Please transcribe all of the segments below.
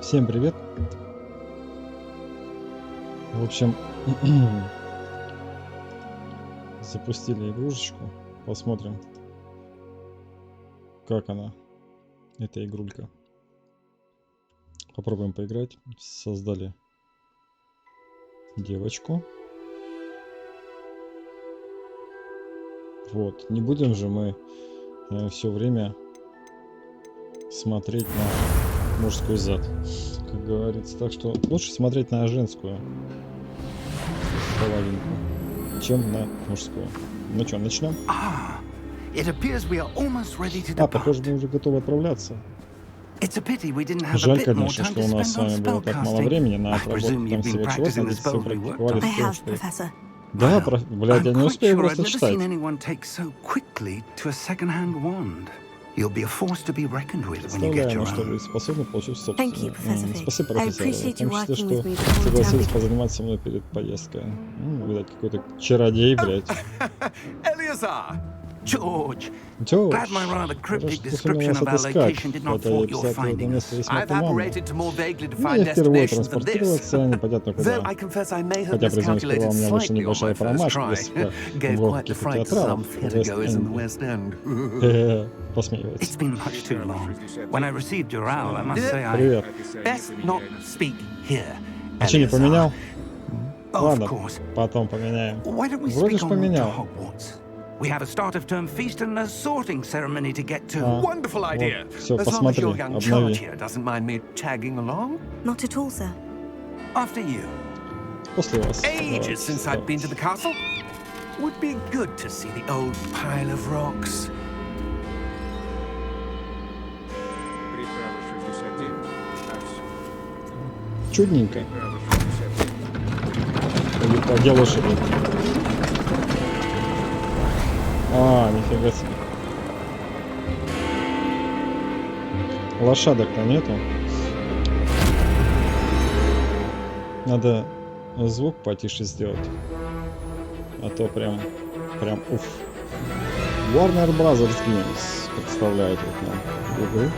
Всем привет! В общем, запустили игрушечку. Посмотрим, как она, эта игрулька. Попробуем поиграть. Создали девочку. Вот. Не будем же мы все время смотреть на мужской зад, как говорится. Так что лучше смотреть на женскую половинку, чем на мужскую. Ну что, начнем? Похоже, мы уже готовы отправляться. Жаль, конечно, что у нас с вами было так мало времени на отработку там всего чего. Надеюсь, все практиковали. Да, блядь, я не успею просто читать. Представляю, на что вы способны получить собственное. Спасибо, профессор. В том числе, что согласились позаниматься со мной перед поездкой. Видать, какой-то чародей, блядь. George, George, glad my rather cryptic description of our location did not thwart your finding us. I've apparated to more vaguely defined destinations than this. Though I confess I may have miscalculated slightly on my first try. Gave quite the fright to some theatregoers in the West End. It's been much too long. When I received your owl, I must say I best not speak here. Ничего не поменял? Ладно, потом поменяем. Вроде ж поменял. We have a start of term feast and a sorting ceremony to get to. Wonderful idea. Все, as long as your young charge here doesn't mind me tagging along. Not at all, sir. After you. После вас. Ages since I've been to the castle. Would be good to see the old pile of rocks. Чудненько. Где лошади? Нифига себе. Лошадок-то нету. Надо звук потише сделать. А то прям уф. Warner Brothers Games представляет вот нам игру.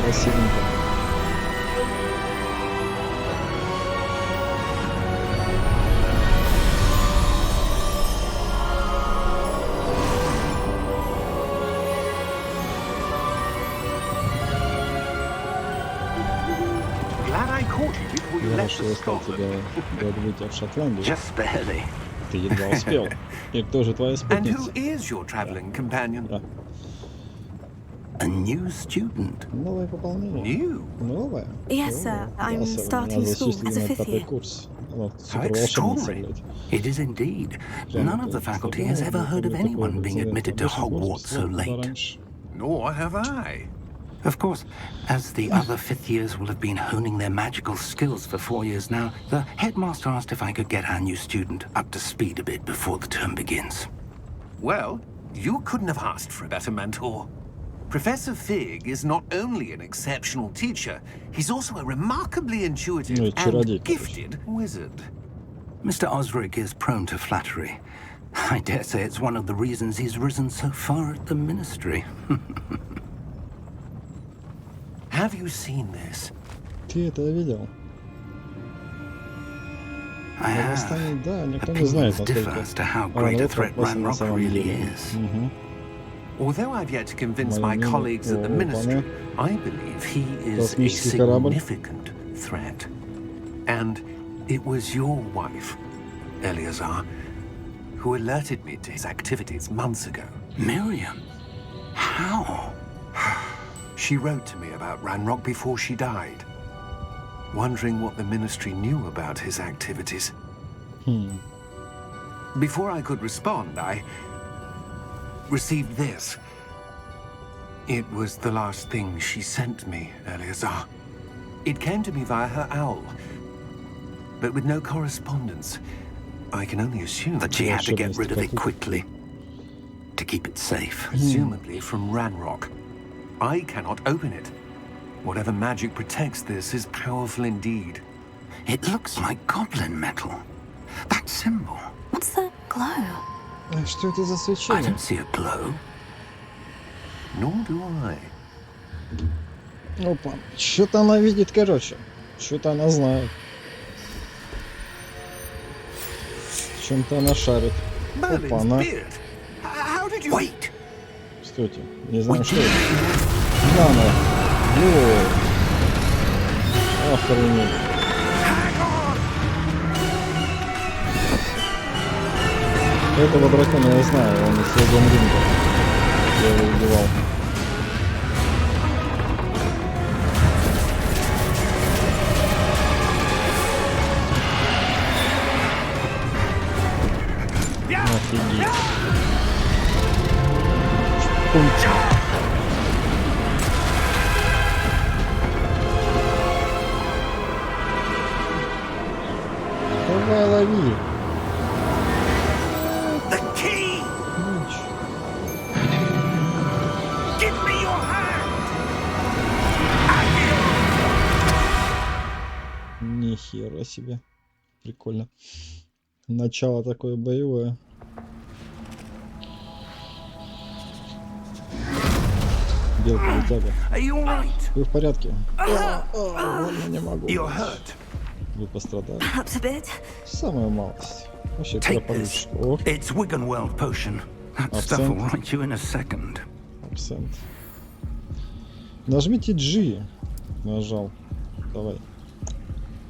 Красивенько. Я решил остать тебя до отбытия в Шотландию. Ты едва успел. И кто же твоя спутница? Да. A new student. Новое пополнение. New? Новое? Yes, sir. I'm starting school as a fifth year. How extraordinary. It is indeed. None of the faculty has ever heard of anyone being admitted to Hogwarts so late. Nor have I. Of course, as the other fifth years will have been honing their magical skills for 4 years now, the headmaster asked if I could get our new student up to speed a bit before the term begins. Well, you couldn't have asked for a better mentor. Professor Fig is not only an exceptional teacher, he's also a remarkably intuitive and gifted wizard. Mr. Osric is prone to flattery. I dare say it's one of the reasons he's risen so far at the ministry. Have you seen this? Ты это видел? I have. Да, никто не знает, differ as to how great a threat Ranrock really is. Although I've yet to convince my colleagues at the Ministry, I believe he is a significant threat. And it was your wife, Eleazar, who alerted me to his activities months ago. Miriam? How? She wrote to me about Ranrock before she died, wondering what the Ministry knew about his activities. Before I could respond, I received this. It was the last thing she sent me, Eleazar. It came to me via her owl, but with no correspondence. I can only assume that she had to get rid of it quickly to keep it safe. Presumably from Ranrock. I cannot open it. Whatever magic protects this is powerful indeed. It looks like goblin metal. That symbol. What's that glow? Что это за I свечение? don't see a glow. Nor do I. Опа. Что-то она видит, короче. Что-то она знает. В чем-то она шарит. Опа, она. Wait. Стойте. Не знаю, что это. Нано. Йоу. Охренеть. Этого дракона я знаю, он из Элден Ринга. Я его убивал. Офигеть. Пунча. Давай лови. Ключ. Нихера себе. Прикольно. Начало такое боевое. Белка и тяга. Вы в порядке? Ладно, не могу. Вы пострадали? Самая малость. Вообще пропалючку. Абсент. Нажмите G. Нажал. Давай.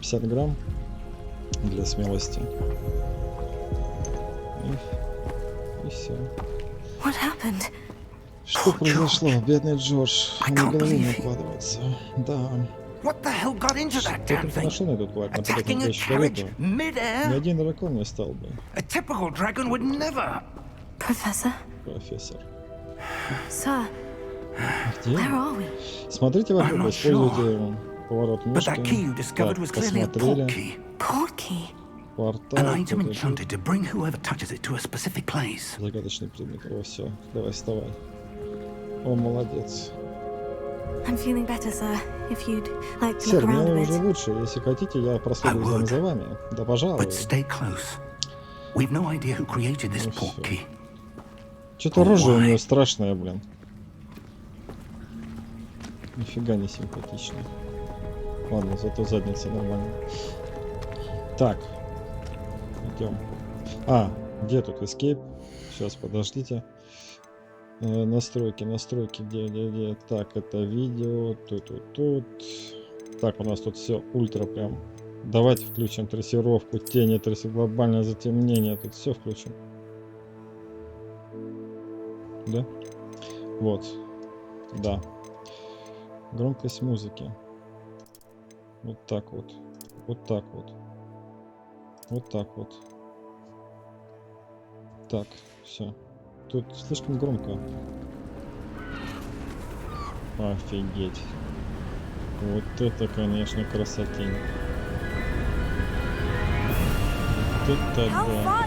50 грамм. Для смелости. И все. Что произошло? Бедный Джордж. На голову не укладывается. Да. Что-то машина тут платит на подобную человеку. Ни один дракон не стал бы. Профессор. Где? Смотрите вокруг, используйте поворот мышки. Так, посмотрели. Портал. Загадочный предмет. О, все. Давай, вставай. О, молодец. Сэр, мне уже лучше. Если хотите, я проследую за вами. Да, пожалуй. Что-то рожа у нее страшная, блин. Нифига не симпатичная. Ладно, зато задница нормальная. Так. Идем. А, где тут escape? Сейчас, подождите. Настройки, где. Так, это видео. Тут. Так, у нас тут все ультра прям. Давайте включим трассировку, тени, глобальное затемнение. Тут все включим. Да? Вот. Да. Громкость музыки. Вот так вот. Вот так вот. Вот так вот. Так, все. Тут слишком громко. Офигеть. Вот это, конечно, красотень. Вот это да.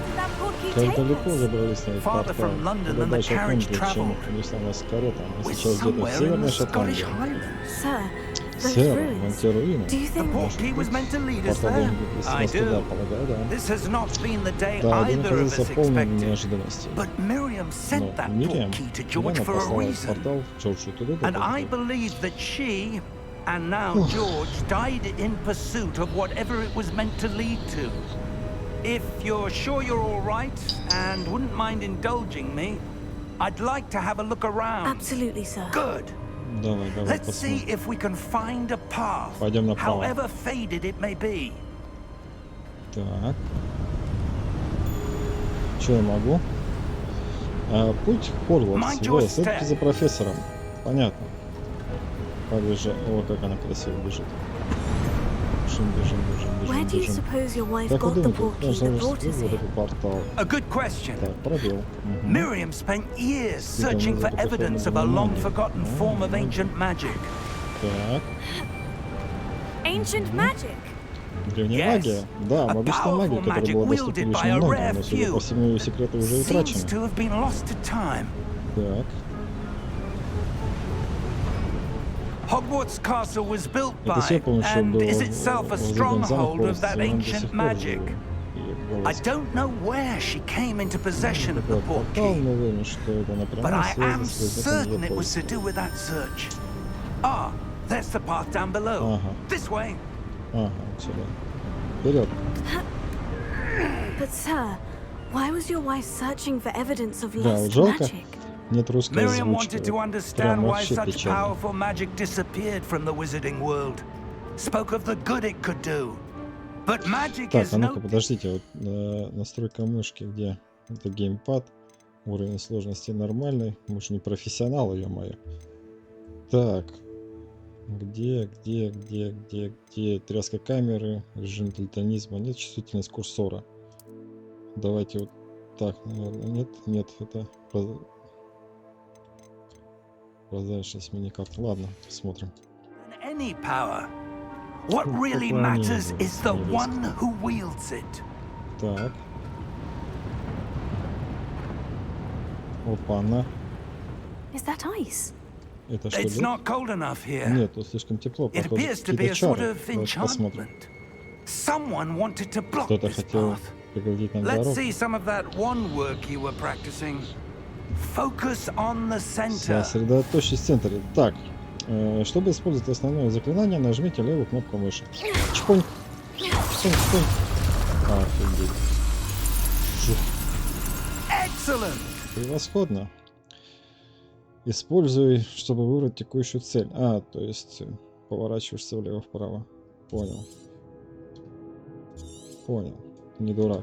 Как далеко забрались на этот портал? Куда дальше от Лондона, чем унесла нас карета. Мы сейчас где-то в Северной Шотландии. Сэр, монтируины. Портал должен быть вести нас туда, полагаю, да. Да, один оказался полным неожиданностью. Но Мириам, она послала в портал Джорджу туда. And now George died in pursuit of whatever it was meant to lead to. If you're sure you're all right and wouldn't mind indulging me, I'd like to have a look around. Absolutely, sir. Good. Давай, Let's посмотрим. see if we can find a path, Пойдем направо. however faded it may be. Так. Что я могу? Путь в Хогвартс. Да, следуйте за профессором. Понятно. Побежи. О, как она красиво бежит. Бежим. Так, вот этот портал. A good question. Так, пробел. Miriam spent years searching for evidence of a long-forgotten form of ancient magic. Так. Ancient magic? Древняя магия? Да, могущественная магия, которая была доступна лишь немногим, но, судя по всему, ее секреты уже утрачены. Так. Hogwarts Castle was built Это все by, помощью and был is itself a stronghold of that ancient magic. I I don't know where she came into possession of the portkey, но уверен, что это but напрямую I am связано с предметом certain it was to поиска. do with that search. Ah, there's the path down below. Ага. This way. Ага, сюда. Вперед. But sir, why was your wife searching for evidence of Да, вот lost жалко. magic? Нет русской Miriam озвучки. wanted to Вот understand прям why вообще such печально. powerful magic disappeared from the wizarding world. Spoke of the good it could do. But magic Так, is а ну-ка, no... подождите, вот настройка мышки, где? Это геймпад, уровень сложности нормальный, мы же не профессионалы, ё-моё. Так, где, тряска камеры, режим дальтонизма, нет, чувствительность курсора. Давайте вот так, наверное, нет, это прозрачность миникарт. Ладно, посмотрим. Any power. What really matters is the one who wields it. Так. Опа-на. Is that ice? Это что, It's лед? not cold enough here. Нет, тут слишком тепло. It Похоже, appears to be какие-то a sort чары. of Давайте посмотрим. enchantment. Someone wanted to block Кто-то this хотел path. преградить нам Let's дорогу. see some of that one work you were practicing. Focus on the center. Сосредоточьтесь в центре. Так, чтобы использовать основное заклинание, нажмите левую кнопку мыши. Чпонь. Чпонь. Офигеть. Жух. Excellent. Превосходно. Используй, чтобы выбрать текущую цель. То есть поворачиваешься влево-вправо. Понял. Понял. Не дурак.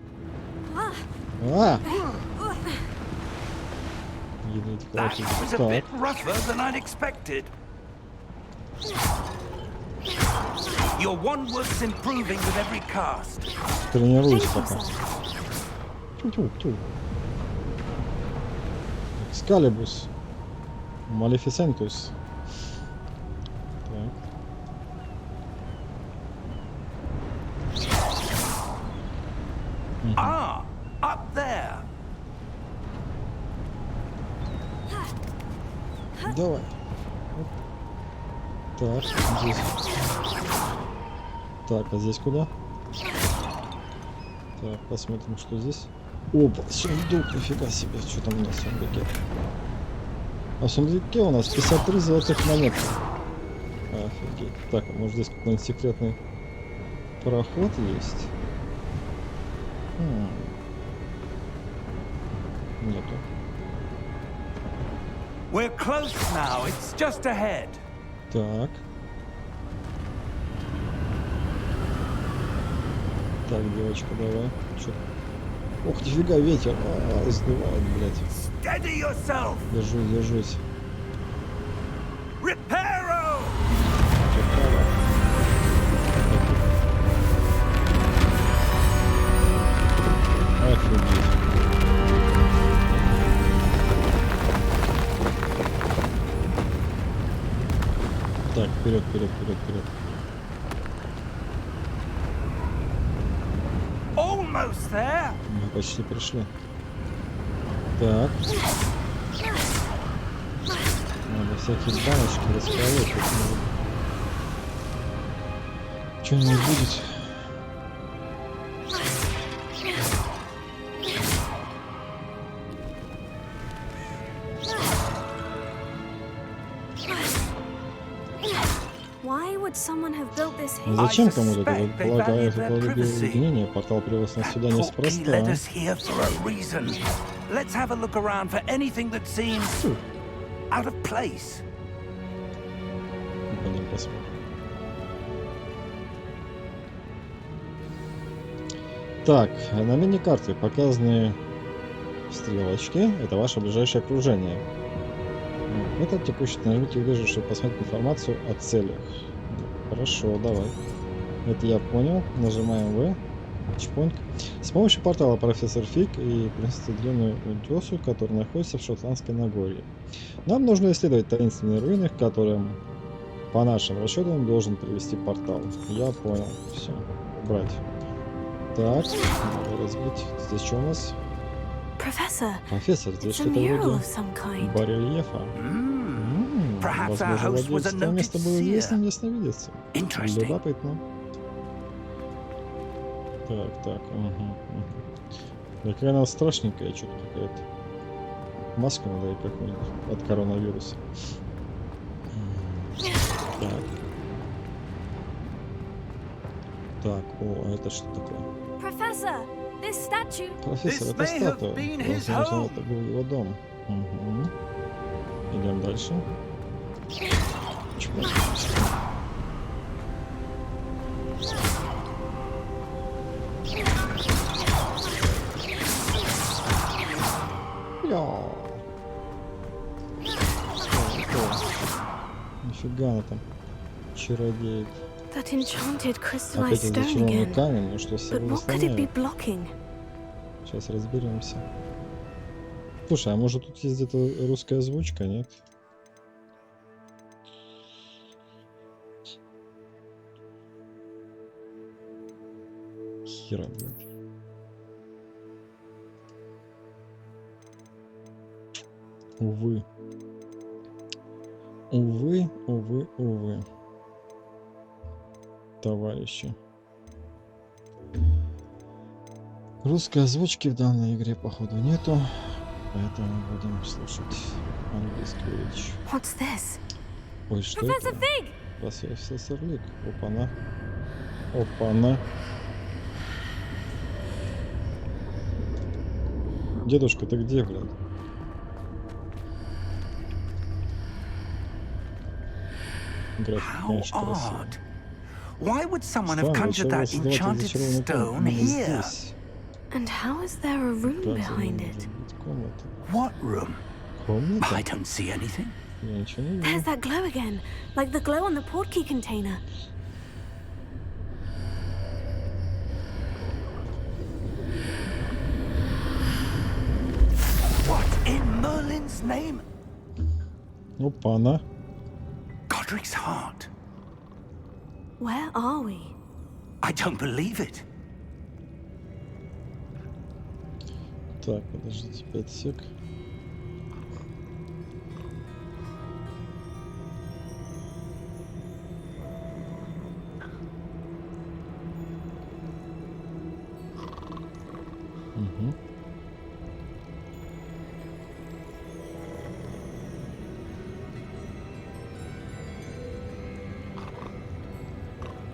Ядрить That кулаки. was a Так. bit rougher than I'd expected. Your one work's improving with every cast. Тренируюсь Thank you, пока. sir. Тю-тю-тю. Экскалибус. Малефисентус. Так. Ah, up there. Давай. Так, здесь. Так, а здесь куда? Так, посмотрим, что здесь. Опа, сундук, нифига себе, что там у нас в сундуке. А в сундуке у нас 53 золотых монет. Офигеть. Так, а может здесь какой-нибудь секретный проход есть? Нету. We're close now. It's just ahead. Так. Так, девочка, давай. Чё? Ох, нифига, ветер. Сдувает, блядь. Steady yourself. Держусь. Reparo. Офигеть. Так, вперед. Almost there. Мы почти пришли. Так. Надо всякие баночки расправлять. Что-нибудь будет? Why would someone have built this here? Ну зачем кому-то это? Полагаю, это уединение. Портал привез нас сюда Portkey неспроста. led us here for a reason. Let's have a look around for anything that seems out of place. Пойдем посмотрим. Так, на мини-карте показаны стрелочки. Это ваше ближайшее окружение. Это текущий, нажмите выше, чтобы посмотреть информацию о целях. Хорошо, давай. Это я понял. Нажимаем В. Чпоньк. С помощью портала профессор Фиг и принцесса длинную утесу, который находится в Шотландской Нагорье. Нам нужно исследовать таинственные руины, к которым, по нашим расчетам, должен привести портал. Я понял. Все. Убрать. Так, надо разбить. Здесь что у нас? Professor, Профессор, здесь it's a что-то mural вроде of some kind. барельефа. Perhaps our Возможно, host was a владелец этого noted места был seer. известным ясновидецем. Interesting. Любопытно. Так, Да какая она страшненькая, что-то какая-то. Маску надо ей как-нибудь от коронавируса. Так. Так, о, это что такое? Professor, this statue. Профессор, This это may have статуя. been his Возможно, home. это был его дом. Угу. Идем дальше. Чпок. Йо. Нифига она там чародеет. That enchanted Опять crystallized этот stone зачарованный again. камень, ну что с But собой what could it be заслоняет? blocking? Сейчас разберемся. Слушай, а может тут есть где-то русская озвучка, нет? Хера, блядь. Увы. Увы. Товарищи. Русской озвучки в данной игре, походу, нету. Поэтому будем слушать английскую речь. What's this? Ой, что Professor это? Fig! Профессор Лик. Опа-на. Опа-на. Дедушка, ты где, блядь? График, How конечно, красивый. odd. Why would someone have Странно, conjured зачем that создавать enchanted зачарованный камень stone именно here? здесь? And how is there a room Как behind может it? быть комната? What room? I Комната? don't see anything. Я ничего не There's вижу. that glow again, like the glow on the portkey container. What in Merlin's name? Опа-на. Godric's heart. Where are we? I don't believe it. Так, подождите 5 сек. Угу.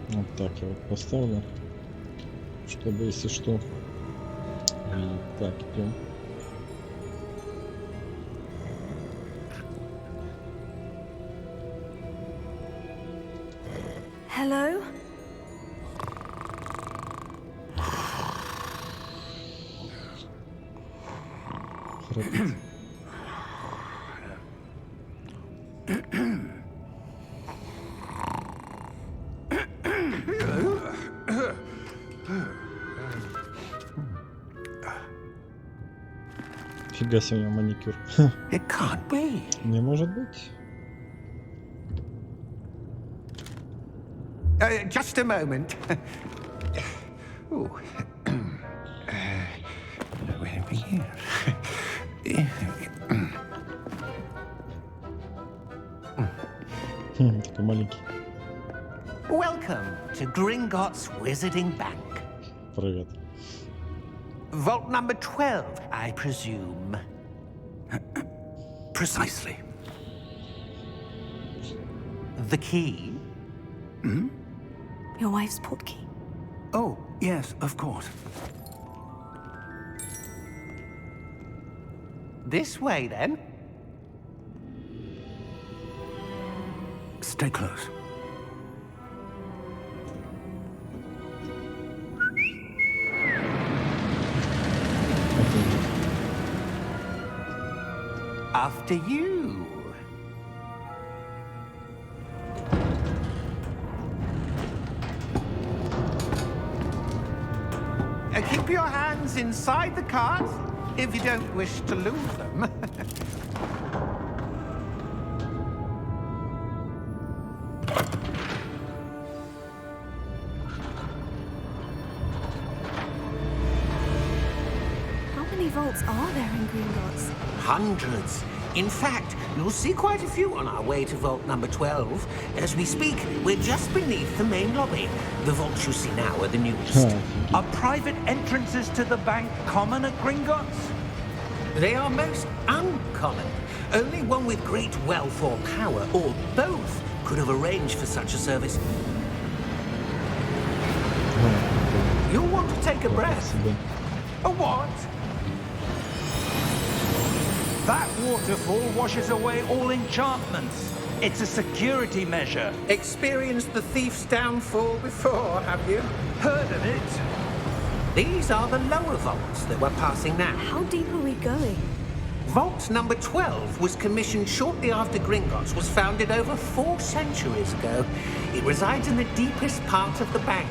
Вот так я вот поставлю, чтобы, если что. И так, идем. Hello? Храпит. Фига себе у него маникюр. It can't be. Не может быть. Just a moment. Ooh. Where are we here? Такой маленький. Welcome to Gringotts Wizarding Bank. Привет. Vault number 12, I presume. Precisely. The key? Your wife's portkey. Oh, yes, of course. This way, then. Stay close. After you. Keep your hands inside the cart if you don't wish to lose them. How many vaults are there in Gringotts? Hundreds. In fact, you'll see quite a few on our way to vault number 12. As we speak, we're just beneath the main lobby. The vaults you see now are the newest. Are private entrances to the bank common at Gringotts? They are most uncommon. Only one with great wealth or power, or both, could have arranged for such a service. You'll want to take a breath. A what? That waterfall washes away all enchantments. It's a security measure. Experienced the thief's downfall before, have you? Heard of it? These are the lower vaults that we're passing now. How deep are we going? Vault number 12 was commissioned shortly after Gringotts was founded over 4 centuries ago. It resides in the deepest part of the bank.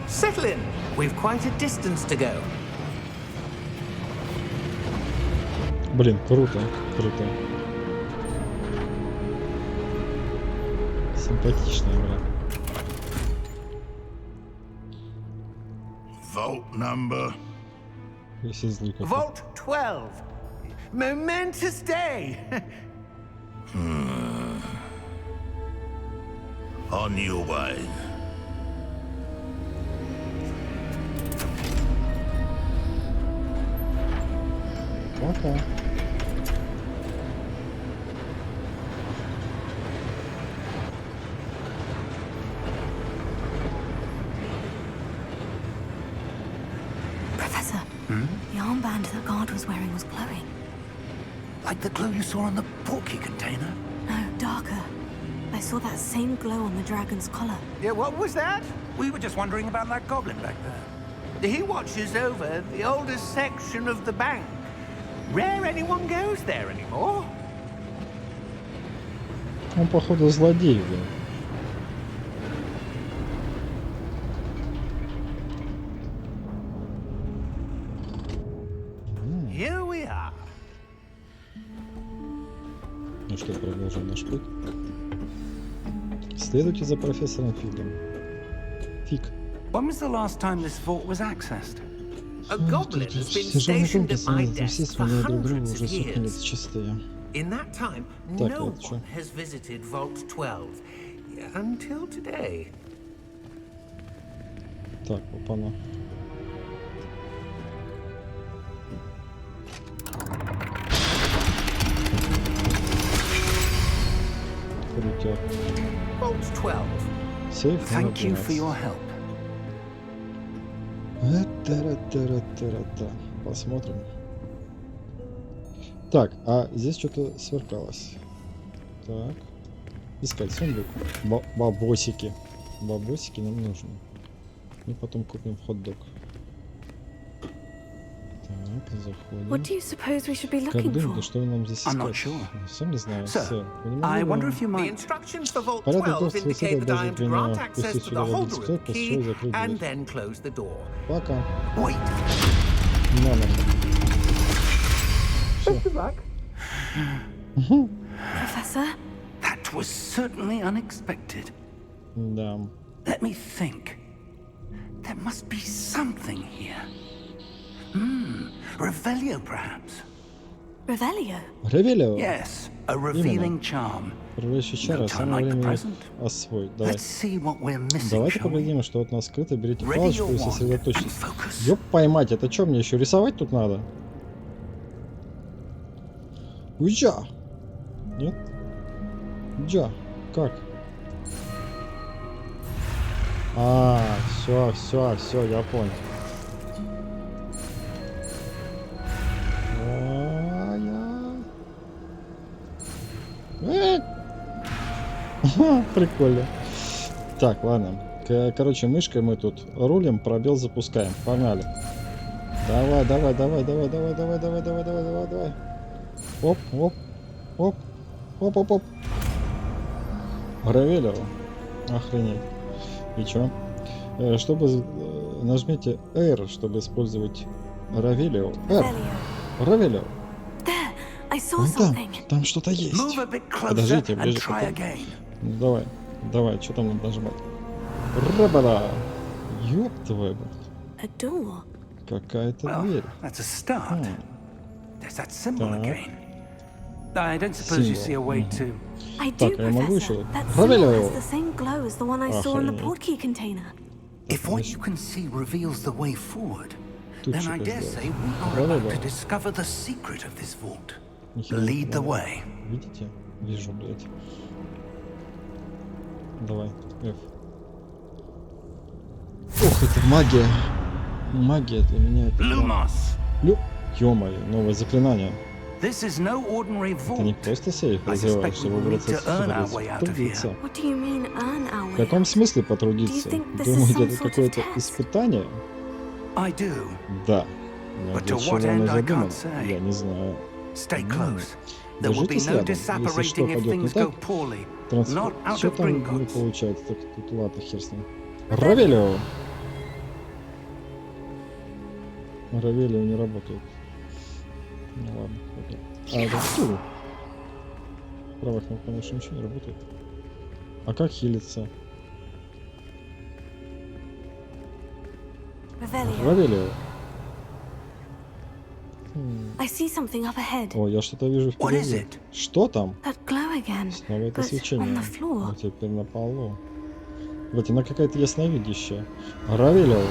Settle in. We've quite a distance to go. Блин, круто, круто. Симпатичная игра. Vault number. Если злой какой. Vault 12. Momentous day. On your way. Пока. Professor, the armband that guard was wearing was glowing. Like the glow you saw on the porky container? No, darker. I saw that same glow on the dragon's collar. Yeah, what was that? We were just wondering about that goblin back there. He watches over the oldest section of the bank. Rare anyone goes there anymore. Он, походу, злодей, блин. Here we are. Ну что, продолжим наш путь. Следуйте за профессором Фигом. Фиг. When was the last time this vault was accessed? A goblin has been Все же stationed at my все desk for сменяют друг друга hundreds уже of сотни лет years. чистые. In that time, Так, no это чё? one has visited Vault 12 until today. Так, опа-на. Крутяк. Vault 12. Сейф номер Thank you for 12. your help. Та-ра-та-ра-та-ра-та. Посмотрим. Так, а здесь что-то сверкалось. Так. Искать сундук. Бабосики. Бабосики нам нужны. И потом купим хот-дог. Так, заходим. What do you suppose we should be Как looking думаете, for? что нам здесь I'm not искать? sure. Сам не знаю. Sir, Сэр, вы не I могли wonder бы- if you The might... instructions for Vault Порядок 12 доступа indicate that I am даже to grant для access to посетителя the владельца holder склада, of после key чего закрыть and дверь. then close the door. Пока. Wait. На нахуй. Всё. Professor? That was certainly unexpected. Да. Let me think. There must be something here. Revelio, perhaps? Revelio? Ревелио. Yes, a revealing charm. Проверяющий чары. No time Самое like the время их present. освоить. Давай. Let's see what we're missing, Давайте shall we? поглядим, что от нас скрыто. Берите Ready палочку your и wand and сосредоточьтесь. focus. Ёп поймать, это что, мне еще рисовать тут надо? Уйджа! Нет? Уйджа! Как? Все, я понял. Прикольно. Так, ладно. Короче, мышкой мы тут рулим, пробел запускаем. Погнали. Давай. Оп. Оп. Ревелио. Охренеть. И чё? Чтобы нажмите R, чтобы использовать Ревелио. R. Ревелио. There! I saw Вон something. там что-то есть. Move a bit closer Подождите, and ближе try потом. again. Ну, давай, что там надо нажимать? Рабала! Ёб твою мать. A door. Какая-то Well, дверь. that's a start. There's that symbol Так. again. I don't suppose you see a way to... I do, Так, я могу Professor. еще? That Проверю. seal has the same glow as the one I saw in the Охренеть. portkey container. If what you can see reveals the way forward, Тут then I что-то dare сделать. say we are Проверю. about to discover the secret of this vault. Нихера не Lead the понимаю. way. Видите? Вижу, блядь. Давай, F. Ох, это магия. Магия для меня это... Lumos! Ё-моё, новое заклинание. This is no ordinary Это не vault. просто сейф I развиваешь, suspect we чтобы will need выбраться to отсюда, earn our way out of потрудиться. What do you mean, earn our В way каком out? смысле Do потрудиться? you think this is Думаете, some это sort of какое-то test? испытание? I do. Да. Но But для to чего what оно end I задумано? can't say. Я не знаю. Stay close. There will be Держитесь no рядом. Если что disapparating if пойдет не things go так, poorly. транспорт... Not out Что of там не Gringotts. получается? Так тут ладно, хер с ним. Равелио! Равелио не работает. Ну ладно. окей. А, это стул. В правой кнопкой мыши ничего не работает. А как хилиться? Revelio. Равелио. I see something up ahead. О, я что-то вижу What is впереди. it? Что там? That glow again. Снова это But свечение. on the floor. Но теперь на полу. Блять, она какая-то ясновидящая. Равелио.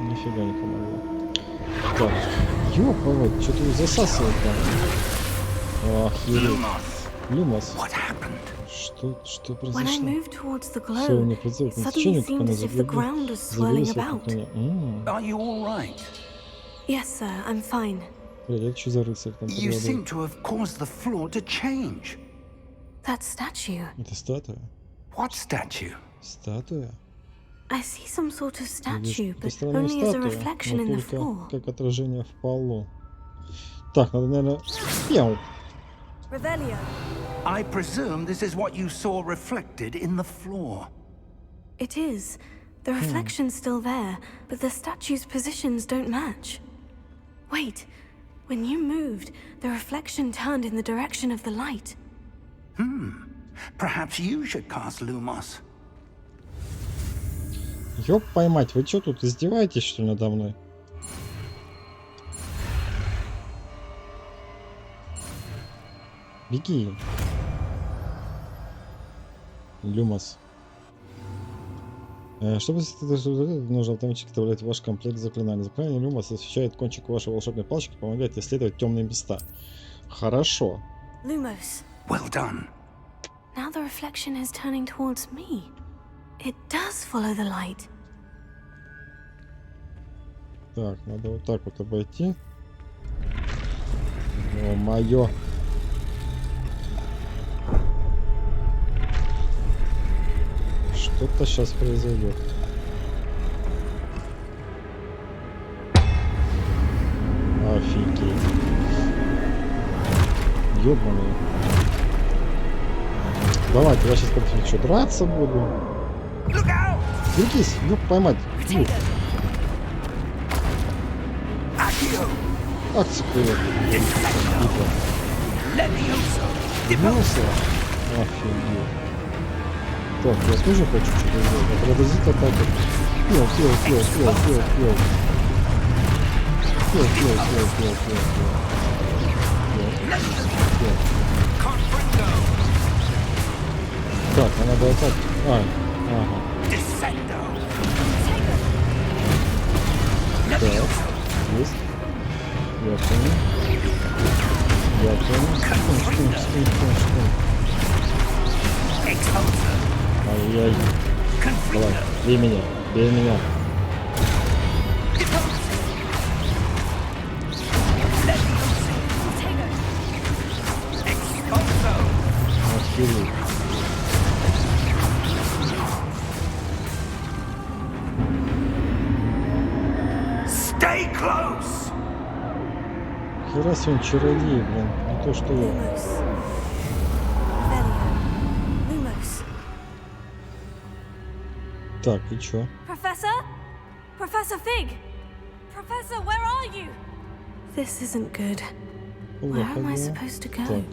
Нифига не помогло. Так. Ёпа, что-то засасывает там. Охереть. Lumos! Люмос. What happened? Что When I произошло? moved towards the Все, у glow, меня it прицел к suddenly течению, как seemed она as if the ground was swirling забилась about. вокруг меня. Are you all right? Yes, sir, I'm fine. Блядь, это что за рыцарь там под You водой? seem to have caused the floor to change. That statue. Это статуя? What statue? Статуя? I see some sort of Я вижу statue, какую-то but странную only as a статую, reflection но in the только floor. как отражение в полу. Так, надо, наверное... Пьяу. Revelio. I presume this is what you saw reflected in the floor. It is. The reflection's still there, but the statue's positions don't match. Wait. When you moved, the reflection turned in the direction of the light. Perhaps you should cast Lumos. Ёб поймать, вы что тут, издеваетесь, что ли, надо мной? Беги. Люмос. Чтобы нужно автоматически добавлять в ваш комплект заклинаний. Заклинание Люмос освещает кончик вашей волшебной палочки и помогает исследовать темные места. Хорошо. Lumos. Well done. Now the reflection is turning towards me. It does follow the light. Так, надо вот так вот обойти. О, моё. Что-то сейчас произойдет. Офигеть. Ёбаный. Давайте, я сейчас против что, драться буду. Берегись, ёб поймать. Ёб. Акция привет. Вернулся. Офигеть. Так, я тоже хочу что-то сделать. Продолжить атаку. Фил. Так, а надо атаку. Ага. Так, есть. Я понял. Скинь. Ай-яй. Давай, бей меня. Охереть. Stay close. Хера себе он чародей, блин. Не то, что я. Lumos. Revelio. Lumos. Так, и чё? Professor? Professor Fig? Professor, where are you? This isn't good. Where am I supposed to go? Так.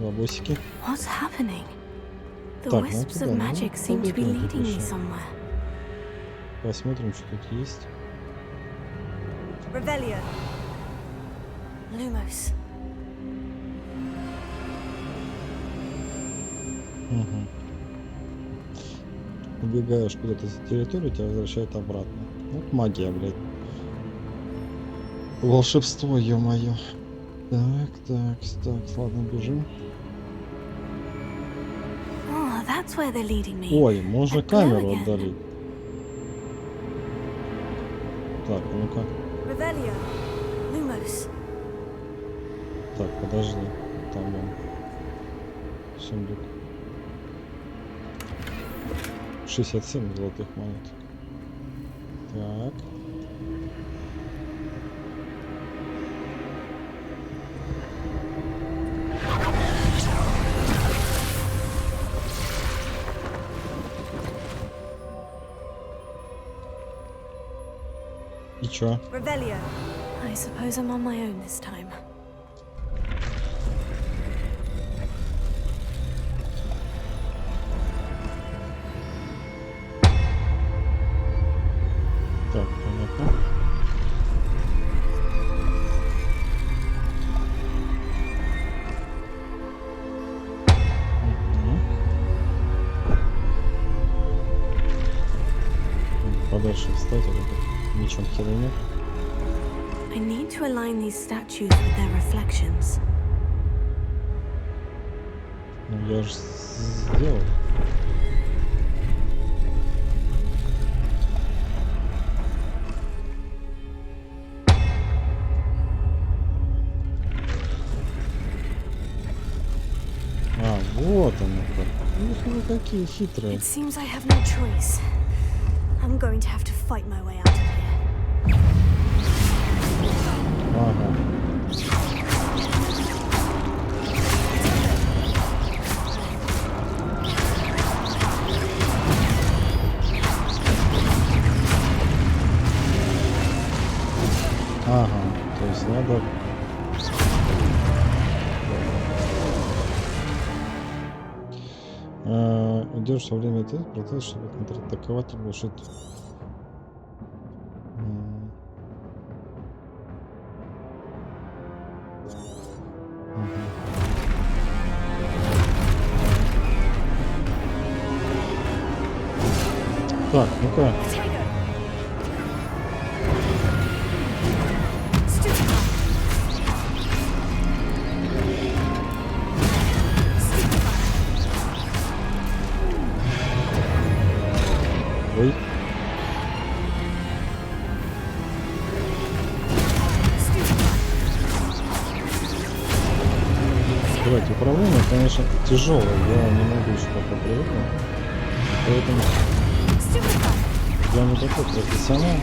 Лобосики. What's happening? The Так, ну wisps туда, of ну, magic seem to be пойдём leading me дальше. somewhere. Посмотрим, что тут есть. Revelio. Lumos. Угу. Убегаешь куда-то за территорию, тебя возвращает обратно. Вот магия, блядь. Волшебство, ё-моё. Так, ладно, бежим. Oh, that's where they're leading me. Ой, можно That glow камеру again. отдалить. Так, а ну-ка. Revelio. Lumos. Так, подожди. Там вон. Сундук. 67 золотых монет. Так. И чё? Revelio. I suppose I'm on my own this time. Так, понятно. Подальше встать, а тут ничего хера нет. I need to align these statues with their reflections. Ну я же сделал. А, вот оно как. Ух, вы какие хитрые. It seems I have no choice. I'm going to have to fight my way out of here. Ага. Ага, то есть надо... Идешь во время этого процесса, чтобы контратаковать и глушить. Так, ну-ка. Ой. Давайте, управление, конечно, тяжелое, я не могу еще пока привыкнуть, поэтому я не такой профессионал.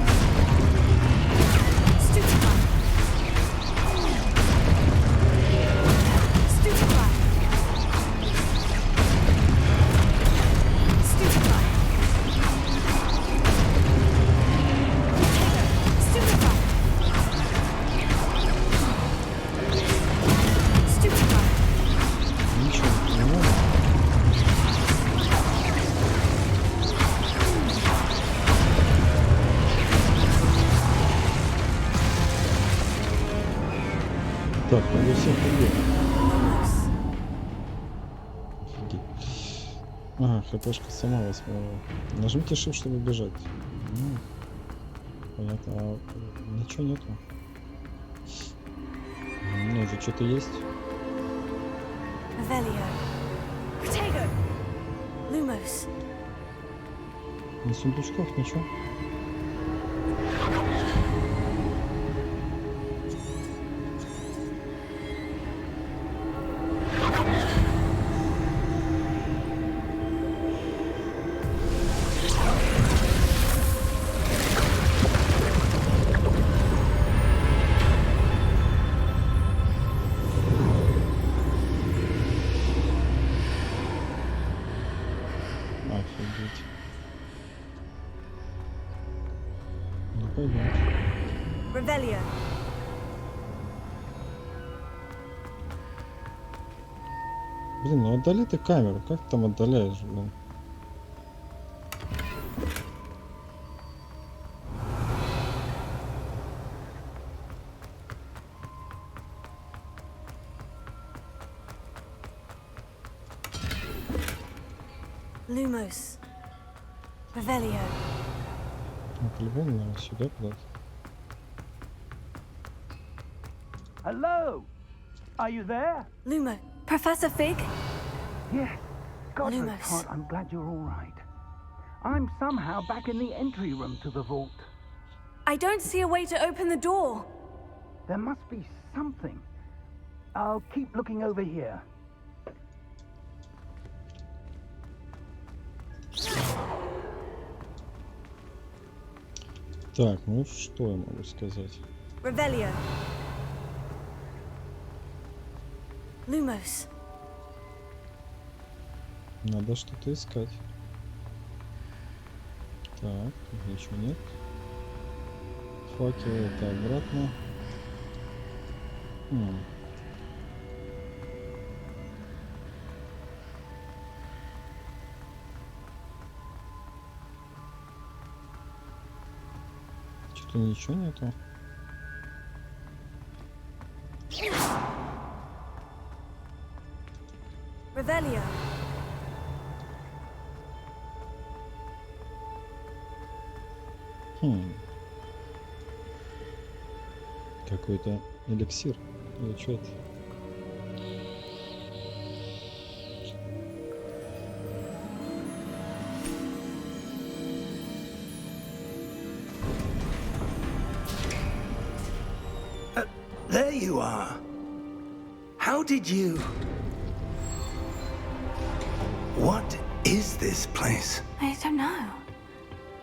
Ничего не понимаю. Так, надо всех убить. Офигеть. Ага, хпшка сама восьмая. Нажмите shift, чтобы бежать. Понятно. А ничего нету. Ну, уже что-то есть. Revelio. Protego. Lumos. Ни сундучков, ничего. Офигеть. Ну пойдем. Revelio. Блин, ну отдали ты камеру. Как ты там отдаляешь, блин? Lumos. Revelio. По-любому надо сюда куда-то. Hello? Are you there? Lumo. Professor Fig? Yes. God, Lumos. Todd, I'm glad you're all right. I'm somehow back in the entry room to the vault. I don't see a way to open the door. There must be something. I'll keep looking over here. Так, ну что я могу сказать? Revelio. Lumos. Надо что-то искать. Так, ничего нет. Факел это обратно. Что-то ничего нету. Revelio. Какой-то эликсир. Или что это? There you are. How did you... What is this place? I don't know.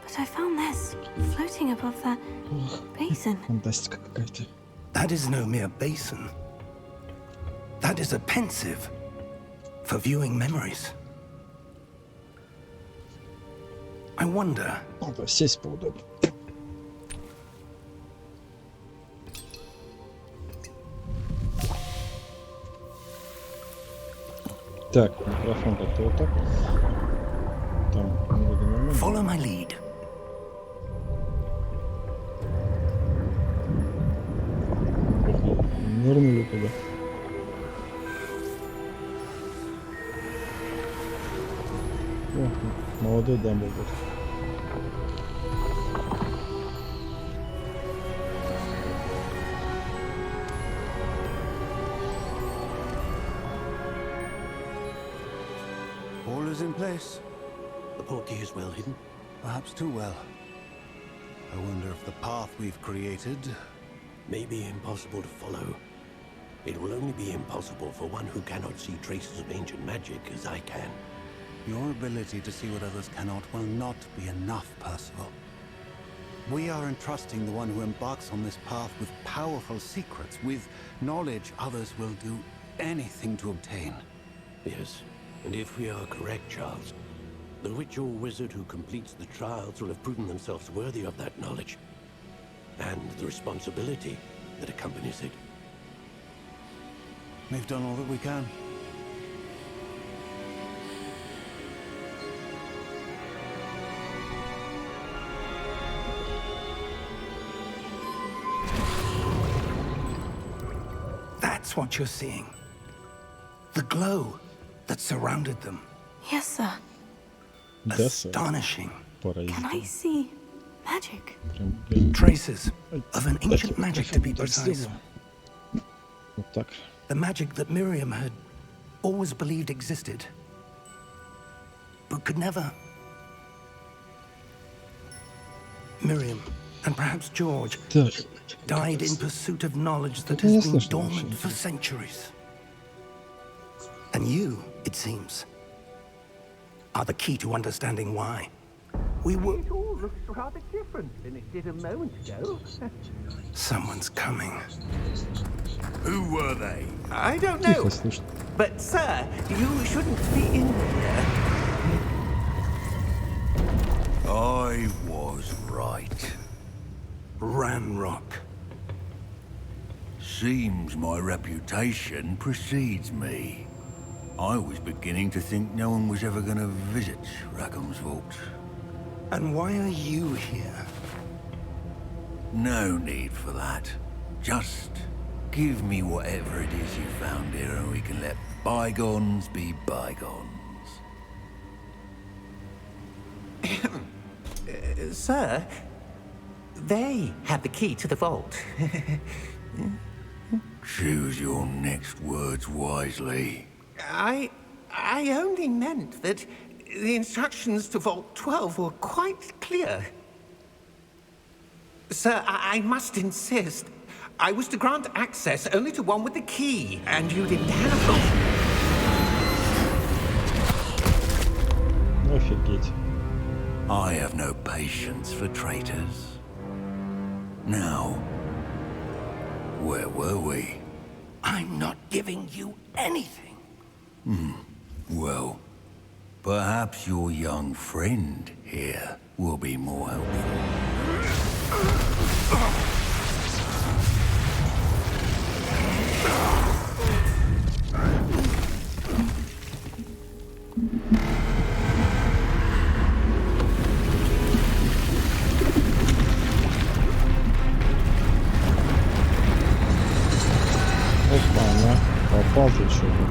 But I found this floating above that basin. Фантастика какая-то. That is no mere basin. That is a pensive for viewing memories. I wonder... Надо сесть поудобнее. Так, микрофон как-то вот так. Там вроде нормально. Follow my lead. Нырнули туда. О, молодой Дамблдор. All is in place. The portkey is well hidden. Perhaps too well. I wonder if the path we've created... May be impossible to follow. It will only be impossible for one who cannot see traces of ancient magic as I can. Your ability to see what others cannot will not be enough, Percival. We are entrusting the one who embarks on this path with powerful secrets, with knowledge others will do anything to obtain. Yes, and if we are correct, Charles, the witch or wizard who completes the trials will have proven themselves worthy of that knowledge, and the responsibility that accompanies it. We've done all that we can. That's what you're seeing. The glow that surrounded them. Yes, sir. Да, сэр. Astonishing. Can I see magic? Traces of an ancient magic, to be precise. Вот так. The magic that Miriam had always believed existed, but could never. Miriam, and perhaps George, Так. died in pursuit of knowledge that Не has been слышно вообще dormant for ничего. centuries. And you, it seems, are the key to understanding why. We were... It all looks rather different than it did a moment ago. Someone's coming. Who were they? I don't know. Тихо слышно. But, sir, you shouldn't be in here. I was right. Ranrock. Seems my reputation precedes me. I was beginning to think no one was ever going to visit Rackham's vault. And why are you here? No need for that. Just give me whatever it is you found here and we can let bygones be bygones. Sir, they had the key to the vault. Choose your next words wisely. I only meant that the instructions to Vault 12 were quite clear. Sir, I must insist. I was to grant access only to one with the key, and you didn't have it. Офигеть. I have no patience for traitors. Now, where were we? I'm not giving you anything. Well, perhaps your young friend here will be more helpful. Опа, на. Попал ты что-то.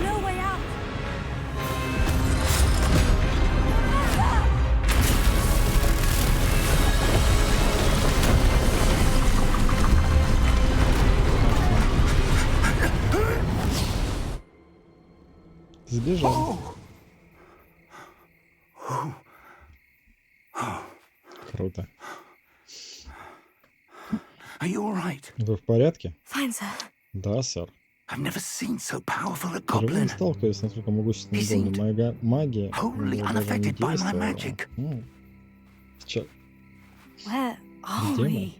No way out. Сбежал. Круто. Are you all right? Вы в порядке? Fine, sir. Да, сэр. I've never seen so powerful a Впервые goblin. сталкиваюсь с насколько могущественной He seemed гоблин. Магия wholly у него даже не unaffected by my действовала. magic. Ну, чё, Where are Где мы? we?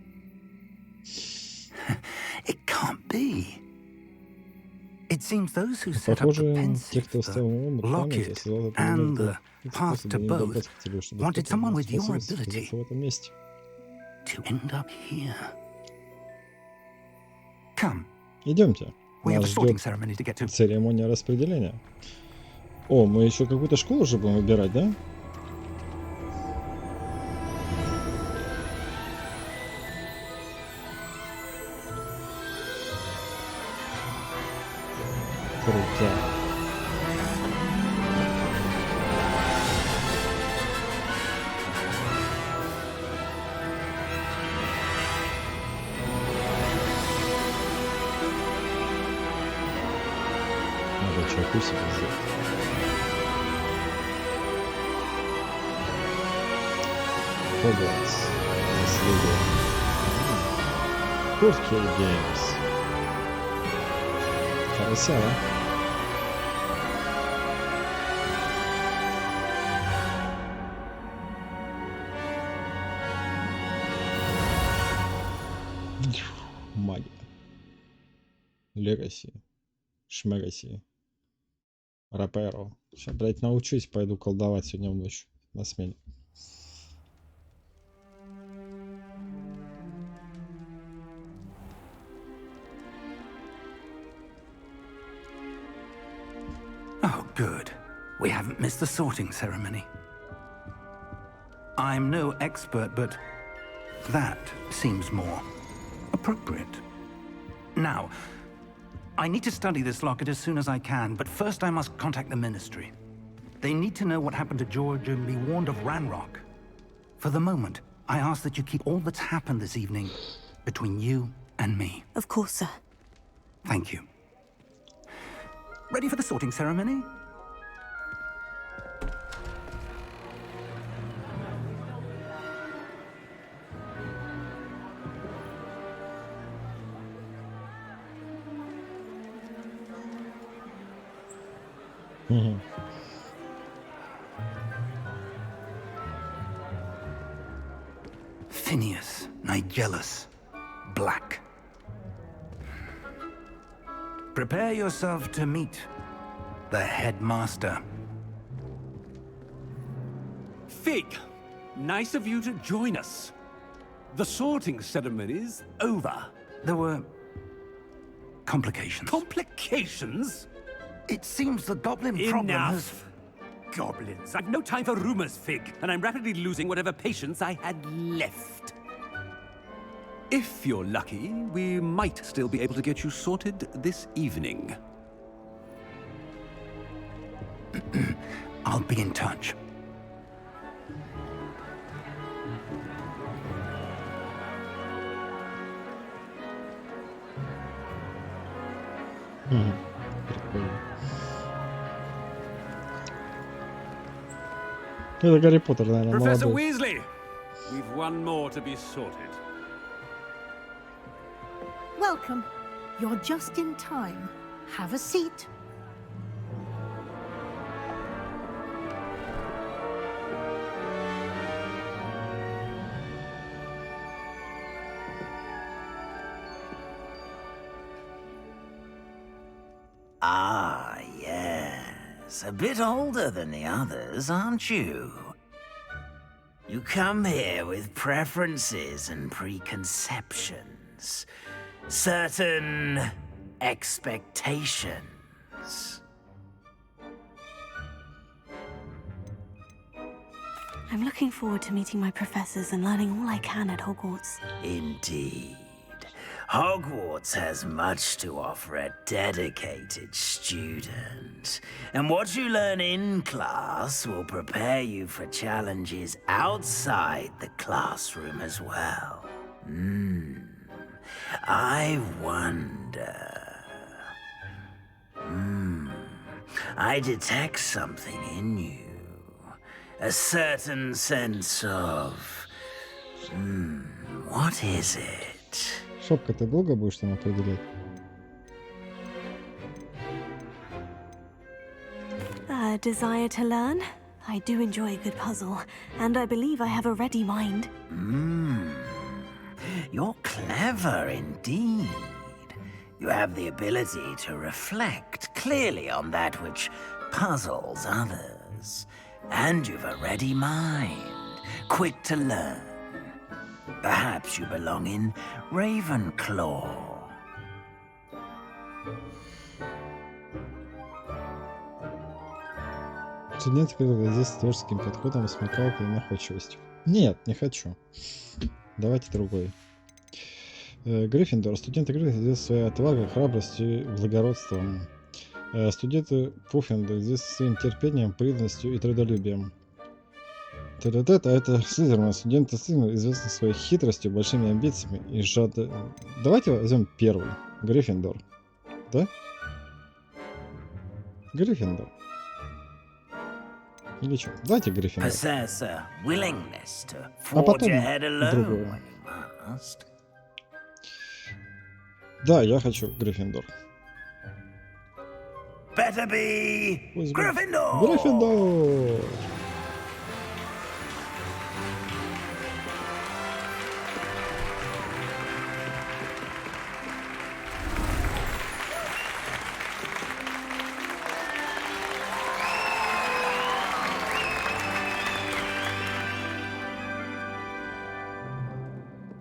It can't be. It seems those who set up Похоже, the те, pensive, кто оставил ему the память, locket, создал этот and момент, the это path способ to не both добраться к тебе, чтобы wanted кто-то someone имел with your способность ability оказаться в этом месте. to end up here. Come, Идемте. we have a Нас sorting ждет ceremony to get to. церемония распределения. О, мы еще какую-то школу уже будем выбирать, да? Круто. Надо чайку себе сделать. Hogwarts. Наследие. Portkey Games. Хорошо, а? Магия. Легаси. Шмегаси. Раперо. Сейчас, блядь, научусь, пойду колдовать сегодня в ночь на смене. Oh, good. We haven't missed the sorting ceremony. I'm no expert, but that seems more appropriate. Now, I need to study this locket as soon as I can, but first I must contact the Ministry. They need to know what happened to George and be warned of Ranrock. For the moment, I ask that you keep all that's happened this evening between you and me. Of course, sir. Thank you. Ready for the sorting ceremony? Phineas, Nigellus, Black. Prepare yourself to meet the headmaster. Fig, nice of you to join us. The sorting ceremony's over. There were complications. Complications? It seems the goblin problem has... Enough! Goblins. I've no time for rumors, Fig, and I'm rapidly losing whatever patience I had left. If you're lucky, we might still be able to get you sorted this evening. I'll be in touch. Прикольно. Это Гарри Поттер, наверное, Professor молодой. Weasley, we've one more to be sorted. Welcome. You're just in time. Have a seat. Ah, yes. A bit older than the others, aren't you? You come here with preferences and preconceptions. Certain expectations. I'm looking forward to meeting my professors and learning all I can at Hogwarts. Indeed. Hogwarts has much to offer a dedicated student. And what you learn in class will prepare you for challenges outside the classroom as well. I wonder... I detect something in you. A certain sense of... what is it? Шопка, ты долго будешь там определять? A desire to learn? I do enjoy a good puzzle, and I believe I have a ready mind. You're clever indeed. You have the ability to reflect clearly on that which puzzles others. And you've a ready mind, quick to learn. Perhaps you belong in Ravenclaw. Студенты предлагают здесь с творческим подходом, смекалкой и находчивостью. Нет, не хочу. Давайте другой. Гриффиндор. Студенты Гриффиндора здесь своей отвагой, храбростью и благородством. Студенты Пуффиндура здесь своим терпением, преданностью и трудолюбием. Это Слизерман. Студенты Слизермана известны своей хитростью, большими амбициями и Давайте возьмем первый. Гриффиндор. Да? Гриффиндор. Или что? Давайте Гриффиндор. Possess willingness to А forge потом ahead alone другое. when you must. Да, я хочу Гриффиндор. Better be Пусть Gryffindor. Гриффиндор!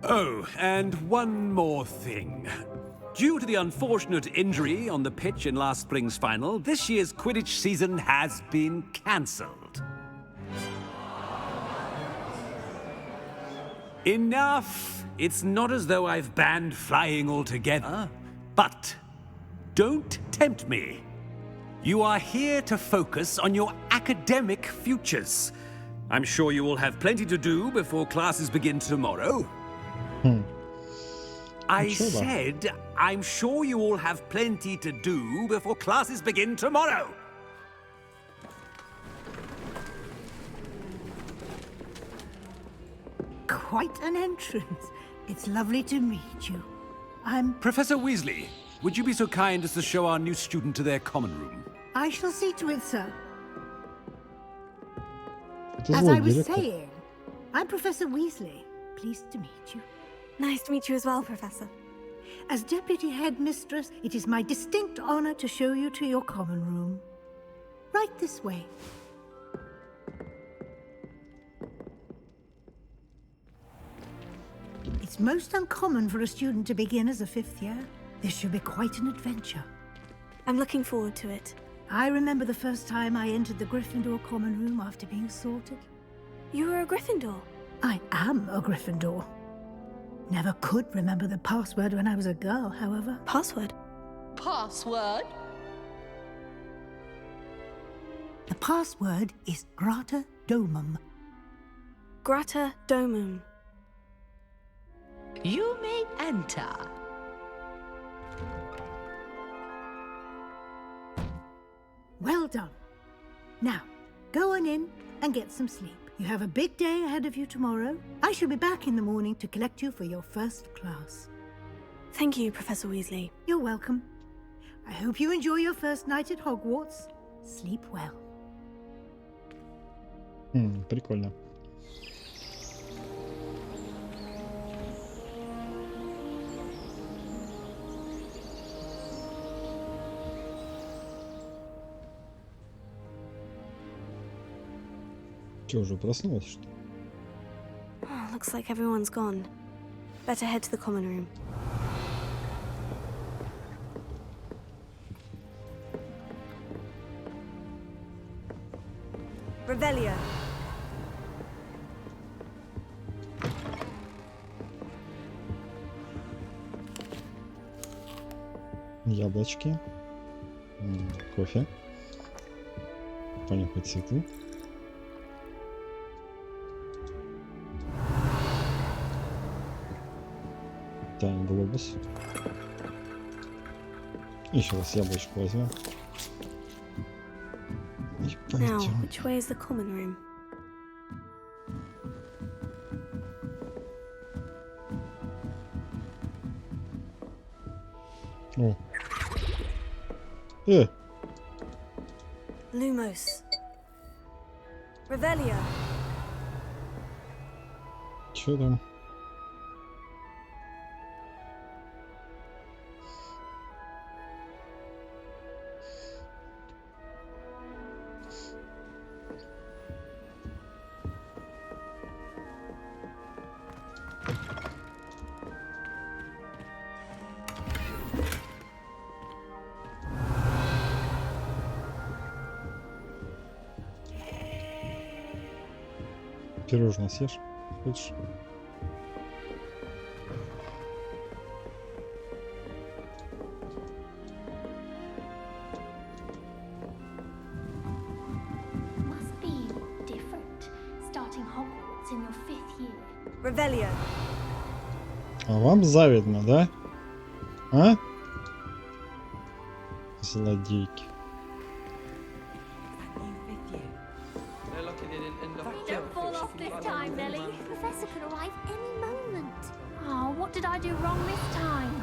Oh, and one more thing. Due to the unfortunate injury on the pitch in last spring's final, this year's Quidditch season has been cancelled. Enough! It's not as though I've banned flying altogether, but don't tempt me. You are here to focus on your academic futures. I'm sure you will have plenty to do before classes begin tomorrow. I said, I'm sure you all have plenty to do before classes begin tomorrow. Quite an entrance. It's lovely to meet you. I'm... Professor Weasley, would you be so kind as to show our new student to their common room? I shall see to it, sir. Это As злой I was директор. saying, I'm Professor Weasley. Pleased to meet you. Nice to meet you as well, Professor. As Deputy Headmistress, it is my distinct honor to show you to your common room. Right this way. It's most uncommon for a student to begin as a fifth year. This should be quite an adventure. I'm looking forward to it. I remember the first time I entered the Gryffindor common room after being sorted. You were a Gryffindor? I am a Gryffindor. Never could remember the password when I was a girl, however. Password? Password? The password is Grata Domum. Grata Domum. You may enter. Well done. Now, go on in and get some sleep. You have a big day ahead of you tomorrow. I shall be back in the morning to collect you for your first class. Thank you, Professor Weasley. You're welcome. I hope you enjoy your first night at Hogwarts. Sleep well. Прикольно. Че, уже проснулась, что ли? Oh, looks like everyone's gone. Better head to the common room. Revelio. Яблочки. Кофе. Понюхать цветы. Так, глобус. Еще раз яблочко возьмем. И Now, пойдем. which way is the common room? О. Lumos. Revelio. Че там? Пирожное съешь? Хочешь? Must be different, starting Hogwarts in your 5th year. Revelio. А вам завидно, да? А? Злодейки. Don't fall off this time, Nellie. Professor could arrive any moment. Oh, what did I do wrong this time?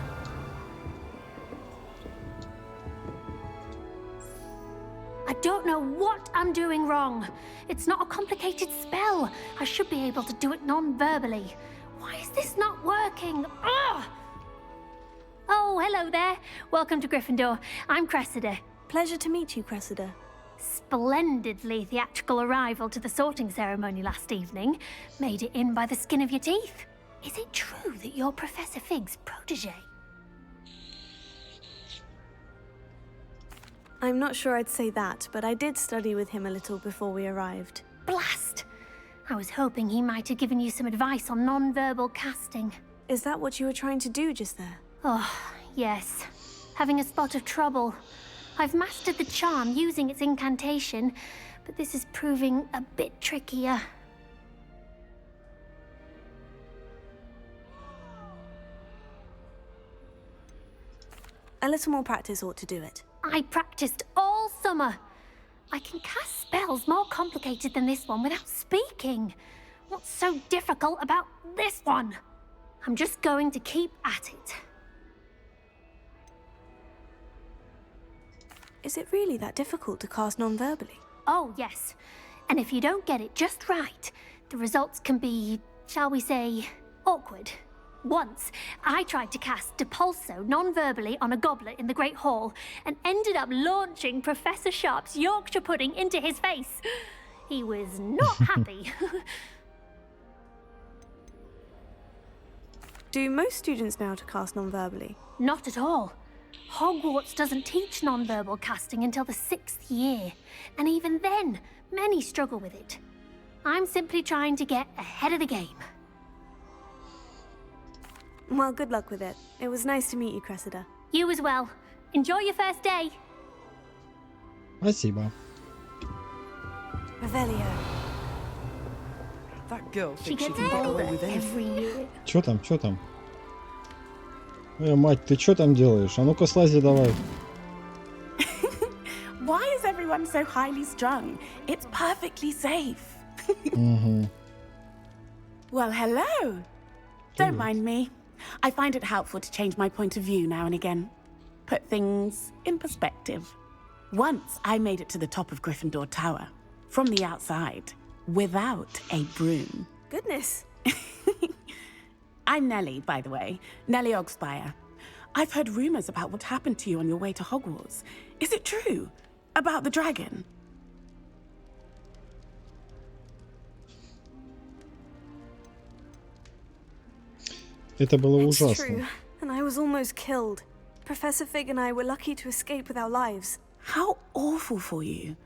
I don't know what I'm doing wrong. It's not a complicated spell. I should be able to do it non-verbally. Why is this not working? Ugh! Oh, hello there. Welcome to Gryffindor. I'm Cressida. Pleasure to meet you, Cressida. Splendidly theatrical arrival to the sorting ceremony last evening. Made it in by the skin of your teeth. Is it true that you're Professor Fig's protege? I'm not sure I'd say that, but I did study with him a little before we arrived. Blast! I was hoping he might have given you some advice on non-verbal casting. Is that what you were trying to do just there? Oh, yes. Having a spot of trouble. I've mastered the charm using its incantation, but this is proving a bit trickier. A little more practice ought to do it. I practiced all summer. I can cast spells more complicated than this one without speaking. What's so difficult about this one? I'm just going to keep at it. Is it really that difficult to cast non-verbally? Oh, yes. And if you don't get it just right, the results can be, shall we say, awkward. Once, I tried to cast Depulso non-verbally on a goblet in the Great Hall and ended up launching Professor Sharp's Yorkshire pudding into his face. He was not happy. Do most students know how to cast non-verbally? Not at all. Hogwarts doesn't teach non-verbal casting until the 6th year, and even then, many struggle with it. I'm simply trying to get ahead of the game. Well, good luck with it. It was nice to meet you, Cressida. You as well. Enjoy your first day. Спасибо. Revelio. That girl She thinks she gets can get older away with anything. every year. Чё там, чё там? Мать, ты чё там делаешь? А ну-ка слази давай. Why is everyone so highly strung? It's perfectly safe. Well, hello. Don't mind me. I find it helpful to change my point of view now and again. Put things in perspective. Once I made it to the top of Gryffindor Tower, from the outside, without a broom. Goodness. I'm Nellie, by the way. Nellie Ogspire. I've heard rumors about what happened to you on your way to Hogwarts. Is it true? About the dragon? Это было It's ужасно. true, and I was almost killed. Professor Fig and I were lucky to escape with our lives. How awful for you.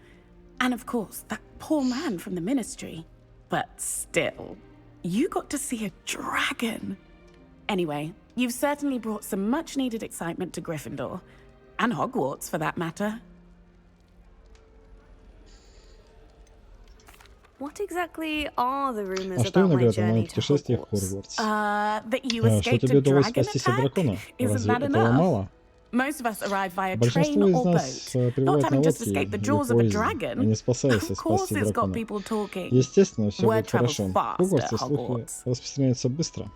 And of course, that poor man from the Ministry. But still, you got to see a dragon. Anyway, you've certainly brought some much-needed excitement to Gryffindor. And Hogwarts, for that matter. What exactly are the rumors А что about my иногда на journey to путешествие в Hogwarts? Хогвартс? That you Что escaped тебе a удалось dragon спастись от attack? дракона? Isn't Разве that этого enough? мало? Most of us arrive via train Большинство из or нас boat, not прибывает на having just лодке escaped the или jaws of a поезде, а dragon. не спасаясь Of от course спасти it's got дракона. people talking. Естественно, все Word будет хорошо. travels В fast Хогвартсе at слухи Hogwarts. распространяются быстро.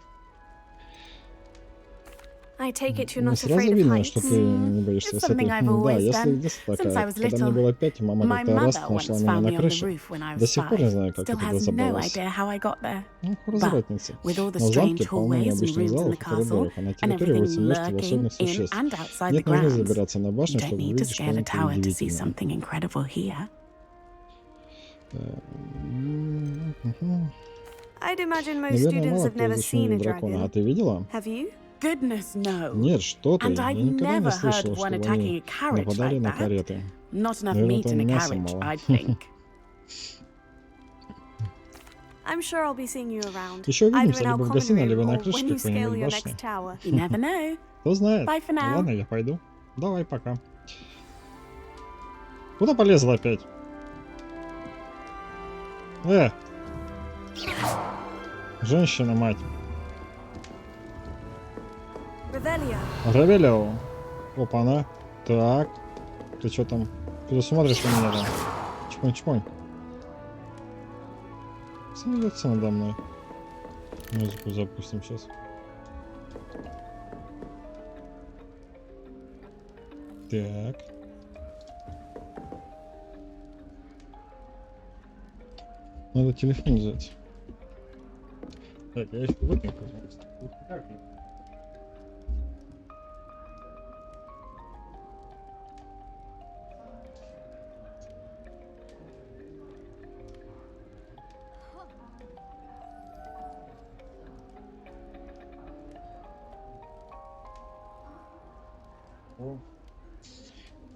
I take it you're Ну, not сразу afraid of видно, heights. что ты не боишься It's высоты. something I've Да, always если done, детство since I такая. was Когда мне little. было 5, мама My как-то раз mother нашла once меня found на me on the крыше. roof when I До was сих пор не 5. знаю, как Still я туда has no забралась. idea how I got there. Ну, But разработница. with all the Но в замке strange полно hallways and необычных rooms in залов the и castle, коридоров, а на and территории everything водятся множество lurking волшебных in существ. and outside the Нет нужды grounds, забираться на you башню, don't чтобы need to увидеть scale a что-нибудь tower to see удивительное. something incredible here. I'd imagine most Наверное, students мало have кто never изучил seen a дракона. А dragon. ты видела? Have you? Goodness, no. Нет, что ты. And Я I've никогда не never heard слышал, of one чтобы attacking они a carriage нападали like на that. кареты. Not enough Наверное, meat там in a мяса carriage, мало. I'd think. I'm sure I'll be seeing you around. Еще Either увидимся in our либо в common гостиной, либо room на or when крыше you scale какой-нибудь your башни. next tower. You never know. Кто знает. Bye for now. Ладно, я пойду. Давай, пока. Куда полезла опять? Женщина, мать. Revelio. Ревелио. Опа-на. Так. Ты что там? Ты смотришь на меня там? Чпонь-чпонь. Смеется надо мной. Музыку запустим сейчас. Так. Надо телефон взять. Так, я еще выпью, пожалуйста.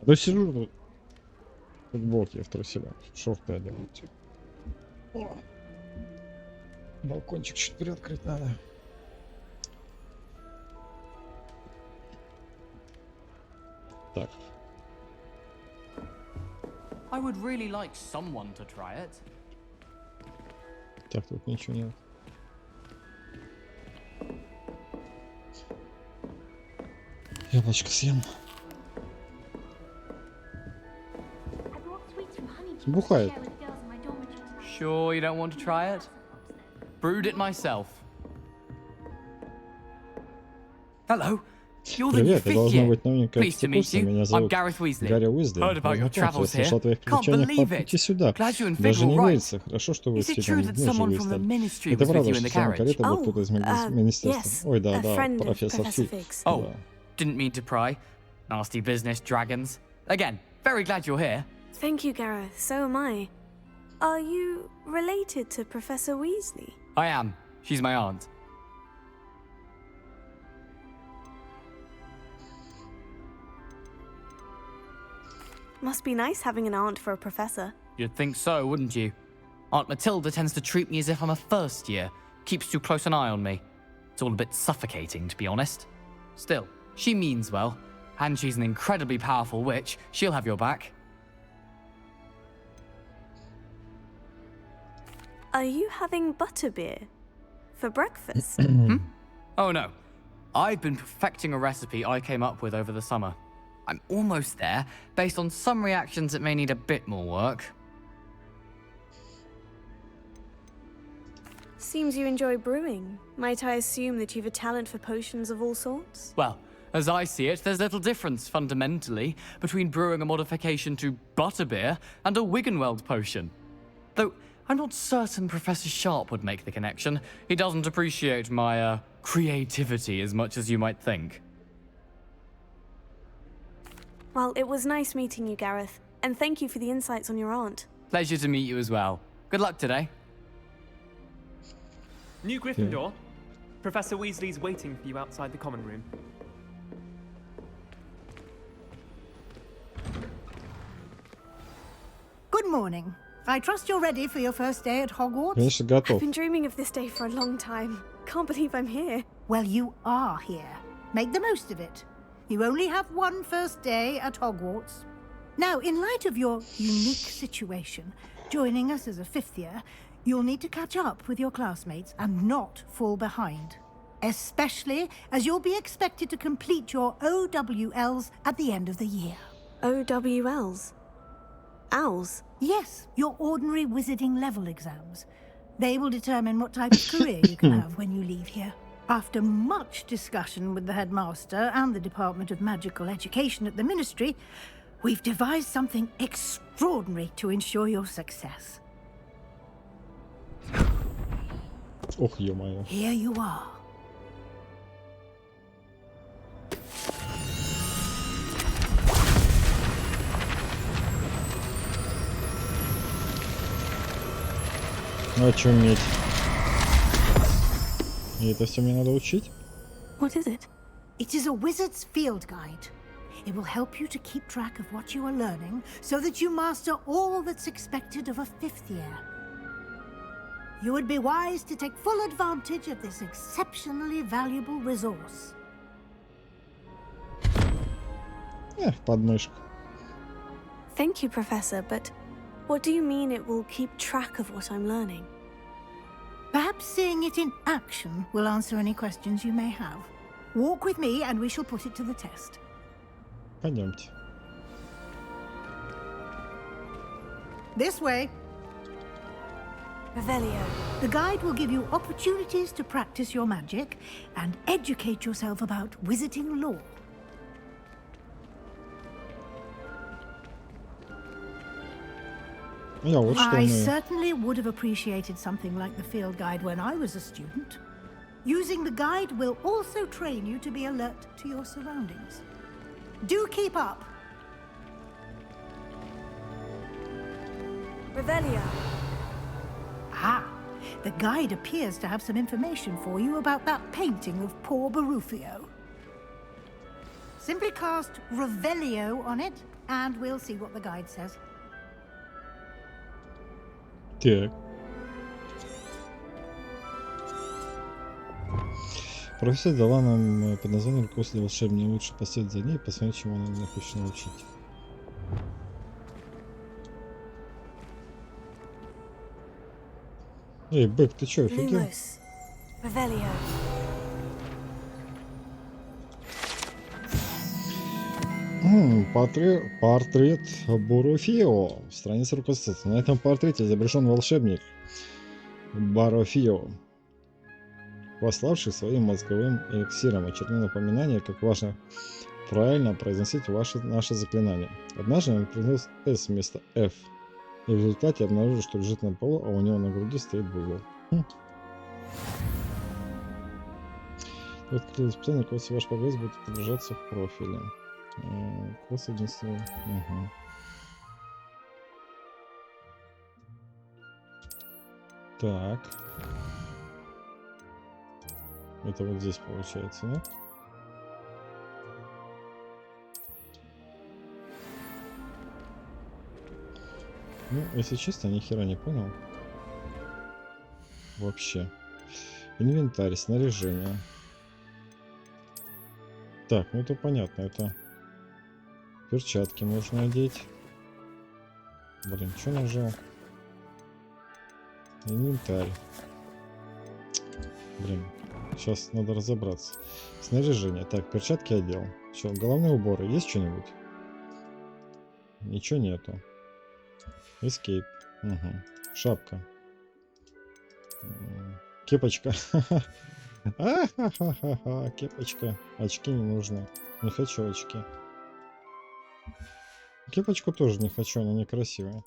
Да сижу тут. Футболки в труселях. Шорты одеваю. О. Балкончик чуть приоткрыть надо. Так. I would really like someone to try it. Так, тут ничего нет. Яблочко съем. Бухает. Sure you don't want to try it? Brewed it myself. Hello. You're the new Привет, ты fifth должна year. быть новенькая Pleased to meet второкурсница. you. Меня I'm зовут Gareth Weasley. Гарри Уизли. Heard about your Познакомься, я travels here. слышал о твоих Can't приключениях по believe пути it. сюда. Glad you and Fig Даже were не right. верится. Хорошо, что вы Is с it Фигом true that вместе someone from the Уизли. Ministry Это was with правда, you in что the сама carriage? карета была кто-то из министерства. yes. Ой, да, A да, friend of профессор Professor Фиг. Fig's. Oh, Да. didn't mean to pry. Nasty business, dragons. Again, very glad you're here. Thank you, Gareth. So am I. Are you related to Professor Weasley? I am. She's my aunt. Must be nice having an aunt for a professor. You'd think so, wouldn't you? Aunt Matilda tends to treat me as if I'm a first year, keeps too close an eye on me. It's all a bit suffocating, to be honest. Still, she means well, and she's an incredibly powerful witch. She'll have your back. Are you having butterbeer for breakfast? Oh no. I've been perfecting a recipe I came up with over the summer. I'm almost there. Based on some reactions, it may need a bit more work. Seems you enjoy brewing. Might I assume that you've a talent for potions of all sorts? Well, as I see it, there's little difference, fundamentally, between brewing a modification to butterbeer and a Wiggenweld potion. Though, I'm not certain Professor Sharp would make the connection. He doesn't appreciate my, creativity as much as you might think. Well, it was nice meeting you, Gareth. And thank you for the insights on your aunt. Pleasure to meet you as well. Good luck today. New Gryffindor. Professor Weasley's waiting for you outside the common room. Good morning. I trust you're ready for your first day at Hogwarts? Конечно, готов. I've been dreaming of this day for a long time. Can't believe I'm here. Well, you are here. Make the most of it. You only have one first day at Hogwarts. Now, in light of your unique situation, joining us as a fifth year, you'll need to catch up with your classmates and not fall behind. Especially as you'll be expected to complete your OWLs at the end of the year. OWLs? Owls? Yes, your ordinary wizarding level exams. They will determine what type of career you can have when you leave here. After much discussion with the headmaster and the Department of Magical Education at the Ministry, we've devised something extraordinary to ensure your success. Ох, ё-моё. Here you are. Очуметь. И это все мне надо учить? What is it? It is a wizard's field guide. It will help you to keep track of what you are learning so that you master all that's expected of a fifth year. You would be wise to take full advantage of this exceptionally valuable resource. В подмышку. Thank you, Professor, but what do you mean it will keep track of what I'm learning? Perhaps seeing it in action will answer any questions you may have. Walk with me and we shall put it to the test. Пойдемте. This way. Revelio. The guide will give you opportunities to practice your magic and educate yourself about wizarding lore. I certainly would have appreciated something like the field guide when I was a student. Using the guide will also train you to be alert to your surroundings. Do keep up. Revelio. Ah, the guide appears to have some information for you about that painting of poor Barufio. Simply cast Revelio on it, and we'll see what the guide says. Так. Профессия дала нам под названием «Руководство волшебника». Лучше последовать за ней и посмотреть, чему она хочет научить. Эй, Бэк, ты чё, офигел? Портрет Баруфио. Страница руководства. На этом портрете изображен волшебник Баруфио, пославший своим мозговым эликсиром очередное напоминание, как важно правильно произносить наше заклинание. Однажды он произнес S вместо F, и в результате обнаружил, что лежит на полу, а у него на груди стоит Google. Открытое испытание, курсы ваш прогресс будет отображаться в профиле. Курс единства. Угу. Так. Это вот здесь получается, да? Ну, если честно, ни хера не понял. Вообще. Инвентарь, снаряжение. Так, ну это понятно, это перчатки можно одеть. Блин, что нажал? Инвентарь. Блин, сейчас надо разобраться. Снаряжение. Так, перчатки одел. Что, головные уборы? Есть что-нибудь? Ничего нету. Escape. Угу. Шапка. Кепочка. А-ха-ха-ха-ха. Кепочка. Очки не нужны. Не хочу очки. Кепочку тоже не хочу, она некрасивая.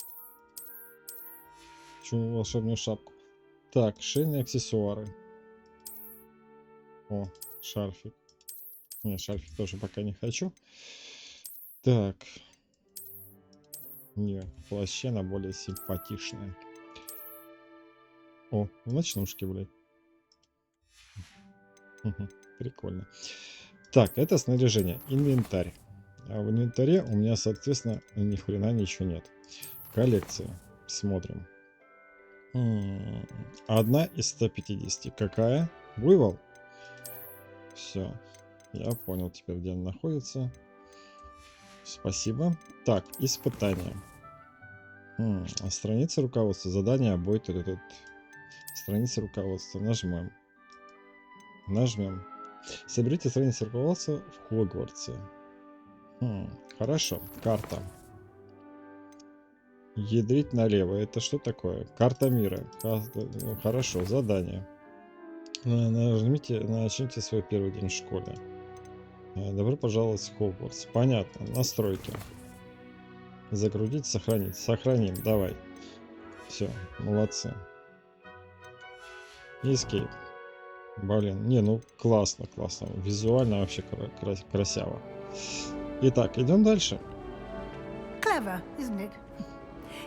Хочу волшебную шапку. Так, шейные аксессуары. О, шарфик. Не, шарфик тоже пока не хочу. Так. Не, в плаще она более симпатичная. О, ночнушки, блядь. Прикольно. Так, это снаряжение. Инвентарь. А в инвентаре у меня, соответственно, ни хрена ничего нет. Коллекция. Смотрим. Одна из 150. Какая? Вывал? Все. Я понял теперь, где она находится. Спасибо. Так, испытание. Страница руководства. Задание обои. Страница руководства. Нажмем. Нажмем. Соберите страницу руководства в Хогвартсе. Хорошо. Карта. Ядрить налево. Это что такое? Карта мира. Ну, хорошо. Задание. Начните свой первый день в школе. Добро пожаловать в Хогвартс. Понятно. Настройки. Загрузить, сохранить. Сохраним. Давай. Все. Молодцы. Escape. Блин. Не, ну классно, классно. Визуально вообще красиво. Итак, идем дальше. Clever, isn't it?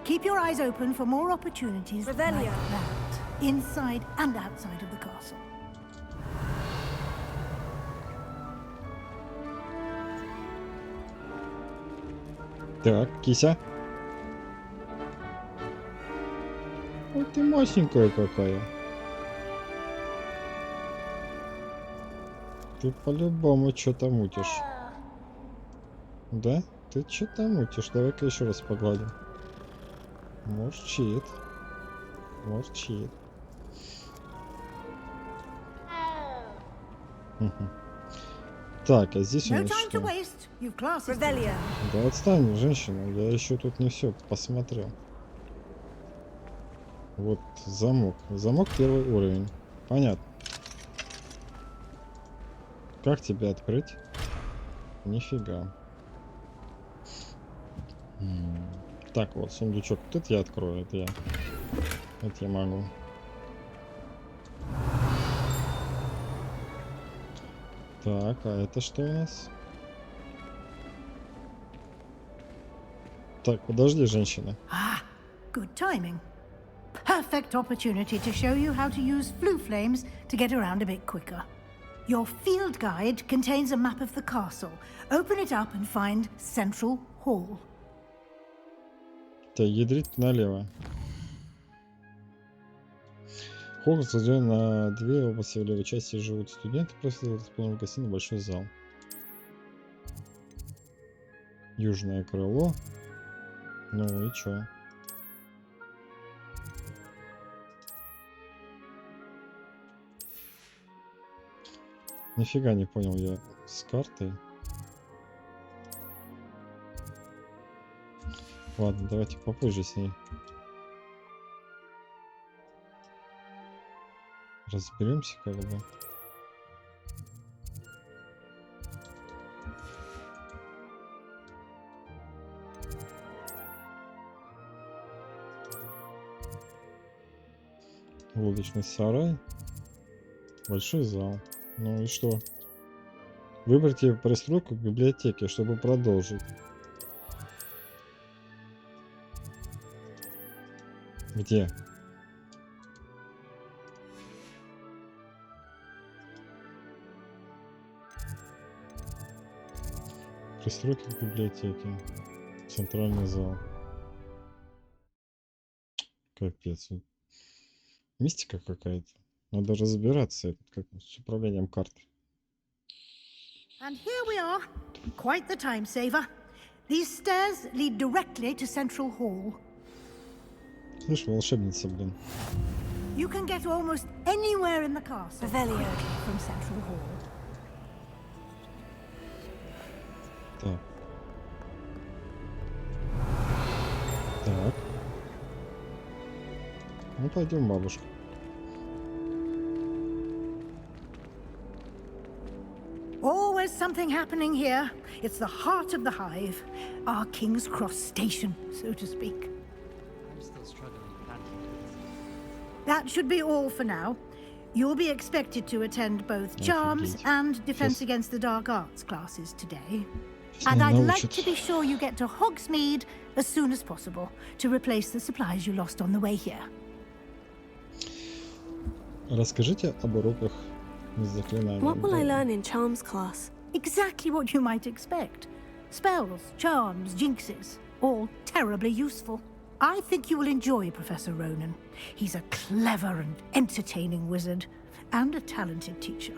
Keep your eyes open for more opportunities like that, inside and outside of the castle. Так, кися. Вот ты масенькая какая. Ты по-любому что-то мутишь. Да? Ты что-то мутишь. Давай-ка еще раз погладим. Мурчит. Мурчит. Так, а здесь у нас что? Да отстань, женщина. Я еще тут не все посмотрел. Вот замок. Замок первый уровень. Понятно. Как тебя открыть? Нифига. Так, вот сундучок. Вот это я открою. Это я могу. Так, а это что у нас? Так, подожди, женщина. Good timing. Perfect opportunity to show you how to use flue flames to get around a bit quicker. Your field guide contains a map of the castle. Open it up and find Central Hall. Так, ядрить налево. Хогвартс разделен на две области. В левой части живут студенты, просто расположен в гостиной большой зал. Южное крыло. Ну и чё? Нифига не понял я с картой. Ладно, давайте попозже с ней разберемся, как бы. Лодочный сарай. Большой зал. Ну и что? Выберите пристройку к библиотеке, чтобы продолжить. Где? Пристройки к библиотеке. Центральный зал. Капец. Мистика какая-то. Надо разбираться как с управлением карты. And here we are. Quite the time saver. These stairs lead directly to Central Hall. Слышь, волшебница, блин. You can get almost anywhere in the castle from Central Hall. Так. Так. Ну, пойдем, бабушка. Always something happening here. It's the heart of the hive. Our King's Cross station, so to speak. I'm still struggling with that. That should be all for now. You'll be expected to attend both Charms and Defense Against the Dark Arts classes today. And I'd like to be sure you get to Hogsmeade as soon as possible to replace the supplies you lost on the way here. Расскажите об уроках с заклинанием. What will I learn in Charms class? Exactly what you might expect. Spells, charms, jinxes, all terribly useful. I think you will enjoy Professor Ronan. He's a clever and entertaining wizard, and a talented teacher.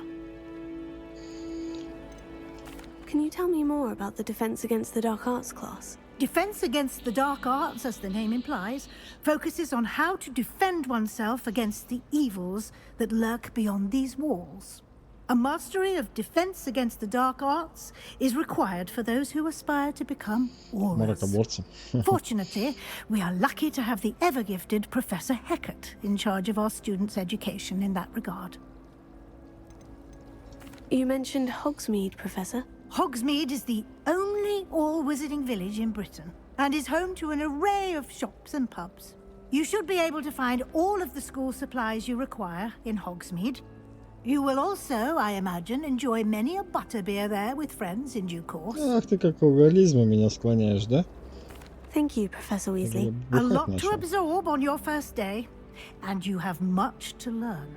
Can you tell me more about the Defense Against the Dark Arts class? Defense Against the Dark Arts, as the name implies, focuses on how to defend oneself against the evils that lurk beyond these walls. A mastery of Defense Against the Dark Arts is required for those who aspire to become aurors. Fortunately, we are lucky to have the ever-gifted Professor Hecat in charge of our students' education in that regard. You mentioned Hogsmeade, Professor. Hogsmeade is the only all-wizarding village in Britain, and is home to an array of shops and pubs. You should be able to find all of the school supplies you require in Hogsmeade. You will also, I imagine, enjoy many a butterbeer there with friends in due course. Ах ты какого реализма меня склоняешь, да? Thank you, Professor Weasley. A lot to absorb on your first day, and you have much to learn.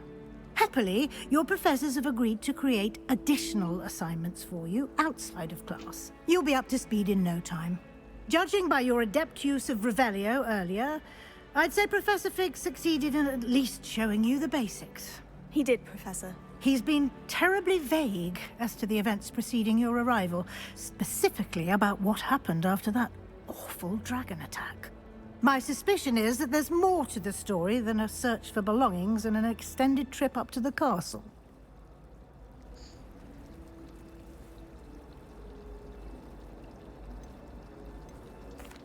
Happily, your professors have agreed to create additional assignments for you outside of class. You'll be up to speed in no time. Judging by your adept use of Revelio earlier, I'd say Professor Fig succeeded in at least showing you the basics. He did, Professor. He's been terribly vague as to the events preceding your arrival, specifically about what happened after that awful dragon attack. My suspicion is that there's more to the story than a search for belongings and an extended trip up to the castle.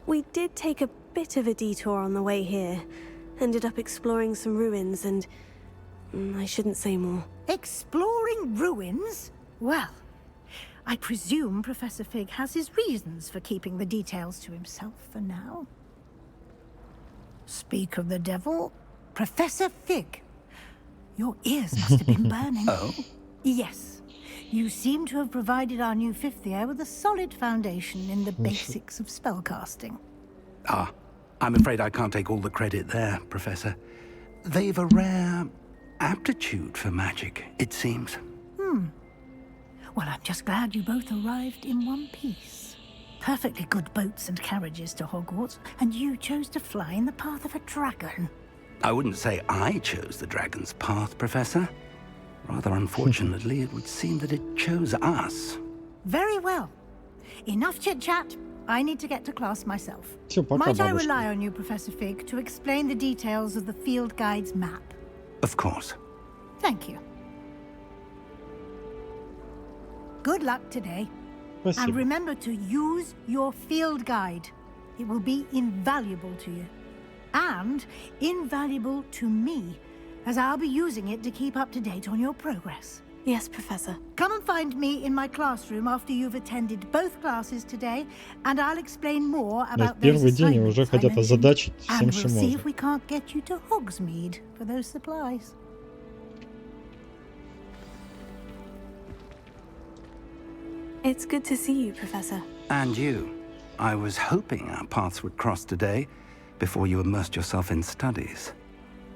We did take a bit of a detour on the way here. Ended up exploring some ruins and... I shouldn't say more. Exploring ruins? Well, I presume Professor Fig has his reasons for keeping the details to himself for now. Speak of the devil, Professor Fig. Your ears must have been burning. Oh? Yes. You seem to have provided our new fifth year with a solid foundation in the basics of spellcasting. Ah, I'm afraid I can't take all the credit there, Professor. They've a rare aptitude for magic, it seems. Well, I'm just glad you both arrived in one piece. Perfectly good boats and carriages to Hogwarts, and you chose to fly in the path of a dragon. I wouldn't say I chose the dragon's path, Professor. Rather unfortunately, it would seem that it chose us. Very well. Enough chit-chat. I need to get to class myself. Might I rely on you, Professor Fig, to explain the details of the field guide's map? Of course. Thank you. Good luck today. Спасибо. And remember to use your field guide. It will be invaluable to you. And invaluable to me, as I'll be using it to keep up to date on your progress. Yes, Professor. Come and find me in my classroom after you've attended both classes today, and I'll explain more about those Первый день assignments уже хотят озадачить всем, and что we'll see можно. if we can't get you to Hogsmeade for those supplies. It's good to see you, Professor. And you. I was hoping our paths would cross today, before you immersed yourself in studies.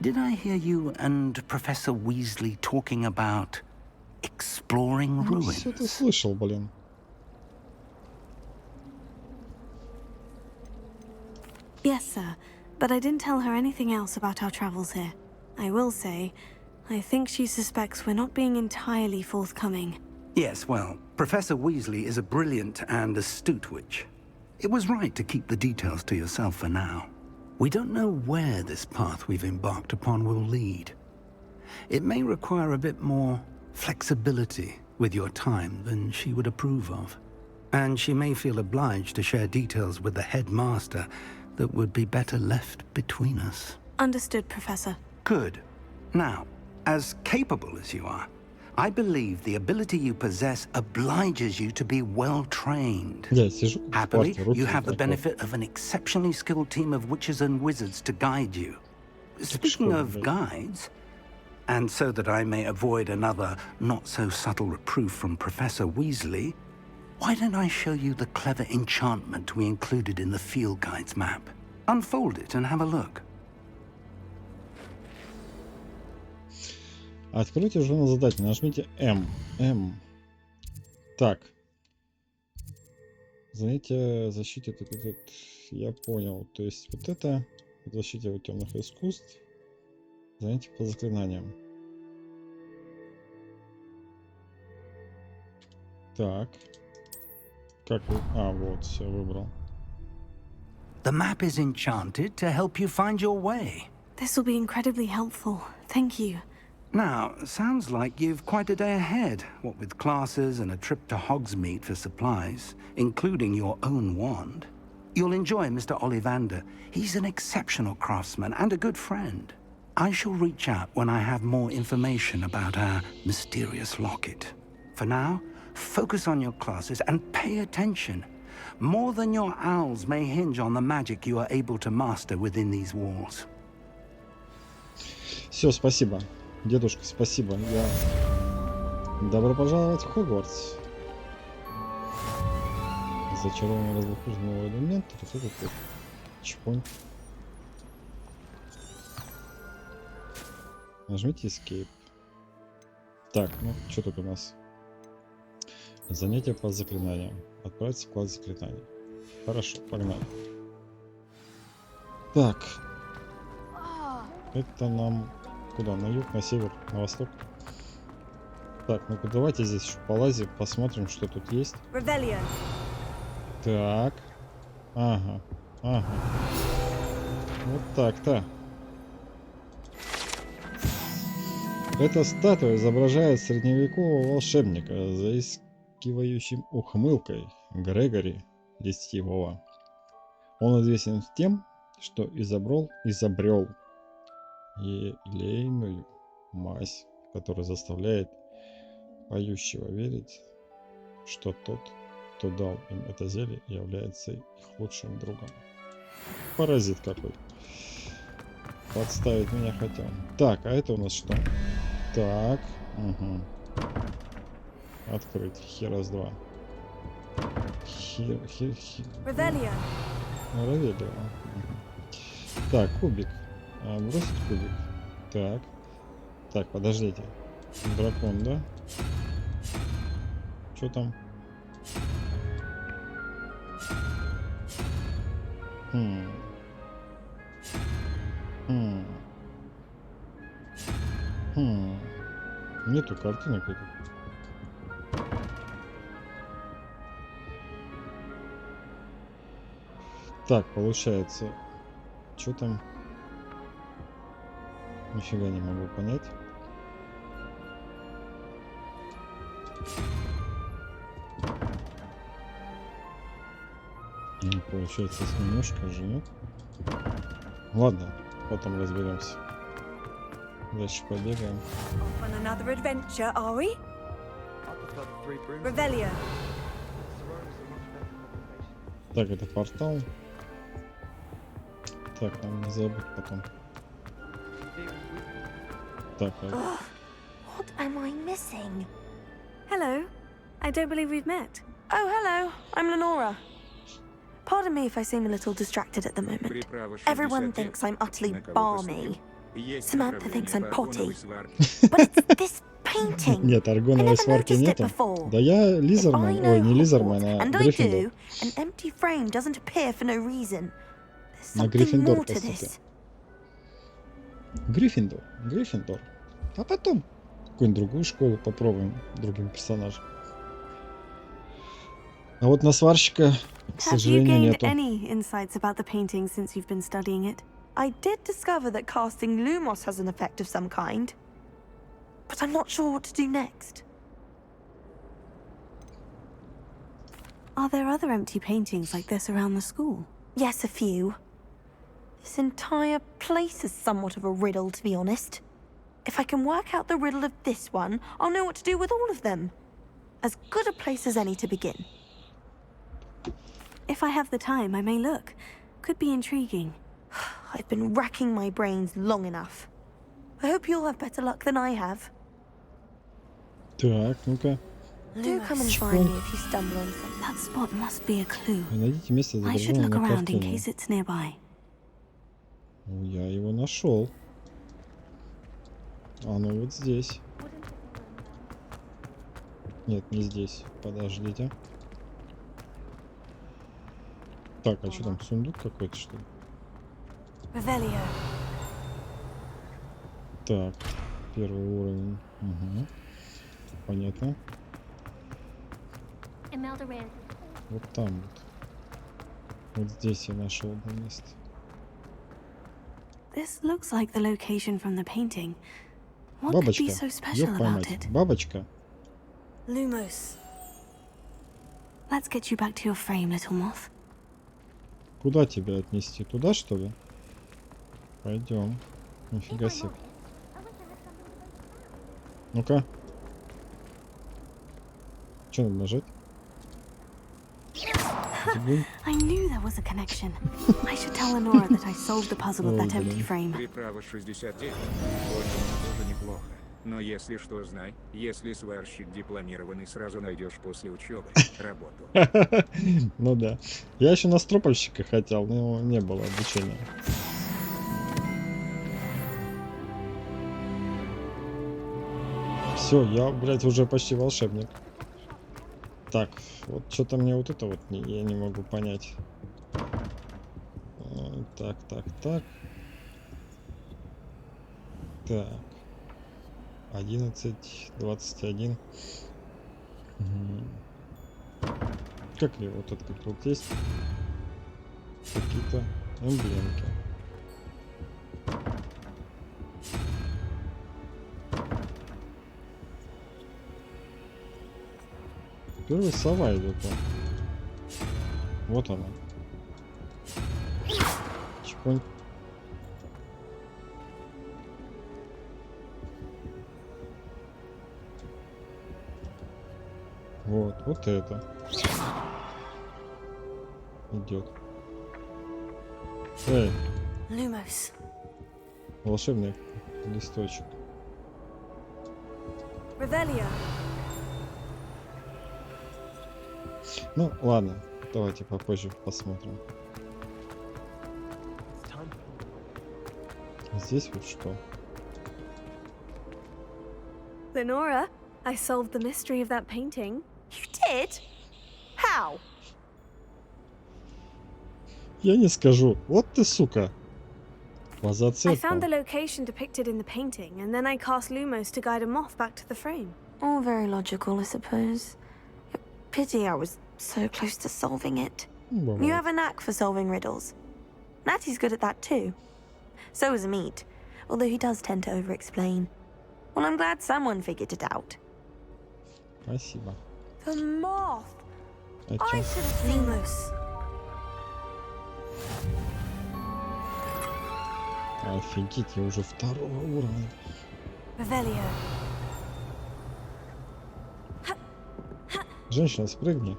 Did I hear you and Professor Weasley talking about exploring ruins? Что-то слышал, блин. Yes, sir. but I didn't tell her anything else about our travels here. I will say, I think she suspects we're not being entirely forthcoming. Yes, well, Professor Weasley is a brilliant and astute witch. It was right to keep the details to yourself for now. We don't know where this path we've embarked upon will lead. It may require a bit more flexibility with your time than she would approve of. And she may feel obliged to share details with the headmaster that would be better left between us. Understood, Professor. Good. Now, as capable as you are, I believe the ability you possess obliges you to be well-trained. Happily, you have the benefit of an exceptionally skilled team of witches and wizards to guide you. Speaking of guides, and so that I may avoid another not-so-subtle reproof from Professor Weasley, why don't I show you the clever enchantment we included in the field guide's map? Unfold it and have a look. Откройте журнал заданий. Нажмите М. Так. Занятие защиты. Я понял. То есть вот это защита темных искусств. Занятие по заклинаниям. Так. Как вы... вот, все, выбрал. The map is enchanted to help you find your way. This will be incredibly helpful. Thank you. Now, sounds like you've quite a day ahead, what with classes and a trip to Hogsmeade for supplies, including your own wand. You'll enjoy Mr. Ollivander. He's an exceptional craftsman and a good friend. I shall reach out when I have more information about our mysterious locket. For now, focus on your classes and pay attention. More than your owls may hinge on the magic you are able to master within these walls. Все, спасибо. Дедушка, спасибо. Добро пожаловать в Хогвартс. Зачарованный разлохуженный элемент. Вот этот вот чпонь. Нажмите Escape. Так, ну что тут у нас? Занятие по заклинаниям. Отправиться в класс заклинаний. Хорошо, погнали. Так. Это нам... Куда? На юг, на север, на восток? Так, ну-ка давайте здесь еще полазим, посмотрим, что тут есть. Rebellion. Так. Ага. Вот так-то. Эта статуя изображает средневекового волшебника с заискивающим ухмылкой Грегори Льстивого. Он известен тем, что изобрел елейную мазь, которая заставляет поющего верить, что тот, кто дал им это зелье, является их лучшим другом. Паразит какой. Подставить меня хотел. Так, а это у нас что? Так, угу. Открыть. Херас 2. Ревелио. Так, кубик. Бросить кубик. Так. Так, подождите. Дракон, да? Что там? Нету картинок этих. Так, получается, что там? Нифига не могу понять. Ну, получается, немножко же, нет? Ладно, потом разберемся. Дальше побегаем. On another adventure, are we? Revelio. Так, это портал. Так, нам не забыть потом. Так, What am I missing? Hello. I don't believe we've met. Oh, hello. I'm Lenora. Pardon me if I seem a little distracted at the moment. Everyone thinks I'm utterly balmy. Samantha thinks I'm potty. But it's this painting. Нет, аргоновой сварки нету. Да я Лизерман. Ой, не Лизерман, а And I Гриффиндор. do. An empty frame doesn't appear for no reason. На Гриффиндор, простите. Гриффиндор. А потом какую-нибудь другую школу попробуем, другим персонажем. А вот на сварщика, к сожалению, нету. Any insights about the painting since you've been studying it? I did discover that casting Lumos has an effect of some kind, but I'm not sure what to do next. Are there other empty paintings like this around the school? Yes, a few. This entire place is somewhat of a riddle, to be honest. If I can work out the riddle of this one, I'll know what to do with all of them. As good a place as any to begin. If I have the time, I may look. Could be intriguing. I've been racking my brains long enough. I hope you'll have better luck than I have. Так, ну-ка. Do come and find me if you stumble on something. That spot must be a clue. Найдите место I should изображенное look на around in картине. case it's nearby. Я его нашел. А ну вот здесь. Нет, не здесь. Подождите. Так, а что там, сундук какой-то, что ли? Revelio. Так, первый уровень. Угу. Понятно. Вот там вот. Вот здесь я нашел одно место. This looks like the location from the painting. What could Бабочка. be so special Ёб about поймать. it? Бабочка. Lumos. Let's get you back to your frame, little moth. Куда тебя отнести? Туда, что ли? Пойдем. Нифига себе. Ну-ка. Что надо нажать? I knew there was a connection. I should tell Lenora that I solved the puzzle of that empty frame. Приправа 69. Тоже неплохо. Но если что, знай, если сварщик дипломированный, сразу найдешь после учебы работу. Ну да. Я еще на стропольщика хотел, но не было обучения. Все, я, блядь, уже почти волшебник. Так, вот что-то мне вот это вот я не могу понять. Так. Так. 11:21. Как ли вот это как тут есть какие-то эмблемки. Первый сова идет. Вот она. Чпонь. Вот это идет. Эй, Lumos. волшебный листочек. Revelio. Ну, ладно, давайте попозже посмотрим. Здесь вот что? Lenora, I solved the mystery of that painting. You did? How? Я не скажу. Вот ты, сука. Глаза I цепом. found the location depicted in the painting, and then I cast Lumos to guide a moth back to the frame. All very logical, I suppose. Pity I was so close to solving it. You have a knack for solving riddles. Natty's good at that too. So is Amit, although he does tend to over-explain. Well, I'm glad someone figured it out. Спасибо. The moth! А I чё? should have seen Lumos. Офигеть, я уже второго уровня. Revelio. Женщина, спрыгни.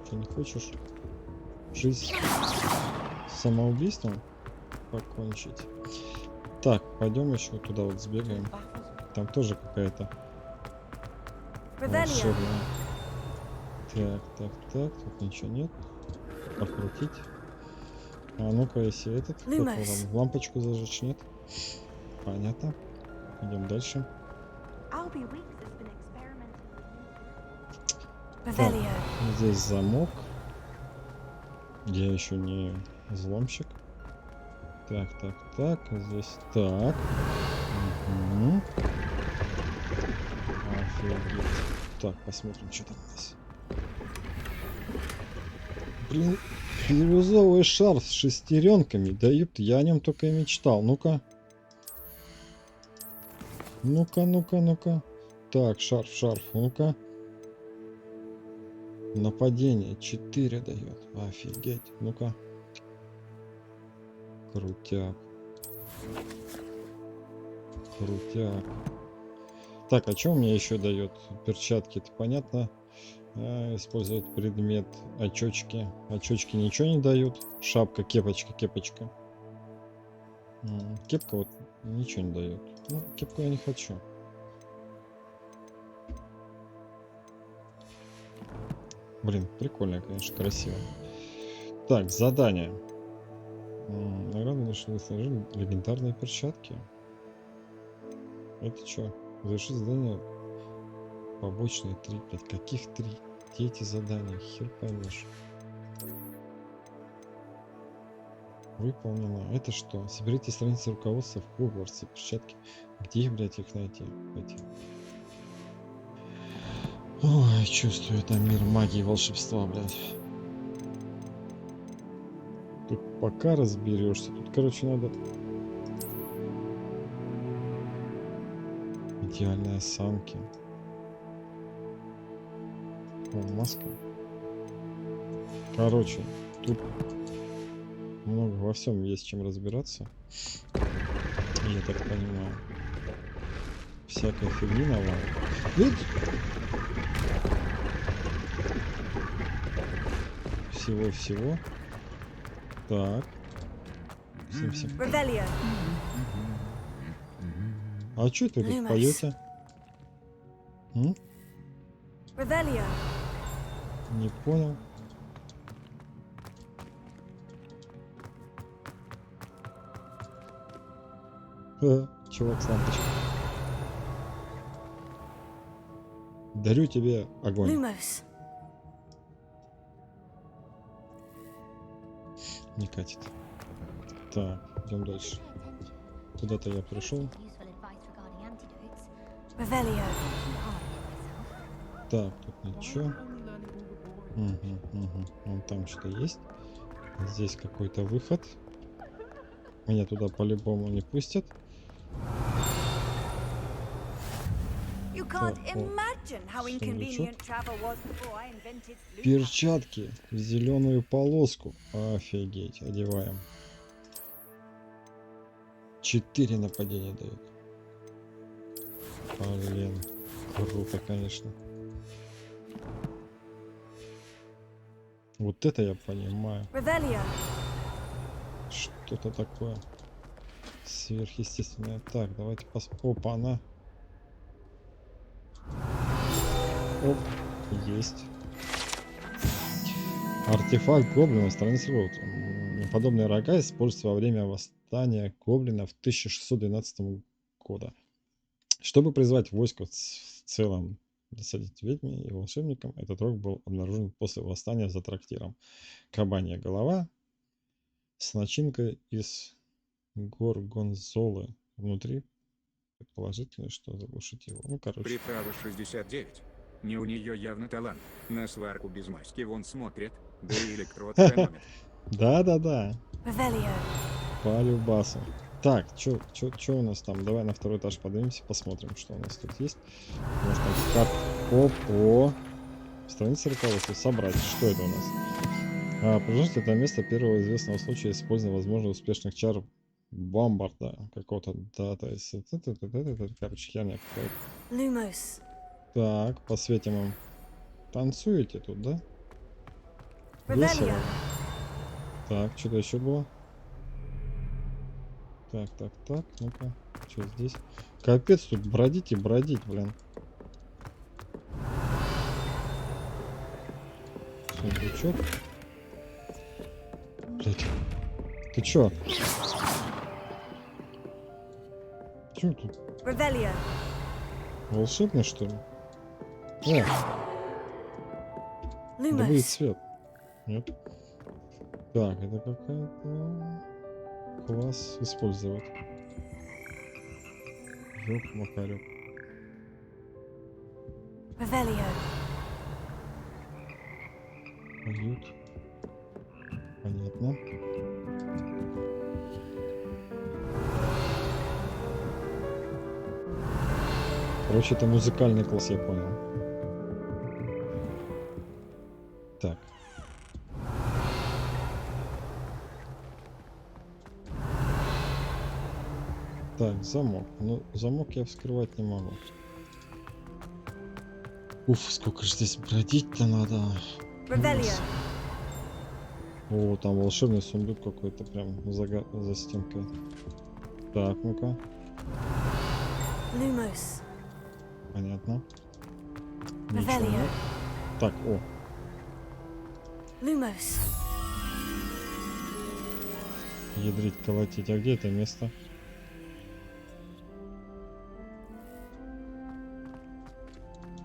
Ты не хочешь жизнь самоубийством покончить? Так, пойдем еще туда вот сбегаем. Там тоже какая-то волшебная. Так. Тут ничего нет. Покрутить. А ну-ка, если этот, как его там, лампочку зажечь, нет? Понятно. Идем дальше. Так, здесь замок. Я еще не Взломщик. Так. Здесь так. Угу. Офигеть. Так, посмотрим, что там у нас. Блин, бирюзовый шар с шестеренками дают. Я о нем только и мечтал. Ну-ка. Ну-ка. Так, шарф. Ну-ка. Нападение 4 дает. Офигеть. Ну-ка. Крутяк. Так, а что у меня еще дает? Перчатки, это понятно. Использовать предмет. Очечки. Очечки ничего не дают. Шапка, кепочка. Кепка вот ничего не дает. Ну, кепку я не хочу. Блин, прикольно, конечно, красиво. Так, задание. Награда нашли легендарные перчатки. Это что? Завершить задание. Побочные 3. Блять, каких 3? Где эти задания? Хер поймешь. Выполнено. Это что? Соберите страницы руководства в hogwarts, перчатки. Где, блять, их найти? Эти. Ой, чувствую, это мир магии и волшебства, блядь. Тут пока разберешься. Тут, короче, надо... Идеальные осанки. О, маска. Короче, тут много во всем есть чем разбираться. Я так понимаю. Всякая фигня навалит. Всего. Так. Всем. А что ты тут поете? Не понял. Чувак с лампочкой. Дарю тебе огонь. Не катит. Так, идем дальше. Куда-то я пришел. Так, тут ничего. Вон там что-то есть. Здесь какой-то выход. Меня туда по-любому не пустят. Так, перчатки в зеленую полоску. Офигеть, одеваем. 4 нападения дают. Блин, круто, конечно. Вот это я понимаю. Что-то такое сверхъестественное. Так, давайте посмотрим. Опа, она. Оп, есть. Артефакт гоблина страницы Роуд. Подобные рога используются во время восстания гоблинов в 1612 года. Чтобы призвать войско в целом, досадить ведьме и волшебникам, этот рог был обнаружен после восстания за трактиром. Кабанья голова с начинкой из горгонзолы внутри. Предположительно, что заглушить его. Ну, короче. Приправа 69. Не у нее явно талант. На сварку без маски вон смотрит. Да и электрод экономит. Да. По любасу. Так, что у нас там? Давай на второй этаж поднимемся, посмотрим, что у нас тут есть. Может, там Опа. Страница руководства. Собрать. Что это у нас? Продолжить это место первого известного случая использования возможно успешных чар бомбарда. Какого-то дата. Короче, херня какая-то. Так, посветим им. Танцуете тут, да? Весело. Так, что-то еще было? Так. Ну-ка. Что здесь? Капец, тут бродить, блин. Сундучок. Блять. Ты чё? Чё тут? Волшебный, что ли? Добыть свет. Нет. Так, это какая-то... Класс использовать. Ёк-макарёк. Revelio. Поют. Понятно. Короче, это музыкальный класс, я понял. Так. Так, замок. Ну, замок я вскрывать не могу. Уф, сколько же здесь бродить-то надо. О, там волшебный сундук какой-то прям за стенкой. Так, ну-ка. Lumos. Понятно. Revelio. Так, о. Lumos. Ядрить, колотить. А где это место?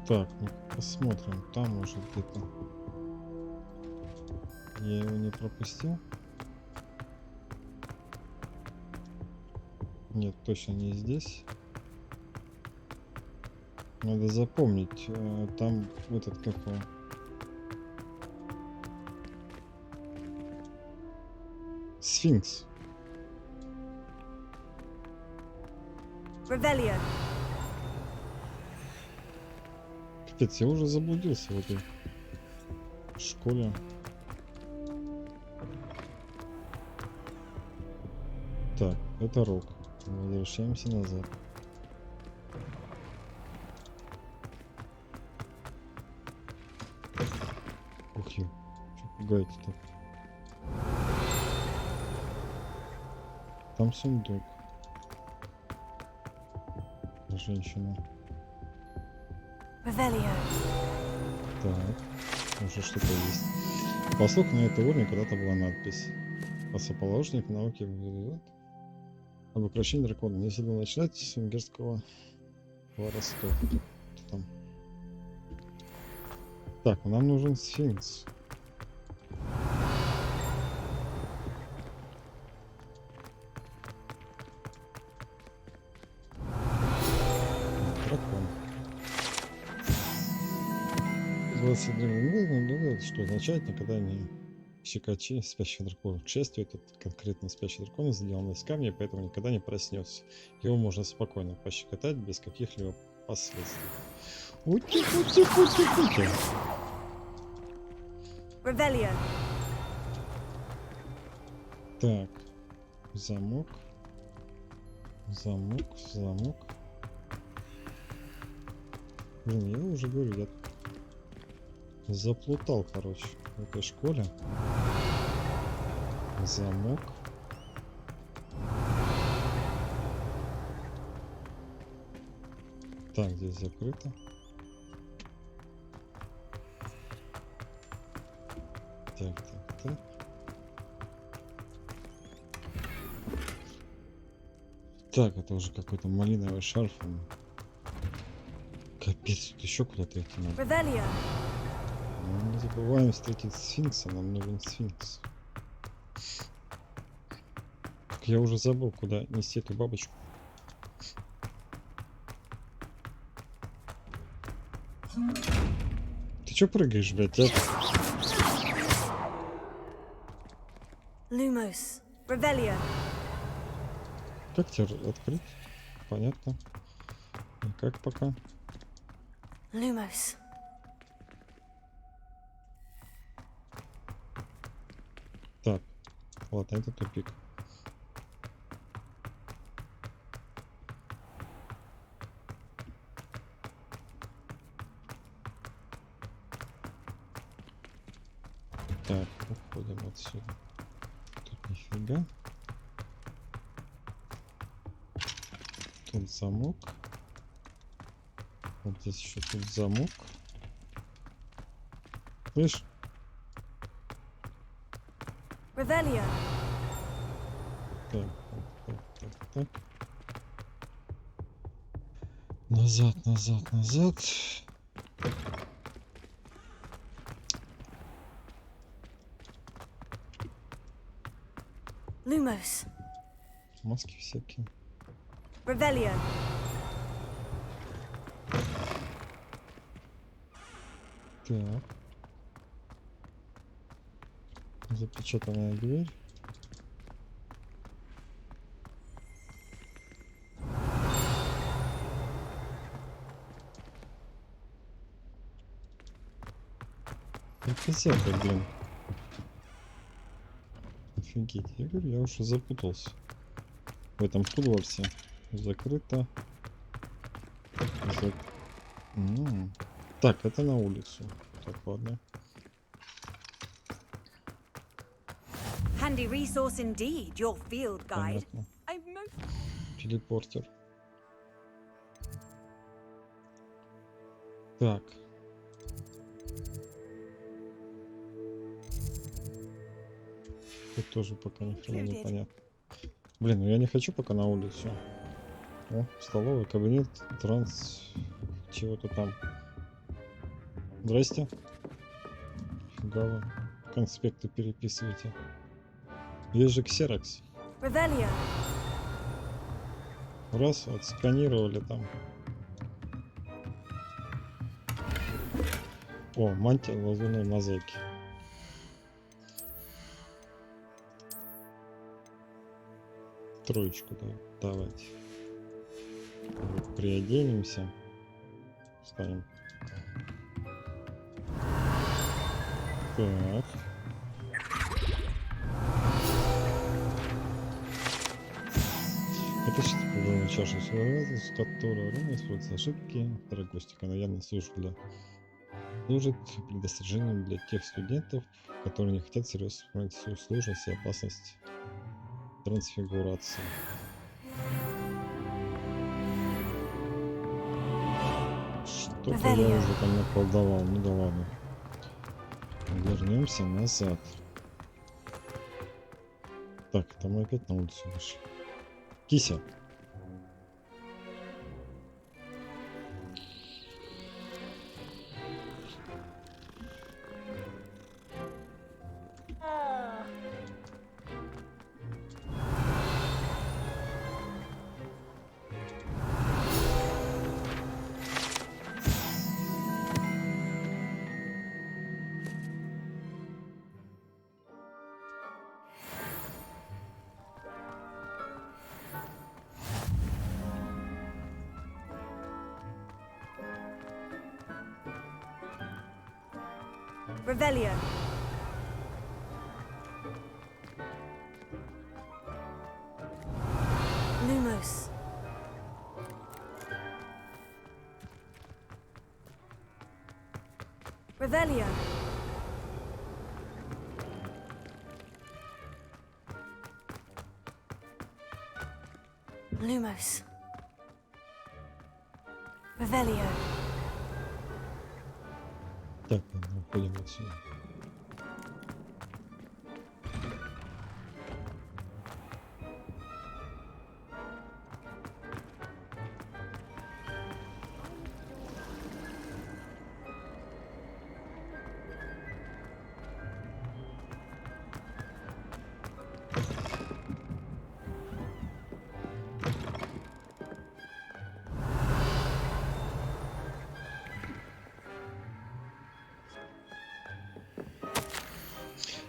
Так, ну посмотрим. Там может где-то. Я его не пропустил. Нет, точно не здесь. Надо запомнить. Там этот какой. Сфинкс. Revelio. Капец, я уже заблудился в этой школе. Так, это рог. Возвращаемся назад. Ух ё, что пугаете-то? Там сундук. Женщина. Revelio. Так, уже что-то есть. По слуху, на этой уровне когда-то была надпись. Основоположник науки об укрощении дракона. Не следовало начинать с венгерского воровства. Там. Так, нам нужен сфинкс. Дракон. 23 минут, что означает никогда не щекочи спящих драконов. К счастью, этот конкретный спящий дракон сделан из камня, поэтому никогда не проснется. Его можно спокойно пощекотать без каких-либо последствий. Ути-пути-пути-пути. Revelio. Так, замок, замок, замок. Блин, я уже говорю, я заплутал, короче, в этой школе. Замок. Так, здесь закрыто. Так, так, так. Так, это уже какой-то малиновый шарф. Капец, тут еще куда-то идти надо. Revelio. Ну, не забываем встретить сфинкса, нам нужен сфинкс. Так я уже забыл, куда нести эту бабочку. Ты чё прыгаешь, блядь, а? Lumos. Revelio. Как тебя открыть? Понятно. И как пока? Lumos. Так, ладно, это тупик. Так, уходим отсюда. Тут нифига. Тут замок. Вот здесь еще тут замок. Слышь? Revelio. Так, так, так, так. Назад, назад, назад. Lumos. Маски всякие. Revelio. Так. Запечатанная дверь. Это зеркало, блин. Офигеть, я говорю, я уже запутался. В этом Хогвартсе закрыто. Так, это на улицу. Так, ладно. Handy resource indeed, your field guide. Понятно. Телепортер. Так. Тут тоже пока ни хрена не понятно. Блин, ну я не хочу пока на улицу. О, столовый кабинет, чего-то там. Здрасте. Фига вы. Конспекты переписываете. Есть же ксерокс. Revelio. Раз, отсканировали там. О, мантия лазурной мозаики. Троечку, да, давайте. Вот, приоденемся. Ставим. Так. Это сейчас пожалуй чашу своего, с которой равно используются ошибки. Вторая гостика, но явно служит предостережением для тех студентов, которые не хотят серьезно вспомнить всю сложность и опасность трансфигурации. Что-то я уже там наколдовал, ну да ладно. Вернемся назад. Так, там мы опять на улицу вышли. Кися. Revelio. Lumos. Revelio. Lumos. Revelio. Так, уходим отсюда.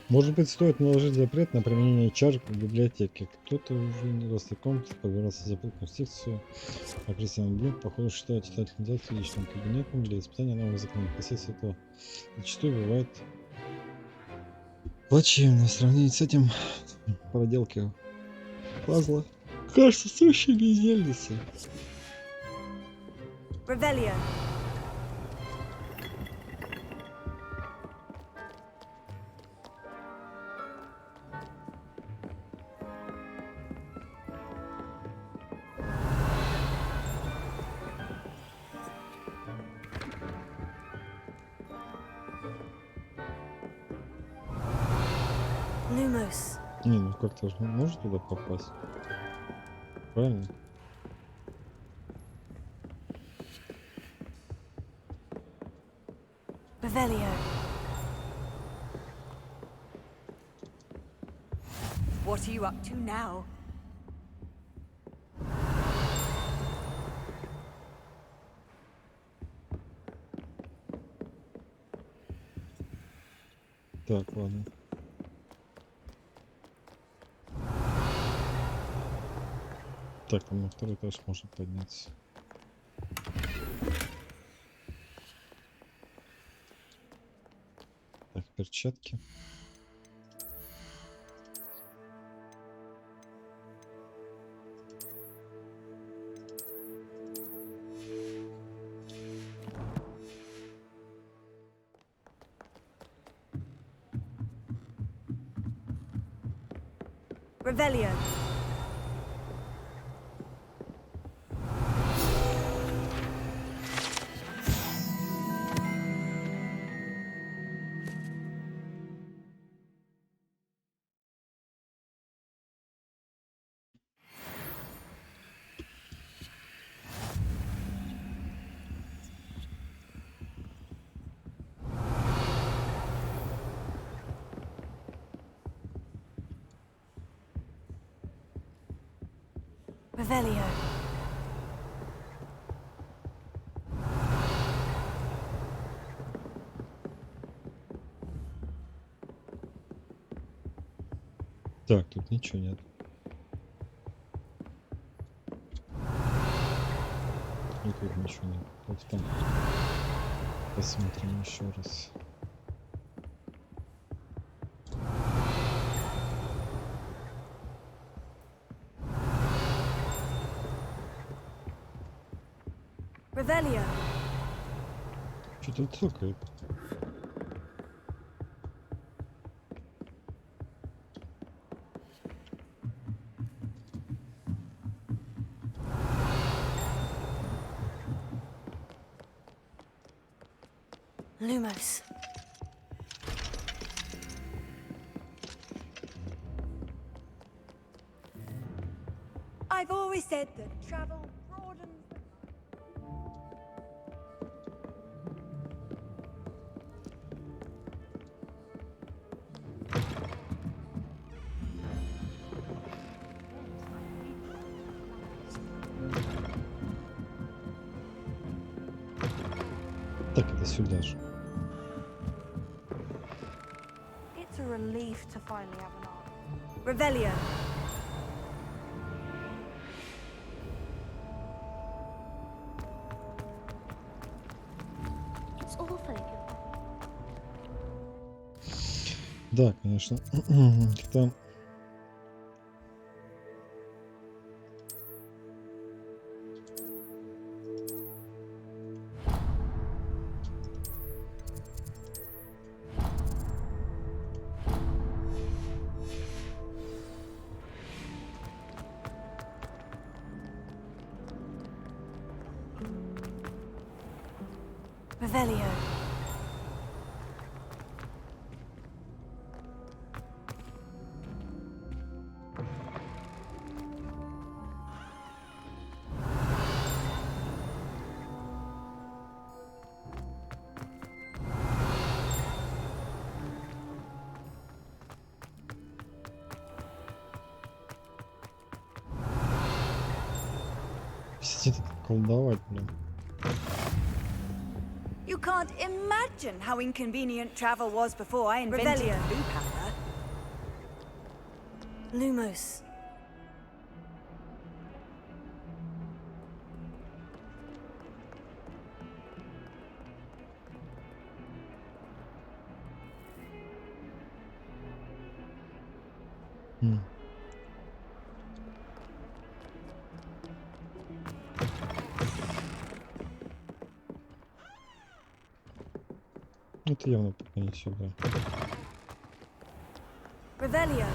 Может быть, стоит наложить запрет на применение чар в библиотеке. Кто-то уже недостатком подбирался запретную секцию. А Кристиан Блин, похоже, считает читательный зал личным кабинетом для испытания новых законов. Последствия этого зачастую бывает плачевно. Сравнить с этим проделки пазла кажется сущей бездельницей. Revelio. Lumos. Не, ну как-то же может туда попасть. Правильно? Revelio. What are you up to now? Так, ладно. Так, там на второй этаж можно подняться. Так, перчатки. Revelio. Revelio. Так, тут ничего нет. И тут ничего нет. Вот там. Посмотрим еще раз. Revelio. Что-то цокает. Lumos. I've always said that travel broadens. Так, это сюда же. It's a relief to finally have an arm. Revelio. It's awfully good. Да, конечно. Там. Revelio. Сидит колдовать, блин. You can't imagine how inconvenient travel was before I invented Revelio. blue powder. Lumos. Это явно пока не сюда. Revelio.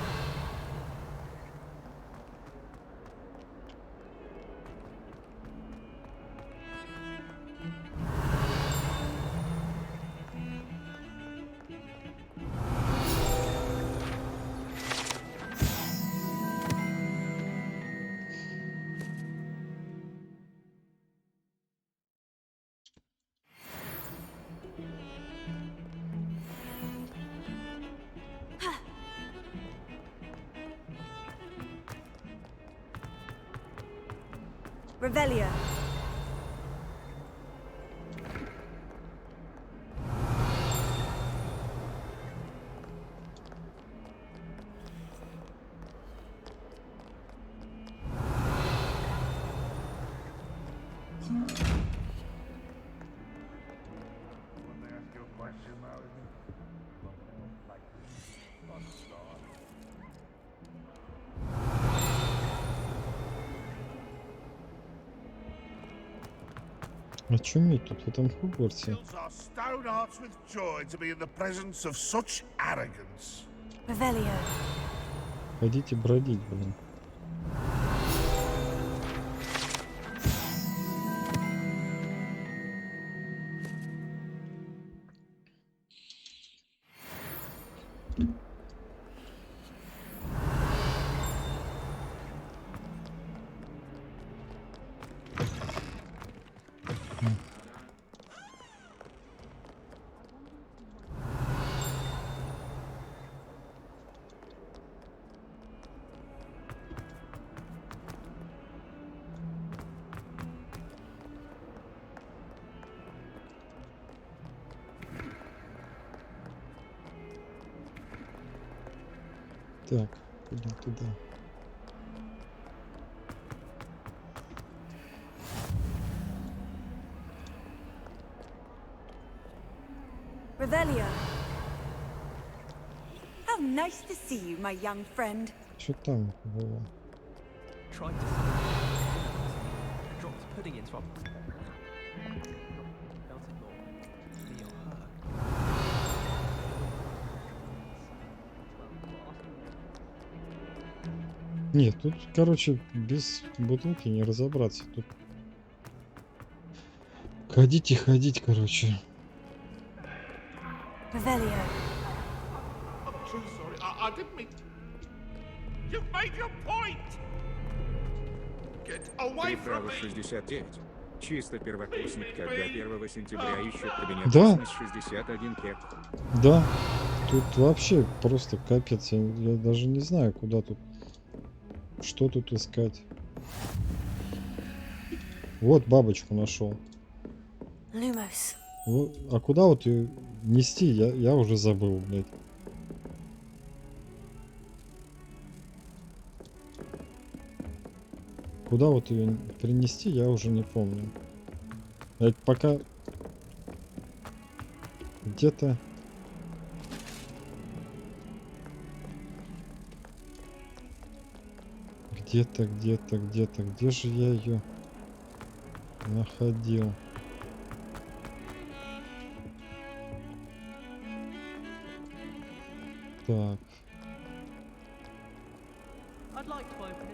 Revelio. Очуметь тут в этом Хогвартсе. Our stone hearts with joy to be in the presence of such arrogance. Revelio. Ходите бродить, блин. Так, идем туда. Revelio. How nice to see you, my young friend. Что там было? Tried to dropped pudding into our melted more. Me or her. Нет, тут, короче, без бутылки не разобраться. Тут ходить и ходить, короче. Revelio. I'm too sorry. I didn't mean. You've made your point. Get away from me. 69. Чисто первокурсник, когда 1 сентября ищет кабинет Да. 61 кеп. Да, тут вообще просто капец. Я даже не знаю, куда тут, что тут искать. Вот бабочку нашел. Lumos. Вот, а куда вот ее нести, я уже забыл, блядь. Куда вот ее принести, я уже не помню. Я пока где-то... Где же я ее находил? Так.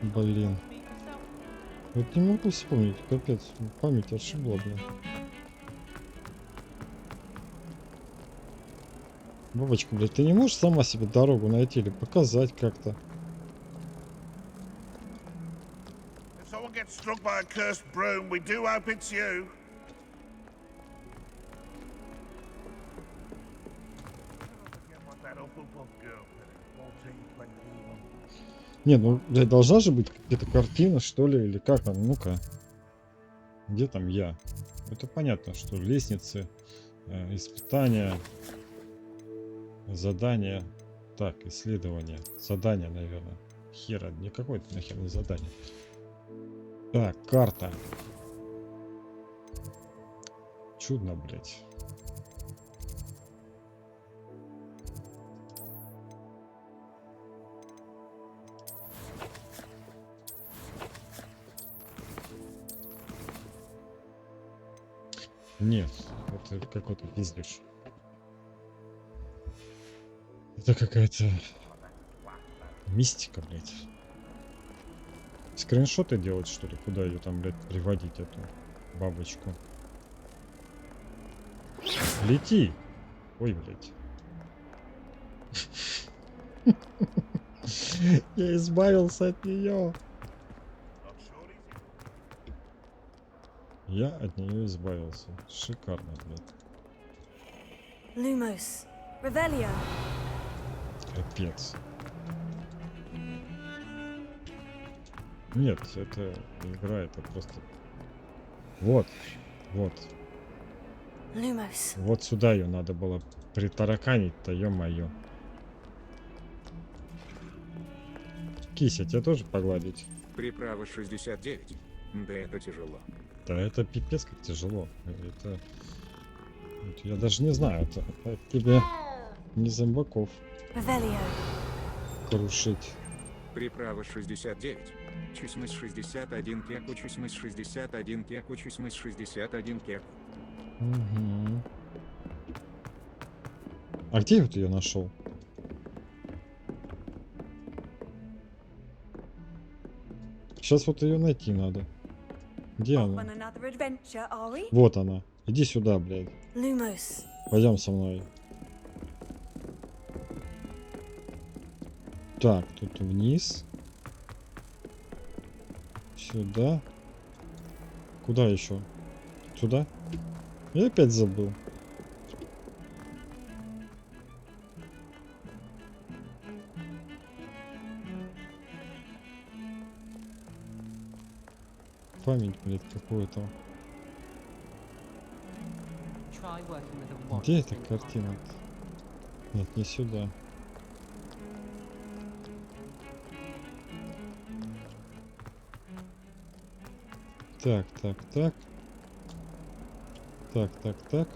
Блин. Вот не могу вспомнить, капец, память отшибла, блин. Бабочка, блядь, ты не можешь сама себе дорогу найти или показать как-то? If someone gets struck by a cursed broom, we do hope it's you. Не, ну, блядь, должна же быть какая-то картина, что ли, или как там, ну-ка. Где там я? Это понятно, что лестницы, испытания, задания. Так, исследование. Задание, наверное. Хера, не какое-то нахер не задание. Так, карта. Чудно, блядь. Нет, это какой-то пиздеж. Это какая-то мистика, блядь. Скриншоты делать, что ли? Куда ее там, блядь, приводить, эту бабочку? Лети! Ой, блядь. Я избавился от нее. Я от нее избавился. Шикарно, блядь. Lumos. Revelio. Капец. Нет, это игра, это просто Вот. Вот. Lumos. Вот сюда ее надо было притараканить-то, ё-моё. Кися, тебя тоже погладить? Приправа 69. Да это тяжело. Да это пипец как тяжело. Это... Я даже не знаю, это тебе не зомбаков крушить. Приправа 69. Чисмыс 61 кеку, чисмыс 61 кеку, чисмыс 61 кеку. Угу. А где вот ее нашел? Сейчас вот ее найти надо. Где она? Вот она. Иди сюда, блядь. Пойдем со мной. Так, тут вниз. Сюда. Куда еще? Сюда? Я опять забыл. Память, блядь, какую-то. Где эта картина? Нет, не сюда. Так, так, так. Так, так, так.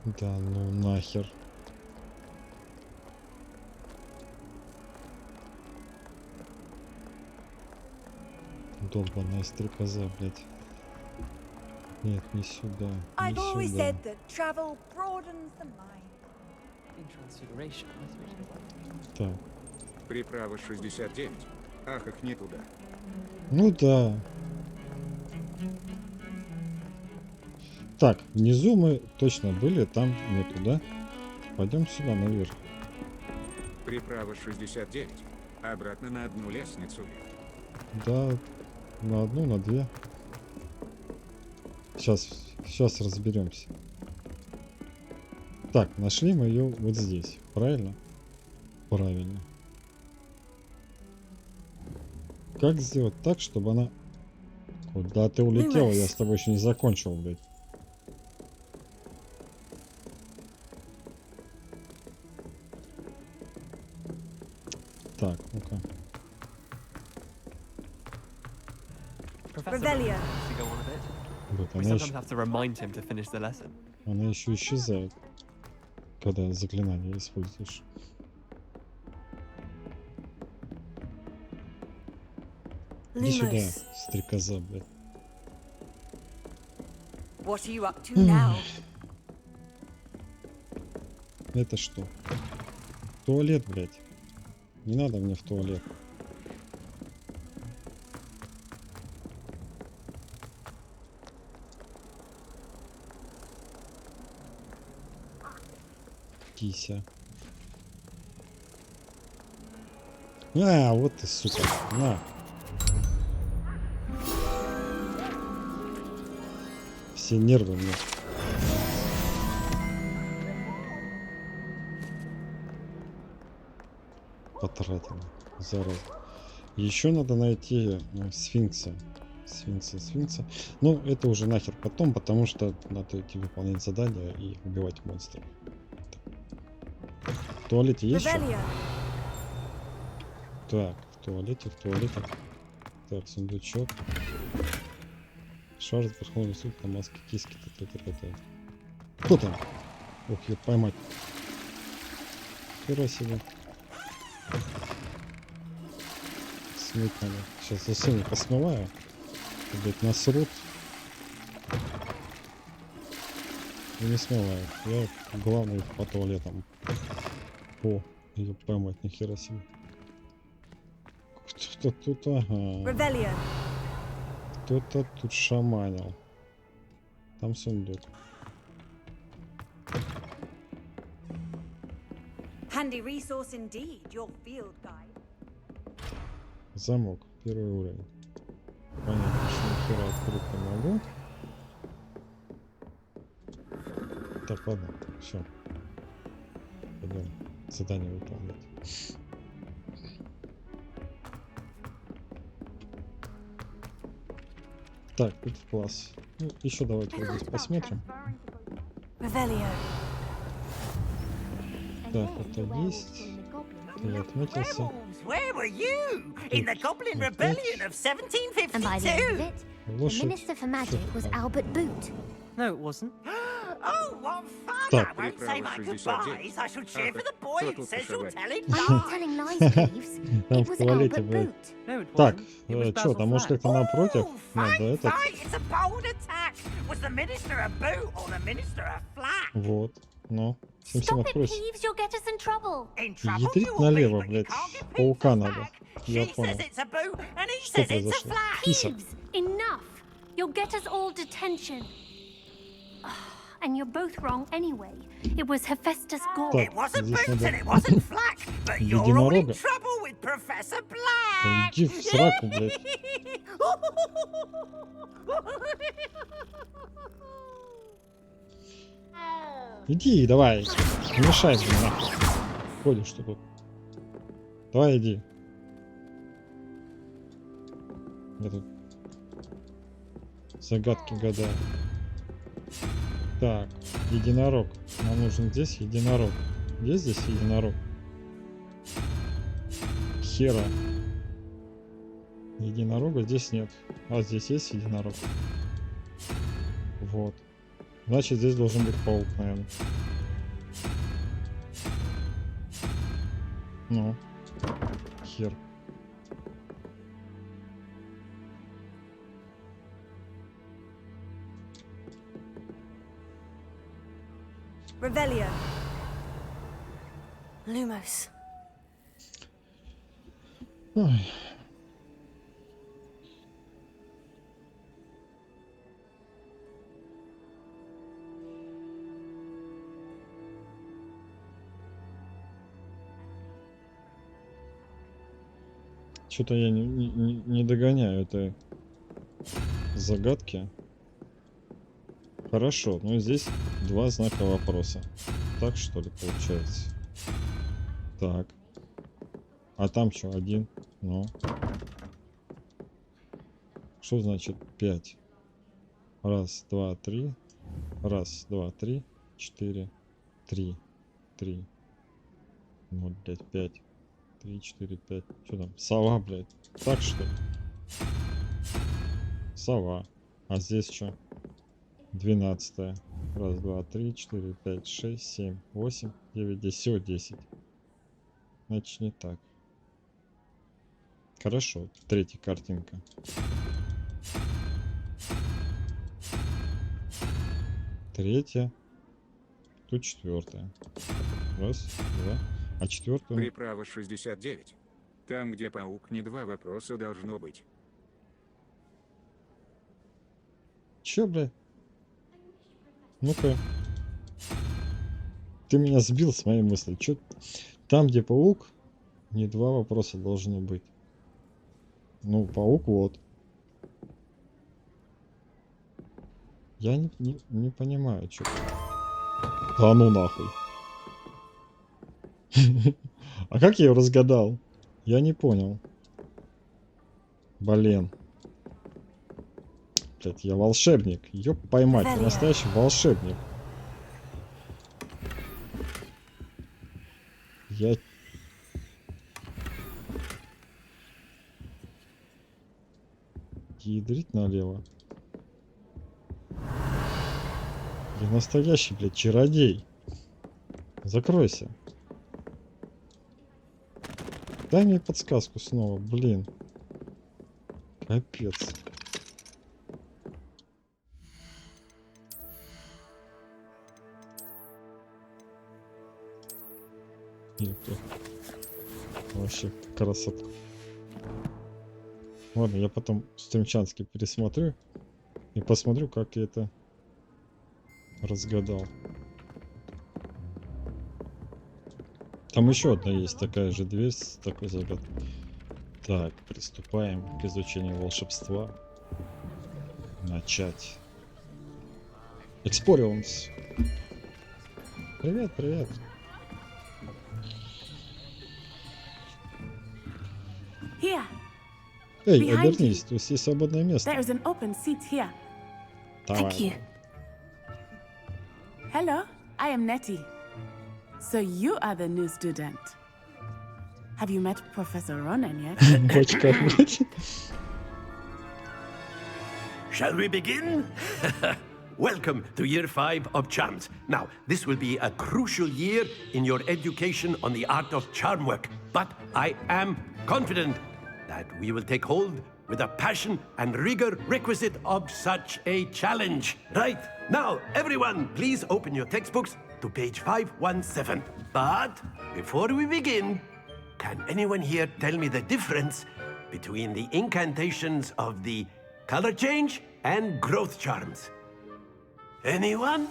Да ну нахер. Долбаная стрекоза, блядь. Нет, не сюда. Не сюда. Так. Приправа 69. Ах, их не туда. Ну да. Так, внизу мы точно были, там нету, да? Пойдем сюда, наверх. Приправа 69. Обратно на одну лестницу. Да, на одну, на две. Сейчас разберемся. Так, нашли мы ее вот здесь, правильно? Правильно. Как сделать так, чтобы она... Куда ты улетела? Я с тобой еще не закончил, блядь. Так, ну-ка. Вот, она еще исчезает, когда заклинание используешь. Иди сюда, стрекоза, блядь. Это что? Туалет, блядь. Не надо мне в туалет. Кися. А, вот ты, сука. На. Все нервы мне. Потратил. Зараза. Еще надо найти сфинкса. Сфинкса. Ну, это уже нахер потом, потому что надо идти выполнять задания и убивать монстров. В туалете есть что? Так, в туалете. Так, сундучок. Шар, верховный суд, на маске киски. Кто там? Ох, ее поймать. Хера себе. Смыть надо. Сейчас за сыну посмываю. Блять, насрут. И не смывают. Я главный по туалетам. О, ее поймать, нихера себе. Кто-то тут, ага. Кто-то тут шаманил. Там сундук. Замок. Первый уровень. Понятно, что нихера открыть не могу. Так, ладно, все. Пойдем задание выполнять. Так, тут класс. Ну, еще давайте вот здесь посмотрим. Так, это есть. Я отметился. Where were you? In the Goblin Rebellion of 1752? And by the end of it, the Лошадь. Minister for Magic was Albert Boot. No, it wasn't. Oh, what fun! Так. I won't say my goodbyes. I shall cheer for the boy who says you're telling I'm not lies. telling lies, Peeves. Там It в was туалете, Albert блядь. Boot. No, it Так, wasn't. It was что, Basil там может Flack. как-то напротив? Надо этот. Fight! It's a bold attack. Was the Minister a boot or the Minister a flat? Вот. Ну. Сим-Сим, Stop it, откройся. Peeves, you'll get us in trouble. In trouble Ядрить you'll налево, be, but you блядь. can't get Паука Peeves надо. back. Я She понял. says it's a boot, and he Что says it's a произошло? flat. Киса. Peeves, enough. You'll get us all detention. And you're both wrong anyway. It was Hephaestus Gore. Так, It wasn't здесь boots надо and it wasn't flack, but you're all in единорога. trouble with Professor Да Black. иди в сраку, блядь. Иди, давай. Не мешай мне, нахуй. Ходишь ты тут. Давай, иди. Я тут загадки гадаю. Так, единорог. Нам нужен здесь единорог. Есть здесь единорог? Хера. Единорога здесь нет. А здесь есть единорог. Вот. Значит, здесь должен быть паук, наверное. Ну. Хер. Revelio. Lumos. Ой. Что-то я не догоняю этой загадки. Хорошо, ну здесь два знака вопроса. Так что ли получается? Так. А там что, один? Ну. Что значит 5? Раз, два, три. Раз, два, три. 4. 3. 3. Вот, блядь, 5. 3, 4, 5. Что там? Сова, блядь. Так что ли? Сова. А здесь что? 12. Раз, два, три, 4, 5, 6, 7, 8, 9, 10. Всего 10. Значит, не так. Хорошо. Третья картинка. Третья. Тут четвертая. Раз, два. А четвертую... Приправа 69. Там, где паук, не два вопроса должно быть. Чё, блядь? Ну-ка. Ты меня сбил с моей мысли. Чё? Там, где паук, не два вопроса должно быть. Ну, паук вот. Я не понимаю, что. Да ну нахуй. А как я его разгадал? Я не понял. Блин. Блять, я волшебник. Ёп поймать, я настоящий волшебник. Я... Ядрить налево. Я настоящий, блядь, чародей. Закройся. Дай мне подсказку снова, блин. Капец. Это вообще красота. Ладно, я потом стримчанский пересмотрю и посмотрю, как я это разгадал. Там еще одна есть такая же дверь с такой загадкой. Так, приступаем к изучению волшебства. Начать. Experience. Привет, привет. Here. Эй, Behind обернись, you. тут есть свободное место. There is an open seat here. Давай. Hello, I am Nettie. So you are the new student. Have you met Professor Ronan yet? Бочка, блядь. Shall we begin? Welcome to Year 5 of Charms. Now, this will be a crucial year in your education on the art of charm work. But I am confident that we will take hold with the passion and rigor requisite of such a challenge. Right, now, everyone, please open your textbooks to page 517. But before we begin, can anyone here tell me the difference between the incantations of the color change and growth charms? Anyone?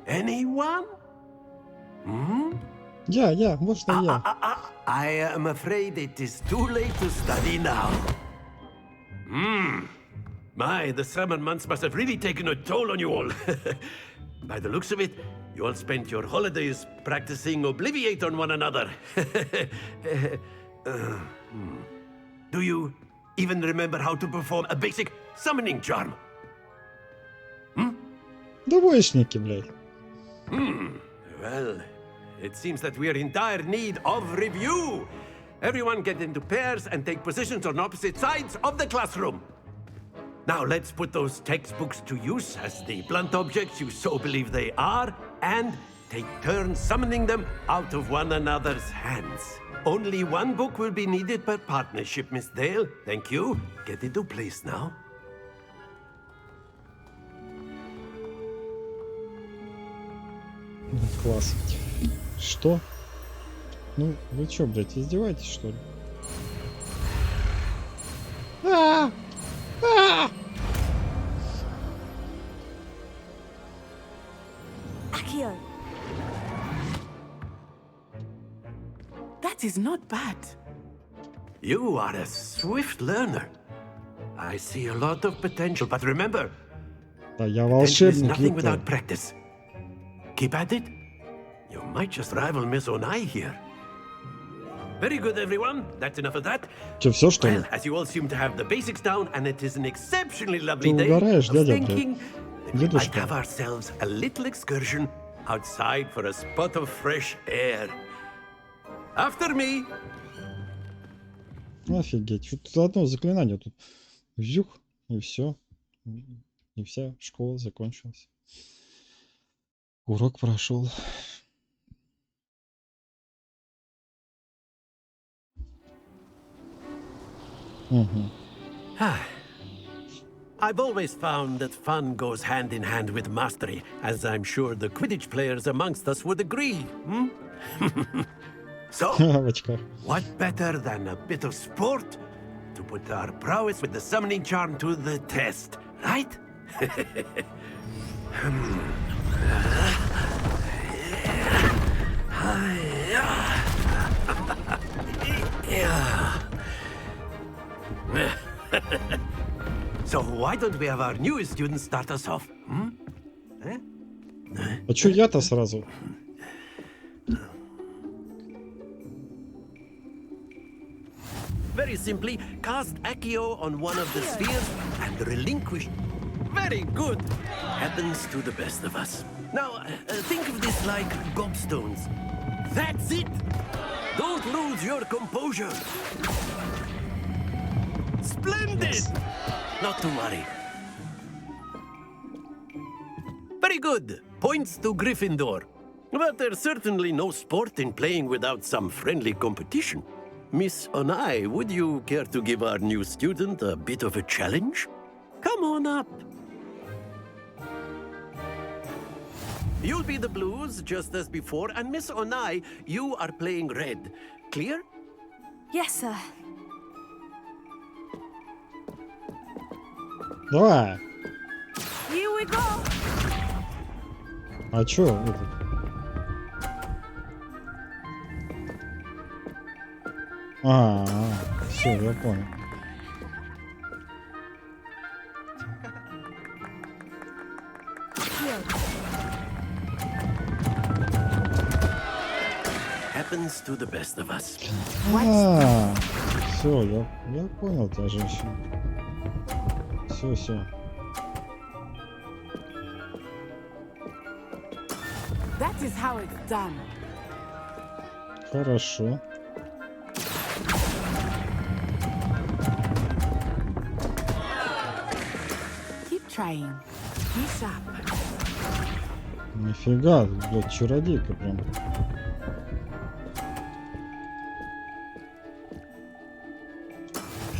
Anyone? Hmm? Я, можно я. I am afraid it is too late to study now. My, the summer months must have really taken a toll on you all. By the looks of it, you all spent your holidays practicing Obliviate on one another. Do you even remember how to perform a basic summoning charm? Двоечники, блядь. Well, it seems that we are in dire need of review. Everyone get into pairs and take positions on opposite sides of the classroom. Now let's put those textbooks to use as the blunt objects you so believe they are, and take turns summoning them out of one another's hands. Only one book will be needed per partnership, Miss Dale. Thank you. Get into place now. Класс. Что? Ну, вы чё, блядь, издеваетесь, что ли? Accio. That is not bad. You are a swift learner. I see a lot of potential, but remember, Да я potential is волшебник, nothing ёпта. without practice. Keep at it. You might just rival Miss Onai here. Very good, everyone. That's enough of that. Чё, всё, что ли? Well, as you all seem to have the basics down, and it is an exceptionally lovely Ты day, угораешь, I was дядя, блядь. thinking that we might Дедушка. have ourselves a little excursion outside for a spot of fresh air. After me. Офигеть. Тут одно заклинание тут. Вжух, и все. И вся школа закончилась. Урок прошел. Угу. I've always found that fun goes hand in hand with mastery, as I'm sure the Quidditch players amongst us would agree. So, В очках. what better than a bit of sport to put our prowess with the summoning charm to the test, right? So why don't we have our newest student start us off? А чё я-то сразу? Very simply, cast Accio on one of the spheres and relinquish. Very good. Happens to the best of us. Now, think of this like gobstones. That's it. Don't lose your composure. Splendid. Not to worry. Very good. Points to Gryffindor. But there's certainly no sport in playing without some friendly competition. Miss Onai, would you care to give our new student a bit of a challenge? Come on up. You'll be the blues, just as before, and Miss Onai, you are playing red. Clear? Yes, sir. Давай. Here we go. А чё? Это? Все, я понял. Happens to the best of us. Все, я понял тебя, женщина. Все. That is how it's done. Хорошо. Keep trying. Be sharp. Нифига, блядь, чародейка прям.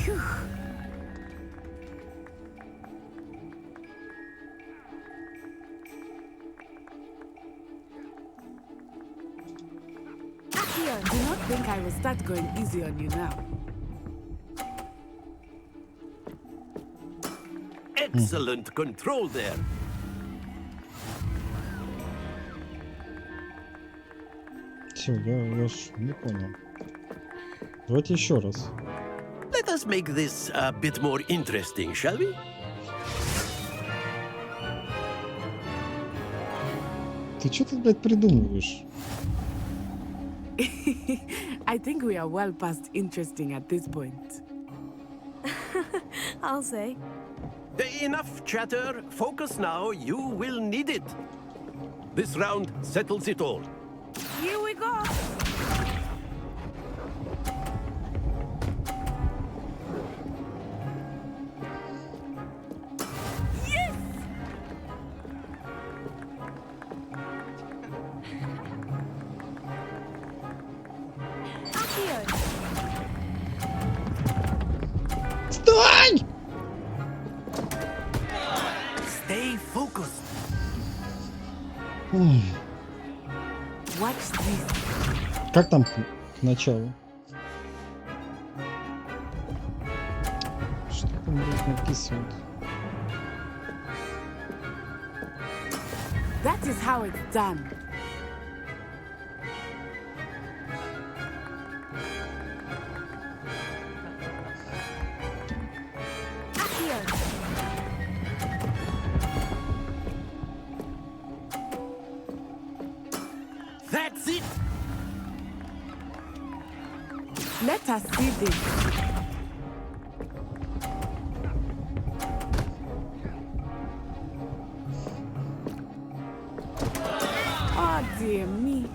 Phew. Do not think I will start going easy on you now. Excellent control there. Все, я ж не понял. Давайте еще раз. Let us make this a bit more interesting, shall we? Ты что тут, блядь, придумываешь? I think we are well past interesting at this point. I'll say. Enough chatter. Focus now. You will need it. This round settles it all. Here we go. Yes! Встань! Stay focused. Watch this. Как там к началу? Что там, блядь, написывают? That is how it's done. That's it. Let us see this. Oh dear me.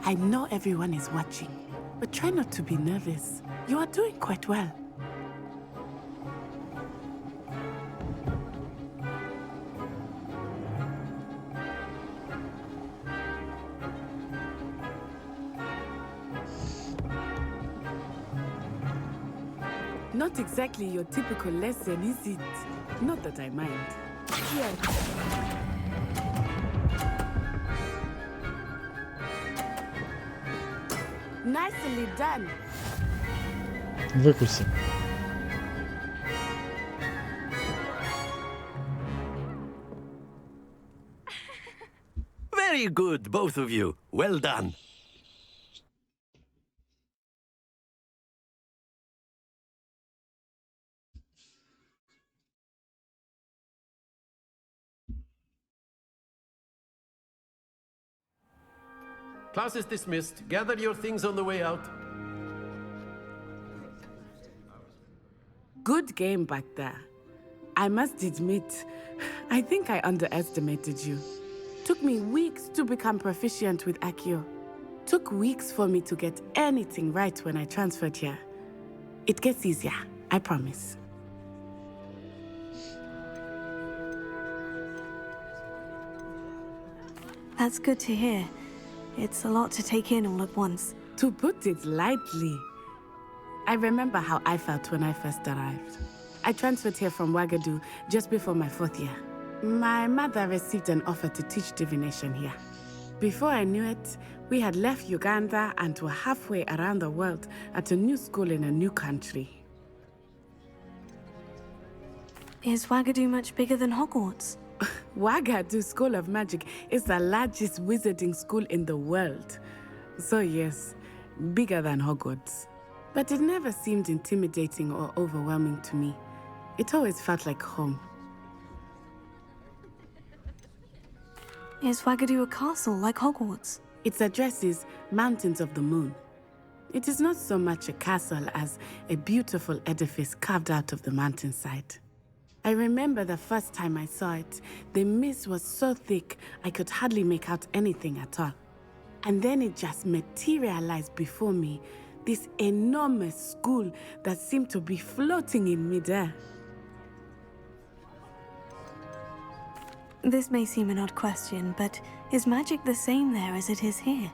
I know everyone is watching, but try not to be nervous. You are doing quite well. Not exactly your typical lesson, is it? Not that I mind. Here. Nicely done. Выкуси. Very good, both of you. Well done. Class is dismissed. Gather your things on the way out. Good game back there. I must admit, I think I underestimated you. Took me weeks to become proficient with Accio. Took weeks for me to get anything right when I transferred here. It gets easier, I promise. That's good to hear. It's a lot to take in all at once. To put it lightly, I remember how I felt when I first arrived. I transferred here from Wagadu just before my 4th year. My mother received an offer to teach divination here. Before I knew it, we had left Uganda and were halfway around the world at a new school in a new country. Is Wagadu much bigger than Hogwarts? Wagadu School of Magic is the largest wizarding school in the world. So yes, bigger than Hogwarts. But it never seemed intimidating or overwhelming to me. It always felt like home. Is Wagadu a castle like Hogwarts? Its address is Mountains of the Moon. It is not so much a castle as a beautiful edifice carved out of the mountainside. I remember the first time I saw it, the mist was so thick I could hardly make out anything at all. And then it just materialized before me, this enormous school that seemed to be floating in midair. This may seem an odd question, but is magic the same there as it is here?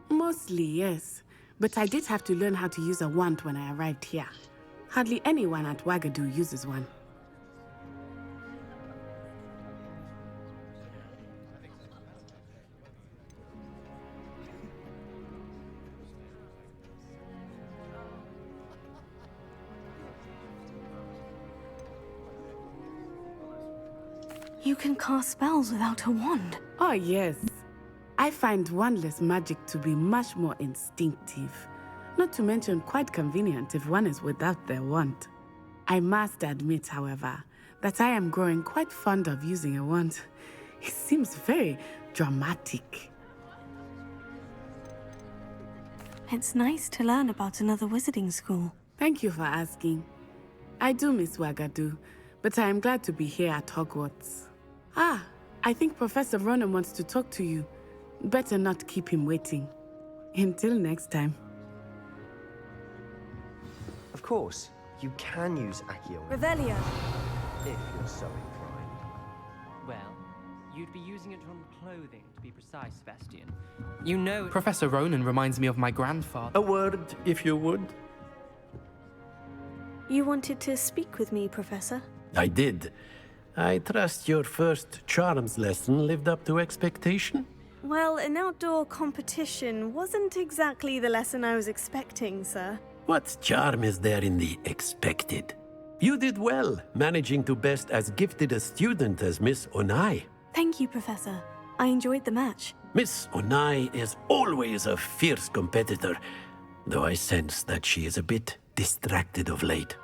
Mostly, yes. But I did have to learn how to use a wand when I arrived here. Hardly anyone at Wagadu uses one. You can cast spells without a wand. Oh, yes. I find wandless magic to be much more instinctive. Not to mention quite convenient if one is without their wand. I must admit, however, that I am growing quite fond of using a wand. It seems very dramatic. It's nice to learn about another wizarding school. Thank you for asking. I do miss Wagadu, but I am glad to be here at Hogwarts. Ah, I think Professor Ronan wants to talk to you. Better not keep him waiting. Until next time. Of course, you can use Accio. Revelio. If you're so inclined. Well, you'd be using it on clothing, to be precise, Sebastian. You know... Professor Ronan reminds me of my grandfather. A word, if you would. You wanted to speak with me, Professor? I did. I trust your first charms lesson lived up to expectation? Well, an outdoor competition wasn't exactly the lesson I was expecting, sir. What charm is there in the expected? You did well, managing to best as gifted a student as Miss Onai. Thank you, Professor. I enjoyed the match. Miss Onai is always a fierce competitor, though I sense that she is a bit distracted of late.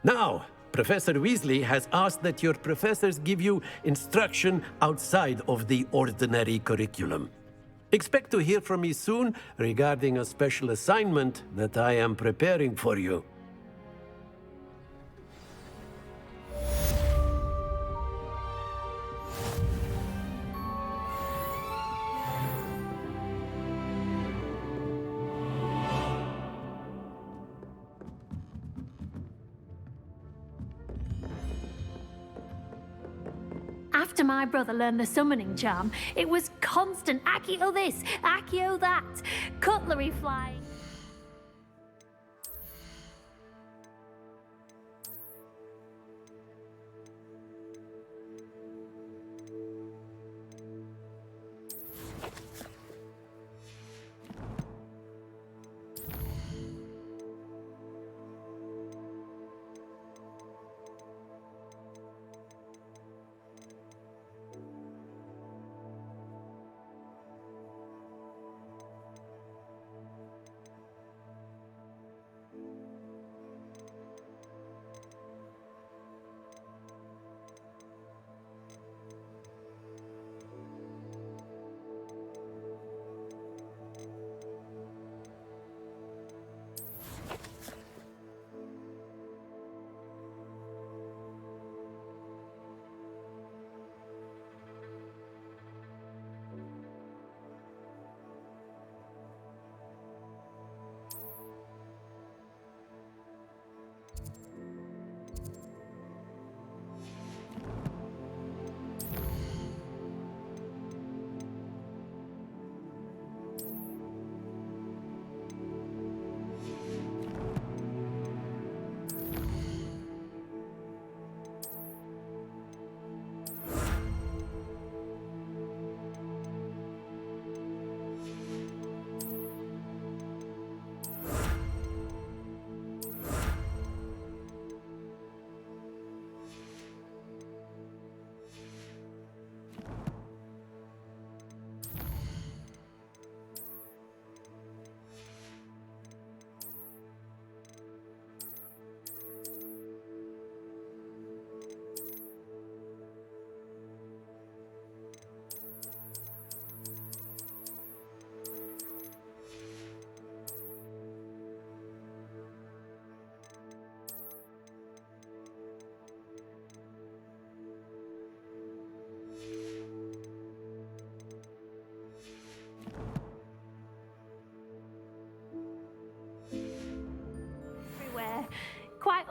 Now, Professor Weasley has asked that your professors give you instruction outside of the ordinary curriculum. Expect to hear from me soon regarding a special assignment that I am preparing for you. After my brother learned the summoning charm, it was constant Accio this, Accio that, cutlery flying.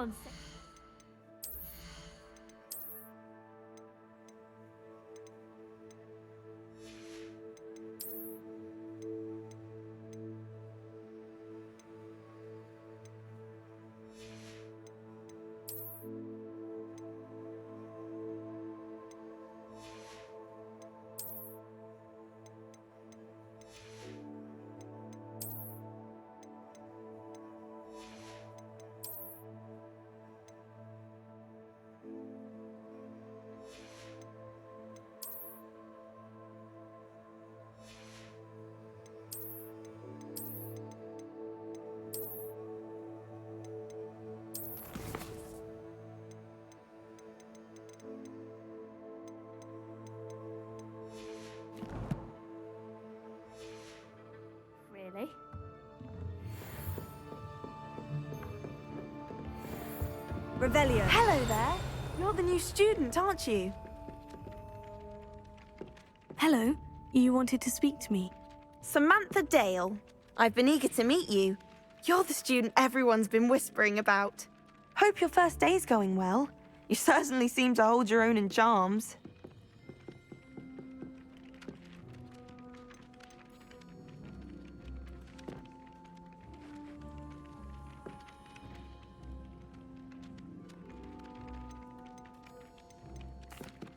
on. Really? Revelio. Hello there. You're the new student, aren't you? Hello. You wanted to speak to me? Samantha Dale. I've been eager to meet you. You're the student everyone's been whispering about. Hope your first day's going well. You certainly seem to hold your own in charms.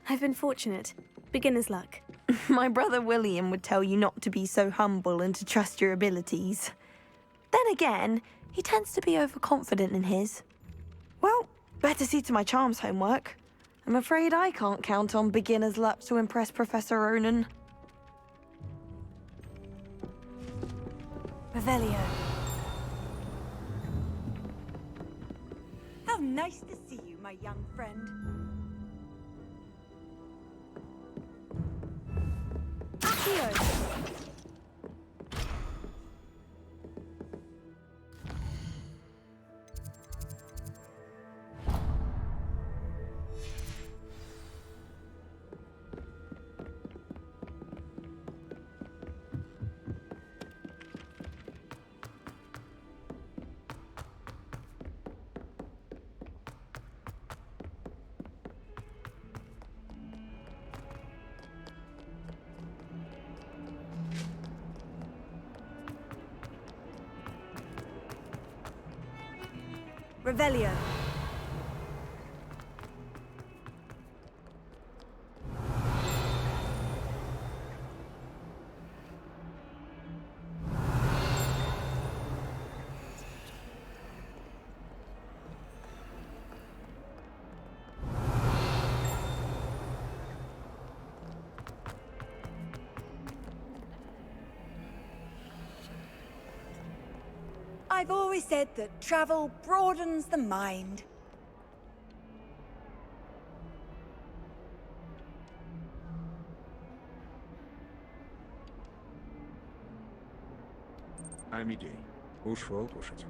I've been fortunate. Beginner's luck. My brother William would tell you not to be so humble and to trust your abilities. Then again, he tends to be overconfident in his. Well, better see to my charms homework. I'm afraid I can't count on beginner's luck to impress Professor Ronan. Revelio. How nice to see you, my young friend. Accio! Revelio. I've always said that travel broadens the mind. Амедей, ушел кушать.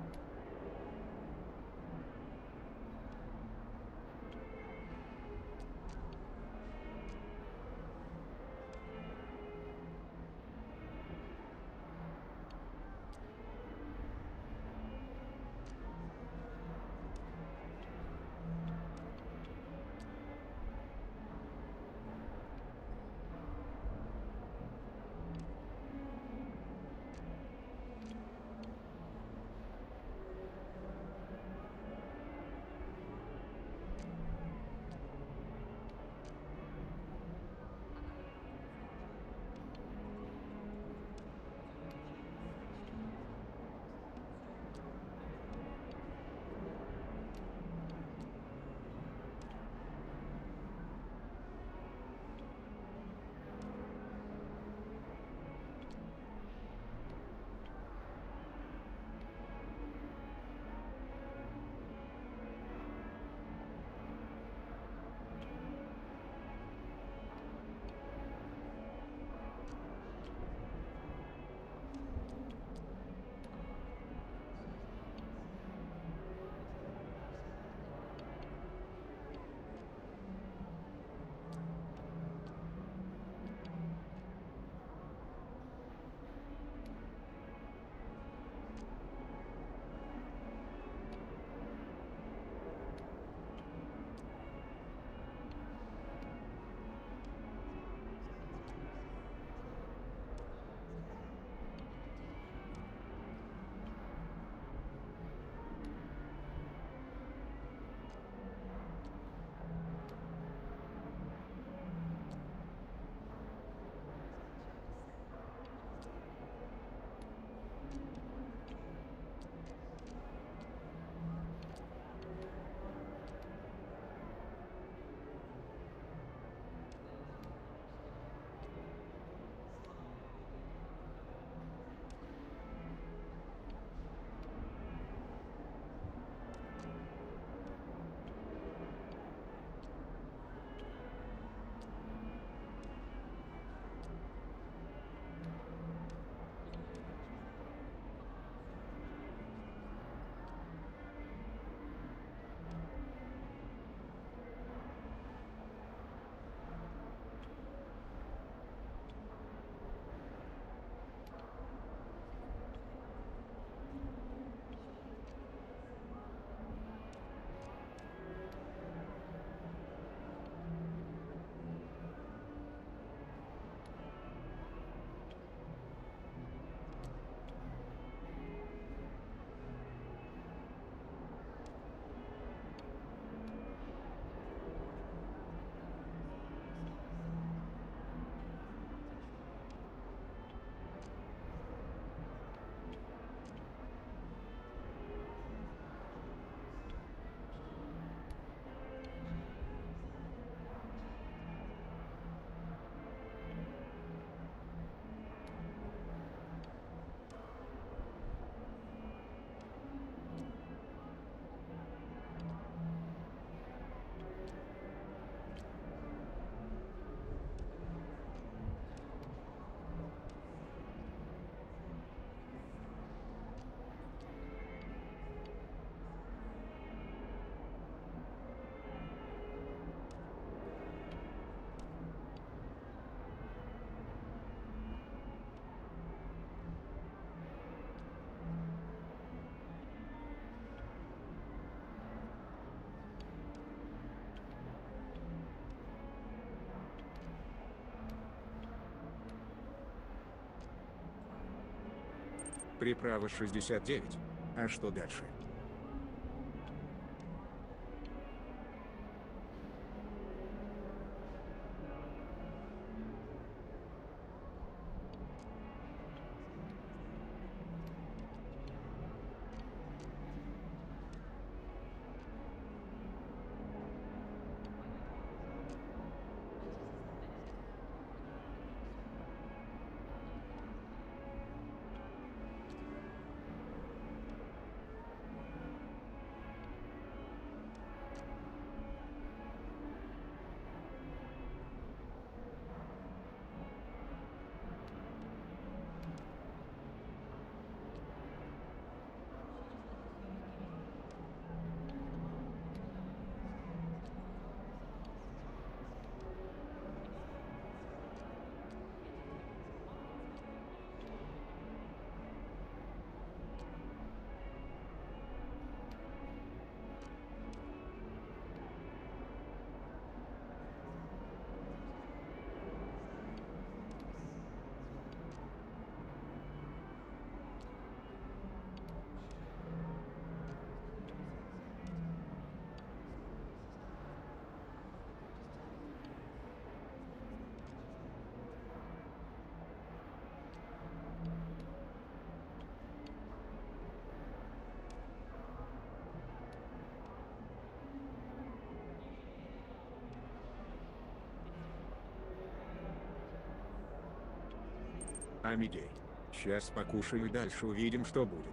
Приправа 69. А что дальше? Амедей. Сейчас покушаю и дальше увидим, что будет.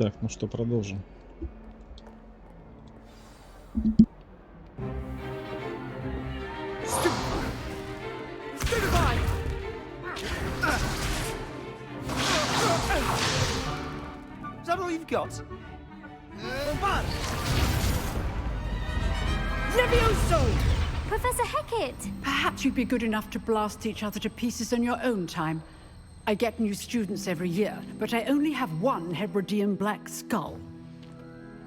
Так, ну что, продолжим. Is that all you've got? Levioso! Professor Hecat! Perhaps you'd be good enough to blast each other to pieces in your own time. I get new students every year, but I only have one Hebridean black skull.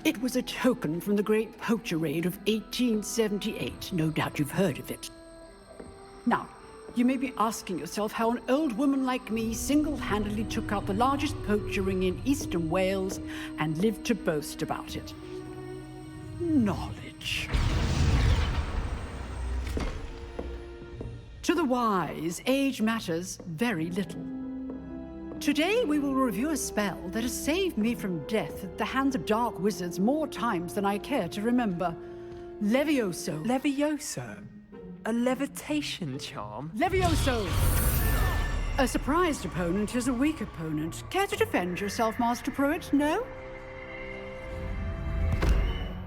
It was a token from the Great Poacher Raid of 1878. No doubt you've heard of it. Now, you may be asking yourself how an old woman like me single-handedly took out the largest poacher ring in eastern Wales and lived to boast about it. Knowledge. To the wise, age matters very little. Today we will review a spell that has saved me from death at the hands of dark wizards more times than I care to remember. Levioso. Levioso? A levitation charm? Levioso! A surprised opponent is a weak opponent. Care to defend yourself, Master Pruitt? No?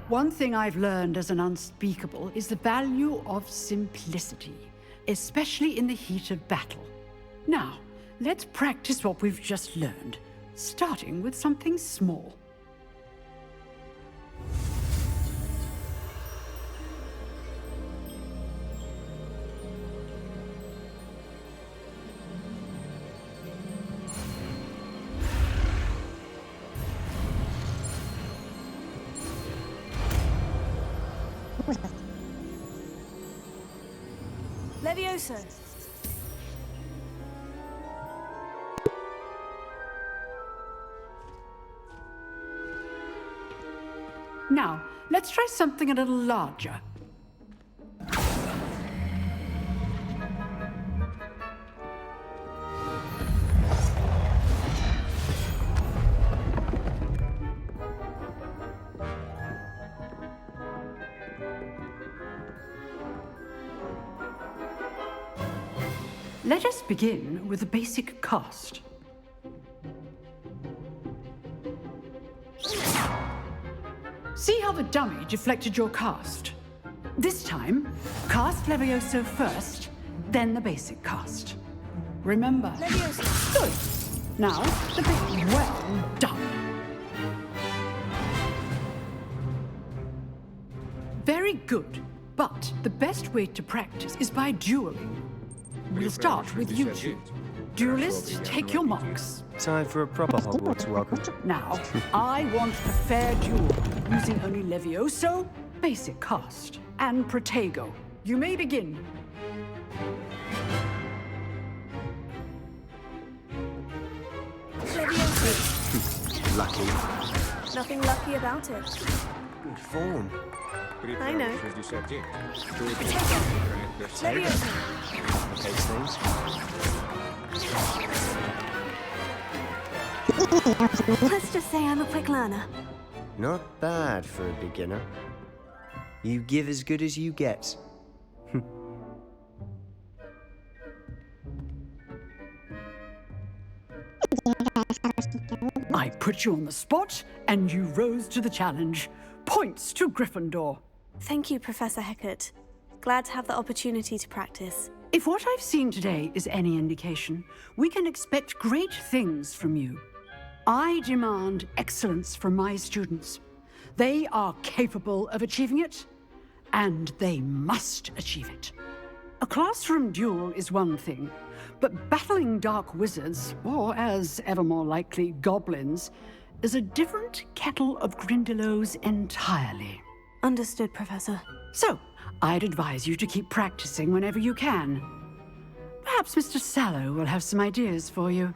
One thing I've learned as an unspeakable is the value of simplicity, especially in the heat of battle. Now, let's practice what we've just learned, starting with something small. Levioso. Now, let's try something a little larger. Let us begin with the basic cast. See how the dummy deflected your cast? This time, cast Levioso first, then the basic cast. Remember. Levioso. Good. Now, the big well done. Very good, but the best way to practice is by dueling. We'll start with you two. Duelists, take your marks. Time for a proper Hogwarts welcome. Now, I want a fair duel, using only Levioso, basic cast, and Protego. You may begin. Levioso. Lucky. Nothing lucky about it. Good form. I know. Levioso. Okay, things. Let's just say I'm a quick learner. Not bad for a beginner. You give as good as you get. I put you on the spot, and you rose to the challenge. Points to Gryffindor. Thank you, Professor Hecat. Glad to have the opportunity to practice. If what I've seen today is any indication, we can expect great things from you. I demand excellence from my students. They are capable of achieving it, and they must achieve it. A classroom duel is one thing, but battling dark wizards, or as ever more likely, goblins, is a different kettle of Grindylows entirely. Understood, Professor. So, I'd advise you to keep practicing whenever you can. Perhaps Mr. Sallow will have some ideas for you.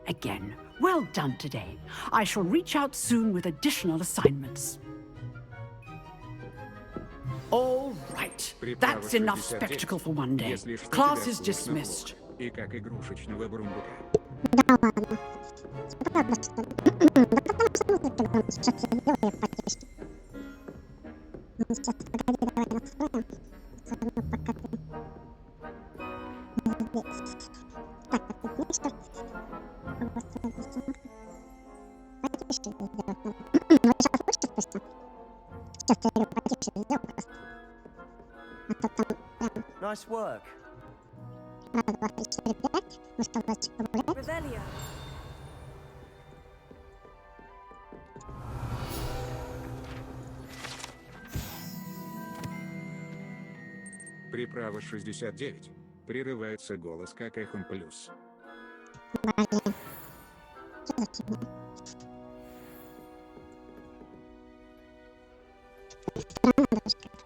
Again, well done today. I shall reach out soon with additional assignments. All right. That's enough spectacle for one day. Class is dismissed. И как игрушечного бурундука. Да ладно. Правда, что ли? Да потому что сейчас я делаю практически. Ну, сейчас, погоди, давай настроим. Заодно покатаем. Так, вот тут мистер. Потише сделаем. Сейчас я его потише сделал просто. А то там прям... Nice work. Раз, два, три, четыре, пять. Мы что, вас погулять? Приправа 69. Прерывается голос как эхом плюс. Блин. Что за фигня? Странно даже как-то.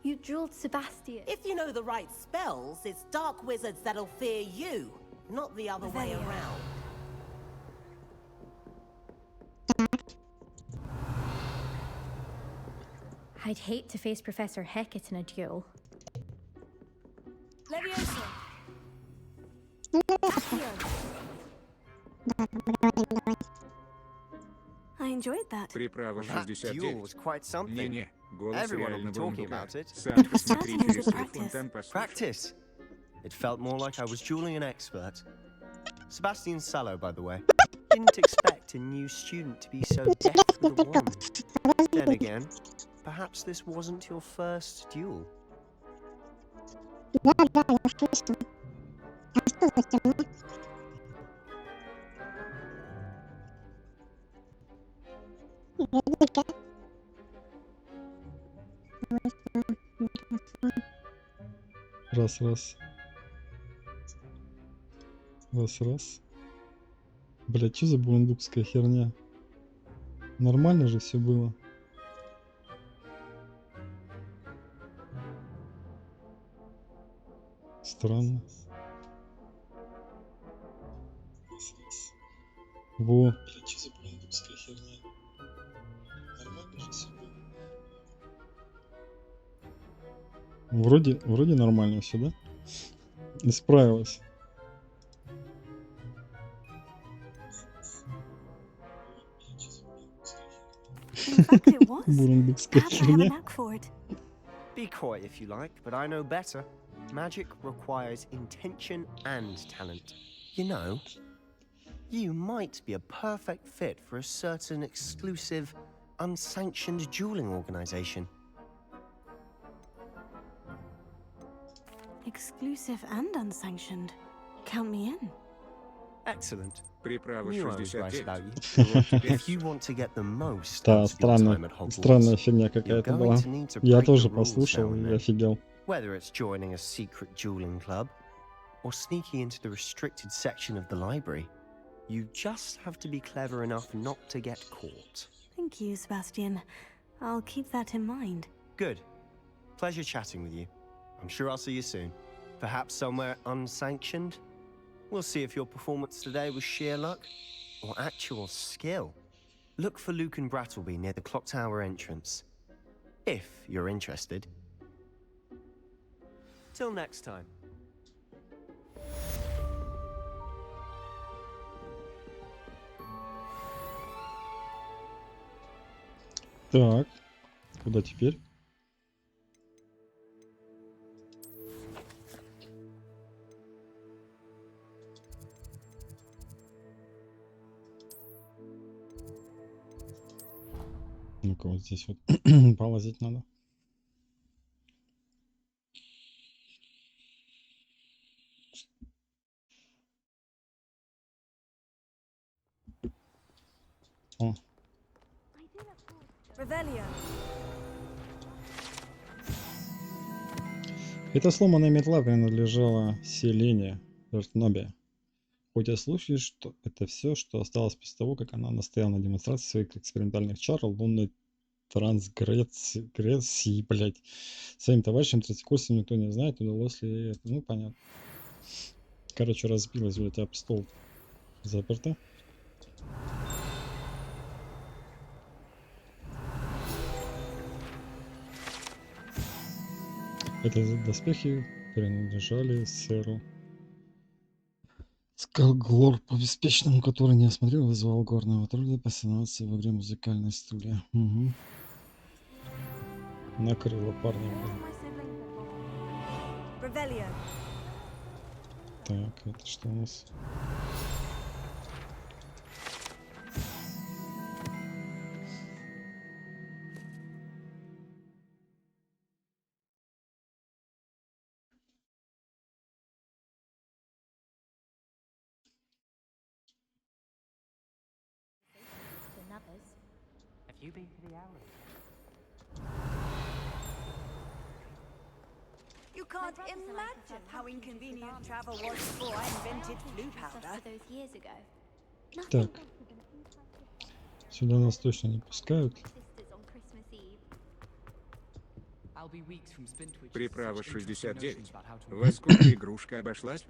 You drilled Sebastian. If you know the right spells, it's dark wizards that'll fear you, not the other way around. I'd hate to face Professor Hecat in a duel. Leviosa. I enjoyed that. Приправа That duel 69. was quite something. Не-не, голос Everyone will be реально talking бурундука. about it. Сам посмотри через телефон, там послушай. Practice. It felt more like I was dueling an expert. Sebastian Sallow, by the way. Didn't expect a new student to be so deft with a wand. Then again, perhaps this wasn't your first duel. Да, да, я слышал. А что за фигня? Видите? Раз, раз. Раз, раз. Блять, что за бурундукская херня? Нормально же все было. Странно. Во. Блять, что за бурундукская херня? Нормально же все было. Вроде нормально все, да? Исправилось. In fact, it was. Бурундукская Perhaps I have a херня. knack for it. Be coy if you like, but I know better. Magic requires intention and talent. You know, you might be a perfect fit for a certain exclusive, unsanctioned dueling organization. Exclusive and unsanctioned. Count me in. Excellent. Приправа Knew I was right 69. about you. Вот теперь If you want to get the most Да, out of your time странная at странная Hogwarts, фигня you're какая-то going была. to need to Я break тоже the rules послушал now and и then. офигел. Whether it's joining a secret dueling club or sneaking into the restricted section of the library, you just have to be clever enough not to get caught. Thank you, Sebastian. I'll keep that in mind. Good. Pleasure chatting with you. I'm sure I'll see you soon. Perhaps somewhere unsanctioned? We'll see if your performance today was sheer luck or actual skill. Look for Luke and Brattleby near the clock tower entrance. If you're interested. Till next time. Так, куда теперь? Ну-ка, вот здесь вот полазить надо. О, Revelio. эта сломанная метла принадлежала Селене Вертнобе. Хоть я слушаю, что это все, что осталось после того, как она настояла на демонстрации своих экспериментальных чар лунной трансгрессии, блять. Своим товарищам третьекурсам никто не знает, удалось ли ей это. Ну, понятно. Короче, разбилась, блять, об стол. Заперто. Это доспехи принадлежали сэру Скалглор, по беспечному, который не осмотрел, вызвал горного труда посоревноваться в игре музыкальной студии. Угу. Накрыло парня. Revelio. Так, это что у нас? Have you been to the alley? You can't imagine how inconvenient travel was before I invented flu powder. Those years ago. Так. Сюда нас точно не пускают. Приправа 69. Во сколько игрушка обошлась?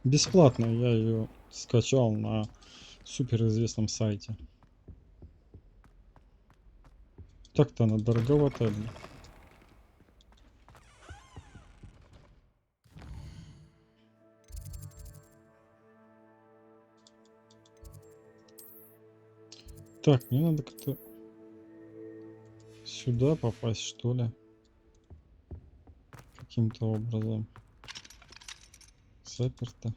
Бесплатно, я ее скачал на суперизвестном сайте. Так-то она дороговатая. Так, мне надо как-то сюда попасть, что ли? Каким-то образом. Заперто.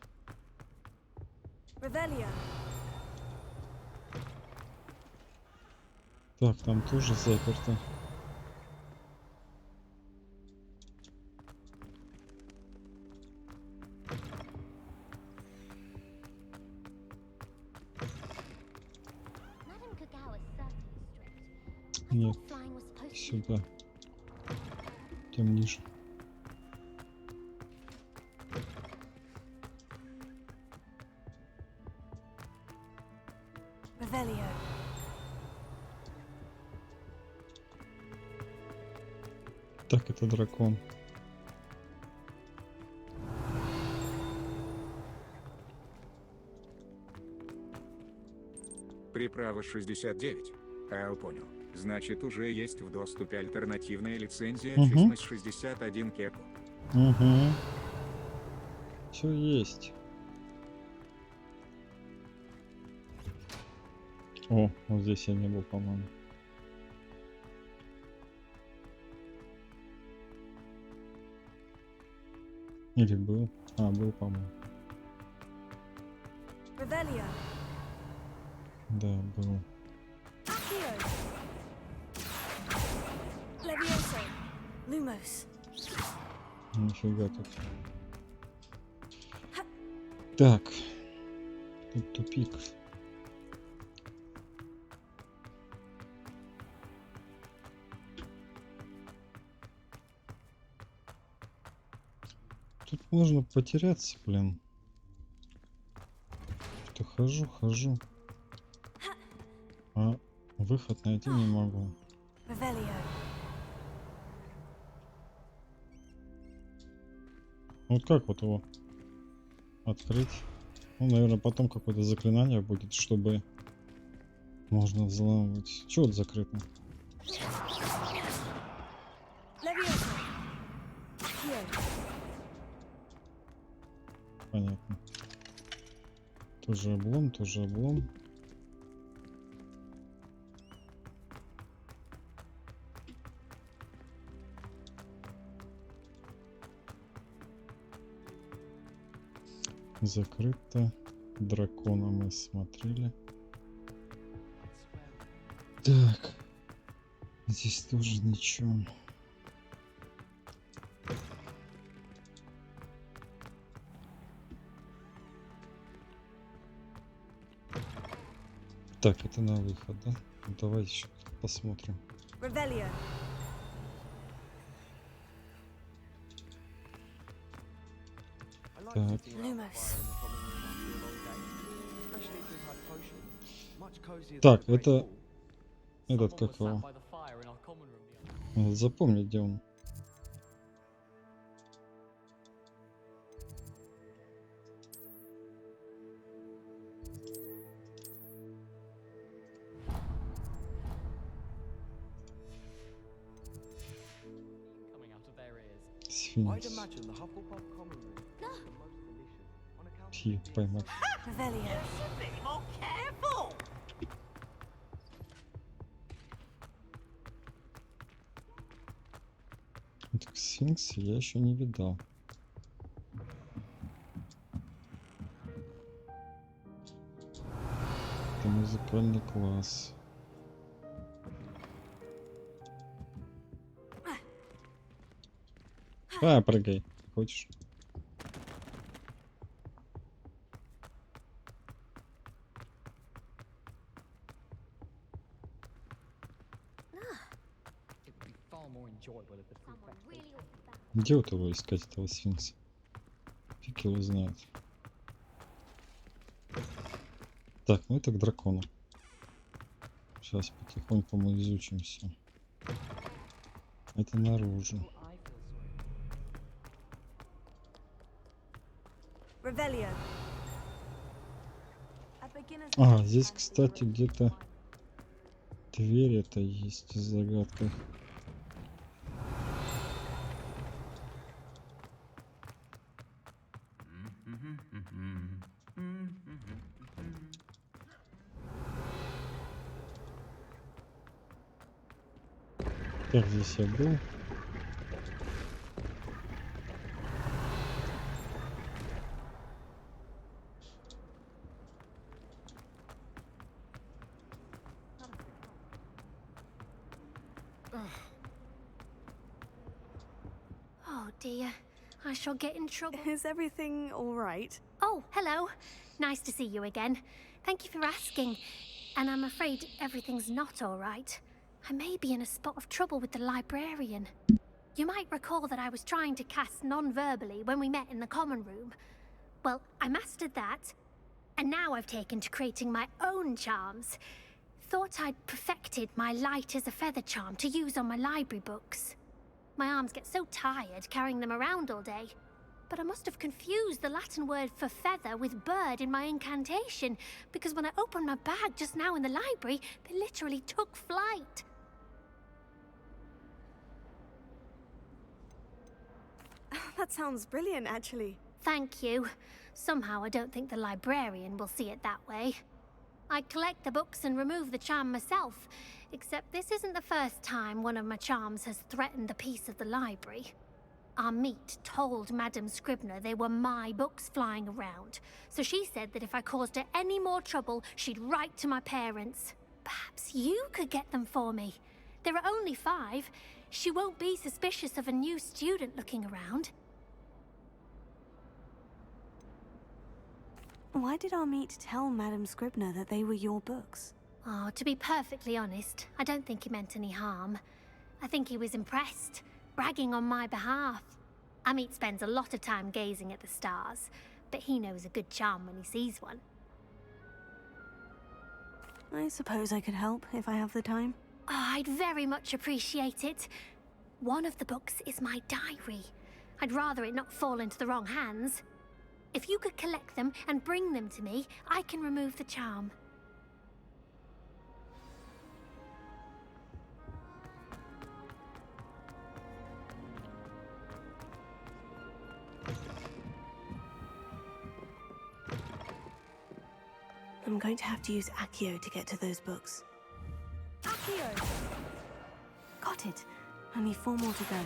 Так, там тоже заперто. Нет, сюда. Тем ниже. Так, это дракон. Приправа 69. Понял. Значит, уже есть в доступе альтернативная лицензия численность 61 кеку. Угу. Все есть. О, вот здесь я не был, по-моему. Или был? А, был, по-моему. Да, был. Нифига тут. Так. Тут тупик. Тут можно потеряться, блин. Что хожу. А выход найти не могу. Вот как вот его открыть? Ну, наверное, потом какое-то заклинание будет, чтобы можно взламывать. Чего вот закрыто? Понятно. Тоже облом, тоже облом. Закрыто. Дракона мы смотрели. Так. Здесь тоже ничего. Так, это на выход, да? Ну, давайте еще посмотрим. Так. Так, это... Этот как его? Надо запомнить, где он. Сфинкс. Фи, поймать. Так, сфинкс я еще не видал. Музыкальный класс. Прыгай, хочешь? Где вот его искать, этого сфинкса? Фиг его знает. Так, ну это к дракону. Сейчас потихоньку мы изучим все. Это наружу. А, здесь, кстати, где-то дверь это есть с загадкой. Так, здесь я был. Oh dear, I shall get in trouble. Is everything all right? Oh, hello. Nice to see you again. Thank you for asking. And I'm afraid everything's not all right. I may be in a spot of trouble with the librarian. You might recall that I was trying to cast non-verbally when we met in the common room. Well, I mastered that, and now I've taken to creating my own charms. Thought I'd perfected my light as a feather charm to use on my library books. My arms get so tired carrying them around all day. But I must have confused the Latin word for feather with bird in my incantation, because when I opened my bag just now in the library, they literally took flight. That sounds brilliant, actually. Thank you. Somehow I don't think the librarian will see it that way. I collect the books and remove the charm myself, except this isn't the first time one of my charms has threatened the peace of the library. Our meet told Madame Scribner they were my books flying around, so she said that if I caused her any more trouble, she'd write to my parents. Perhaps you could get them for me. There are only 5. She won't be suspicious of a new student looking around. Why did our meet tell Madame Scribner that they were your books? Oh, to be perfectly honest, I don't think he meant any harm. I think he was impressed, bragging on my behalf. Amit spends a lot of time gazing at the stars, but he knows a good charm when he sees one. I suppose I could help if I have the time. Oh, I'd very much appreciate it. One of the books is my diary. I'd rather it not fall into the wrong hands. If you could collect them and bring them to me, I can remove the charm. I'm going to have to use Accio to get to those books. Accio! Got it. Only 4 more to go.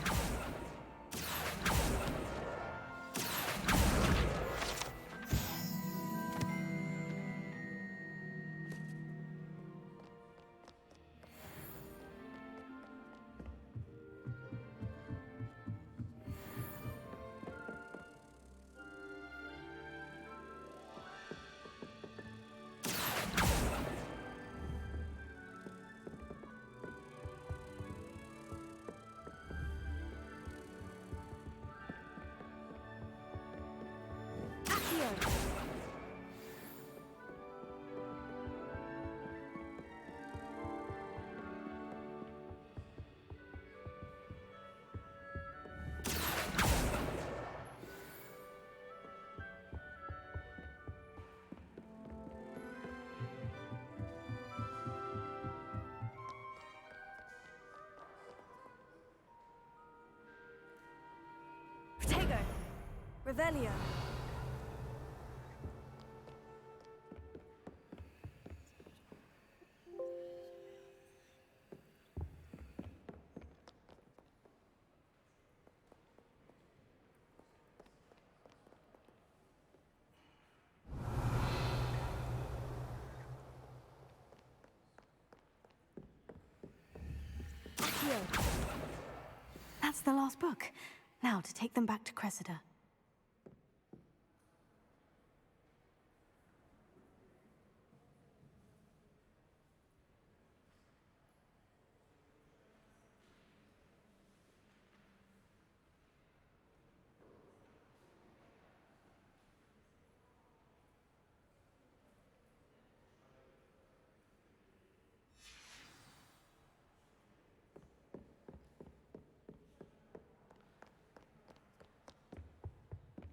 Protego! Revelio! That's the last book. Now to take them back to Cressida.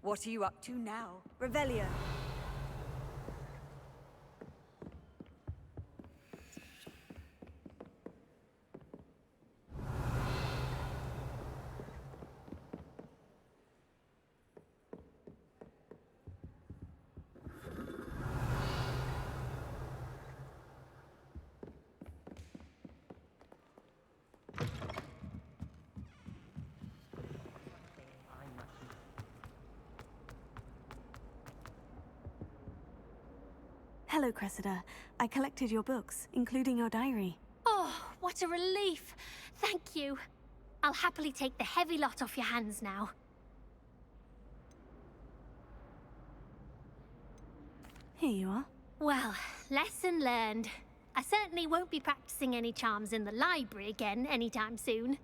What are you up to now, Revelio? Hello, Cressida. I collected your books, including your diary. Oh, what a relief. Thank you. I'll happily take the heavy lot off your hands now. Here you are. Well, lesson learned. I certainly won't be practicing any charms in the library again anytime soon.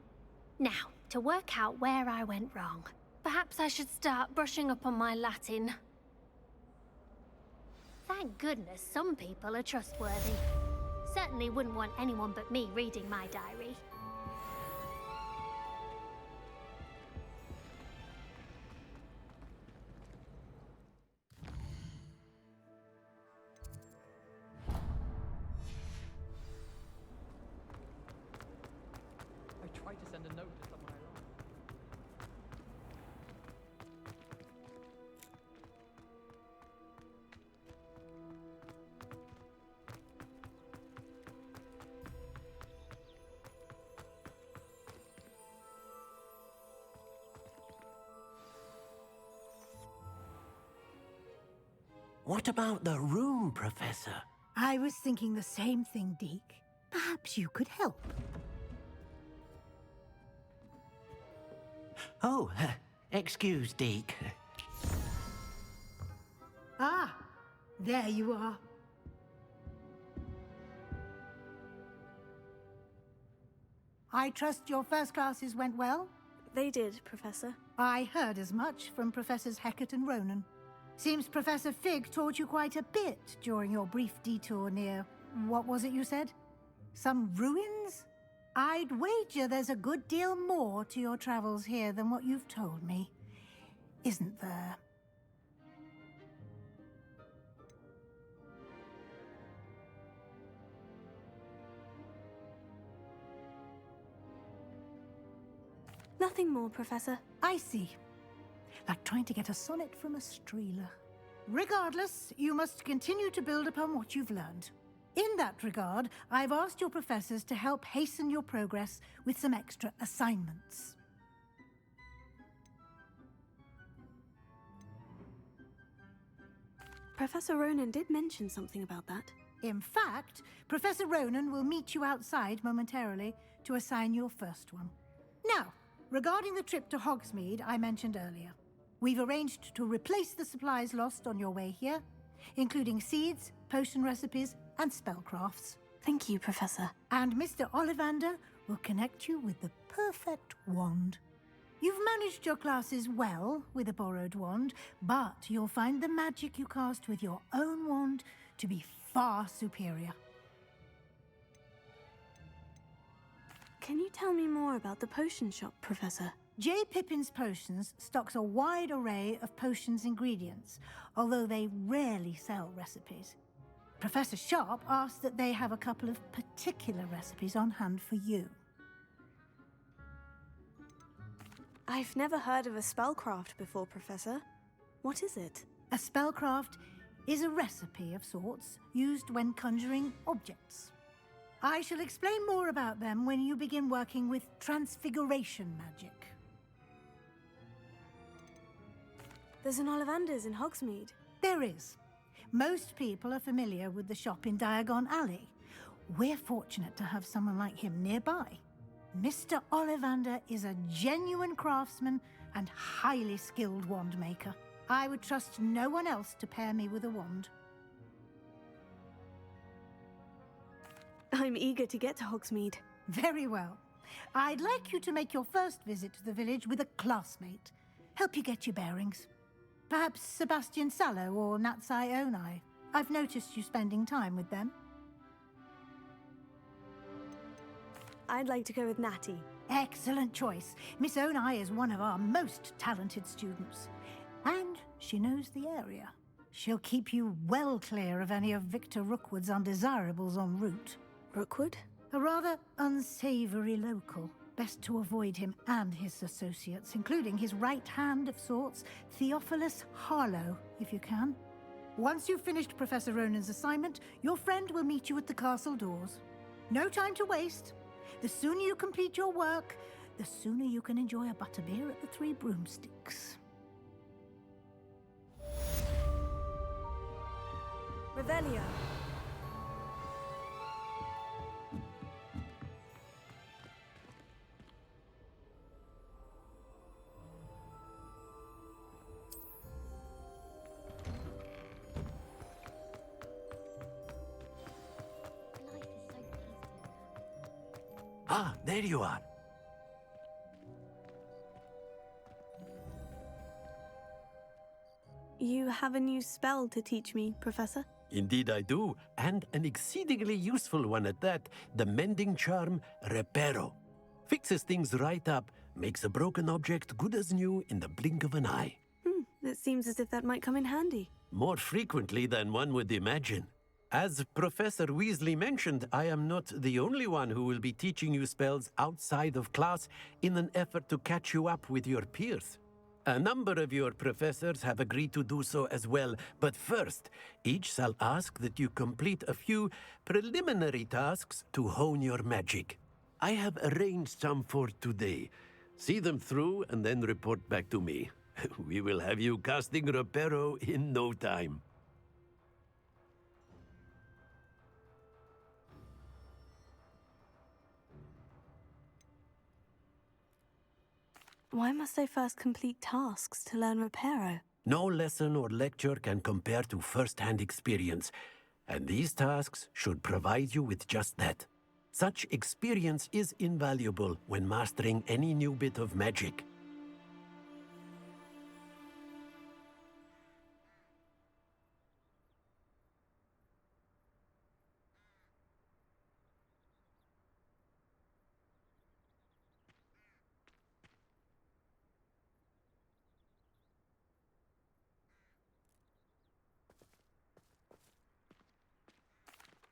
Now, to work out where I went wrong. Perhaps I should start brushing up on my Latin. Thank goodness some people are trustworthy. Certainly wouldn't want anyone but me reading my diary. I tried to send a note to someone I love. What about the room, Professor? I was thinking the same thing, Deke. Perhaps you could help. Oh, excuse, Deke. Ah, there you are. I trust your first classes went well? They did, Professor. I heard as much from Professors Hecat and Ronan. Seems Professor Fig taught you quite a bit during your brief detour near... what was it you said? Some ruins? I'd wager there's a good deal more to your travels here than what you've told me. Isn't there? Nothing more, Professor. I see. Like trying to get a sonnet from a streeler. Regardless, you must continue to build upon what you've learned. In that regard, I've asked your professors to help hasten your progress with some extra assignments. Professor Ronan did mention something about that. In fact, Professor Ronan will meet you outside momentarily to assign your first one. Now, regarding the trip to Hogsmeade I mentioned earlier, we've arranged to replace the supplies lost on your way here, including seeds, potion recipes, and spellcrafts. Thank you, Professor. And Mr. Ollivander will connect you with the perfect wand. You've managed your classes well with a borrowed wand, but you'll find the magic you cast with your own wand to be far superior. Can you tell me more about the potion shop, Professor? J. Pippin's Potions stocks a wide array of potions ingredients, although they rarely sell recipes. Professor Sharp asked that they have a couple of particular recipes on hand for you. I've never heard of a spellcraft before, Professor. What is it? A spellcraft is a recipe of sorts used when conjuring objects. I shall explain more about them when you begin working with transfiguration magic. There's an Ollivander's in Hogsmeade. There is. Most people are familiar with the shop in Diagon Alley. We're fortunate to have someone like him nearby. Mr. Ollivander is a genuine craftsman and highly skilled wand maker. I would trust no one else to pair me with a wand. I'm eager to get to Hogsmeade. Very well. I'd like you to make your first visit to the village with a classmate. Help you get your bearings. Perhaps Sebastian Sallow or Natsai Onai. I've noticed you spending time with them. I'd like to go with Natty. Excellent choice. Miss Onai is one of our most talented students. And she knows the area. She'll keep you well clear of any of Victor Rookwood's undesirables en route. Rookwood? A rather unsavory local. Best to avoid him and his associates, including his right hand of sorts, Theophilus Harlow, if you can. Once you've finished Professor Ronan's assignment, your friend will meet you at the castle doors. No time to waste. The sooner you complete your work, the sooner you can enjoy a butterbeer at the Three Broomsticks. Revelio. Ah, there you are. You have a new spell to teach me, Professor? Indeed I do, and an exceedingly useful one at that. The mending charm, Reparo. Fixes things right up, makes a broken object good as new in the blink of an eye. It seems as if that might come in handy. More frequently than one would imagine. As Professor Weasley mentioned, I am not the only one who will be teaching you spells outside of class in an effort to catch you up with your peers. A number of your professors have agreed to do so as well, but first, each shall ask that you complete a few preliminary tasks to hone your magic. I have arranged some for today. See them through and then report back to me. We will have you casting Reparo in no time. Why must I first complete tasks to learn Reparo? No lesson or lecture can compare to first-hand experience, and these tasks should provide you with just that. Such experience is invaluable when mastering any new bit of magic.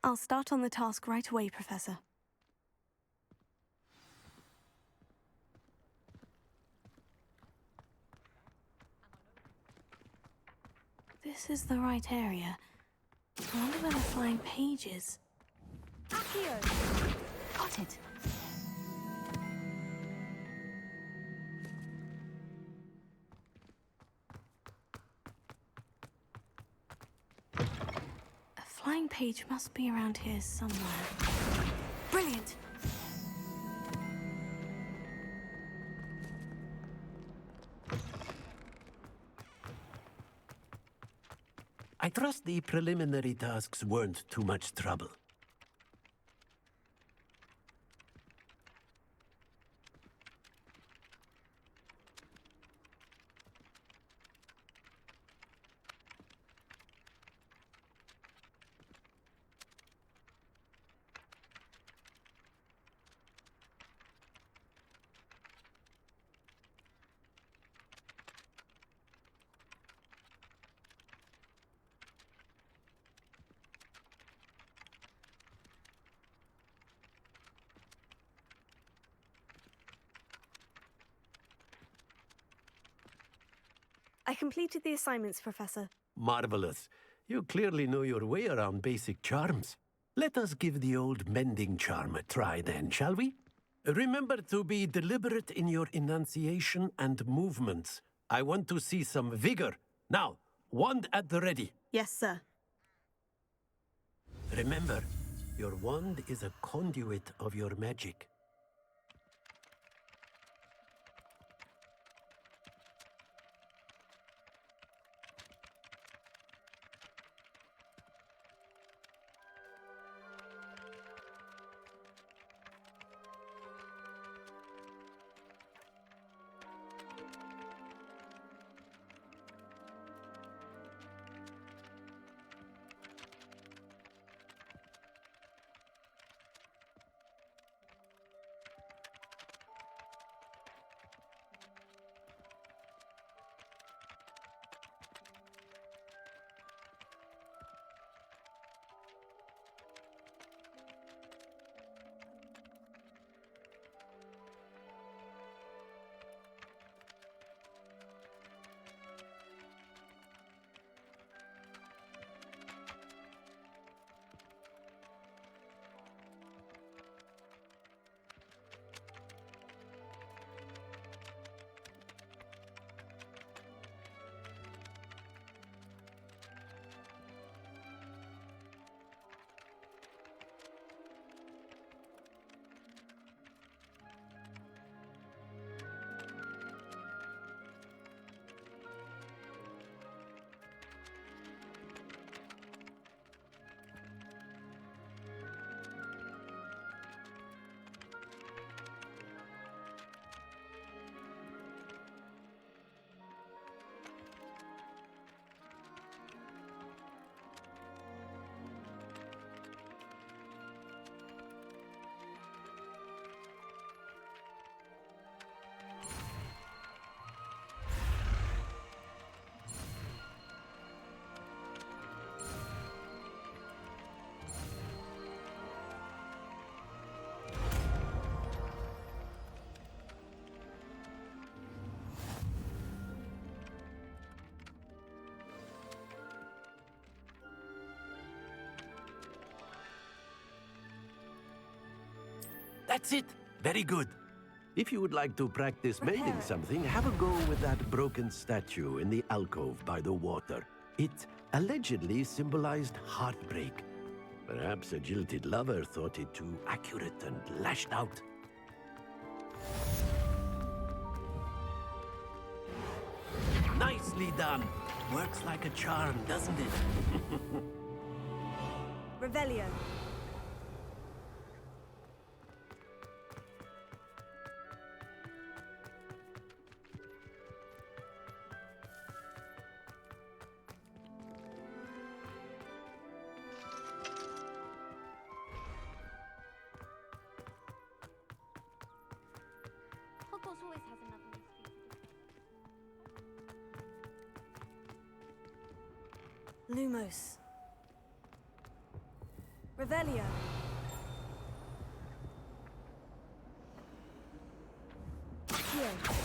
I'll start on the task right away, Professor. This is the right area. I wonder where the flying page is. Accio! Got it. A flying page must be around here somewhere. Brilliant! I trust the preliminary tasks weren't too much trouble. I completed the assignments, Professor. Marvelous. You clearly know your way around basic charms. Let us give the old mending charm a try then, shall we? Remember to be deliberate in your enunciation and movements. I want to see some vigor. Now, wand at the ready. Yes, sir. Remember, your wand is a conduit of your magic. That's it. Very good. If you would like to practice mending something, have a go with that broken statue in the alcove by the water. It allegedly symbolized heartbreak. Perhaps a jilted lover thought it too accurate and lashed out. Nicely done. Works like a charm, doesn't it? Revelio. Hogwarts always has another mystery. Lumos. Revelio. Here.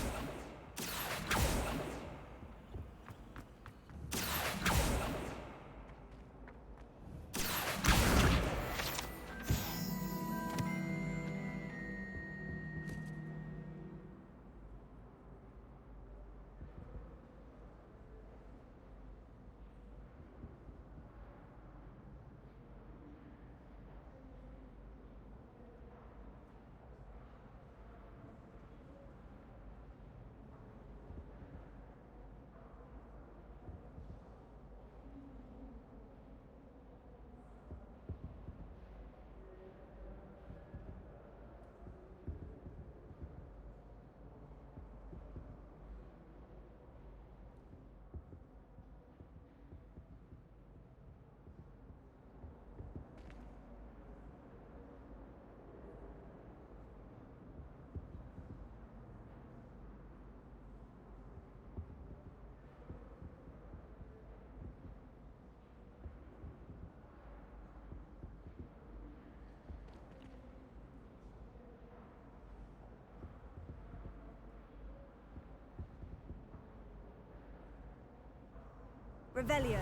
Revelio.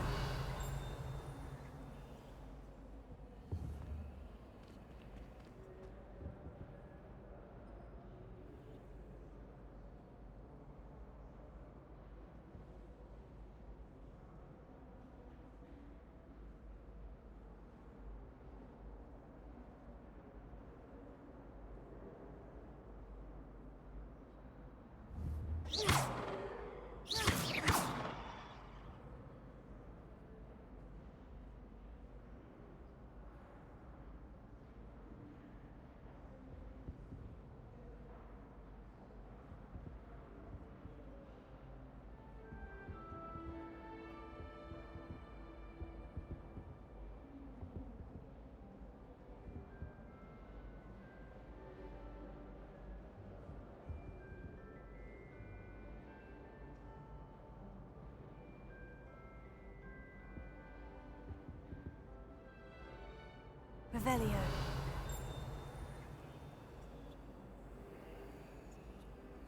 Revelio.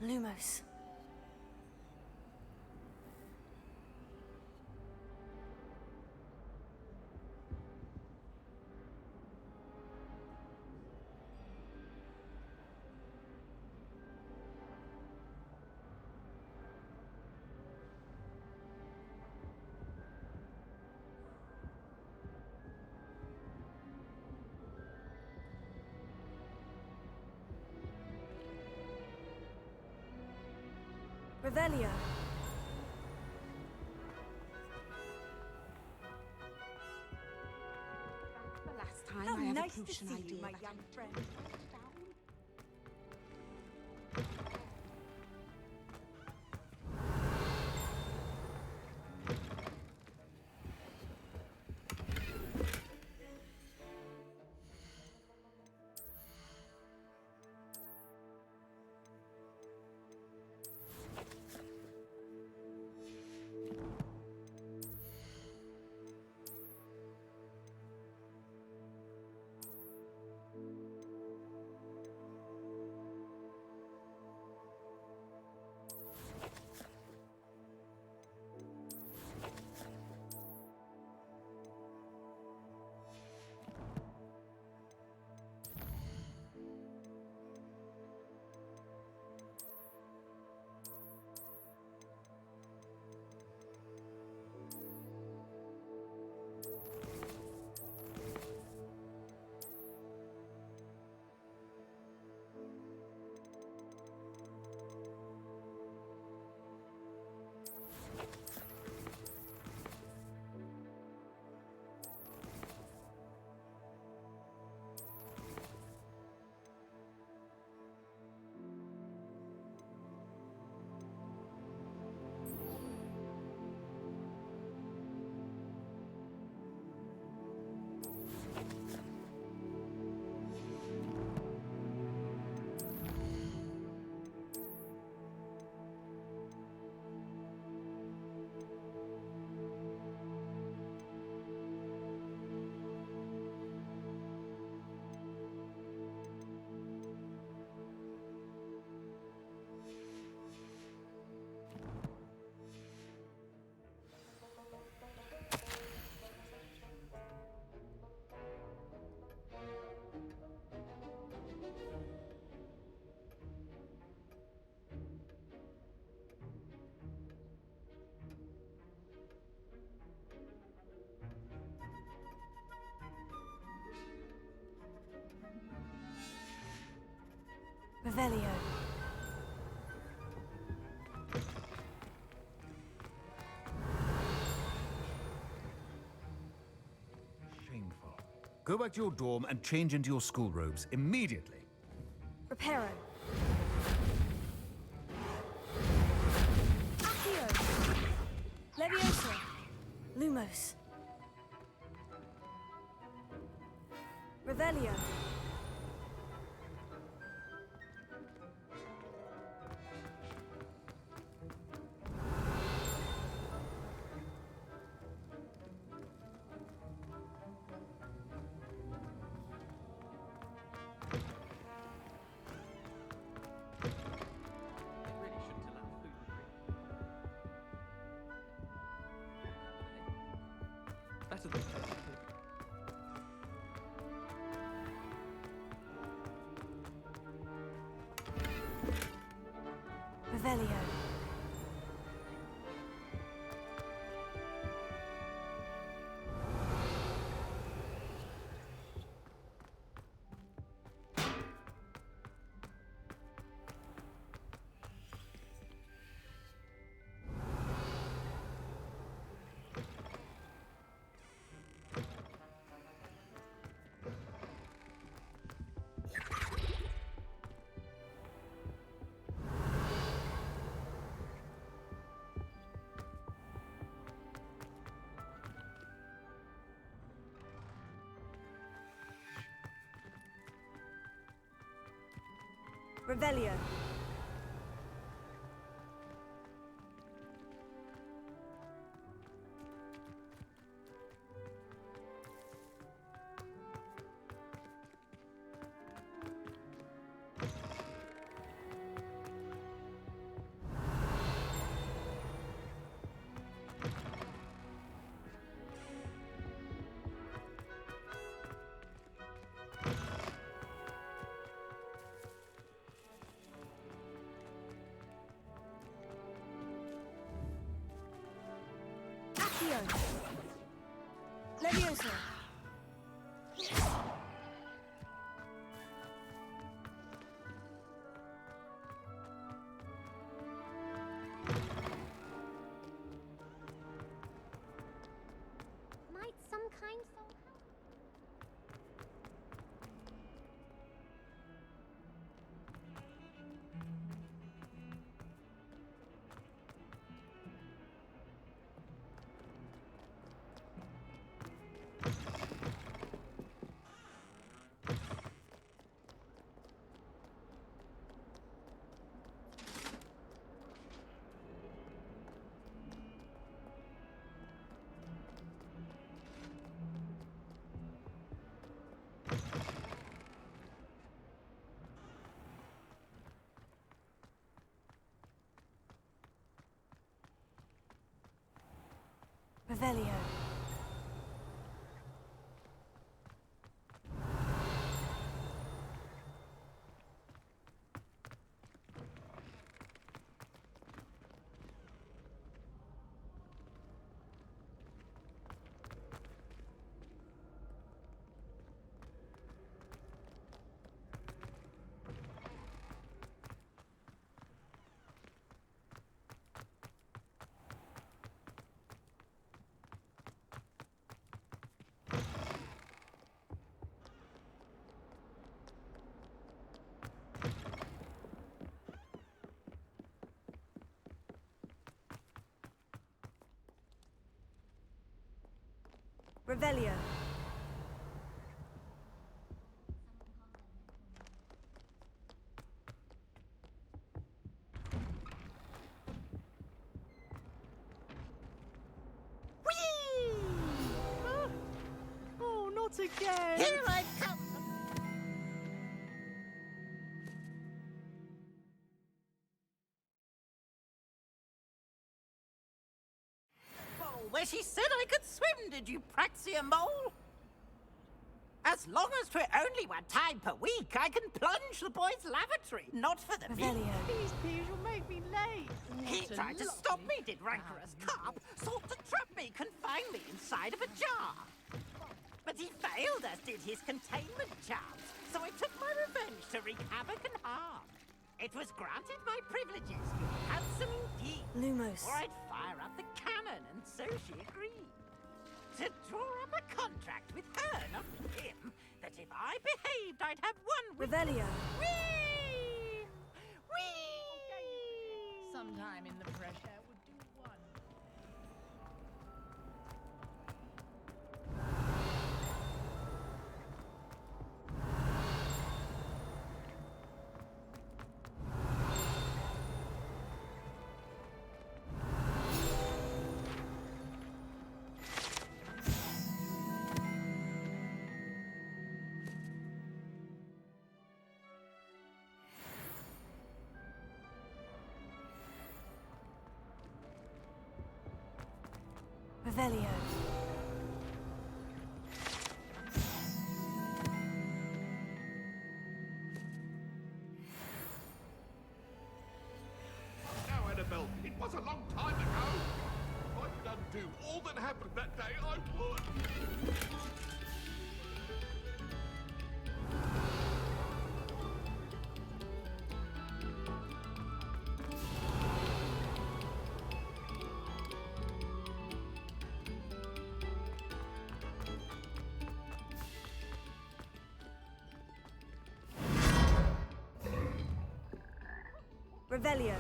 Lumos. Revelio. The last time How I have nice a to potion see idea you, my that young I- friend. Revelio. Shameful. Go back to your dorm and change into your school robes immediately. Reparo. Accio. Leviosa. Lumos. Revelio. Better than Revelio. Revelio. Accio. Leviosa. Might some kind soul help? Revelio. Revelio. Oh, not again! Here I come! Oh, where she said I could swim, did you, Praxia Mole? As long as 'twere only 1 time per week, I can plunge the boys' lavatory. Not for the Revelio. Please, you'll make me late. He tried to stop me, did rancorous carp. Sought to trap me, confine me inside of a jar. But he failed, as did his containment charms. So I took my revenge to wreak havoc and harm. It was granted my privileges, handsome indeed. Lumos. Or I'd fire up the cannon, and so she agreed. To draw up a contract with her, not with him, that if I behaved, I'd have 1 week. Revelio. Whee! Whee! Sometime in the fresh air would do one. Revelio. Now, Annabelle, it was a long time ago. If I could undo all that happened that day, I would. Revelio.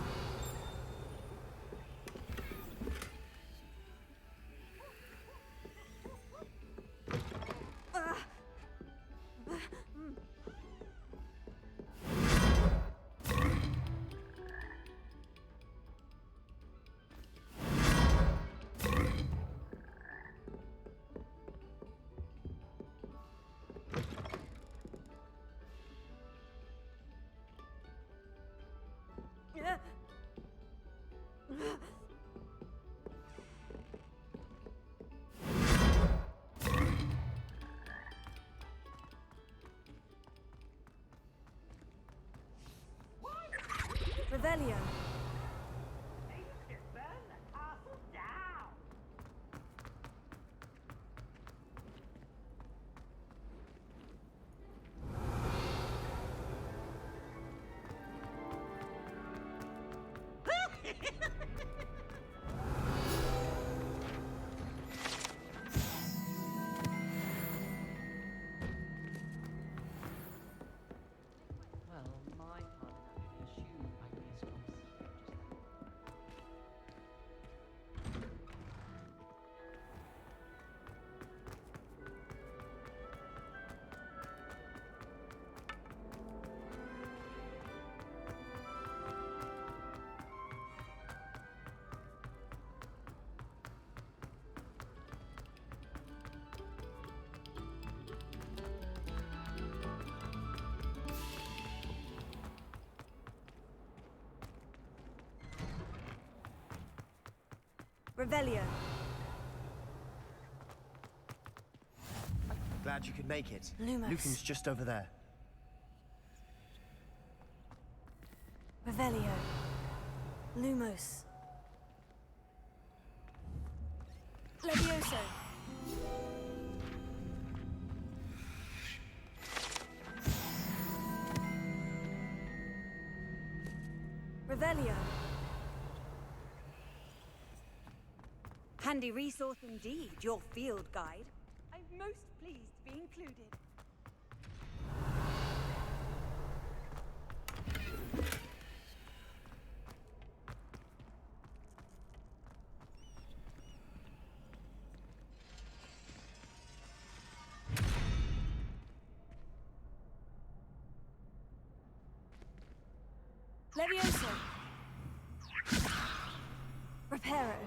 Revelio. Burn the castle down! Well, my pardon actually assumed I could escort just then. Revelio. Glad you could make it. Lumos. Lucan's just over there. Revelio. Lumos. Levioso. Revelio. Handy resource indeed, your field guide. I'm most pleased to be included. Levioso. Reparo.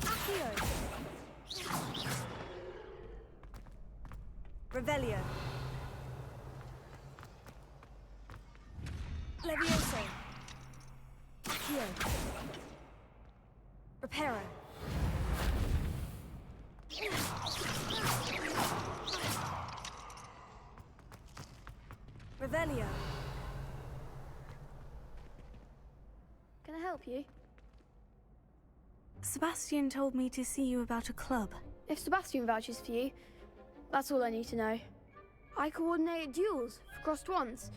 Accio. Revelio. Levioso. Accio. Reparo. Revelio. Can I help you? Sebastian told me to see you about a club. If Sebastian vouches for you, that's all I need to know. I coordinate duels for crossed wands.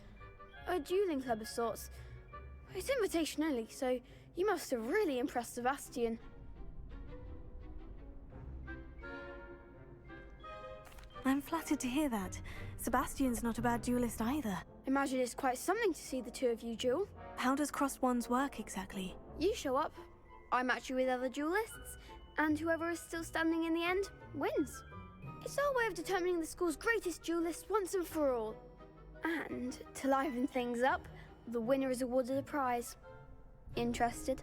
A dueling club of sorts. It's invitation only, so you must have really impressed Sebastian. I'm flattered to hear that. Sebastian's not a bad duelist either. Imagine it's quite something to see the two of you duel. How does crossed wands work exactly? You show up, I match you with other duelists, and whoever is still standing in the end wins. It's our way of determining the school's greatest duelist once and for all. And to liven things up, the winner is awarded a prize. Interested?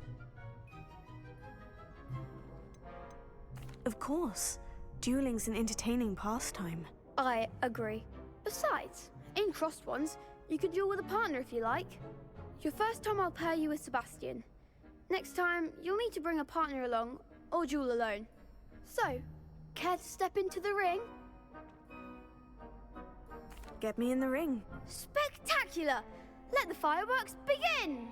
Of course. Dueling's an entertaining pastime. I agree. Besides, in crossed ones, you can duel with a partner if you like. Your first time I'll pair you with Sebastian. Next time, you'll need to bring a partner along, or duel alone. So, care to step into the ring? Get me in the ring. Spectacular! Let the fireworks begin!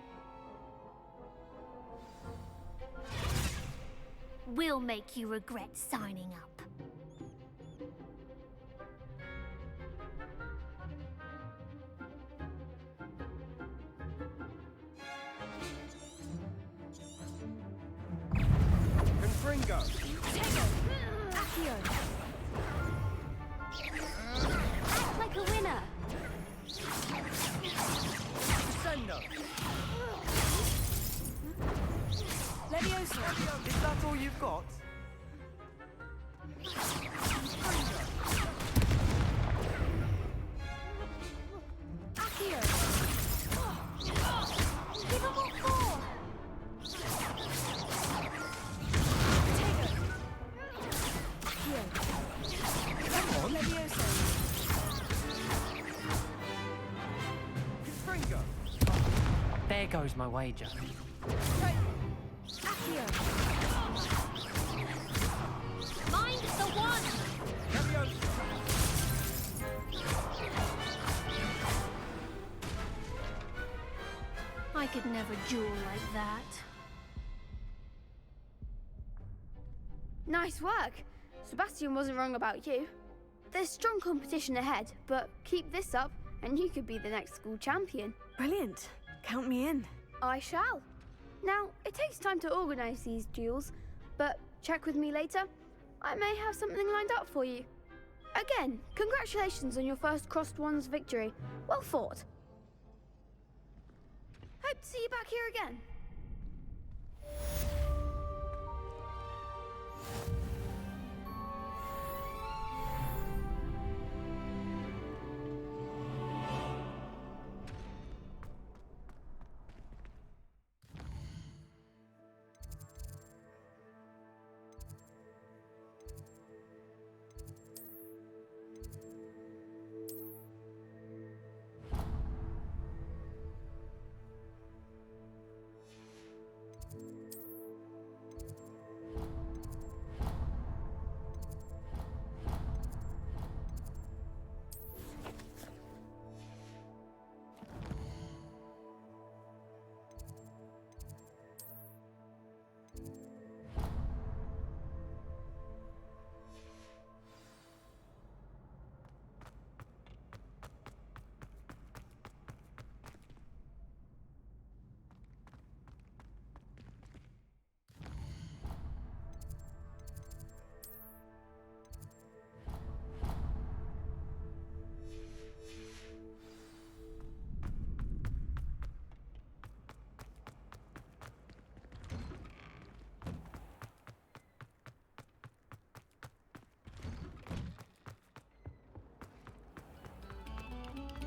We'll make you regret signing up. Confringo! Accio! Act like a winner! Sendo! Leviosa! Is that all you've got? Accio! Give up all four! Come on! Leviosa! Confringo! There goes my wager. Accio! Mind the one! I could never duel like that. Nice work. Sebastian wasn't wrong about you. There's strong competition ahead, but keep this up and you could be the next school champion. Brilliant. Count me in. I shall. Now, it takes time to organise these duels, but check with me later. I may have something lined up for you. Again, congratulations on your first crossed wands victory. Well fought. Hope to see you back here again.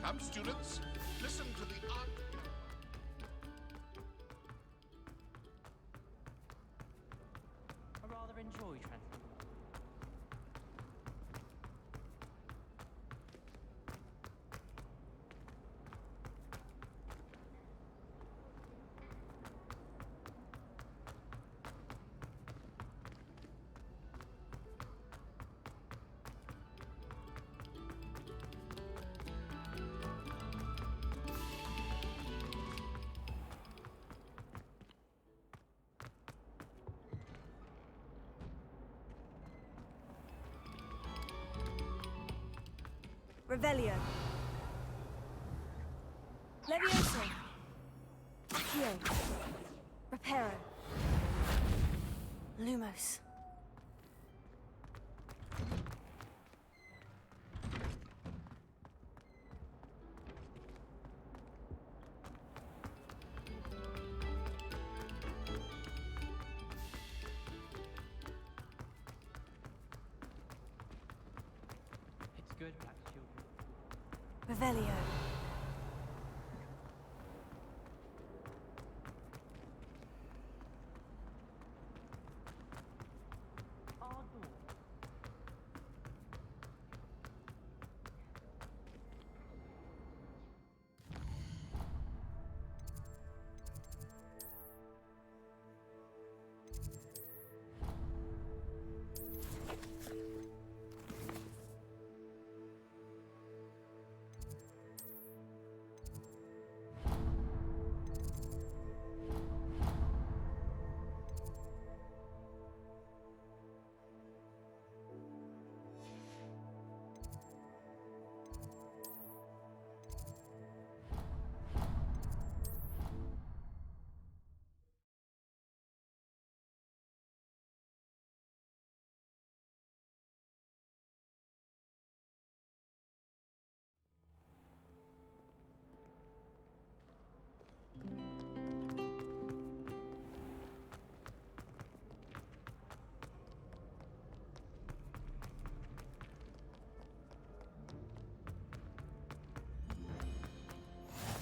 Come, students, listen to the art. I rather enjoy transforming. Revelio. Levioso. Accio. Reparo. Lumos. It's good, Pax children. Revelio.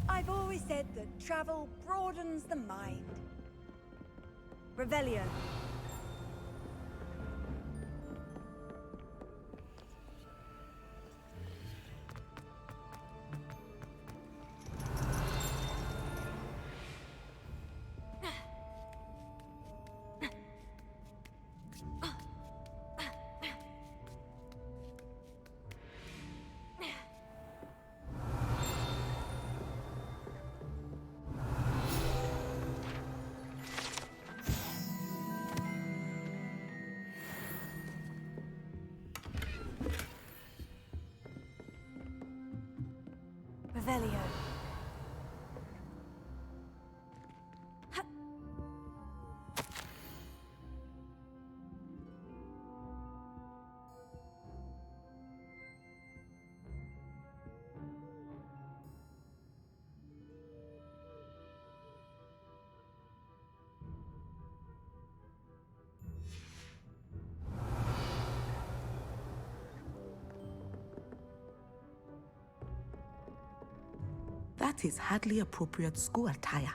I've always said that travel broadens the mind. Revelio. Revelio. That is hardly appropriate school attire.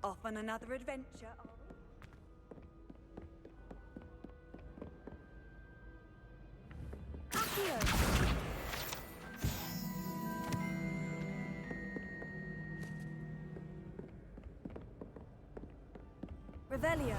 Off on another adventure, are we? Accio. Revelio.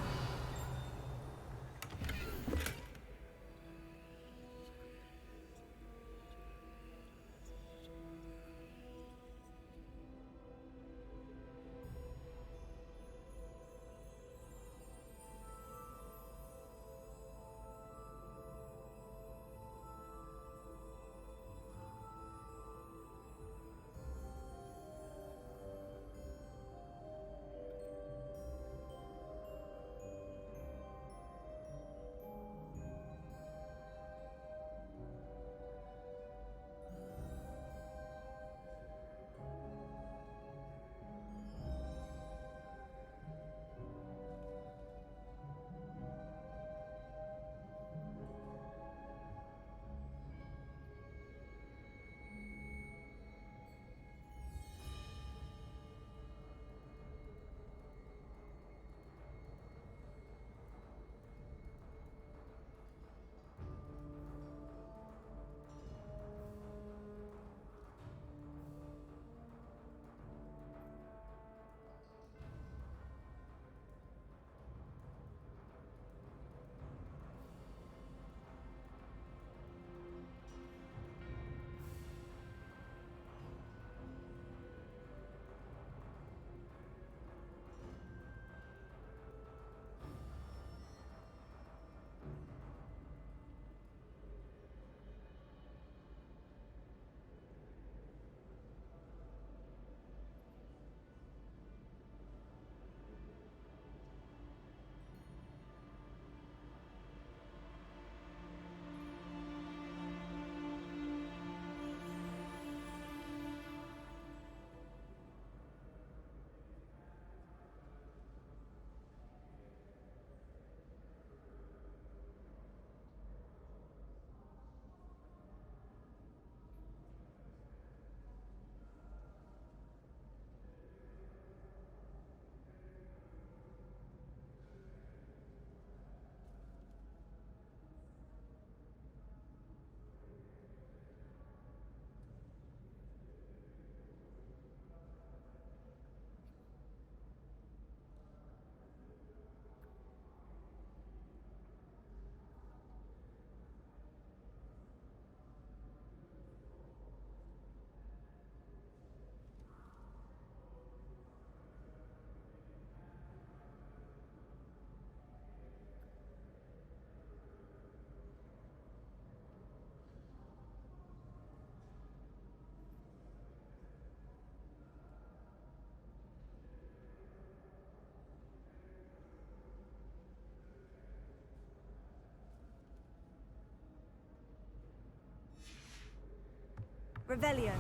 Revelio.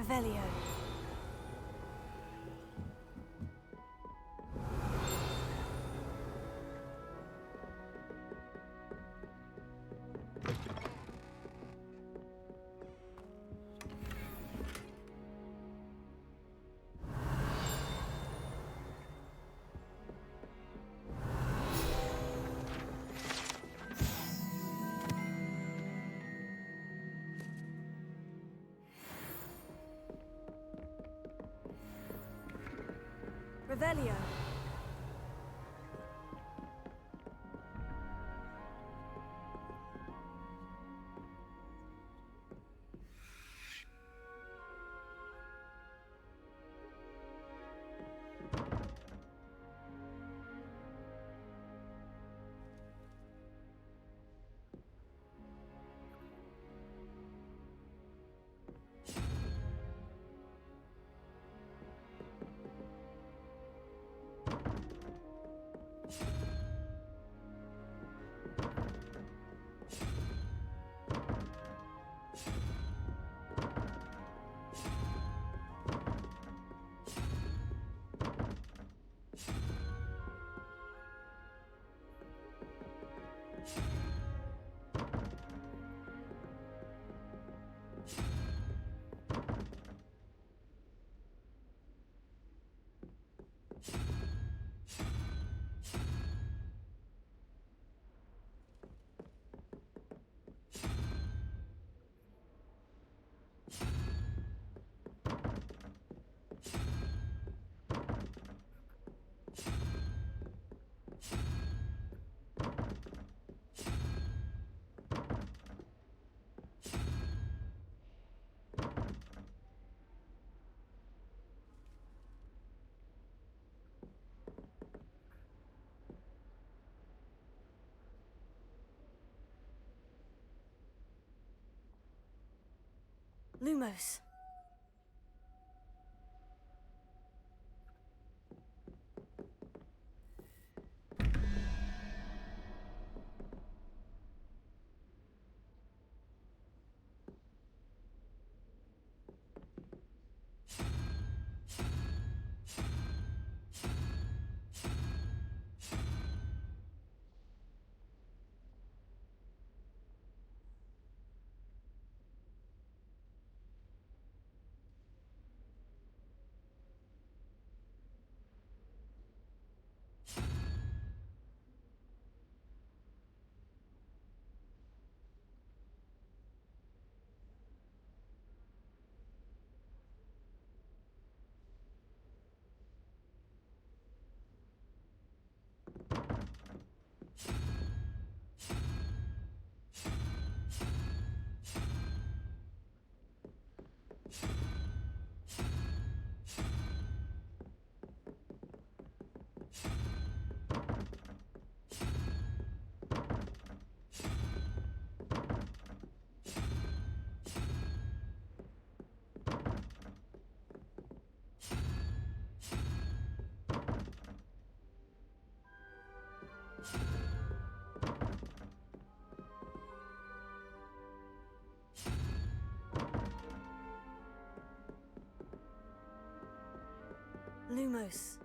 Revelio. Revelio. Lumos. Lumos.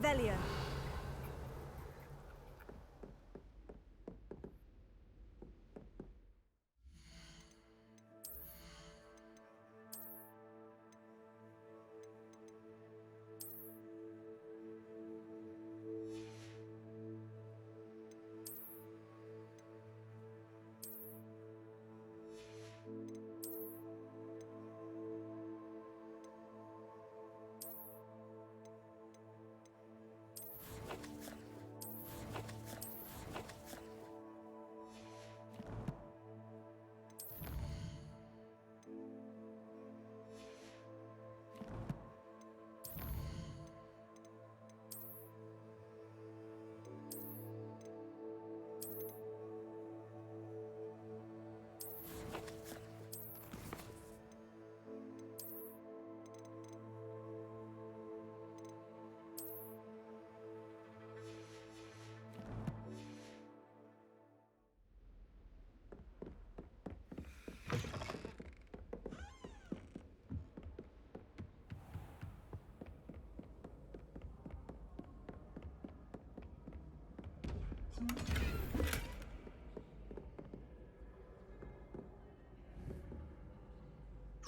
Revelio.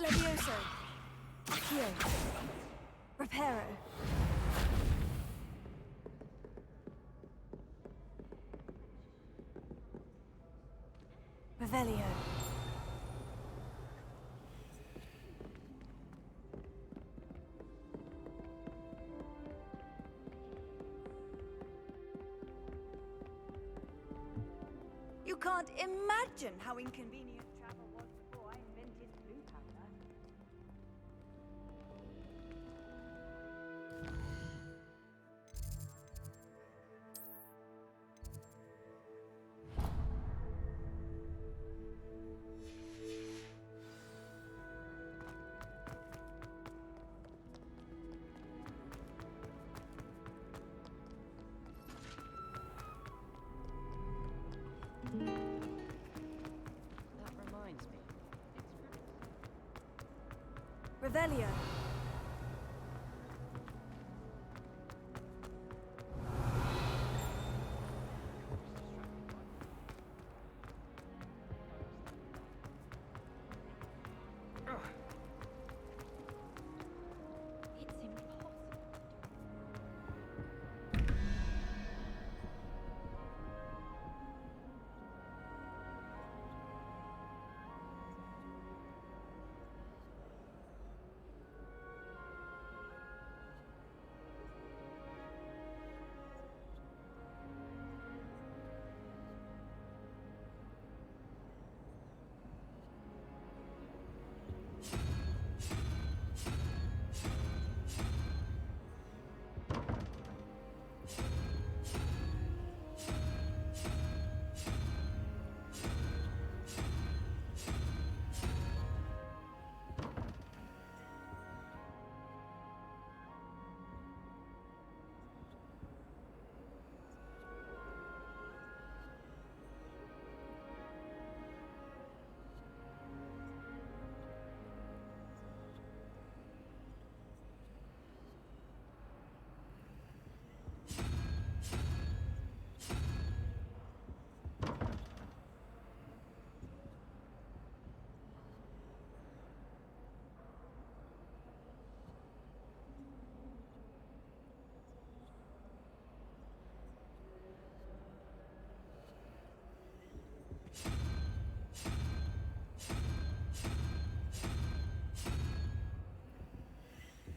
Levioso. Accio. Reparo. Revelio. You can't imagine how inconvenient travel was before I invented blue powder. That reminds me. Revelio. It's impossible.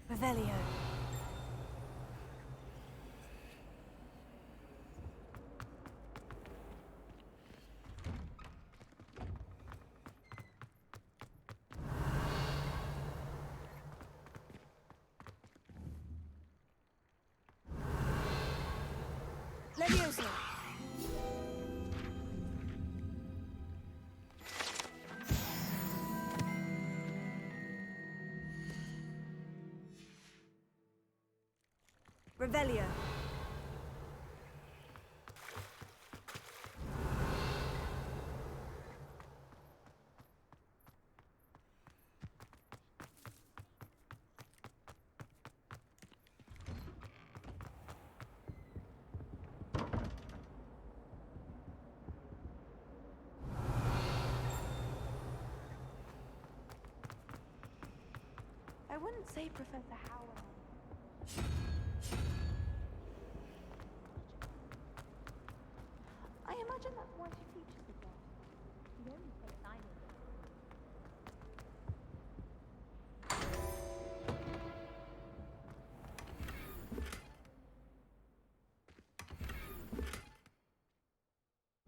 Revelio. Levioso. Revelio. wouldn't say Professor Howard. I imagine that's why she teaches the class. The only place I know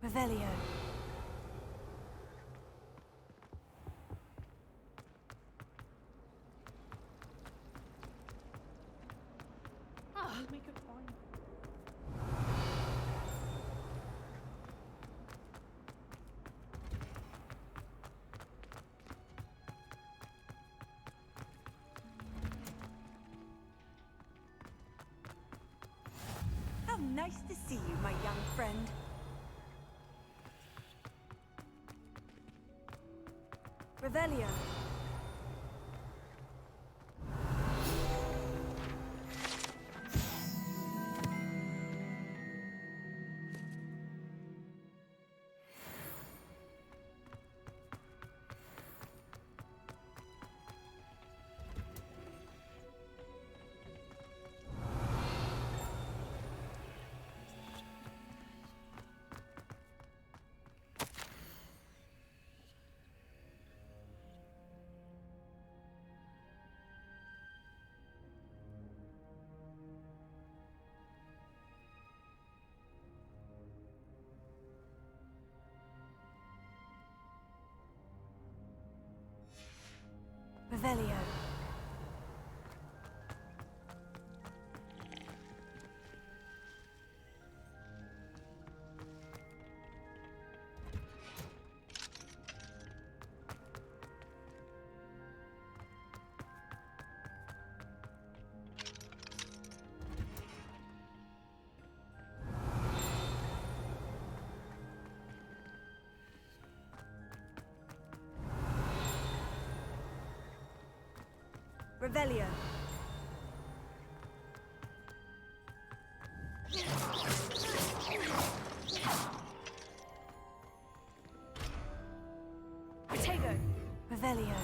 Revelio. Make it fine. How nice to see you, my young friend. Revelio. Revelio. Revelio. Protego. Revelio.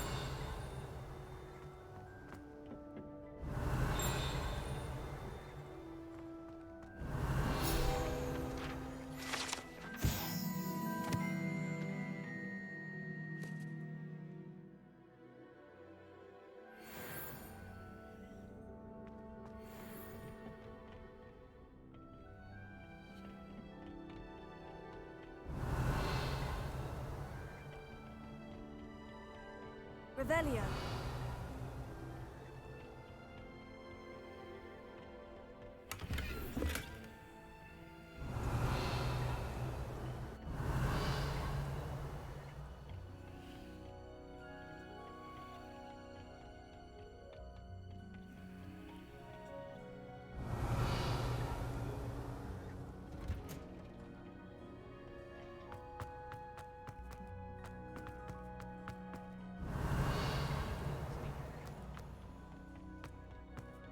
Revelio.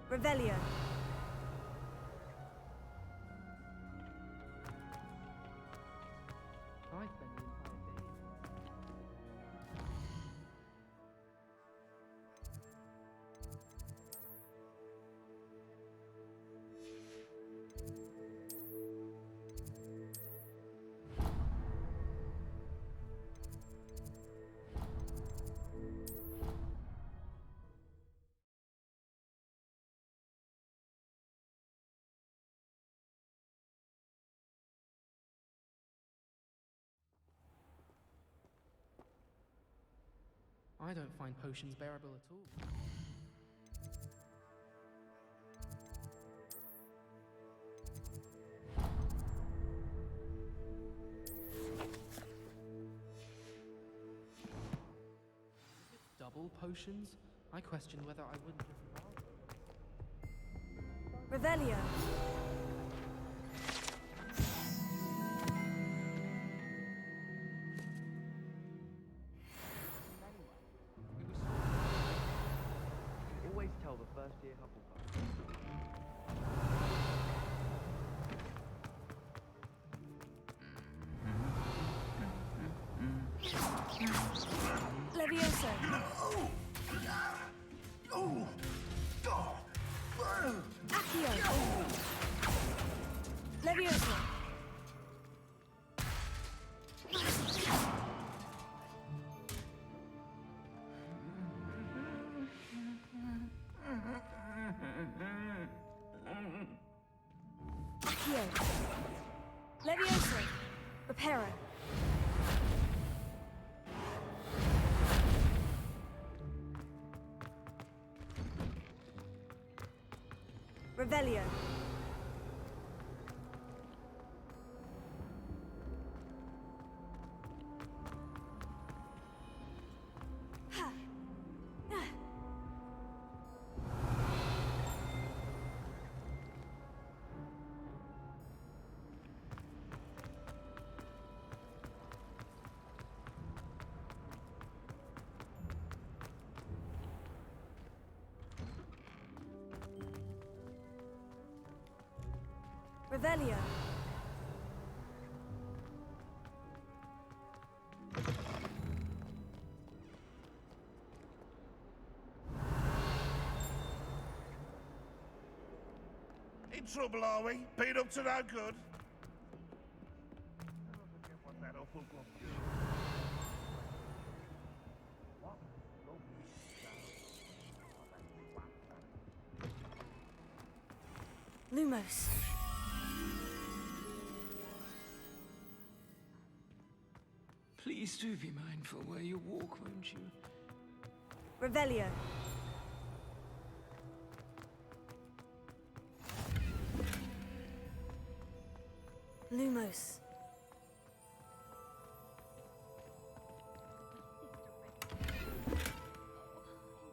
Revelio. I spend the entire day. I don't find potions bearable at all. Double potions? I question whether I wouldn't just Revelio. Always tell the first year Hufflepuff. Levioso. No! Accio! Leviosa! Accio! Leviosa! Reparo! Revelio! Revelio! In trouble, are we? Been up to no good? What that awful Lumos! Please do be mindful where you walk, won't you? Revelio! Lumos!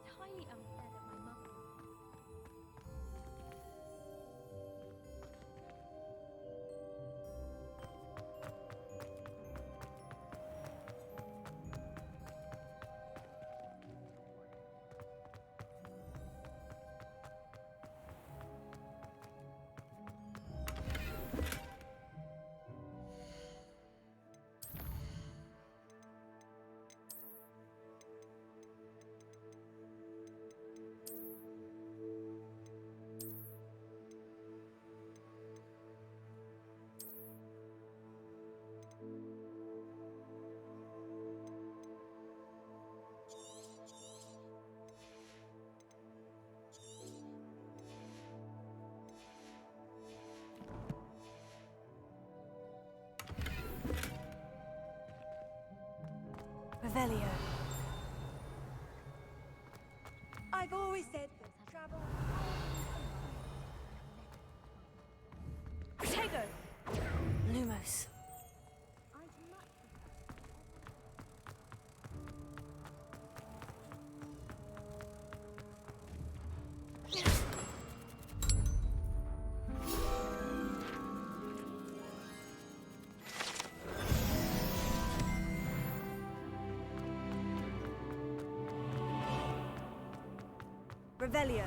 Entirely unfair that my mother. Revelio! I've always said that travel. Protego! Lumos! Revelio!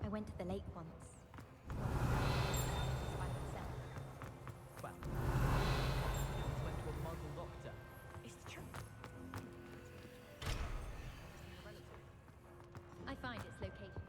I went to the lake once. By myself. Well, I went to a muggle doctor. It's true. I find its location.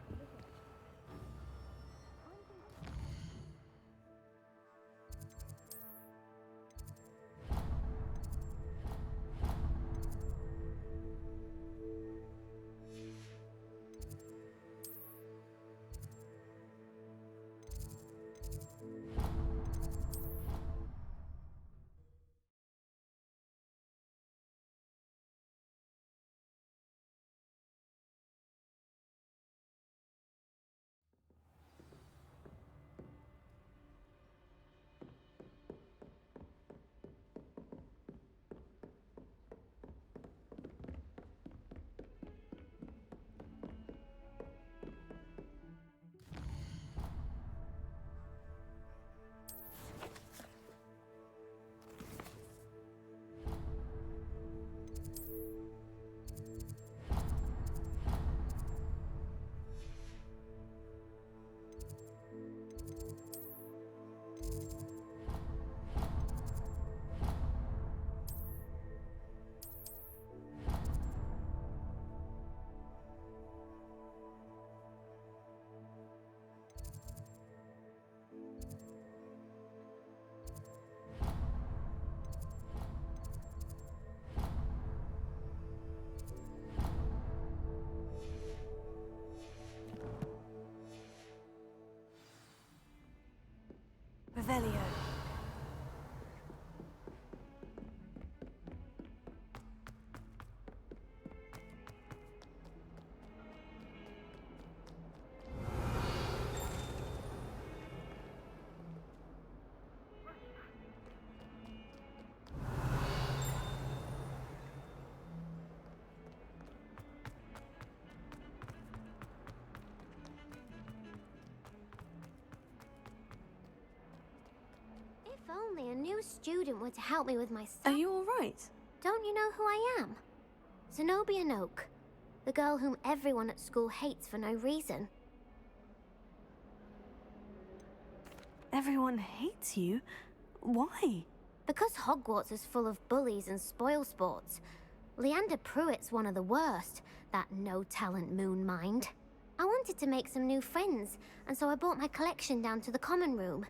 Revelio. If only a new student were to help me with my stuff. Are you all right? Don't you know who I am? Zenobia Noak, the girl whom everyone at school hates for no reason. Everyone hates you? Why? Because Hogwarts is full of bullies and spoilsports. Leander Pruitt's one of the worst, that no-talent moon mind. I wanted to make some new friends, and so I brought my collection down to the common room.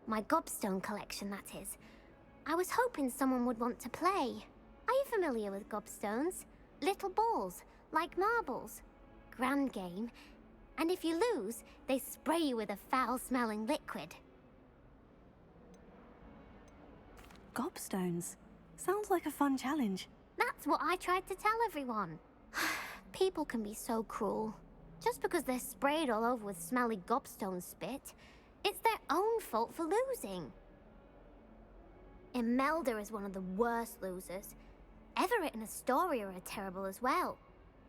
My gobstone collection, that is. I was hoping someone would want to play. Are you familiar with gobstones? Little balls, like marbles. Grand game. And if you lose, they spray you with a foul-smelling liquid. Gobstones. Sounds like a fun challenge. That's what I tried to tell everyone. People can be so cruel. Just because they're sprayed all over with smelly gobstone spit, it's their own fault for losing. Imelda is one of the worst losers. Everett and Astoria are terrible as well.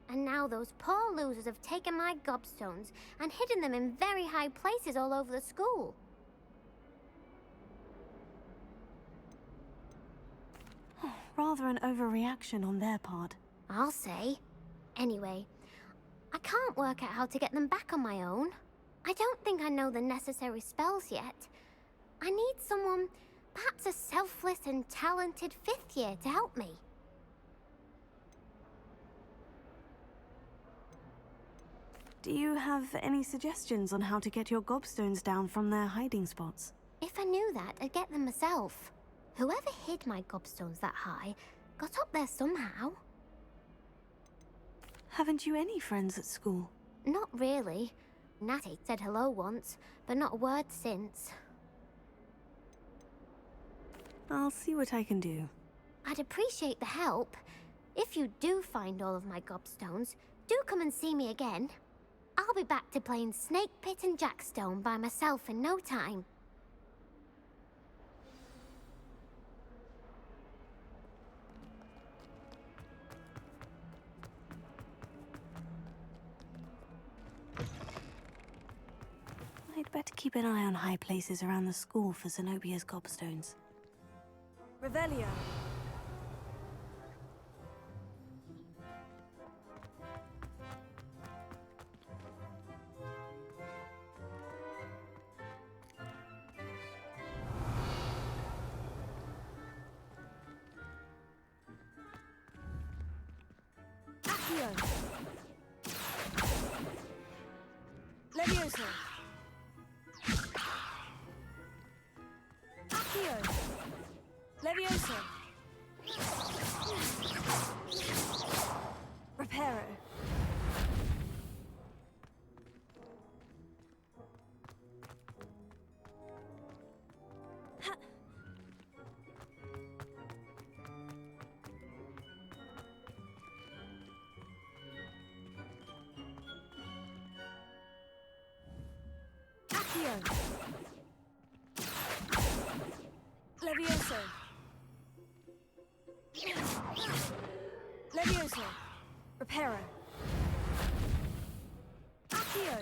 And now those poor losers have taken my gobstones and hidden them in very high places all over the school. Rather an overreaction on their part. I'll say. Anyway, I can't work out how to get them back on my own. I don't think I know the necessary spells yet. I need someone, perhaps a selfless and talented 5th year to help me. Do you have any suggestions on how to get your gobstones down from their hiding spots? If I knew that, I'd get them myself. Whoever hid my gobstones that high got up there somehow. Haven't you any friends at school? Not really. Natty said hello once, but not a word since. I'll see what I can do. I'd appreciate the help. If you do find all of my gobstones, do come and see me again. I'll be back to playing Snake Pit and Jackstone by myself in no time. I'd better keep an eye on high places around the school for Zenobia's gobstones. Revelio. Accio. Levioso. Accio. Levioso. Reparo. Accio. Levioso. Levioso. Reparo. Accio.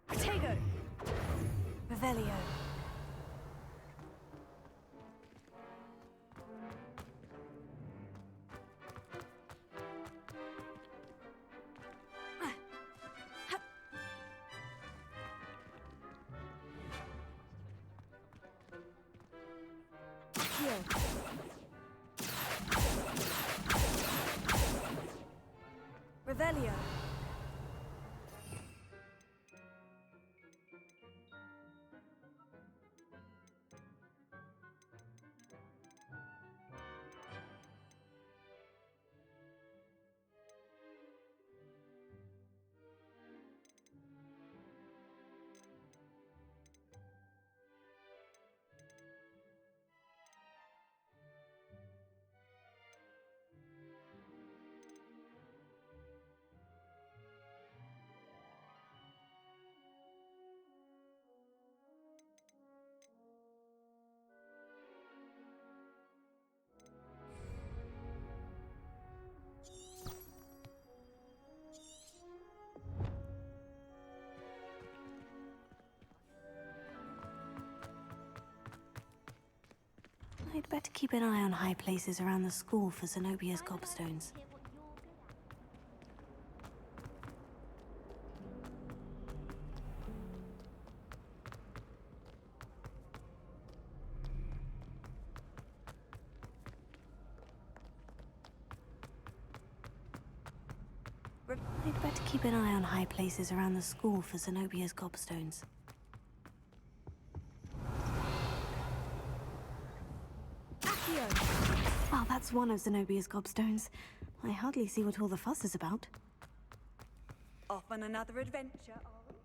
Protego. Revelio. Accio. Revelio. I'd better keep an eye on high places around the school for Zenobia's gobstones. I'd better keep an eye on high places around the school for Zenobia's gobstones. Well, that's one of Zenobia's gobstones. I hardly see what all the fuss is about. Off on another adventure, are we?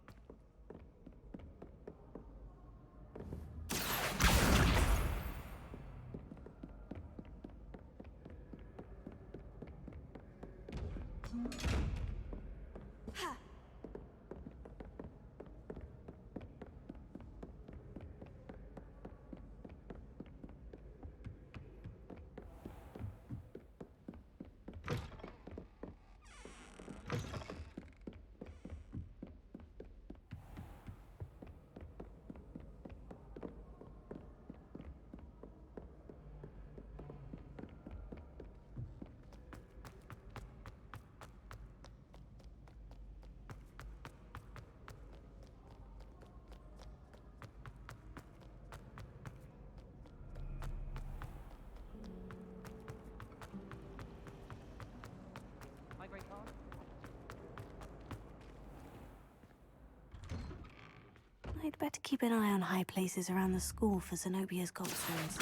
I'd better keep an eye on high places around the school for Zenobia's gobstones.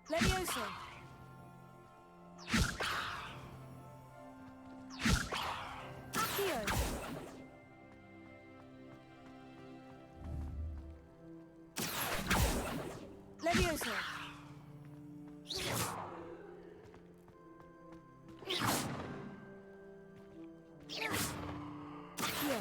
Levioso! Accio! Levioso! Accio!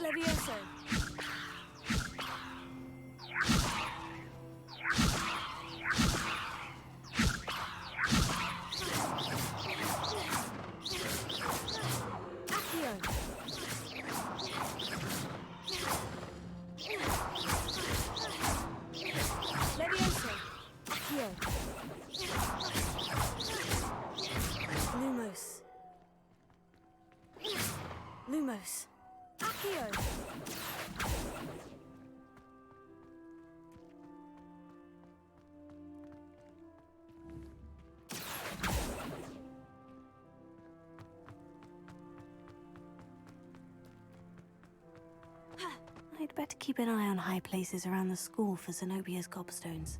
Levioso! Levioso! Accio! Lumos! Lumos! Accio! I'd better keep an eye on high places around the school for Zenobia's gobstones.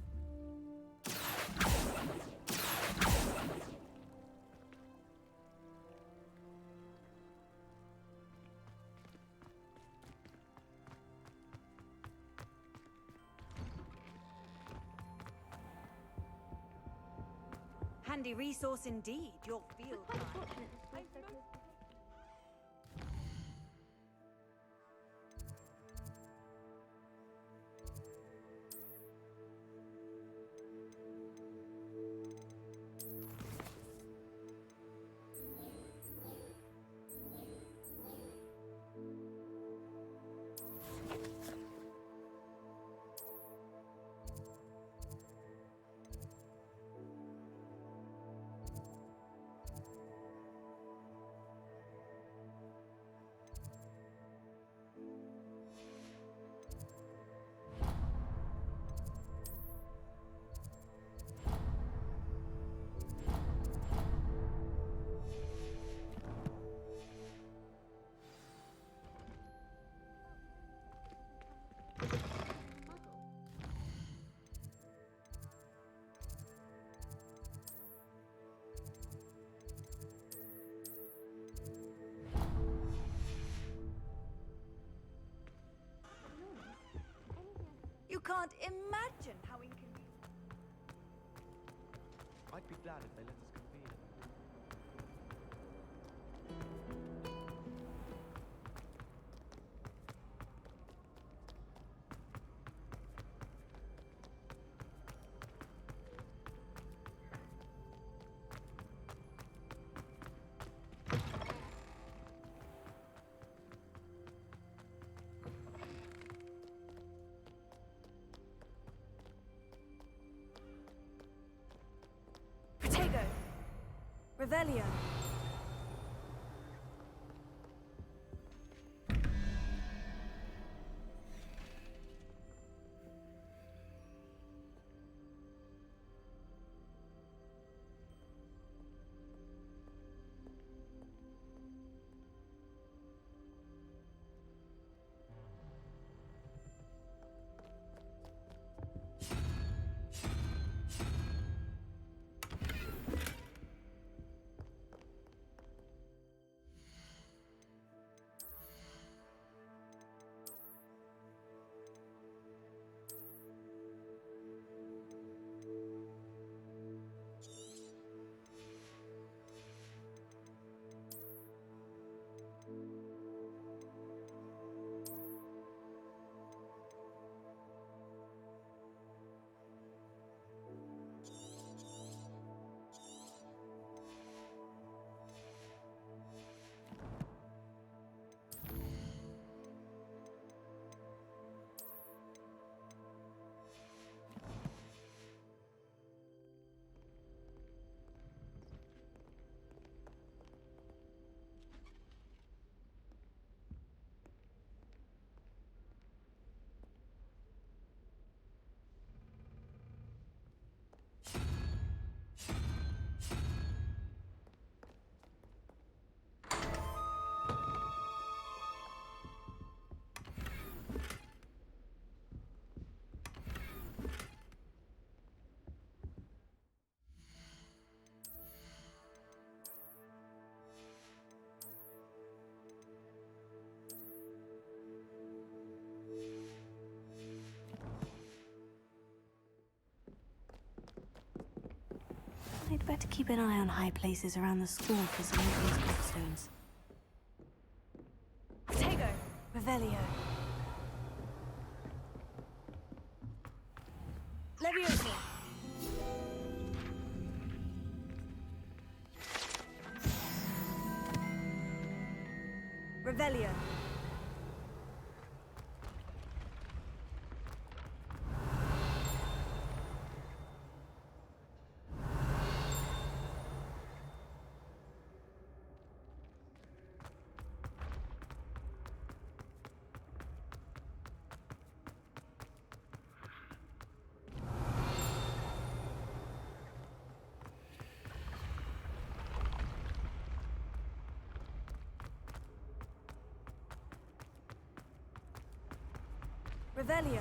Handy resource indeed, your field guide. can't imagine how inconvenient. I'd be glad if they let us convene. Protego! Revelio! I'd better keep an eye on high places around the school for some of these gravstones. Protego! Revelio! Leviosa! Revelio! Revelio!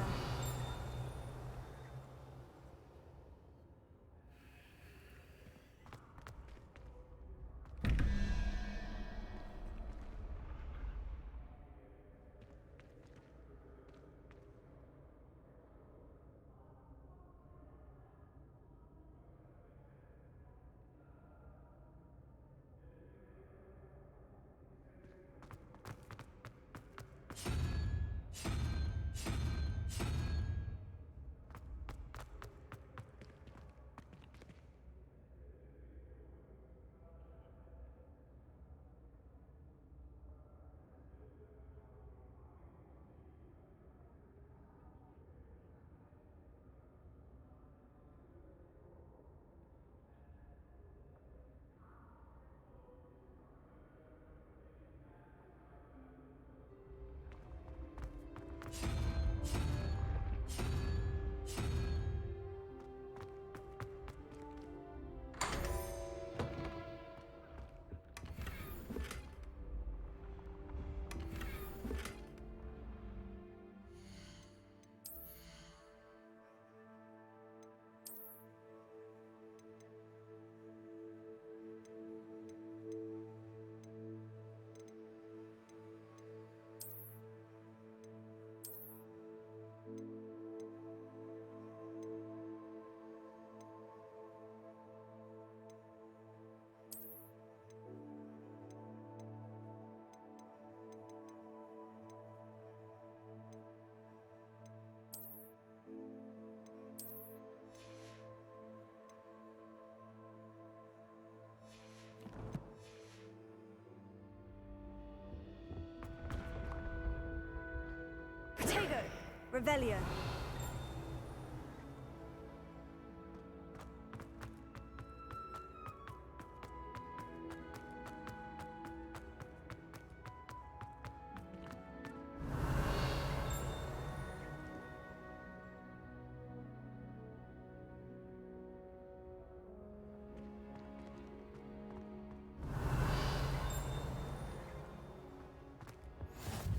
Revelio.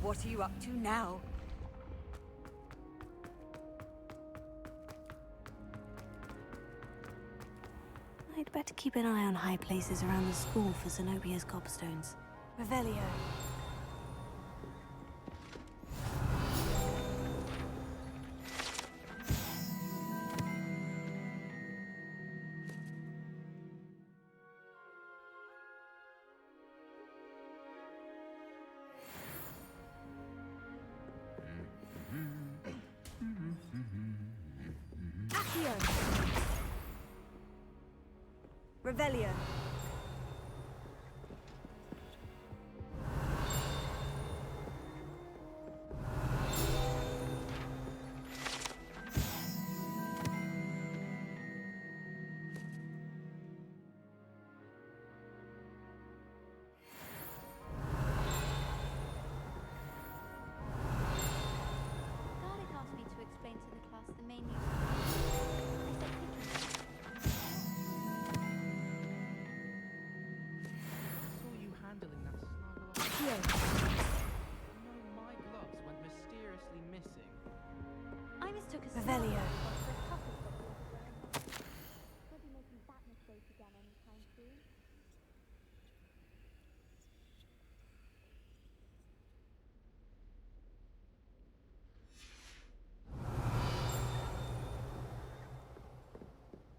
What are you up to now? I'd better keep an eye on high places around the school for Zenobia's gobstones. Revelio. Accio. Revelio. Garlic asked me to explain to the class the main use of Saw you handling that snuggle. Accio. No, my gloves went mysteriously missing. I mistook a Revelio. for a couple of bottles. Won't be making that mistake again anytime soon.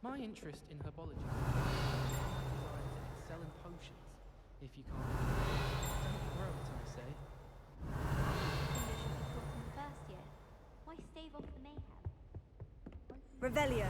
My interest in herbology desire to excel in potions. If you can't, don't grow it, I say. English should be taught in the first year. Why stave off the mayhem? Revelio.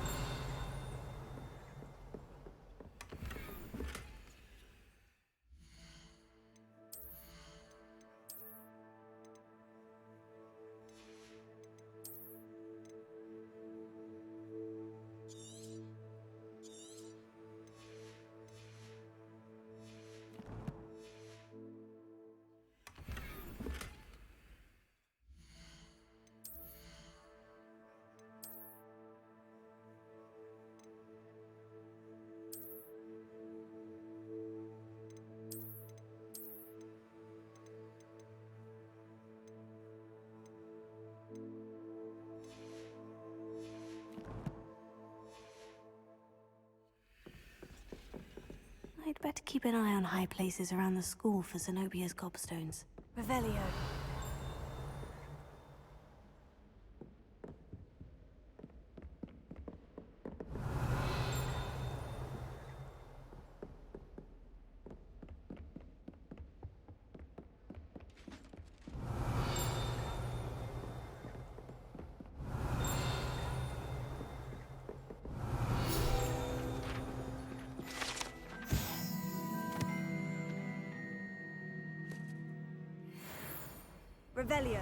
I'd better keep an eye on high places around the school for Zenobia's gobstones. Revelio. Revelio.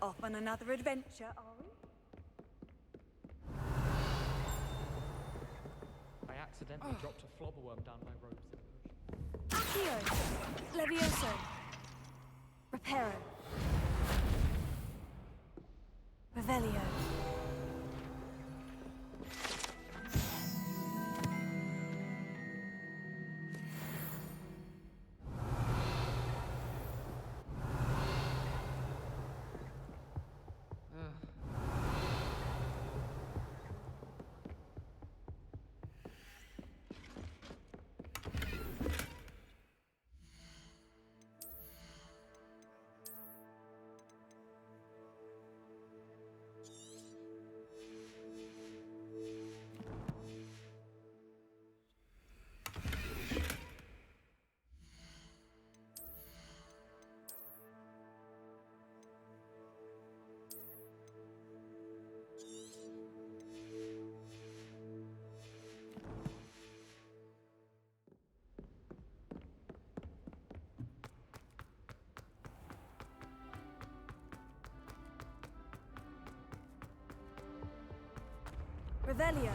Off on another adventure, are we? I accidentally dropped a flobberworm down my robes in the bush. Accio. Levioso. Reparo. Revelio. Revelio.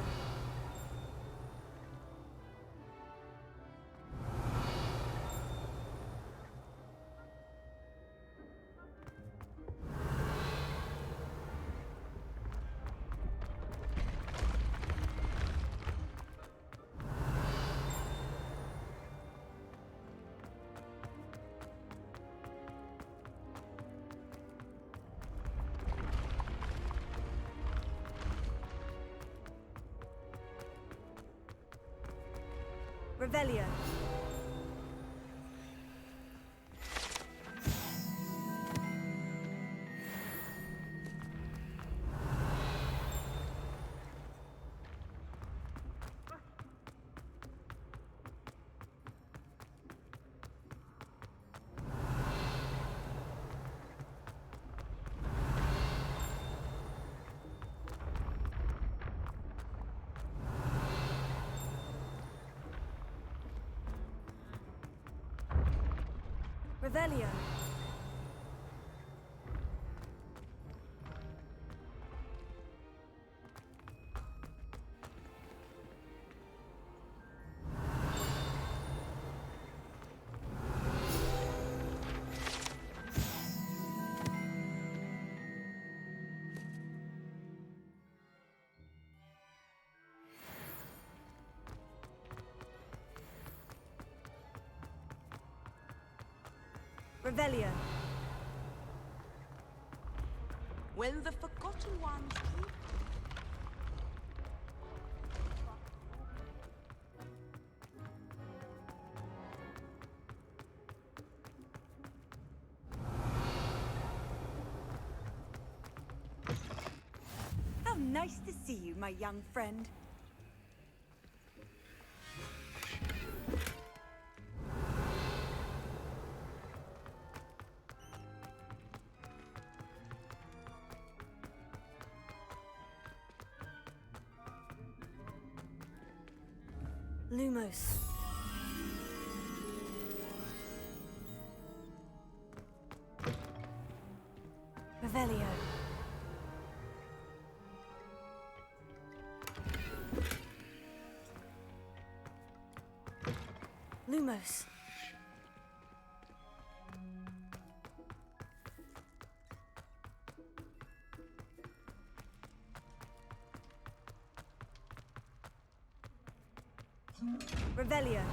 Revelio. Revelio. Revelio. When the forgotten ones keep... How nice to see you, my young friend. Lumos. Revelio. Lumos. Revelio.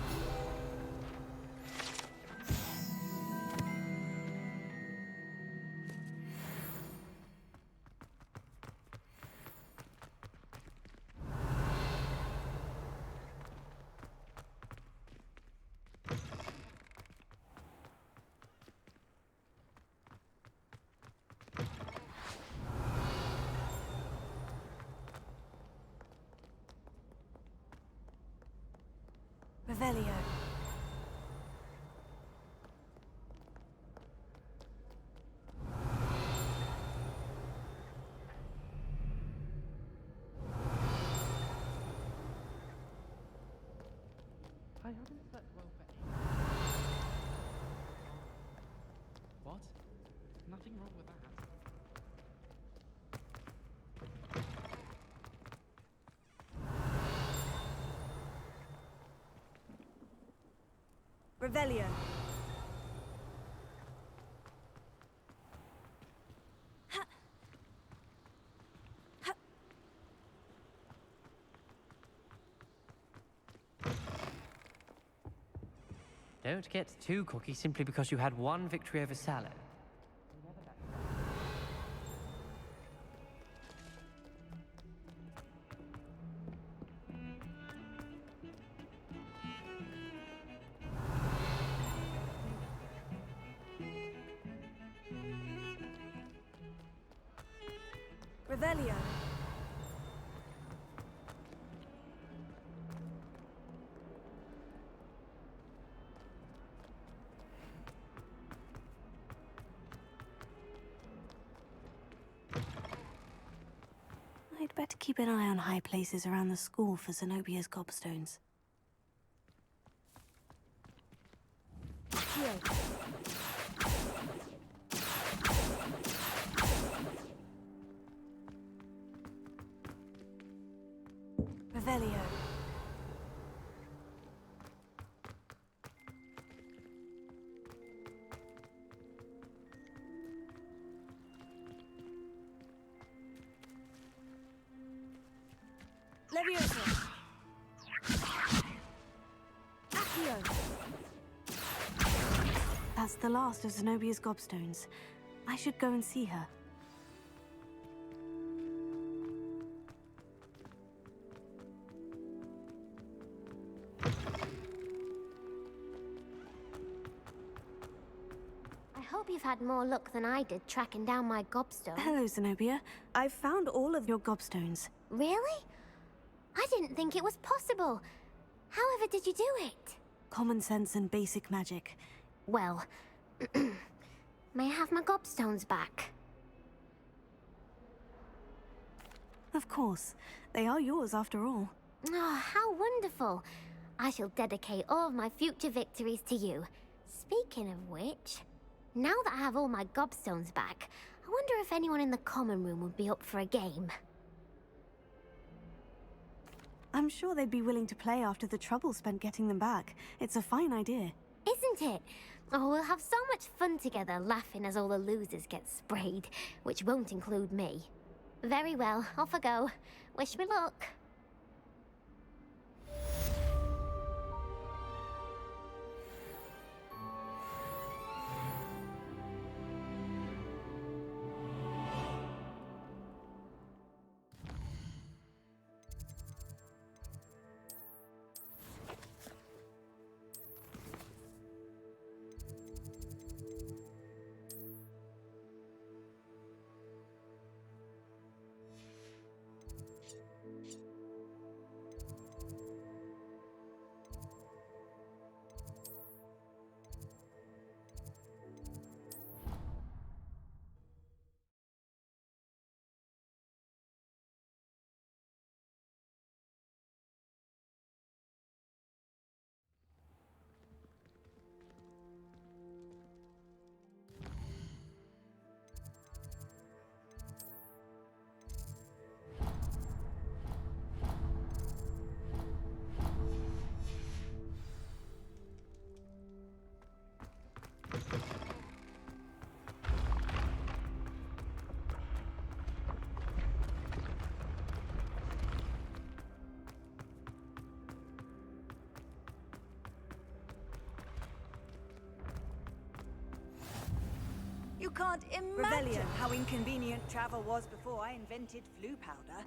Revelio. I haven't slept well for What? Nothing wrong with that. Revelio. Don't get too cocky simply because you had one victory over Sallow. Revelio. I'd better keep an eye on high places around the school for Zenobia's gobstones. Here. Revelio. Leviosa. Accio. That's the last of Zenobia's gobstones. I should go and see her. I hope you've had more luck than I did tracking down my gobstone. Hello, Zenobia. I've found all of your gobstones. Really? I didn't think it was possible. However did you do it? Common sense and basic magic. Well, may I have my gobstones back? Of course. They are yours after all. Oh, how wonderful. I shall dedicate all of my future victories to you. Speaking of which, now that I have all my gobstones back, I wonder if anyone in the common room would be up for a game. I'm sure they'd be willing to play after the trouble spent getting them back. It's a fine idea. Isn't it? Oh, we'll have so much fun together, laughing as all the losers get sprayed, which won't include me. Very well, off I go. Wish me luck. You can't imagine how inconvenient travel was before I invented flu powder.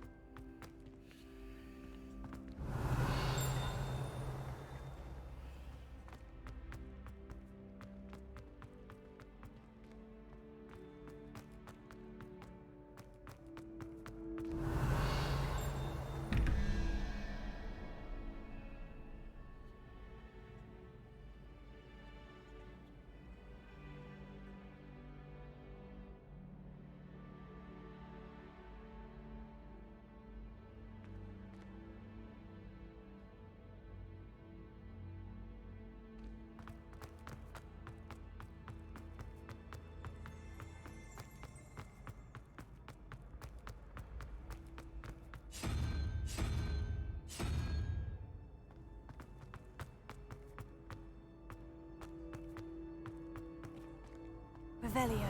Revelio.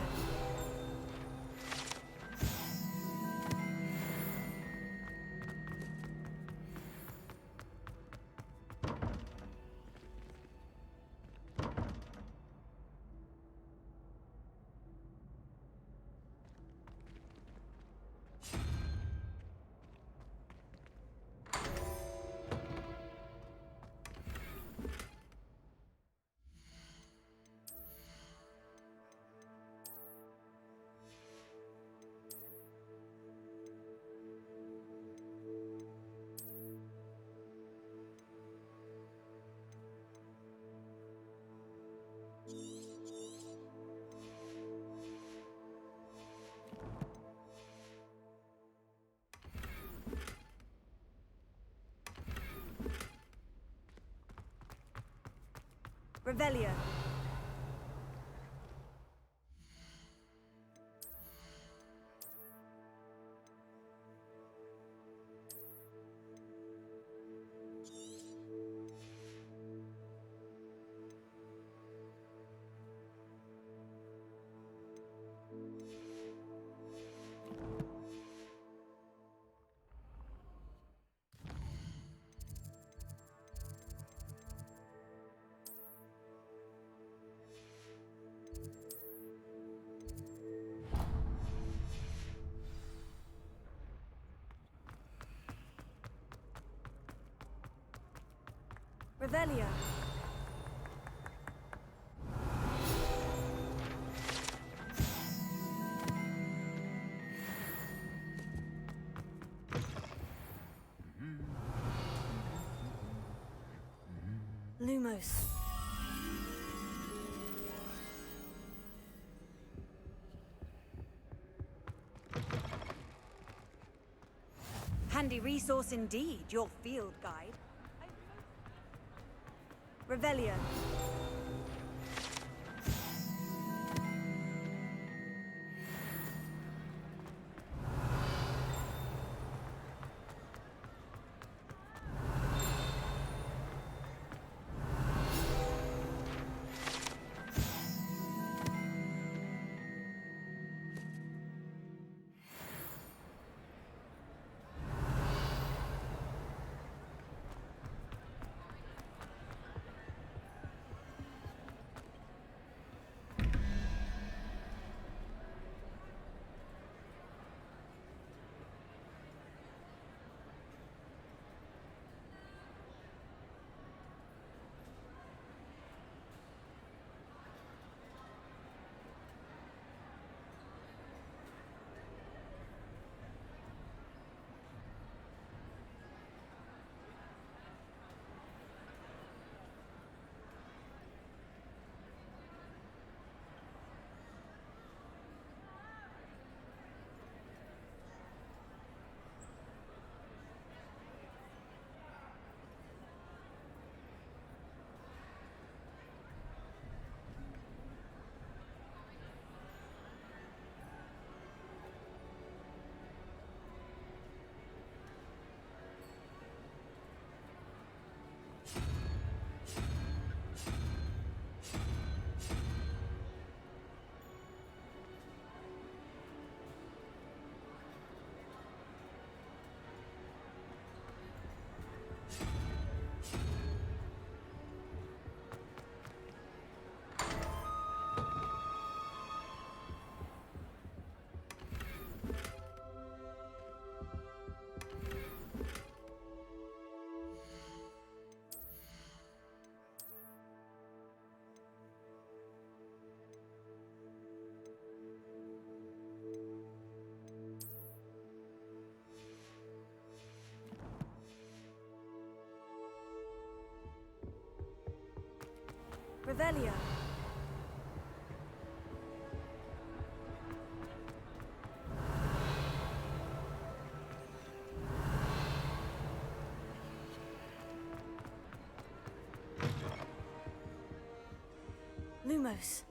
Revelio. Revelio. Lumos. Handy resource indeed, your field guide. Revelio. Revelio. Lumos.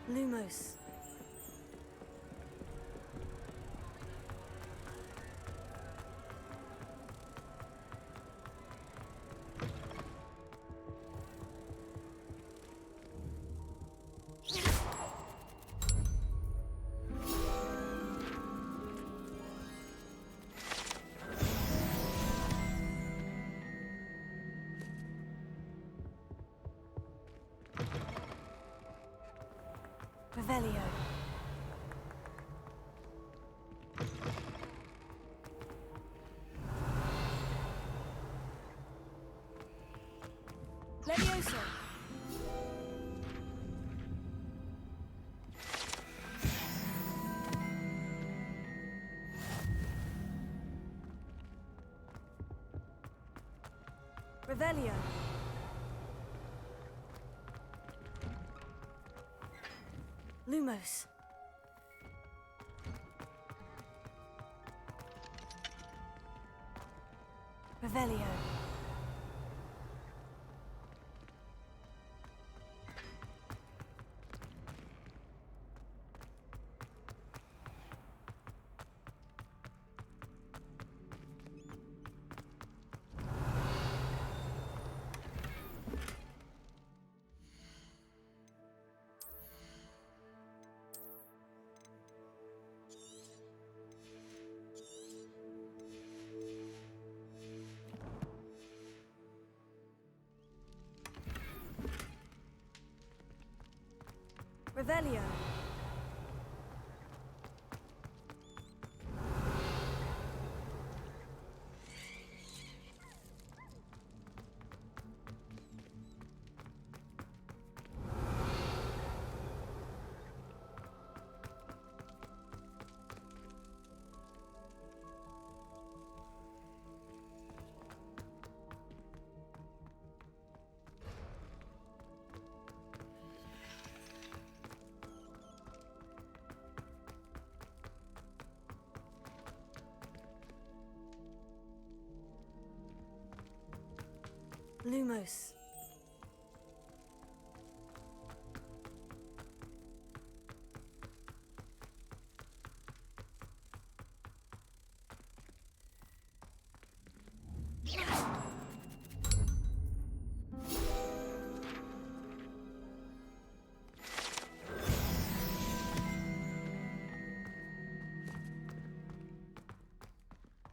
Lumos. Revelio. Levioso. Revelio. Lumos. Revelio. Revelio. Lumos.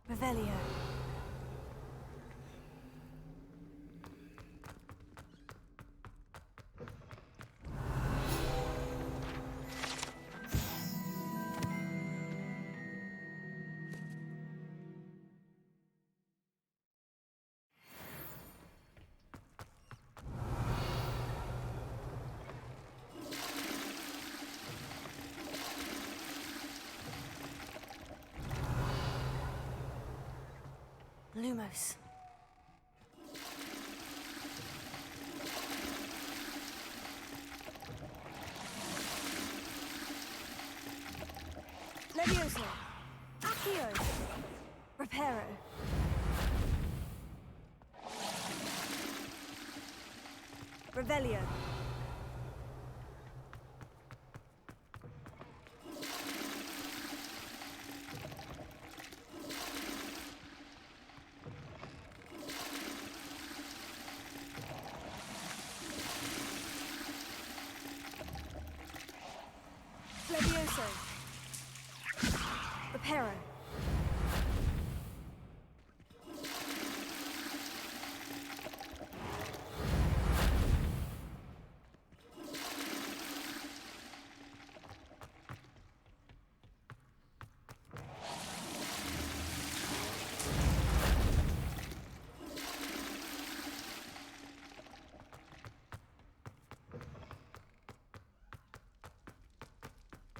Revelio. Lumos. Levioso. Accio. Reparo. Revelio. Levioso. Reparo.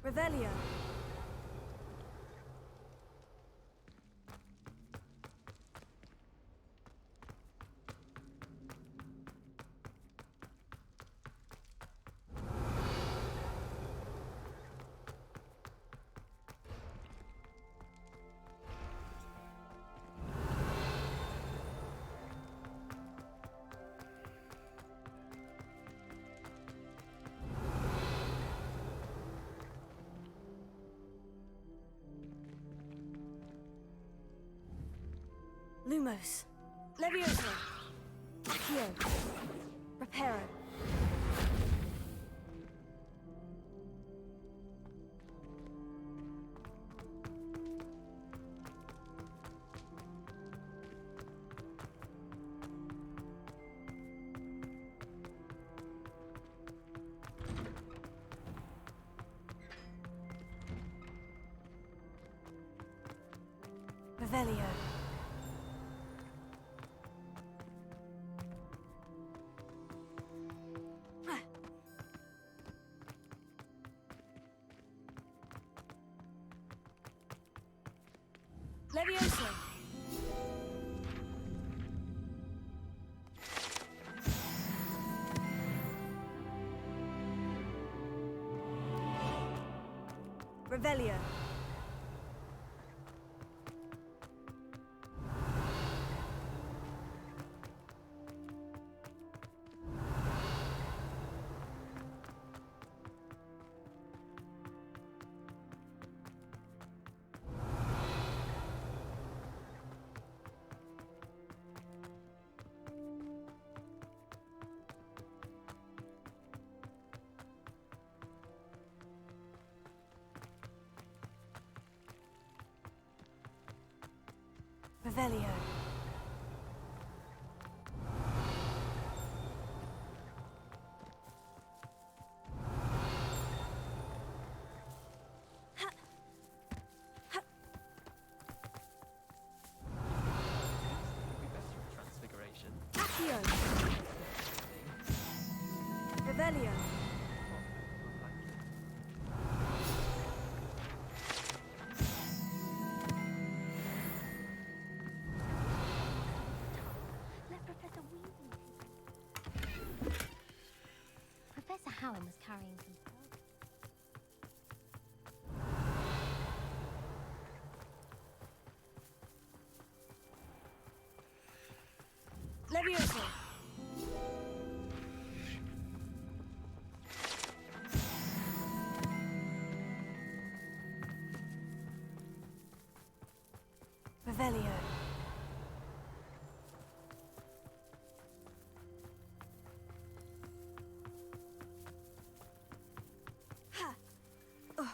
Revelio. Lumos. Levioso. Accio. Reparo. Revelio. Levioso. Revelio. Revelio. Accio. Revelio. Let Professor Weasley take it. Professor Hallam was carrying some spells. Leviosa. Revelio. Ha. Oh.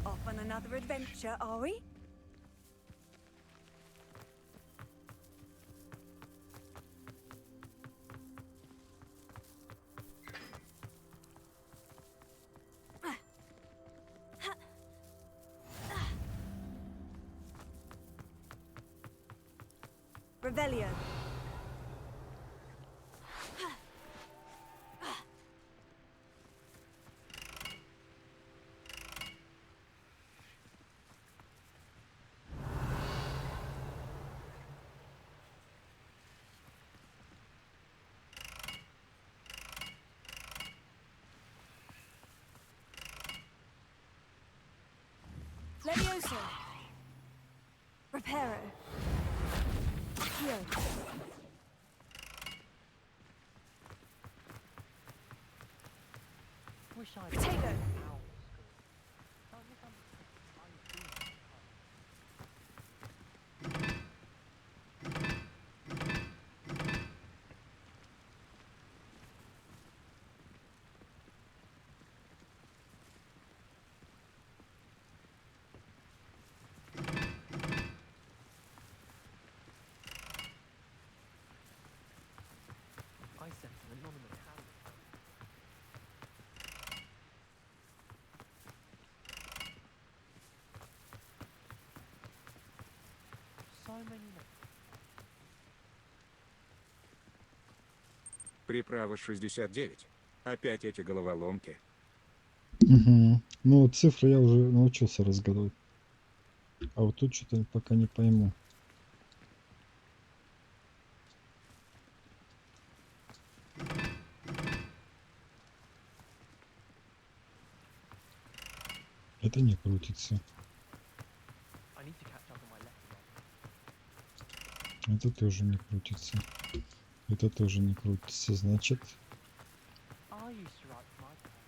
Off on another adventure, are we? Revelio. Leviosa. Reparo. Accio. Potato. I sent an anonymous hand. So many notes. Приправа 69. Опять эти головоломки. Угу. Ну, вот цифры я уже научился разгадывать. А вот тут что-то пока не пойму. Это не крутится. I need to catch up on my lesson. Это тоже не крутится. Это тоже не крутится. Значит, I used to write for my parents.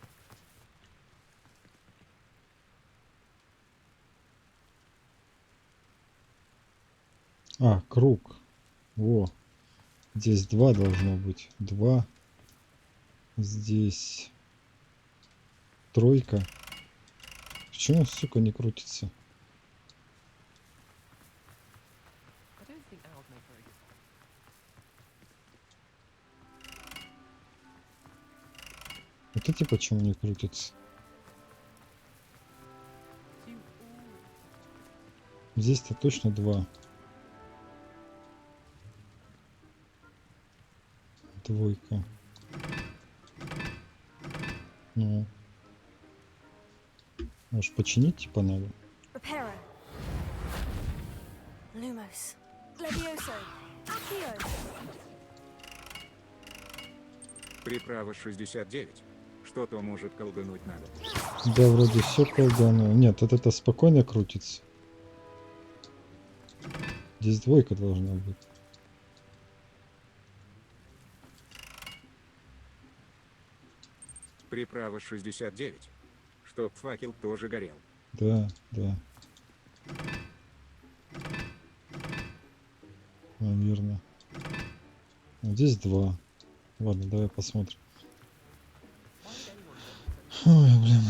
круг. Во. Здесь 2 должно быть. 2. Здесь 3. Почему, сука, не крутится? I don't think owls make very good sound. Вот эти почему не крутятся? Здесь-то точно 2. 2. Ну. Может, починить типа надо? Reparo. Lumos. Levioso. Accio. Приправа 69. Что-то может колдануть надо. Да, вроде все колдано. Нет, это спокойно крутится. Здесь 2 должна быть. Приправа 69. Чтоб факел тоже горел. Да, да. Наверное. Вот здесь 2. Ладно, давай посмотрим. Ой, блин.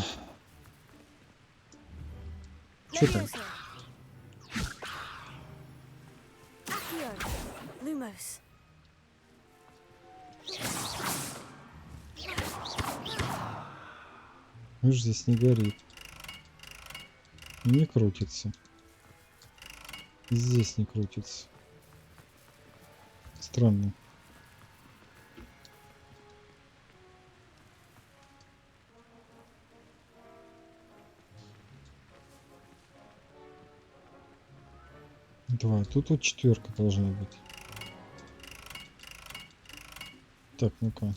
Что там? Accio. Lumos. Видишь, здесь не горит. Не крутится. И здесь не крутится. Странно. Два. Тут вот четверка должна быть. Так, ну-ка.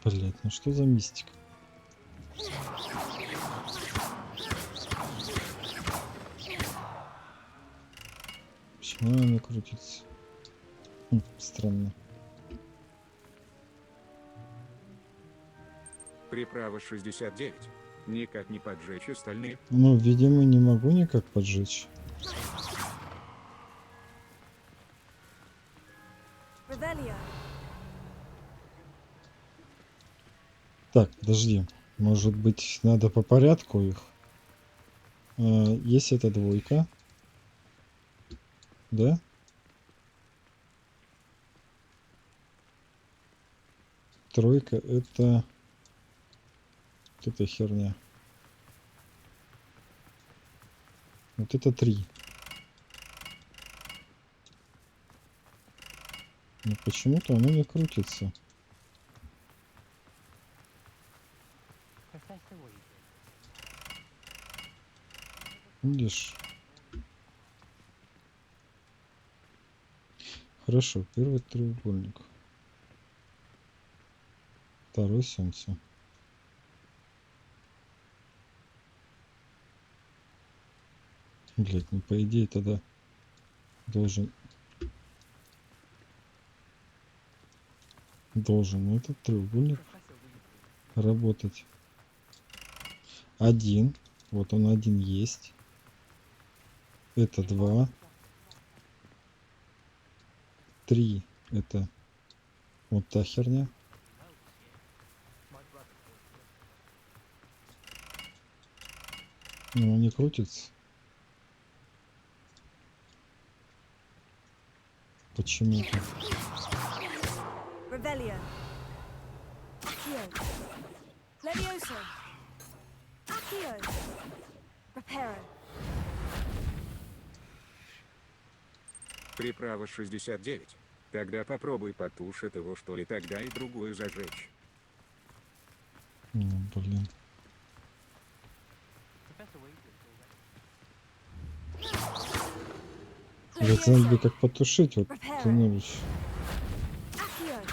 Блять, ну что за мистика? Почему она не крутится? Странно. Приправа 69. Никак не поджечь остальные. Ну, видимо, не могу никак поджечь. Так, подожди. Может быть, надо по порядку их? Есть эта двойка. Да? Тройка это... Вот эта херня. Вот это 3. Но почему-то оно не крутится. Видишь? Хорошо, первый треугольник. Второй солнце. Блять, ну по идее тогда должен этот треугольник работать. Один. Вот он один есть. Это 2. 3. Это вот та херня. Но он не крутится. Почему-то. Приправа 69. Тогда попробуй потушить его, что ли, тогда и другую зажечь. Ну, блин. Блять, надо бы как потушить, вот ты можешь.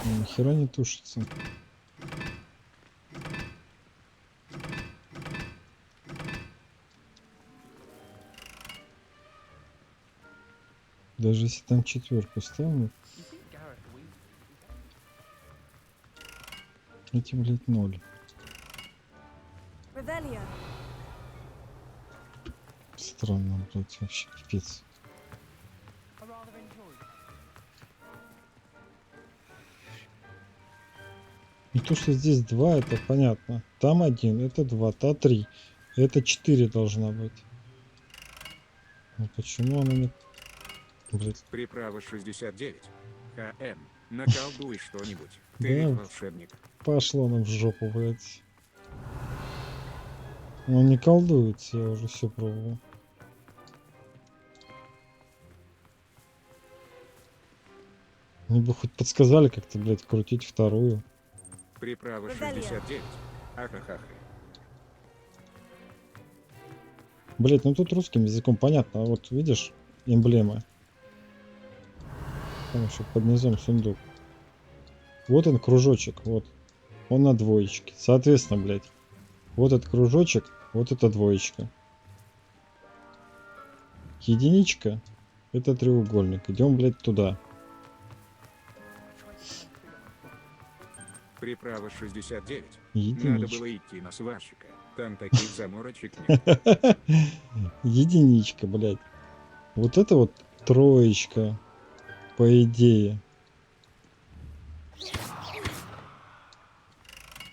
Ни хера не тушится. Даже если там четверку ставлю. Эти, блять, 0. Странно, блять, вообще пипец. И то, что здесь 2, это понятно. Там 1, это 2, та 3. Это 4 должна быть. Но почему она не... Блять. Приправа 69. КМ. Наколдуй что-нибудь. Ты ведь волшебник. Пошло нам в жопу, блять. Он не колдуется, я уже все пробовал. Мне бы хоть подсказали как-то, блять, крутить вторую. Приправа 69. Ахахаха. Блять, ну тут русским языком понятно. А вот видишь, эмблема. Там еще под низом сундук. Вот он кружочек, вот. Он на двоечке. Соответственно, блять. Вот этот кружочек, вот это двоечка. Единичка. Это треугольник. Идем, блять, туда. Приправа 69. Единичка. Надо было идти на сварщика. Там таких заморочек нет. Единичка, блядь. Вот это вот троечка, по идее.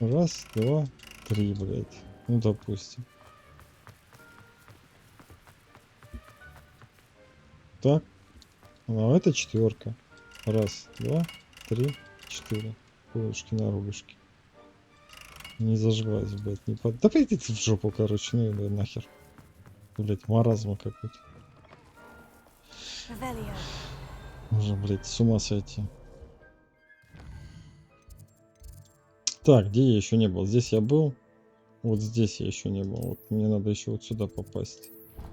Раз, два, 3, блядь. Ну, допустим. Так. Ну, это 4. 1, 2, 3, 4. Полушки на рубишки. Не зажглась, блядь, не под... Да пойди ты в жопу, короче, ну и нахер. Блядь, маразм какой-то. Можно, блядь, с ума сойти. Так, где я еще не был? Здесь я был. Вот здесь я еще не был. Вот мне надо еще вот сюда попасть.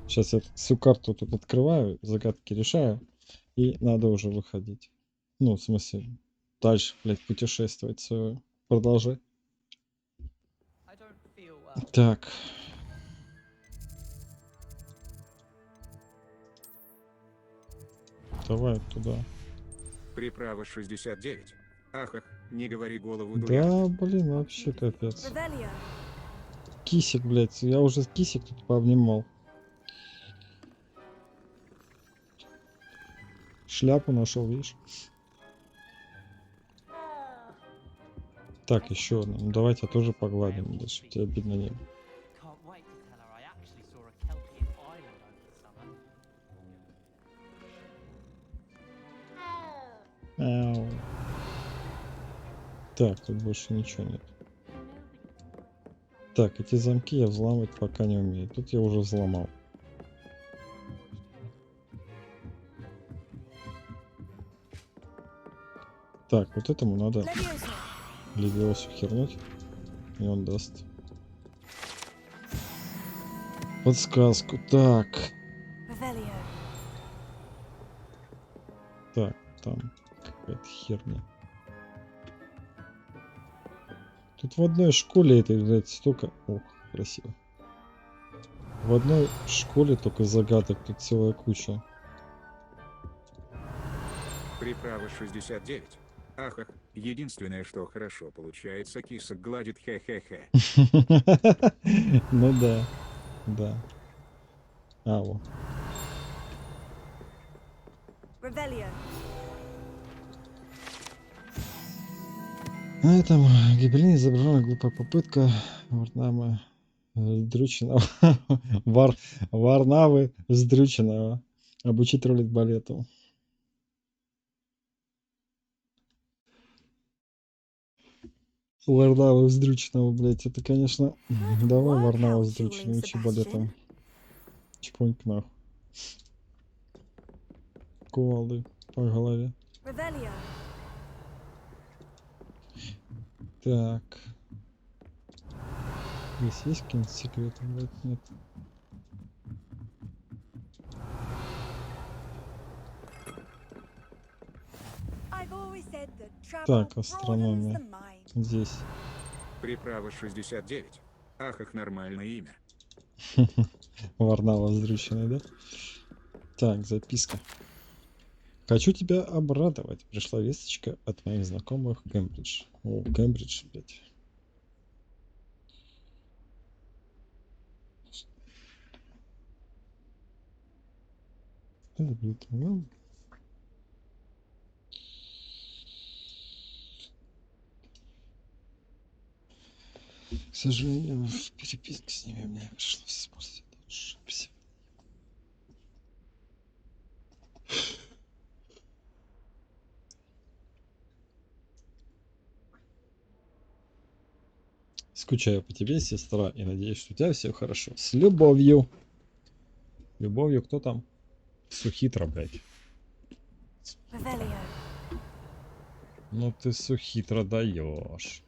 Сейчас я всю карту тут открываю, загадки решаю. И надо уже выходить. Ну, в смысле, дальше, блядь, путешествовать свое. Продолжать. Так. Давай туда. Приправа 69. Ахах, не говори голову Да, дурят. блин, вообще капец. Кисик, блядь, я уже кисик тут пообнимал. Шляпу нашел, видишь? Так, еще одна. Ну давайте тоже погладим, да, чтобы тебе обидно не было. Ау. Так, тут больше ничего нет. Так, эти замки я взламывать пока не умею. Тут я уже взломал. Так, вот этому надо Левиосу хернуть. И он даст подсказку. Так. Так, там какая-то херня. Тут в одной школе этой, блядь, столько... Ох, красиво. В одной школе только загадок тут целая куча. Приправа 69. Ахах, единственное, что хорошо получается, кисок гладит хе-хе-хе. Ну да, да. Ау. На этом гибелин изображена глупая попытка Варнавы Сдрюченного Варнавы Сдрюченного обучить рулить балету. Варнава Сдрюченного, блять, это, конечно... Давай Варнава Сдрюченного, учи балетом. Чпоньк нахуй. Кувалды по голове. Так. Здесь есть какие-нибудь секреты? Блять, нет. Так, астрономия. Здесь. Приправа 69. Ахах, нормальное имя. Варнава Сдрюченный, да? Так, записка. Хочу тебя обрадовать. Пришла весточка от моих знакомых в Кембридж. О, Кембридж, блядь. К сожалению, в переписке с ними мне пришлось использовать псевдоним. Скучаю по тебе, сестра, и надеюсь, что у тебя все хорошо. С любовью. Любовью кто там? Сухитра, блядь. Ну ты Сухитра даешь.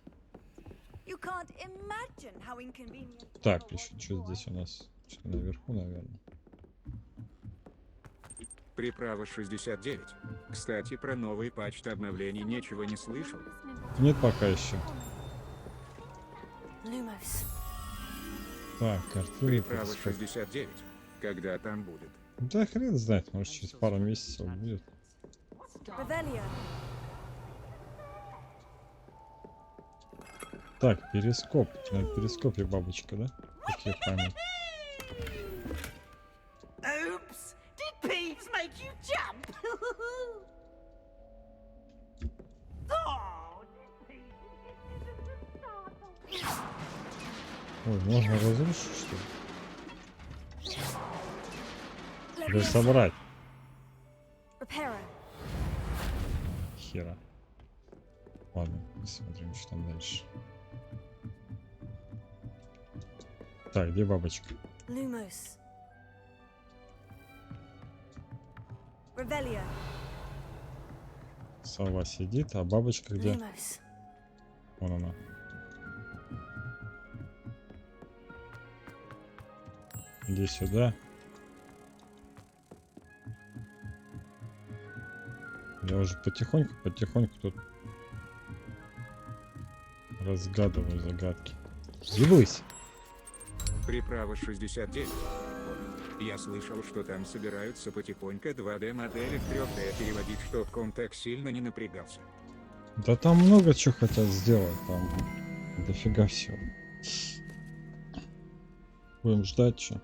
Так, еще что здесь у нас? Что, наверху, наверное. Приправа 69. Кстати, про новый патч обновлений ничего не слышал. Нет пока еще. Так, картины. Приправа 69. Когда там будет? Да хрен знает, может через пару месяцев будет. Так, перископ. На перископе бабочка, да? Как я память. Oops! Did Peeves make you jump? Oh, did Peeves get you to startle? Ой, можно разрушить, что ли? Или собрать? Хера. Ладно, посмотрим, что там дальше. Так, где бабочка? Lumos. Revelio. Сова сидит, а бабочка где? Lumos. Вон она. Иди сюда. Я уже потихоньку тут разгадываю загадки. Сгибайся. Приправа 69. Я слышал, что там собираются потихоньку 2D модели в 3D переводить, чтоб ком так сильно не напрягался. Да там много чего хотят сделать, там дофига всего. Будем ждать, что.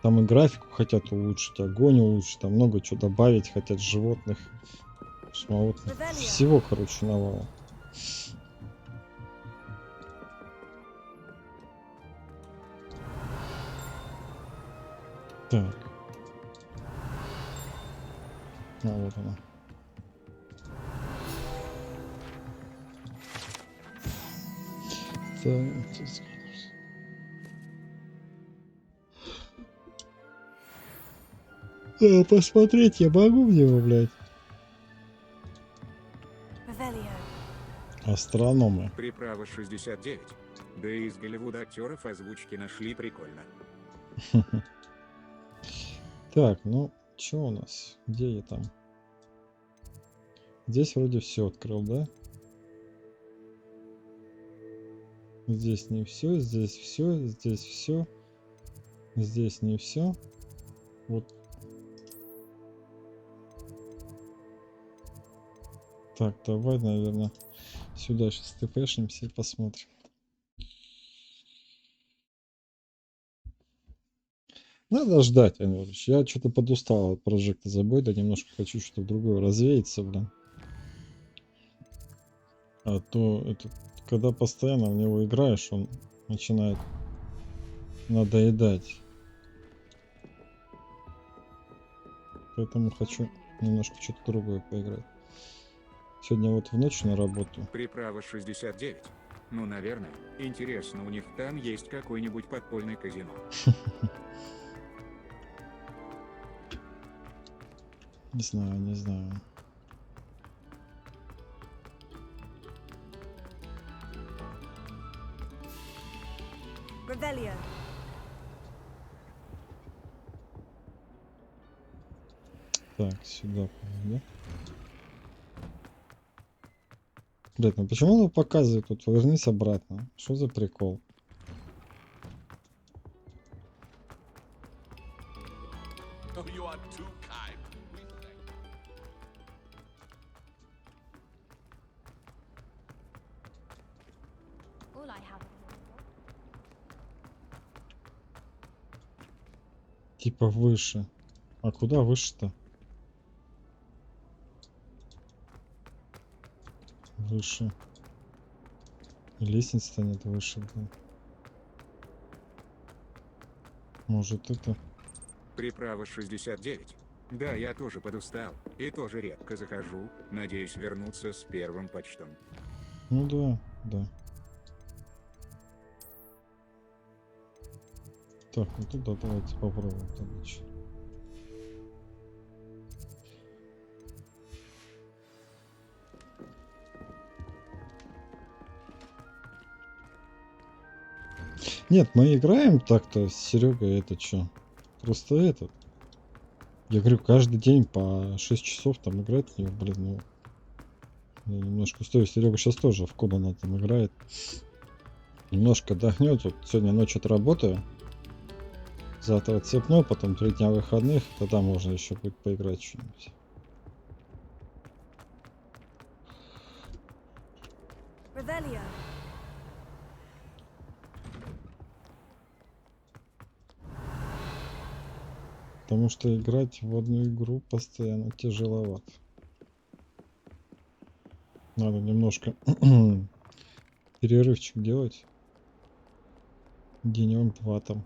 Там и графику хотят улучшить, огонь улучшить, там много чего добавить хотят, животных, шмаотных. Всего, короче, навала. Так. А вот она. Посмотреть я могу в него, блядь. Астрономы. Приправа 69. Да и из Голливуда актеров озвучки нашли прикольно. Так, ну, что у нас? Где я там? Здесь вроде все открыл, да? Здесь не все, здесь все, здесь все. Здесь не все. Вот. Так, давай, наверное, сюда сейчас тпшнимся и посмотрим. Надо ждать, Анюрич. Я что-то подустал от прожекта забойда, немножко хочу что-то другое развеяться, блин. А то это, когда постоянно в него играешь, он начинает надоедать. Поэтому хочу немножко что-то другое поиграть. Сегодня вот в ночь на работу. Приправа 69. Ну, наверное. Интересно, у них там есть какой-нибудь подпольный казино. Не знаю, не знаю. Revelio. Так, сюда, да? Блядь, ну почему он показывает? Тут вернись обратно. Что за прикол? Oh, you are too kind. All I have. Типа выше. А куда выше-то? Выше. Лестница-то нет выше, блин. Может это? Приправа 69. Да, я тоже подустал. И тоже редко захожу. Надеюсь вернуться с первым почтом. Ну да, да. Так, ну туда давайте попробуем тогда. Нет, мы играем так-то с Серегой, это что? Просто этот. Я говорю, каждый день по 6 часов там играть в него, блин, ну. Я немножко устаю. Серега сейчас тоже в Кобана там играет. Немножко отдохнет. Вот сегодня ночью отработаю. Завтра отцепну, потом 3 дня выходных. Тогда можно еще будет поиграть что-нибудь. Revelio. Потому что играть в одну игру постоянно тяжеловато. Надо немножко перерывчик делать. Денек, 2 там.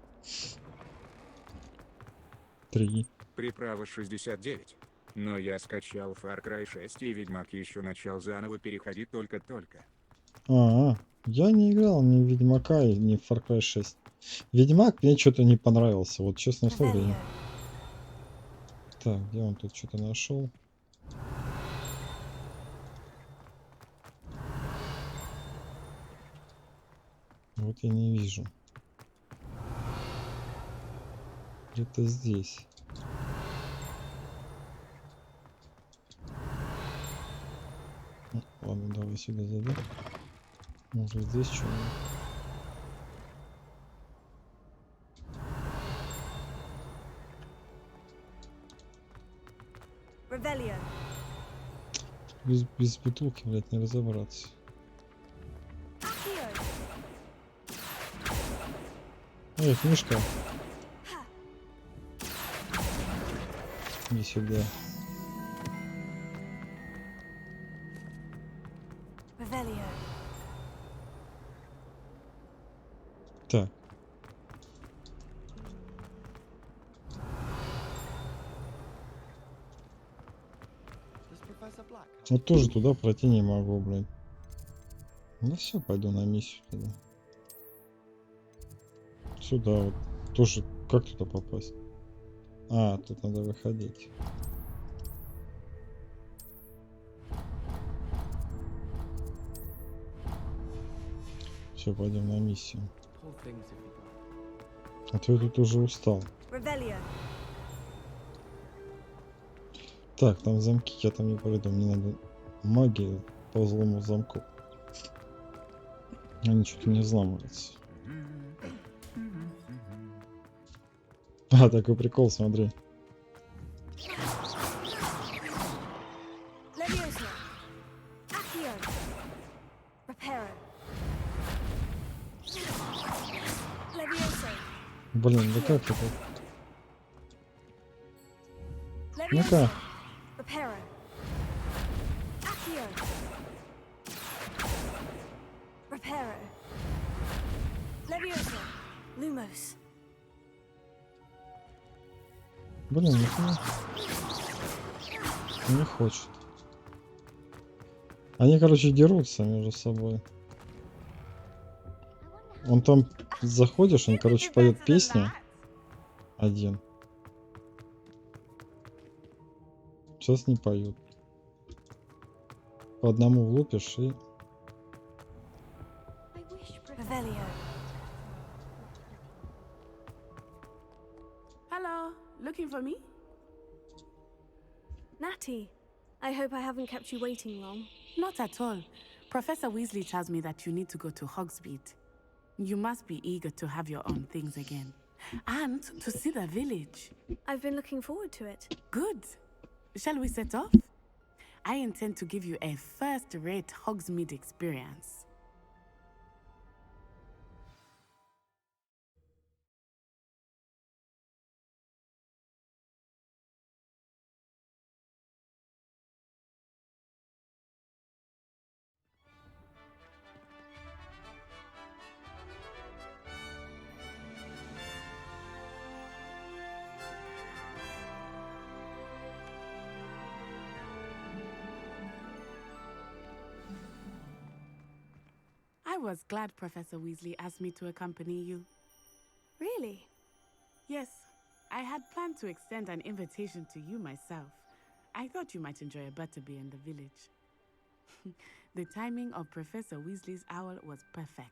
3. Приправа 69. Но я скачал Far Cry 6 и Ведьмак еще начал заново переходить только-только. Я не играл ни в Ведьмака, ни в Far Cry 6. Ведьмак мне что-то не понравился, вот честное слово. Так, где он тут что-то нашел? Вот я не вижу. Где-то здесь. Ну, ладно, давай сюда зайдем. Может здесь что-нибудь. Без бутылки, блядь, не разобраться. Эй, книжка. Иди сюда. Так. Вот тоже туда пройти не могу, блин. Ну все, пойду на миссию тогда. Сюда вот. Тоже как туда попасть? А, тут надо выходить. Все, пойдем на миссию. А то я тут уже устал. Так, там замки, я там не пройду. Мне надо магию по злому замку. Они что-то не взламываются. А, такой прикол, смотри. Блин, да как это? Ну-ка. Блин, не хочет. Они, короче, дерутся между собой. Он там заходишь, он, короче, поет песню. Один. Сейчас не поют. По одному влупишь и... Hello, looking for me? Natty, I hope I haven't kept you waiting long. Not at all. Professor Weasley tells me that you need to go to Hogsmeade. You must be eager to have your own things again. And to see the village. I've been looking forward to it. Good. Shall we set off? I intend to give you a first-rate Hogsmeade experience. I was glad Professor Weasley asked me to accompany you. Really? Yes, I had planned to extend an invitation to you myself. I thought you might enjoy a butterbeer in the village. The timing of Professor Weasley's owl was perfect.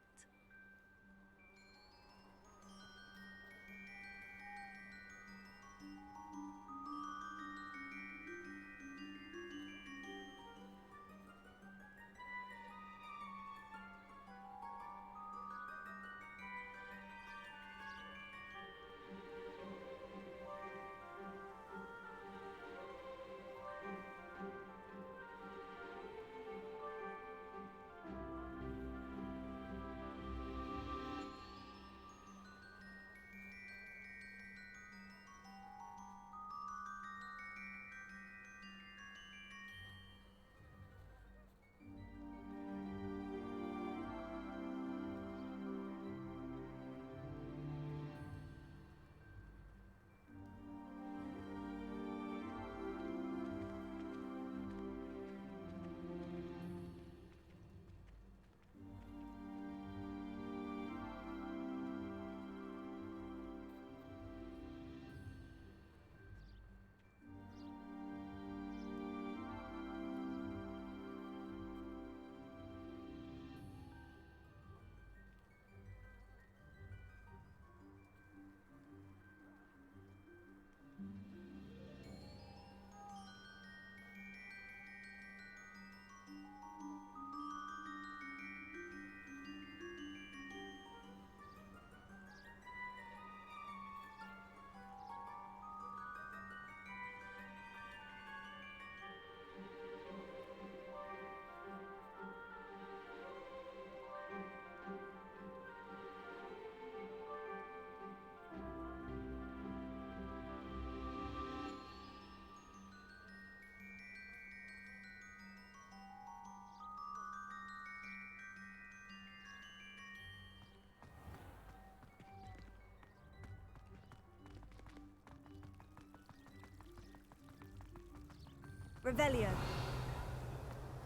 Revelio.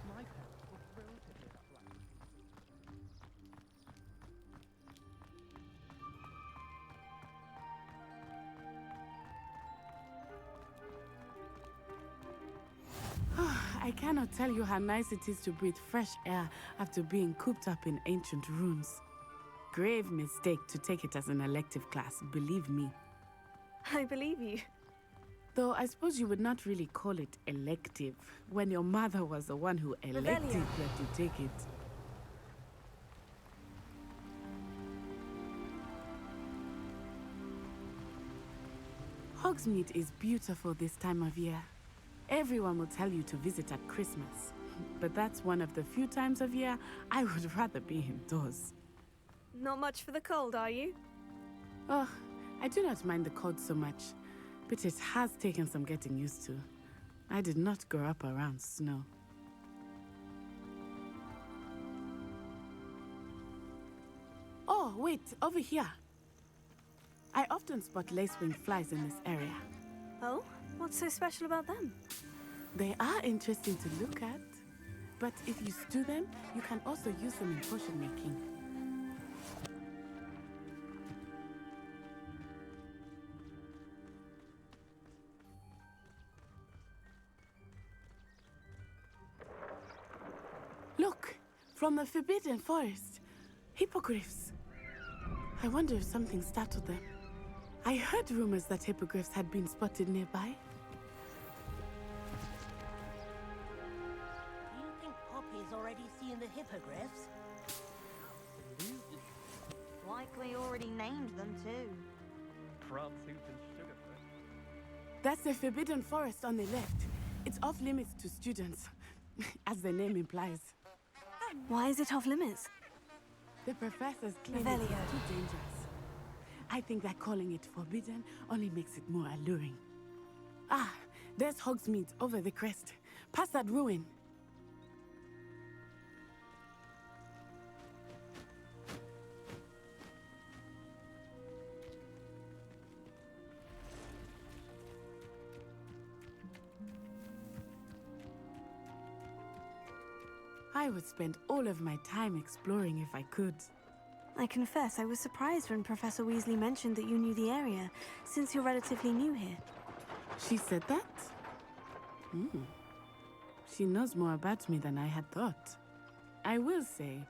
My parents were thrilled to hear that plan. I cannot tell you how nice it is to breathe fresh air after being cooped up in ancient rooms. Grave mistake to take it as an elective class, believe me. I believe you. Though I suppose you would not really call it elective when your mother was the one who elected that you take it. Hogsmeade is beautiful this time of year. Everyone will tell you to visit at Christmas, but that's one of the few times of year I would rather be indoors. Not much for the cold, are you? Oh, I do not mind the cold so much, but it has taken some getting used to. I did not grow up around snow. Oh, wait, over here. I often spot lacewing flies in this area. Oh? What's so special about them? They are interesting to look at, but if you stew them, you can also use them in potion making. Look, from the Forbidden Forest, hippogriffs. I wonder if something startled them. I heard rumors that hippogriffs had been spotted nearby. Do you think Poppy's already seen the hippogriffs? Absolutely. Likely already named them too. Pransooth and Sugarfoot. That's the Forbidden Forest on the left. It's off limits to students, as the name implies. Why is it off limits? The professors claim it's too dangerous. I think that calling it forbidden only makes it more alluring. Ah, there's Hogsmeade over the crest. Past that ruin. I would spend all of my time exploring if I could. I confess I was surprised when Professor Weasley mentioned that you knew the area, since you're relatively new here. She said that? She knows more about me than I had thought. I will say,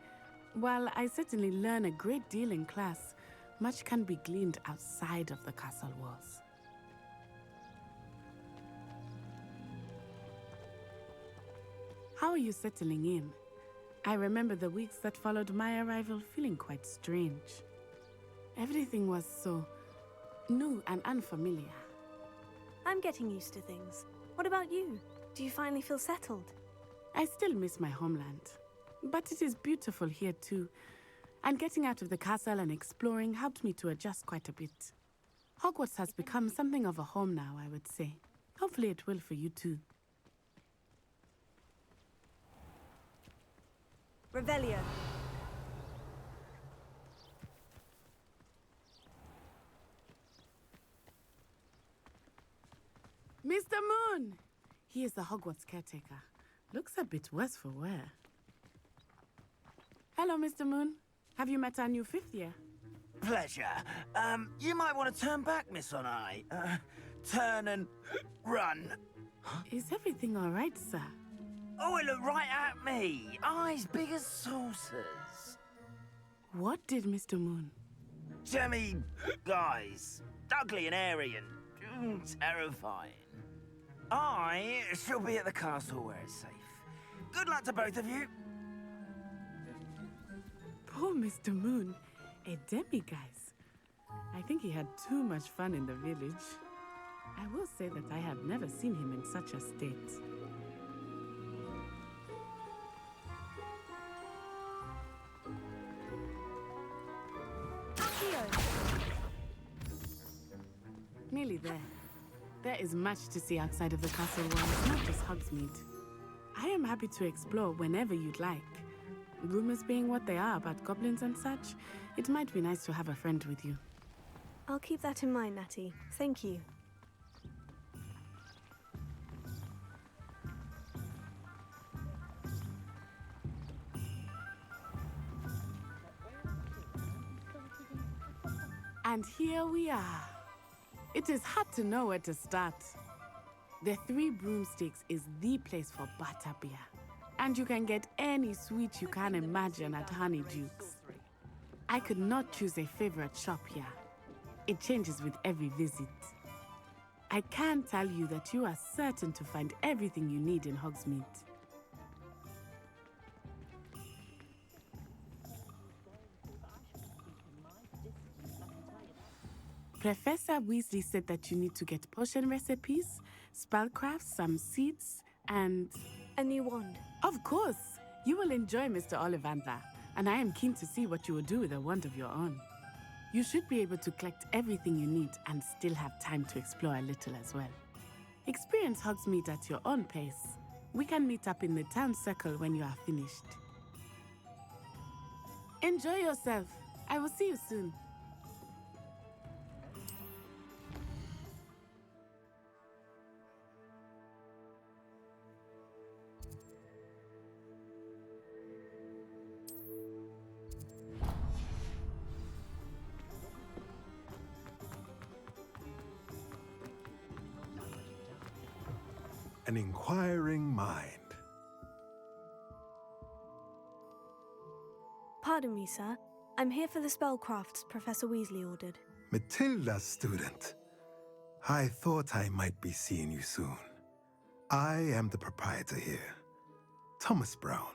while I certainly learn a great deal in class, much can be gleaned outside of the castle walls. How are you settling in? I remember the weeks that followed my arrival feeling quite strange. Everything was so new and unfamiliar. I'm getting used to things. What about you? Do you finally feel settled? I still miss my homeland, but it is beautiful here too. And getting out of the castle and exploring helped me to adjust quite a bit. Hogwarts has become something of a home now, I would say. Hopefully it will for you too. Revelio. Mr. Moon! He is the Hogwarts caretaker. Looks a bit worse for wear. Hello, Mr. Moon. Have you met our new fifth year? Pleasure. You might want to turn back, Miss Onai. Turn and run. Is everything all right, sir? Oh, it looked right at me. Eyes big as saucers. What did Mr. Moon? Jemmy guys. Ugly and airy and terrifying. I shall be at the castle where it's safe. Good luck to both of you. Poor Mr. Moon. A demiguise. I think he had too much fun in the village. I will say that I have never seen him in such a state. Nearly there. There is much to see outside of the castle walls, not just Hogsmeade. I am happy to explore whenever you'd like. Rumors being what they are about goblins and such, it might be nice to have a friend with you. I'll keep that in mind, Natty. Thank you. And here we are. It is hard to know where to start. The Three Broomsticks is the place for butterbeer. And you can get any sweet you can imagine at Honeydukes. I could not choose a favorite shop here. It changes with every visit. I can tell you that you are certain to find everything you need in Hogsmeade. Professor Weasley said that you need to get potion recipes, spellcrafts, some seeds, and... a new wand. Of course! You will enjoy Mr. Ollivander, and I am keen to see what you will do with a wand of your own. You should be able to collect everything you need and still have time to explore a little as well. Experience Hogsmeade at your own pace. We can meet up in the town circle when you are finished. Enjoy yourself. I will see you soon. An inquiring mind. Pardon me, sir. I'm here for the spellcrafts Professor Weasley ordered. Matilda's student. I thought I might be seeing you soon. I am the proprietor here, Thomas Brown.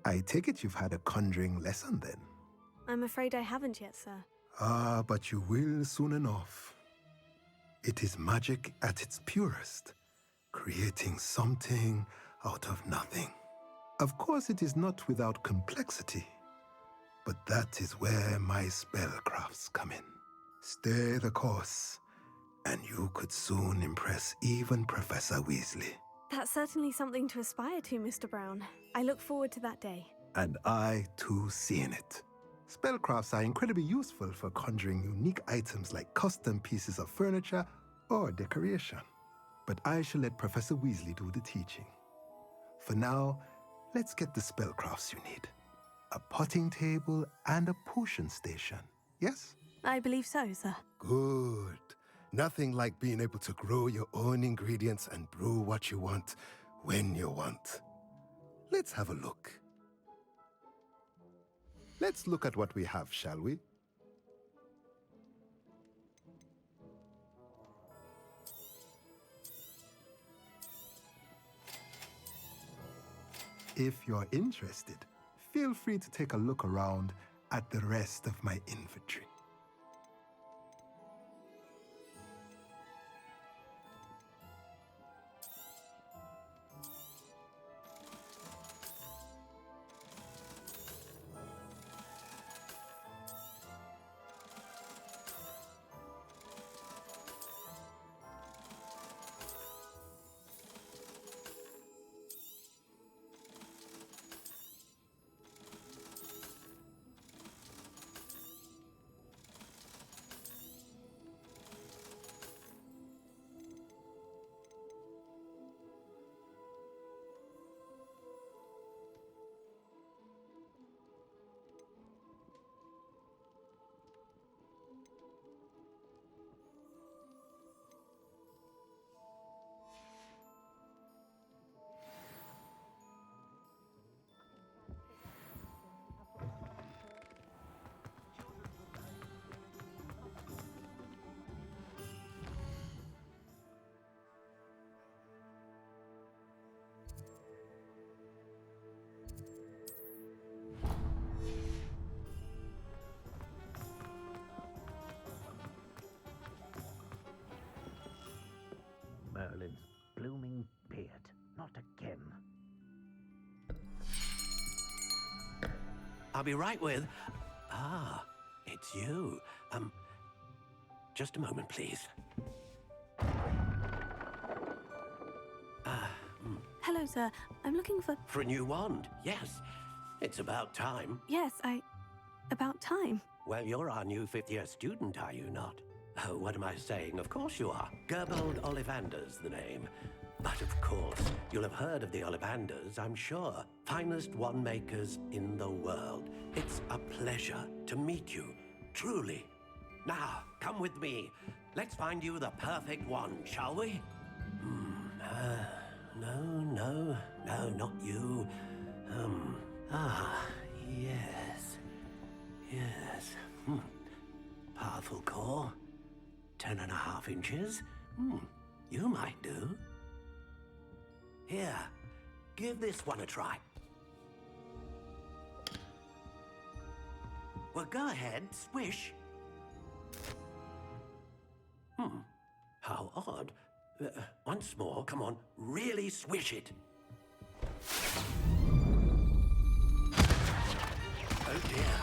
I take it you've had a conjuring lesson then? I'm afraid I haven't yet, sir. Ah, but you will soon enough. It is magic at its purest, creating something out of nothing. Of course, it is not without complexity, but that is where my spellcrafts come in. Stay the course, and you could soon impress even Professor Weasley. That's certainly something to aspire to, Mr. Brown. I look forward to that day. And I, too, seeing it. Spellcrafts are incredibly useful for conjuring unique items like custom pieces of furniture or decoration. But I shall let Professor Weasley do the teaching. For now, let's get the spellcrafts you need. A potting table and a potion station, yes? I believe so, sir. Good. Nothing like being able to grow your own ingredients and brew what you want when you want. Let's have a look. Let's look at what we have, shall we? If you're interested, feel free to take a look around at the rest of my inventory. Merlin's blooming beard. Not again. I'll be right with... Ah, it's you. Just a moment, please. Hello, sir. I'm looking for... For a new wand, yes. It's about time. Yes, about time. Well, you're our new fifth-year student, are you not? Oh, what am I saying? Of course you are. Gerbold Ollivander's the name. But of course, you'll have heard of the Ollivanders, I'm sure. Finest wand makers in the world. It's a pleasure to meet you, truly. Now, come with me. Let's find you the perfect one, shall we? No, not you. Yes. Yes. Powerful core. 10.5 inches. You might do. Here, give this one a try. Well, go ahead, swish. How odd. Once more, come on, really swish it. Oh dear.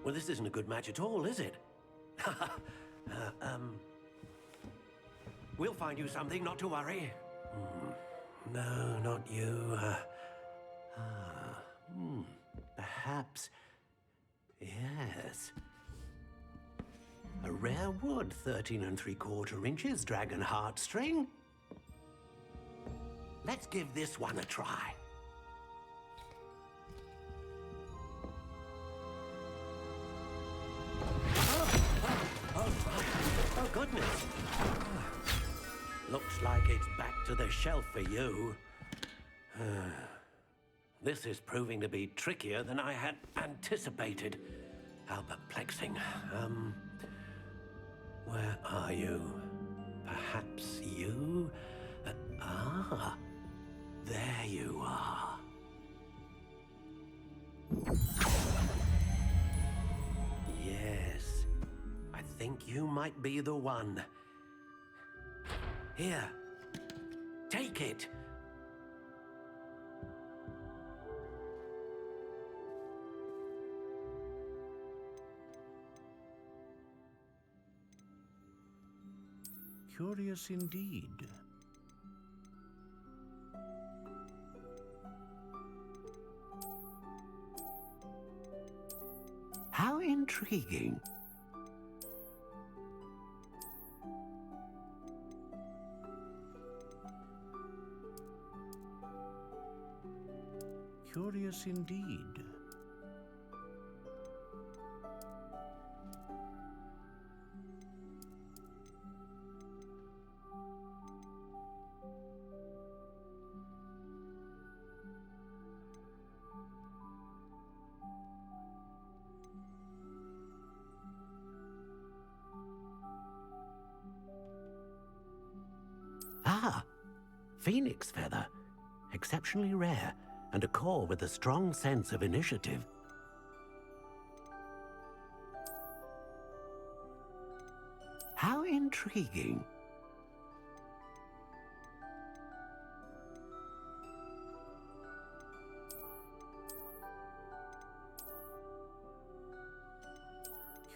Well, this isn't a good match at all, is it? We'll find you something, not to worry. No, not you. Perhaps. Yes. A rare wood, 13 3/4 inches, dragon heartstring. Let's give this one a try. Oh, goodness. Looks like it's back to the shelf for you. This is proving to be trickier than I had anticipated. How perplexing. Where are you? Perhaps you? There you are. Yes, I think you might be the one. Here, take it. Curious indeed. How intriguing. Curious indeed. Phoenix feather. Exceptionally rare, and a core with a strong sense of initiative. How intriguing.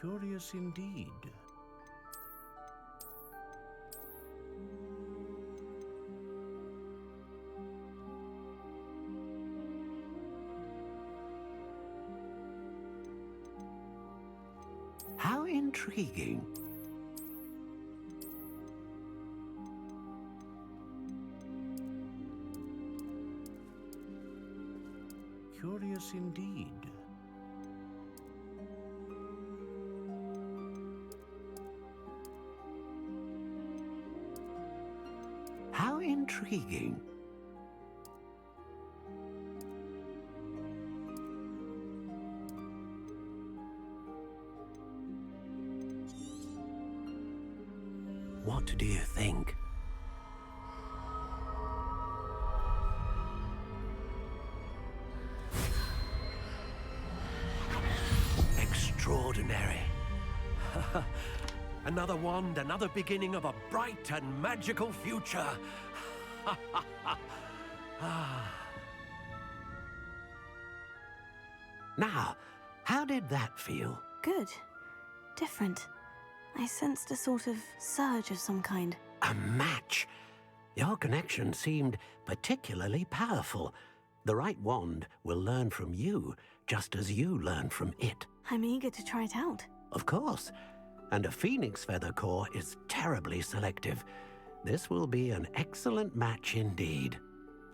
Curious indeed. How intriguing. Curious indeed. How intriguing. What do you think? Extraordinary. Another wand, another beginning of a bright and magical future. Now, how did that feel? Good. Different. I sensed a sort of surge of some kind. A match? Your connection seemed particularly powerful. The right wand will learn from you, just as you learn from it. I'm eager to try it out. Of course. And a phoenix feather core is terribly selective. This will be an excellent match indeed.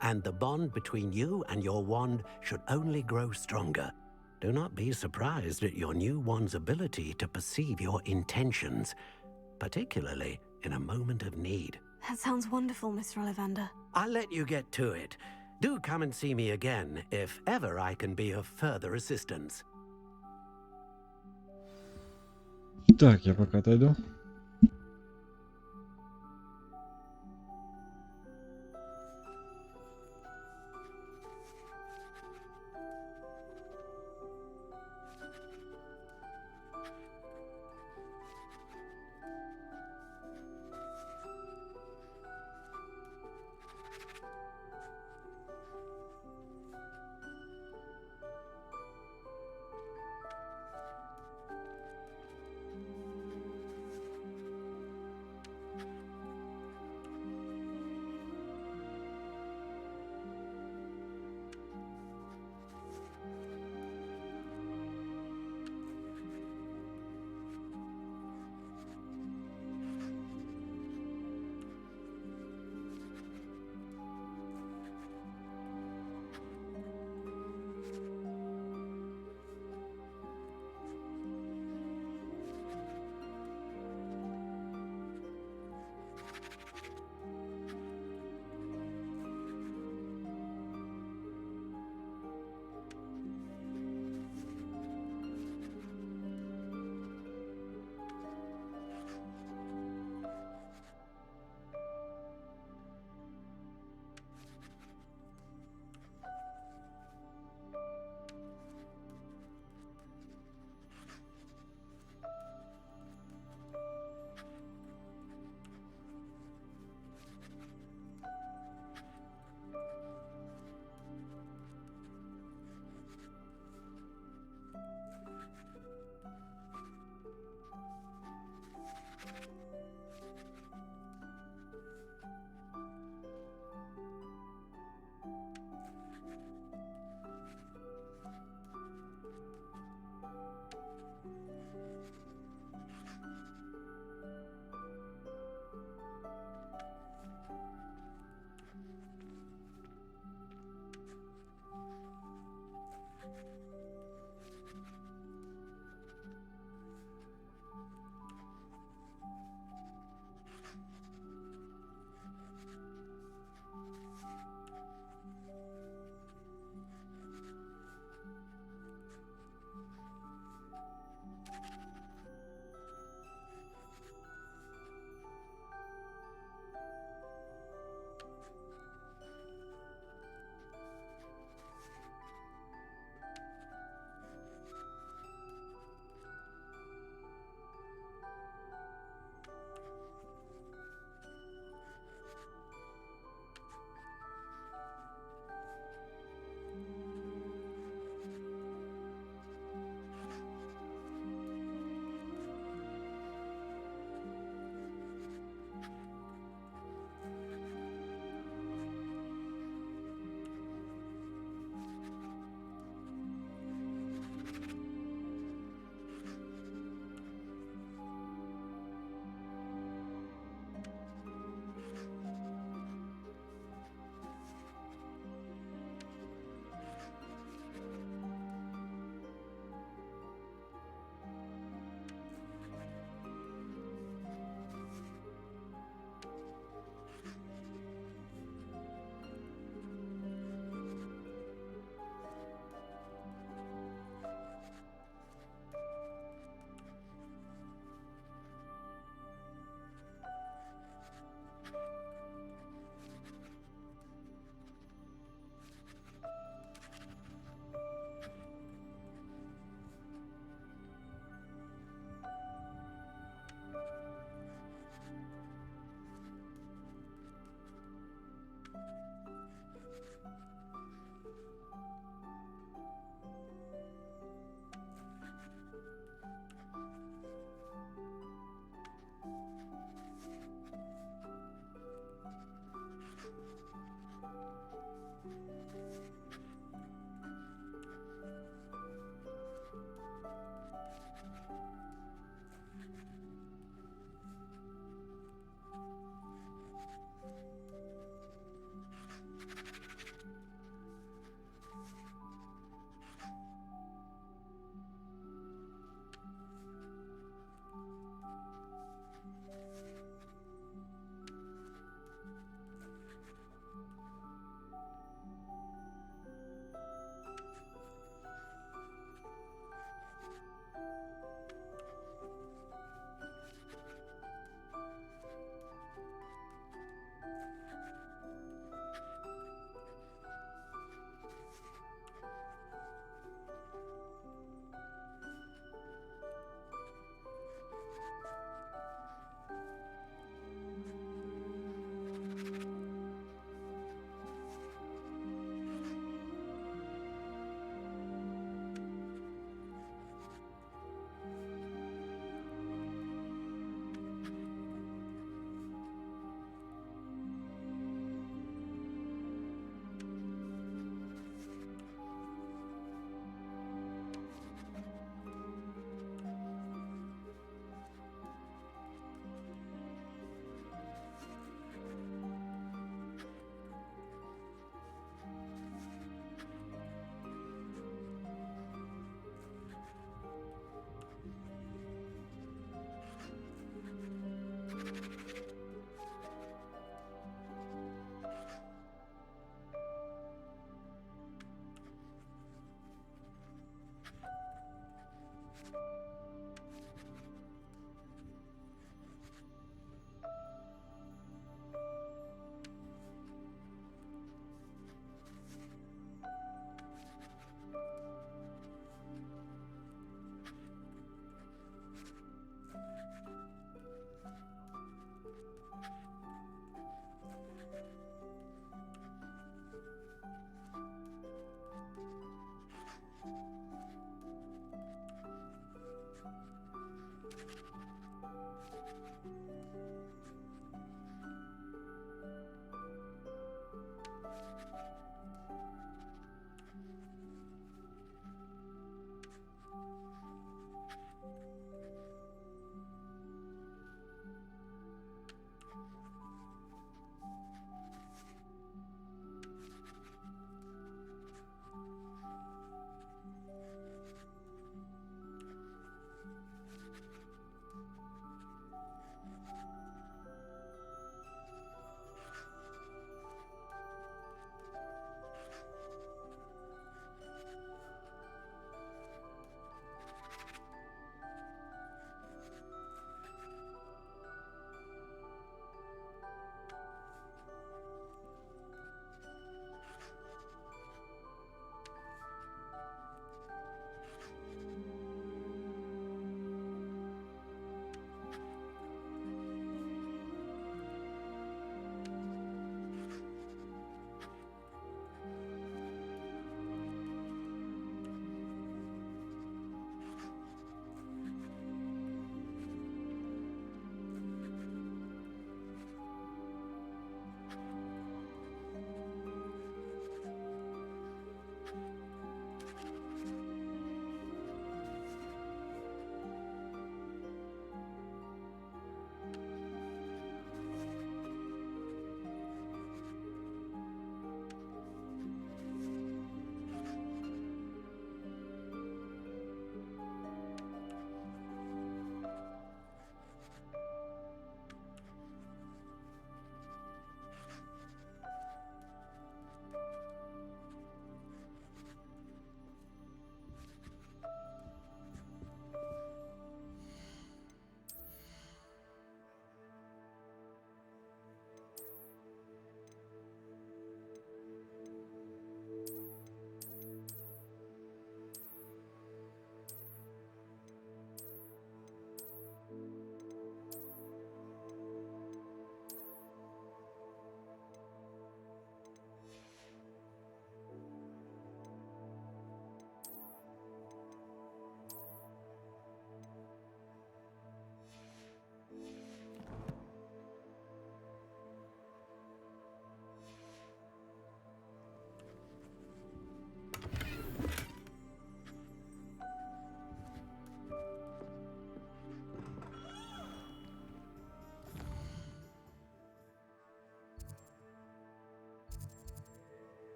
And the bond between you and your wand should only grow stronger. Do not be surprised at your new one's ability to perceive your intentions, particularly in a moment of need. That sounds wonderful, Mr. Ollivander. I'll let you get to it. Do come and see me again if ever I can be of further assistance. Так, я пока отойду.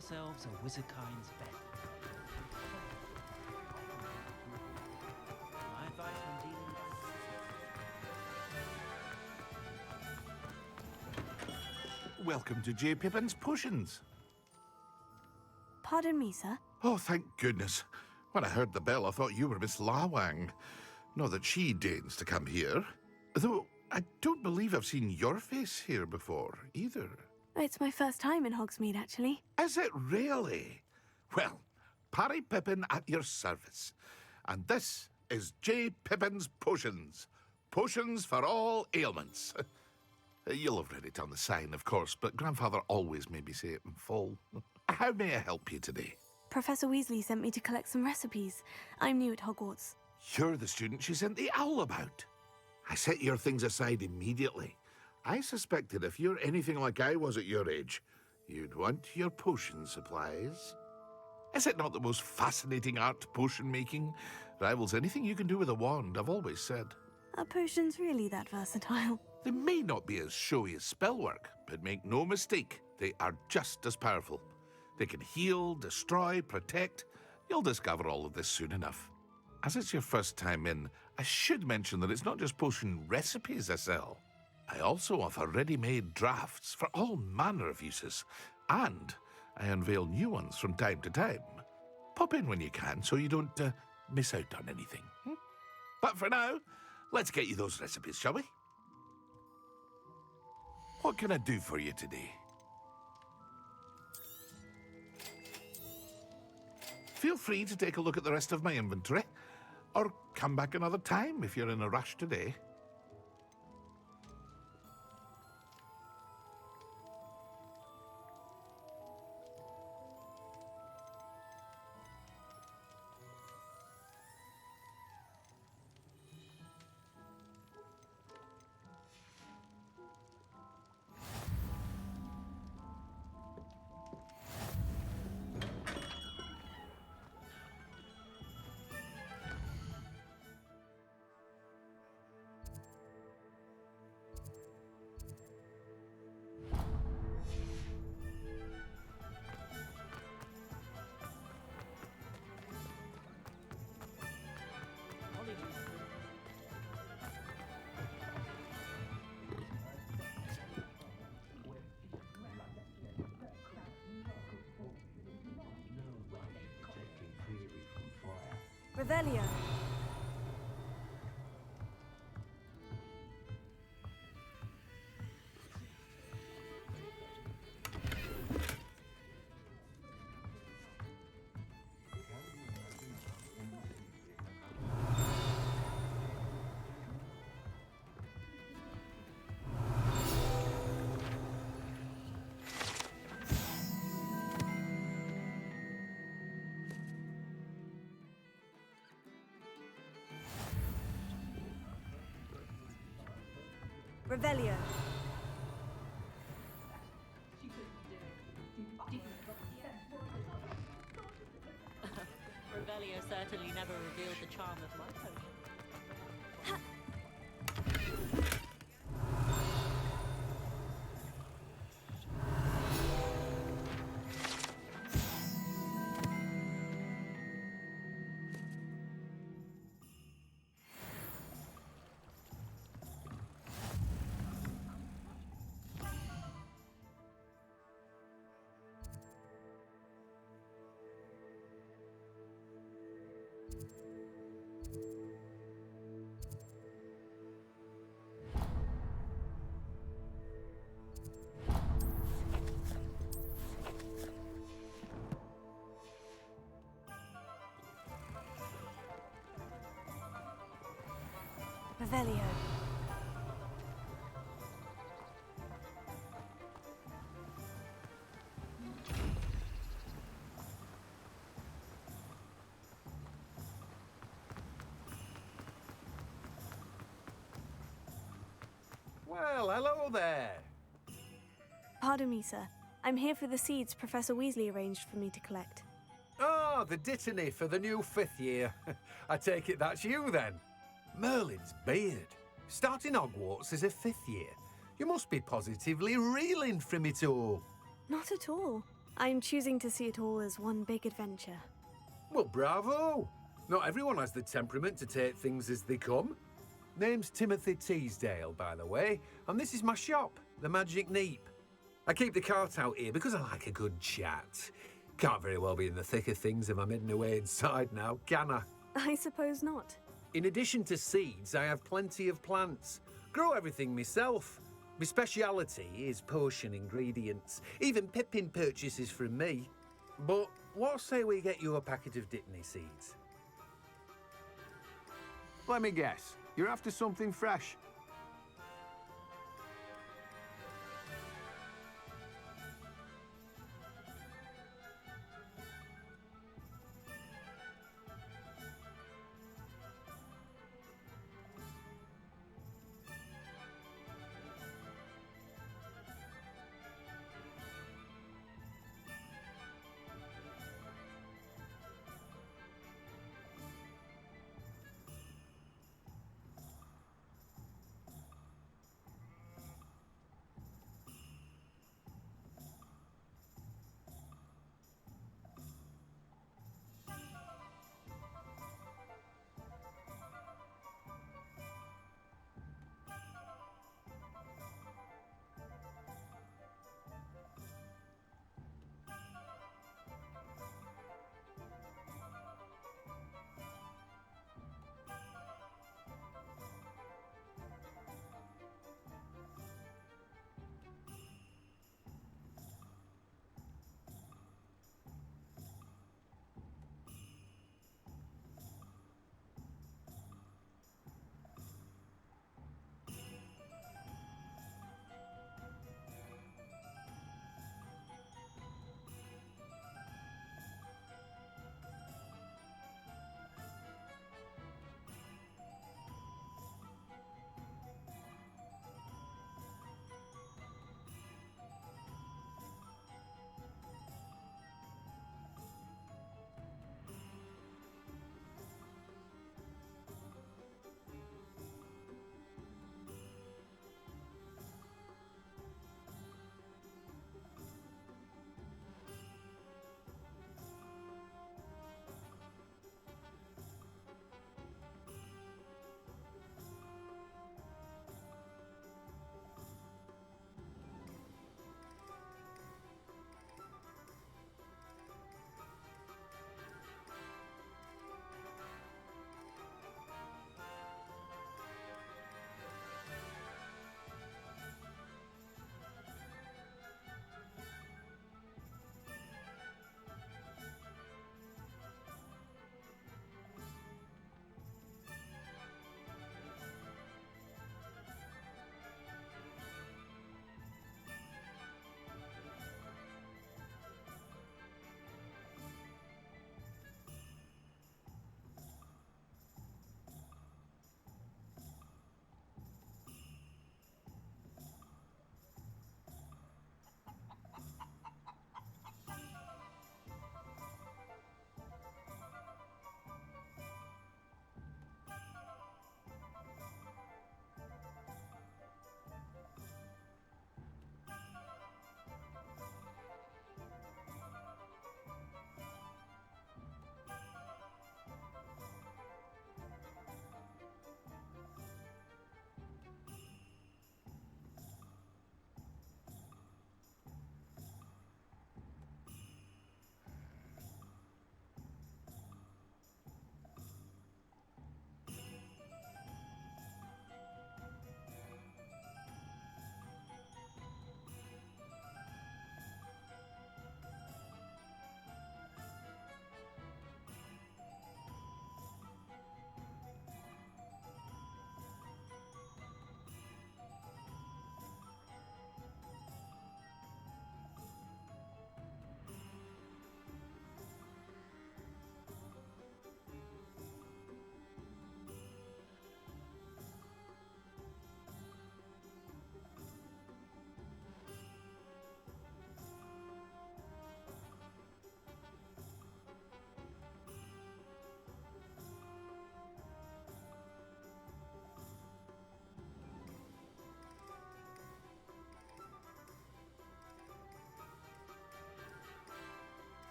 ourselves a wizardkind's bed. My advice when dealing with... Welcome to J. Pippin's Potions. Pardon me, sir. Oh, thank goodness. When I heard the bell, I thought you were Miss Lawang. Not that she deigns to come here. Though, I don't believe I've seen your face here before, either. It's my first time in Hogsmeade, actually. Is it really? Well, Parry Pippin at your service. And this is J. Pippin's Potions. Potions for all ailments. You'll have read it on the sign, of course, but Grandfather always made me say it in full. How may I help you today? Professor Weasley sent me to collect some recipes. I'm new at Hogwarts. You're the student she sent the owl about. I set your things aside immediately. I suspected if you're anything like I was at your age, you'd want your potion supplies. Is it not the most fascinating art, potion making? Rivals anything you can do with a wand, I've always said. Are potions really that versatile? They may not be as showy as spellwork, but make no mistake, they are just as powerful. They can heal, destroy, protect. You'll discover all of this soon enough. As it's your first time in, I should mention that it's not just potion recipes I sell. I also offer ready-made drafts for all manner of uses, and I unveil new ones from time to time. Pop in when you can so you don't miss out on anything. But for now, let's get you those recipes, shall we? What can I do for you today? Feel free to take a look at the rest of my inventory, or come back another time if you're in a rush today. Revelio. Revelio. Revelio certainly never revealed the charm of my potion. Revelio. Well, hello there. Pardon me, sir. I'm here for the seeds Professor Weasley arranged for me to collect. Oh, the dittany for the new 5th year. I take it that's you, then. Merlin's beard. Starting Hogwarts as a 5th year. You must be positively reeling from it all. Not at all. I'm choosing to see it all as one big adventure. Well, bravo! Not everyone has the temperament to take things as they come. Name's Timothy Teasdale, by the way, and this is my shop, the Magic Neep. I keep the cart out here because I like a good chat. Can't very well be in the thick of things if I'm hidden away inside now, can I? I suppose not. In addition to seeds, I have plenty of plants. Grow everything myself. My speciality is potion ingredients. Even Pippin purchases from me. But what say we get you a packet of Dittany seeds? Let me guess. You're after something fresh.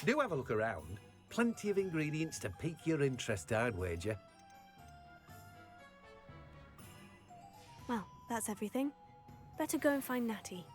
Do have a look around. Plenty of ingredients to pique your interest, I'd wager. Well, that's everything. Better go and find Natty.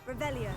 Revelio.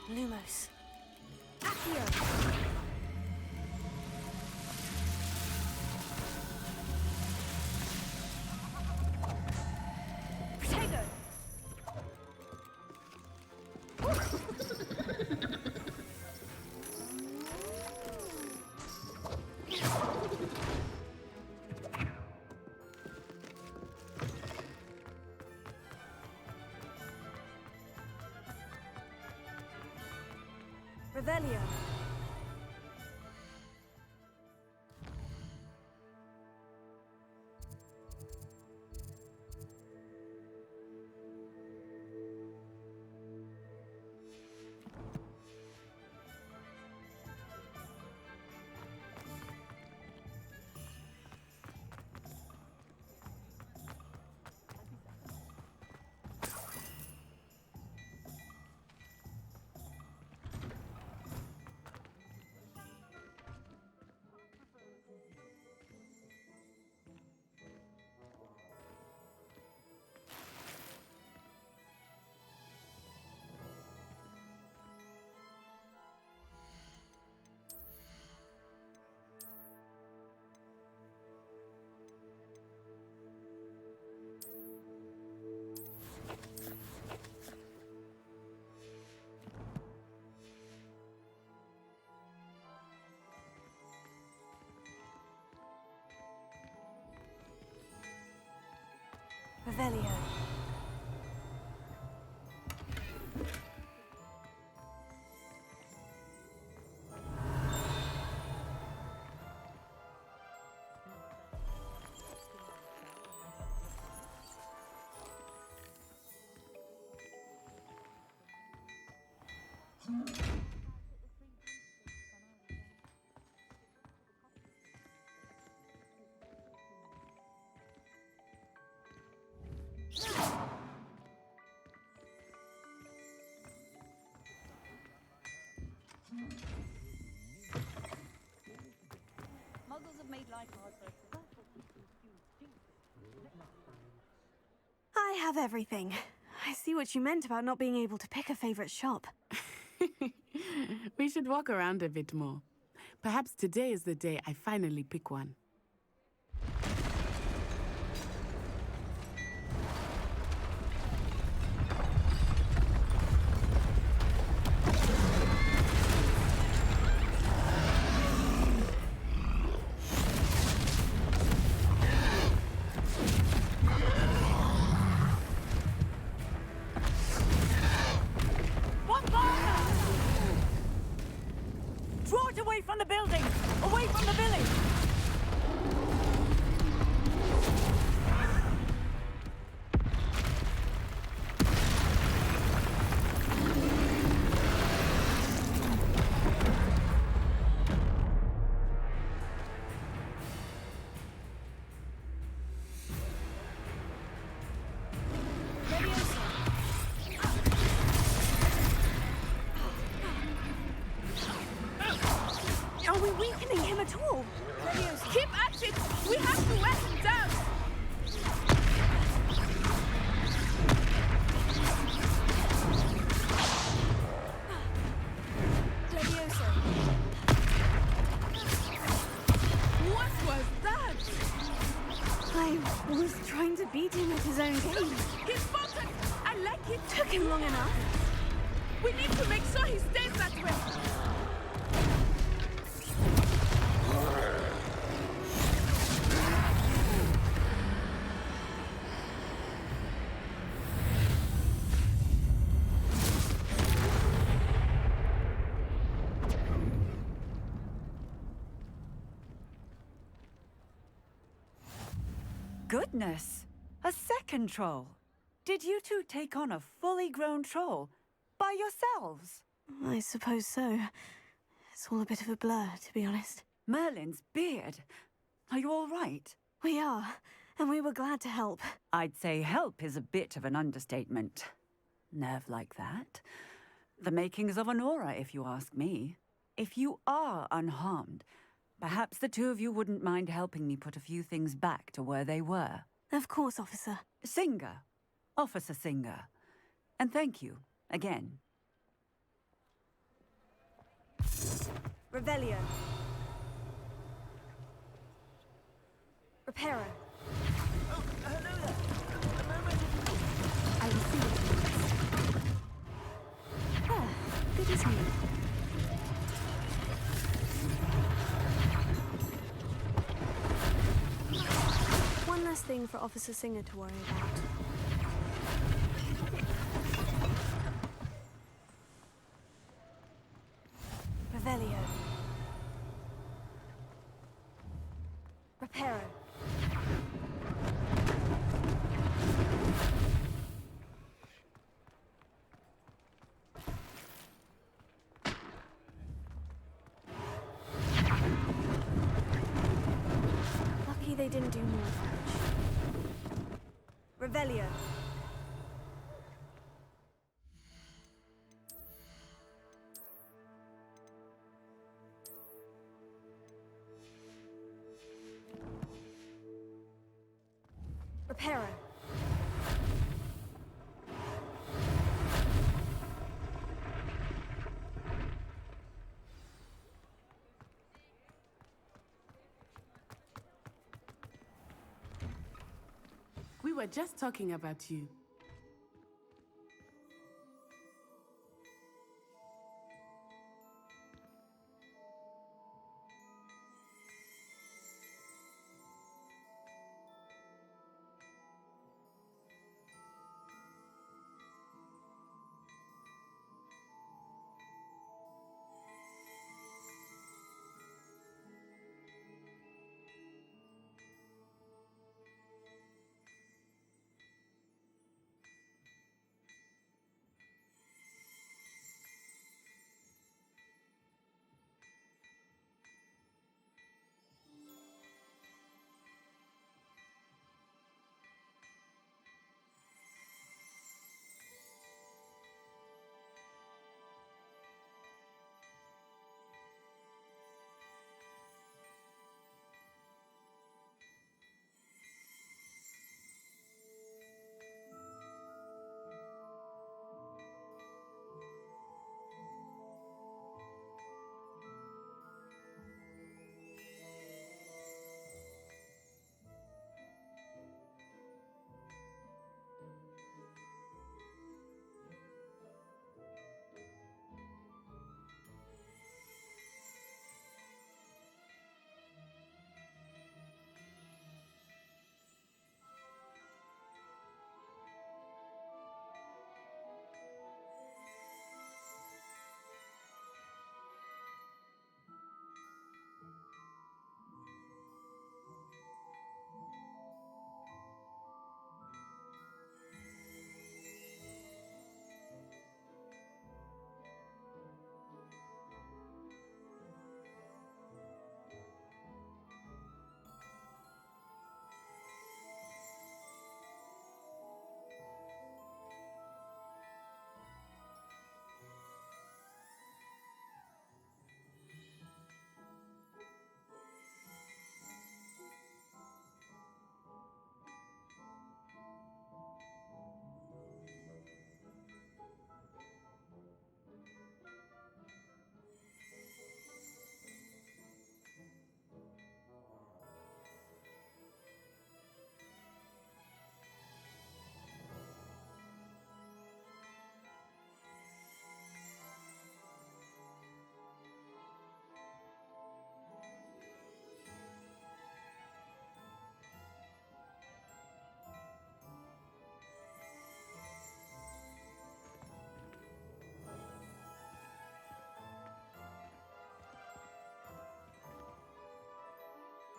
Lumos. Accio. Protego. Revelio. Revelio. Muggles have made life hard for us. I have everything. I see what you meant about not being able to pick a favorite shop. We should walk around a bit more. Perhaps today is the day I finally pick one. Draw it away from the building! Away from the village! Are we weakening him at all? Keep at it! We have to wear him down! Leviosa. What was that? I was trying to beat him at his own game. He's focused! I like it! Took him long enough. We need to make sure he stays that way! Goodness! A second troll! Did you two take on a fully grown troll? By yourselves? I suppose so. It's all a bit of a blur, to be honest. Merlin's beard. Are you all right? We are, and we were glad to help. I'd say help is a bit of an understatement. Nerve like that. The makings of an aura, if you ask me. If you are unharmed, perhaps the two of you wouldn't mind helping me put a few things back to where they were. Of course, officer. Singer. Officer Singer. And thank you, again. Revelio. Reparo. Oh, hello there. A moment. I will see what it means. Ah, good as new. One less thing for Officer Singer to worry about. Revelio. Reparo. Lucky they didn't do more damage. Revelio. Reparo. We were just talking about you.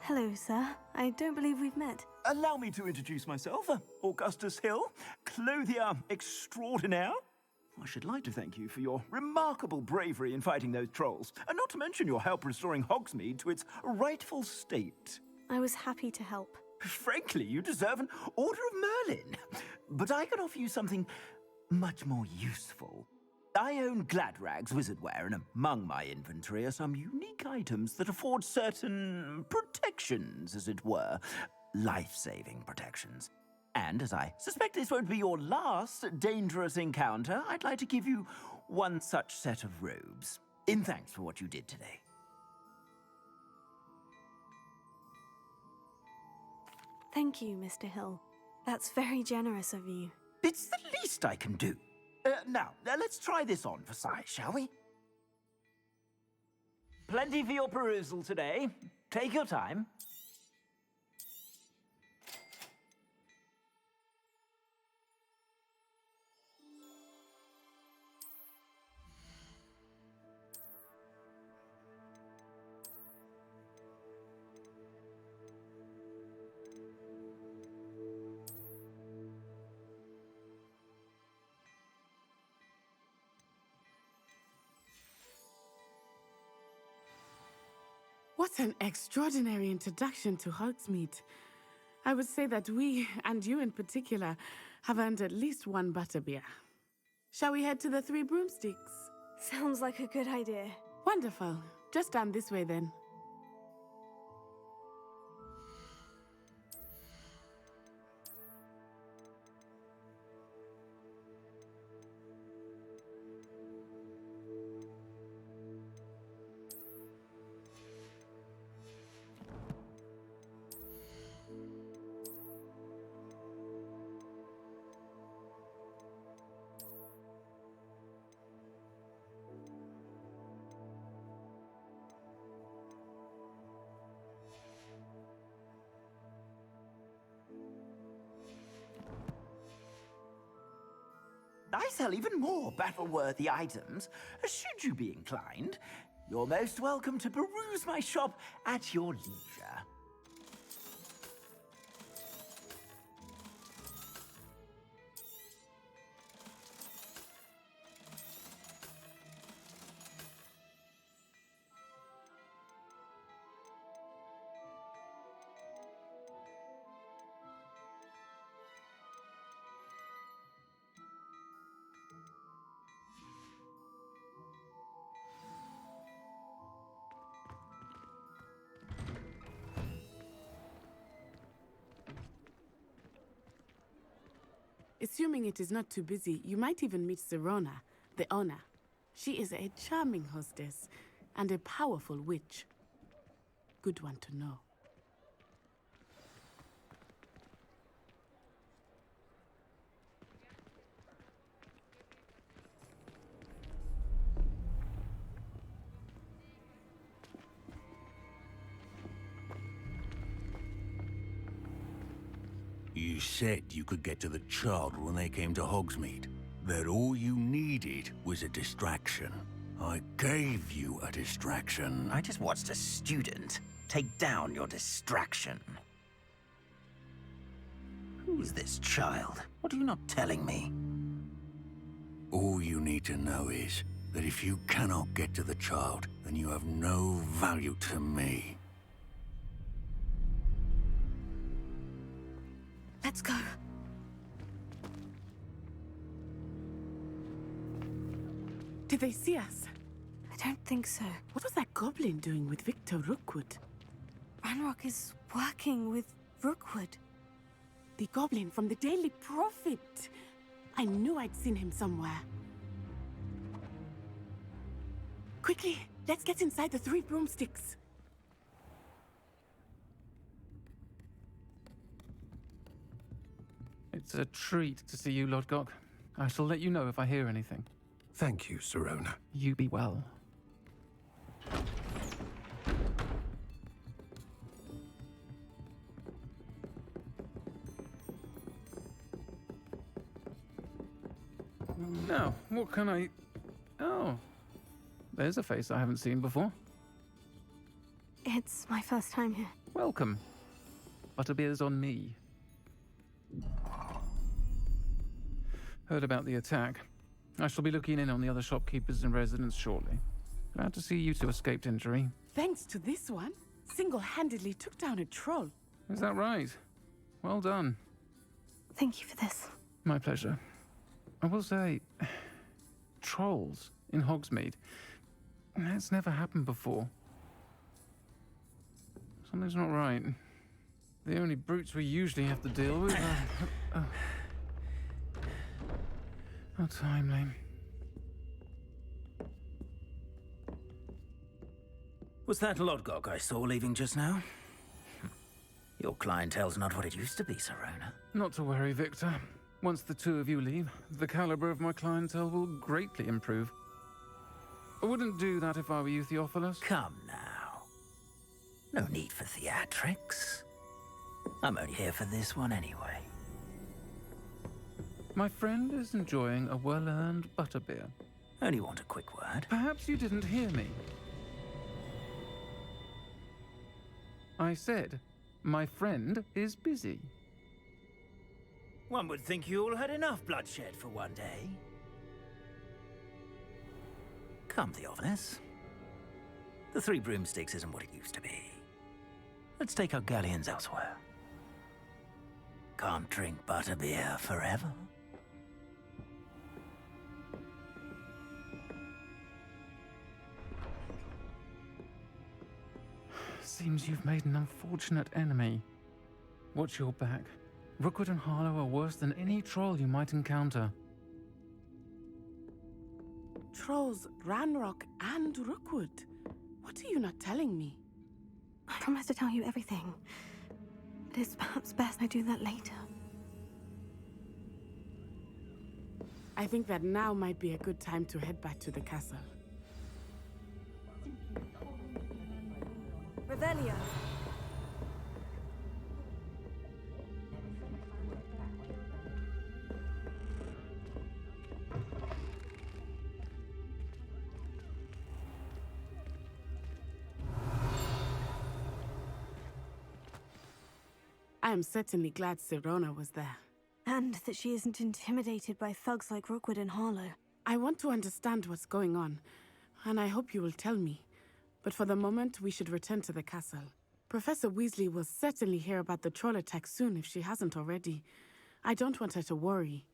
Hello, sir. I don't believe we've met. Allow me to introduce myself. Augustus Hill, clothier extraordinaire. I should like to thank you for your remarkable bravery in fighting those trolls, and not to mention your help restoring Hogsmeade to its rightful state. I was happy to help. Frankly, you deserve an Order of Merlin. But I can offer you something much more useful. I own Gladrag's wizardware, and among my inventory are some unique items that afford certain protections, as it were. Life-saving protections. And as I suspect this won't be your last dangerous encounter, I'd like to give you one such set of robes, in thanks for what you did today. Thank you, Mr. Hill. That's very generous of you. It's the least I can do. Now, let's try this on for size, shall we? Plenty for your perusal today. Take your time. What an extraordinary introduction to Hogsmeade. I would say that we, and you in particular, have earned at least one butterbeer. Shall we head to the Three Broomsticks? Sounds like a good idea. Wonderful. Just down this way then. I sell even more battle-worthy items, should you be inclined. You're most welcome to peruse my shop at your leisure. Assuming it is not too busy, you might even meet Sirona, the owner. She is a charming hostess and a powerful witch. Good one to know. You said you could get to the child when they came to Hogsmeade. That all you needed was a distraction. I gave you a distraction. I just watched a student take down your distraction. Who's this child? What are you not telling me? All you need to know is that if you cannot get to the child, then you have no value to me. Let's go. Did they see us? I don't think so. What was that goblin doing with Victor Rookwood? Ranrock is working with Rookwood. The goblin from the Daily Prophet. I knew I'd seen him somewhere. Quickly, let's get inside the Three Broomsticks. It's a treat to see you, Lodgok. I shall let you know if I hear anything. Thank you, Sirona. You be well. Now, what can I... Oh, there's a face I haven't seen before. It's my first time here. Welcome. Butterbeer's on me. Heard about the attack. I shall be looking in on the other shopkeepers and residents shortly. Glad to see you two escaped injury. Thanks to this one, single-handedly took down a troll. Is that right? Well done. Thank you for this. My pleasure. I will say, trolls in Hogsmeade. That's never happened before. Something's not right. The only brutes we usually have to deal with are... How timely. Was that Lodgok I saw leaving just now? Your clientele's not what it used to be, Serona. Not to worry, Victor. Once the two of you leave, the caliber of my clientele will greatly improve. I wouldn't do that if I were you, Theophilus. Come now. No need for theatrics. I'm only here for this one anyway. My friend is enjoying a well-earned butterbeer. Only want a quick word. Perhaps you didn't hear me. I said, my friend is busy. One would think you all had enough bloodshed for one day. Come, Theophilus. The Three Broomsticks isn't what it used to be. Let's take our galleons elsewhere. Can't drink butterbeer forever. Seems you've made an unfortunate enemy. Watch your back. Rookwood and Harlow are worse than any troll you might encounter. Trolls, Ranrock, and Rookwood. What are you not telling me? I promise to tell you everything. But it's perhaps best I do that later. I think that now might be a good time to head back to the castle. Revelio. I am certainly glad Serona was there. And that she isn't intimidated by thugs like Rookwood and Harlow. I want to understand what's going on, and I hope you will tell me. But for the moment, we should return to the castle. Professor Weasley will certainly hear about the troll attack soon if she hasn't already. I don't want her to worry.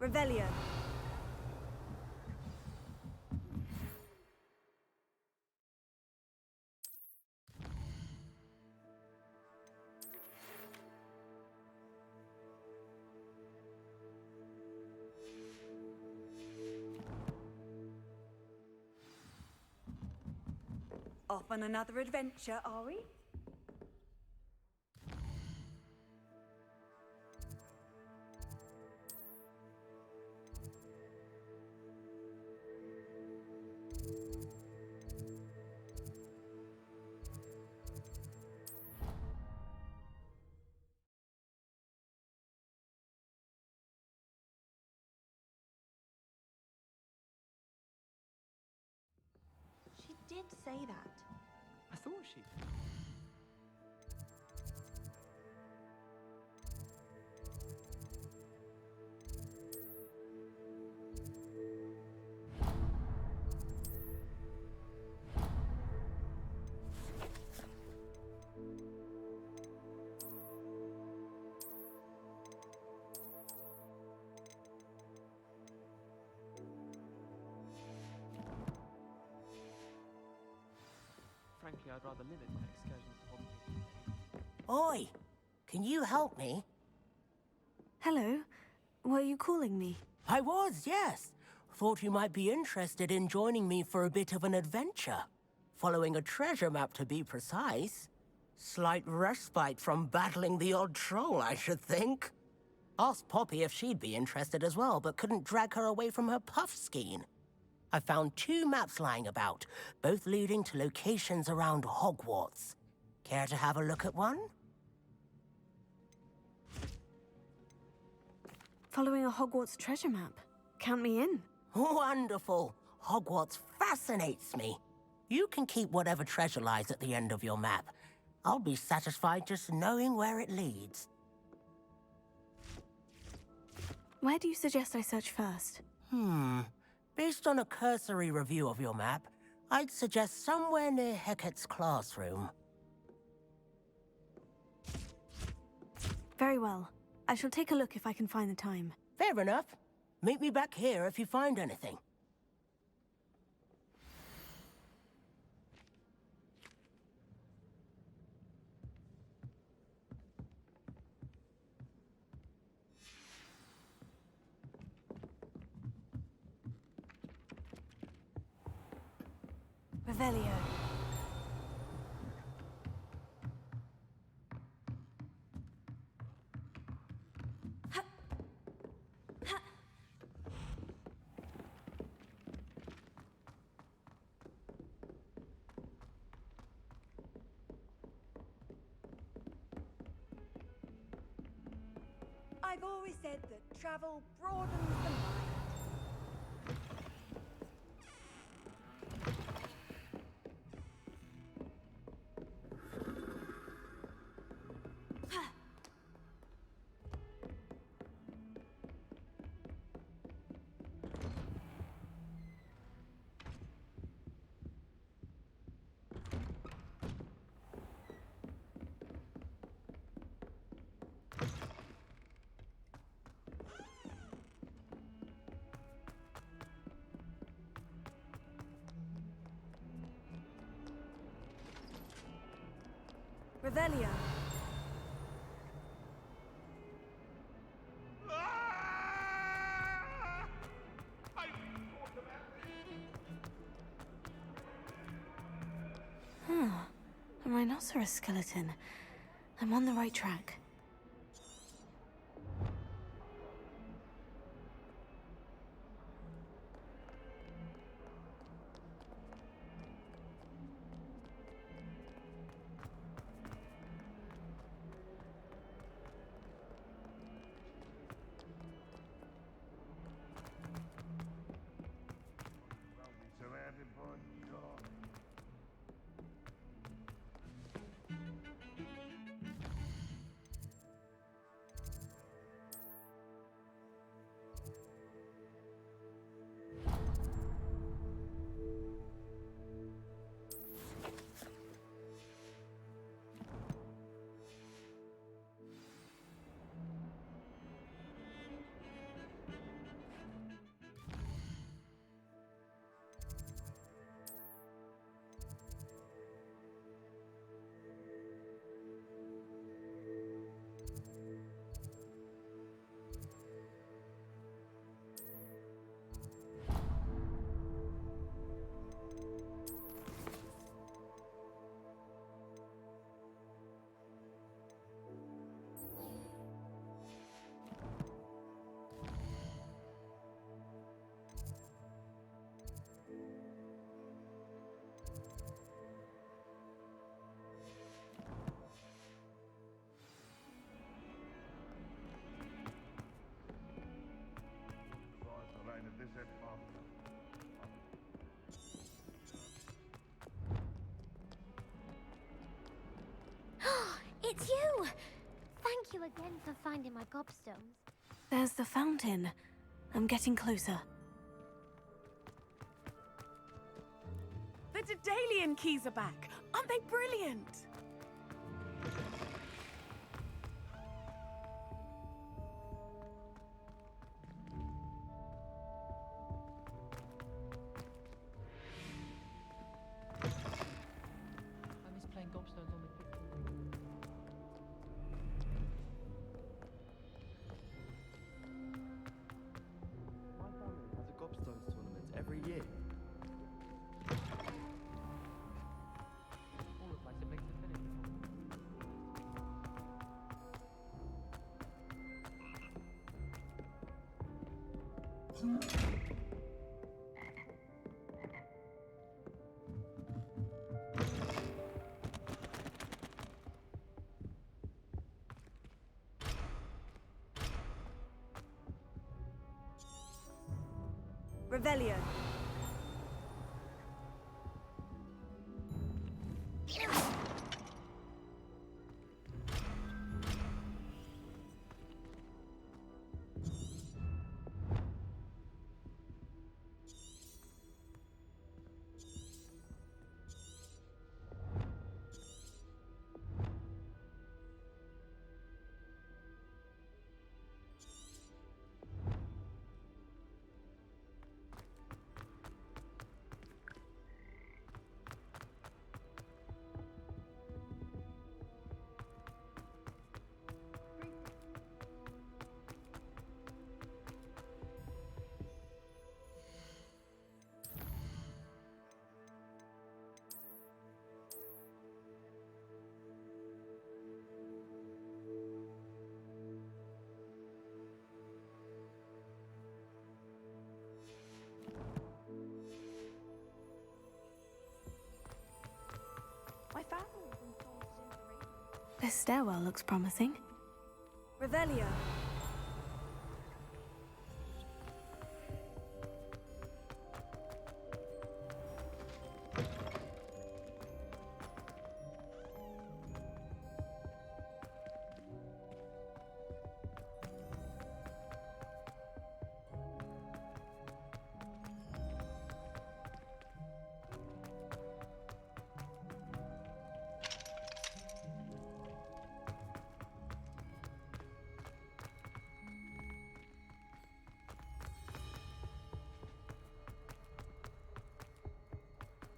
Revelio. Off on another adventure, are we? She did say that. I thought she... frankly, I'd rather limit my excursions to Hogsmeade. Oi! Can you help me? Hello? Were you calling me? I was, yes. Thought you might be interested in joining me for a bit of an adventure. Following a treasure map, to be precise. Slight respite from battling the odd troll, I should think. Asked Poppy if she'd be interested as well, but couldn't drag her away from her puff skein. I found 2 maps lying about, both leading to locations around Hogwarts. Care to have a look at one? Following a Hogwarts treasure map. Count me in. Wonderful. Hogwarts fascinates me. You can keep whatever treasure lies at the end of your map. I'll be satisfied just knowing where it leads. Where do you suggest I search first? Based on a cursory review of your map, I'd suggest somewhere near Hecat's classroom. Very well. I shall take a look if I can find the time. Fair enough. Meet me back here if you find anything. Revelio. I've always said that travel broadens the mind. Revelio. A rhinoceros skeleton. I'm on the right track. It's you! Thank you again for finding my gobstones. There's the fountain. I'm getting closer. The Daedalian keys are back. Aren't they brilliant? Revelio. My family has been planted into radio. This stairwell looks promising. Revelio.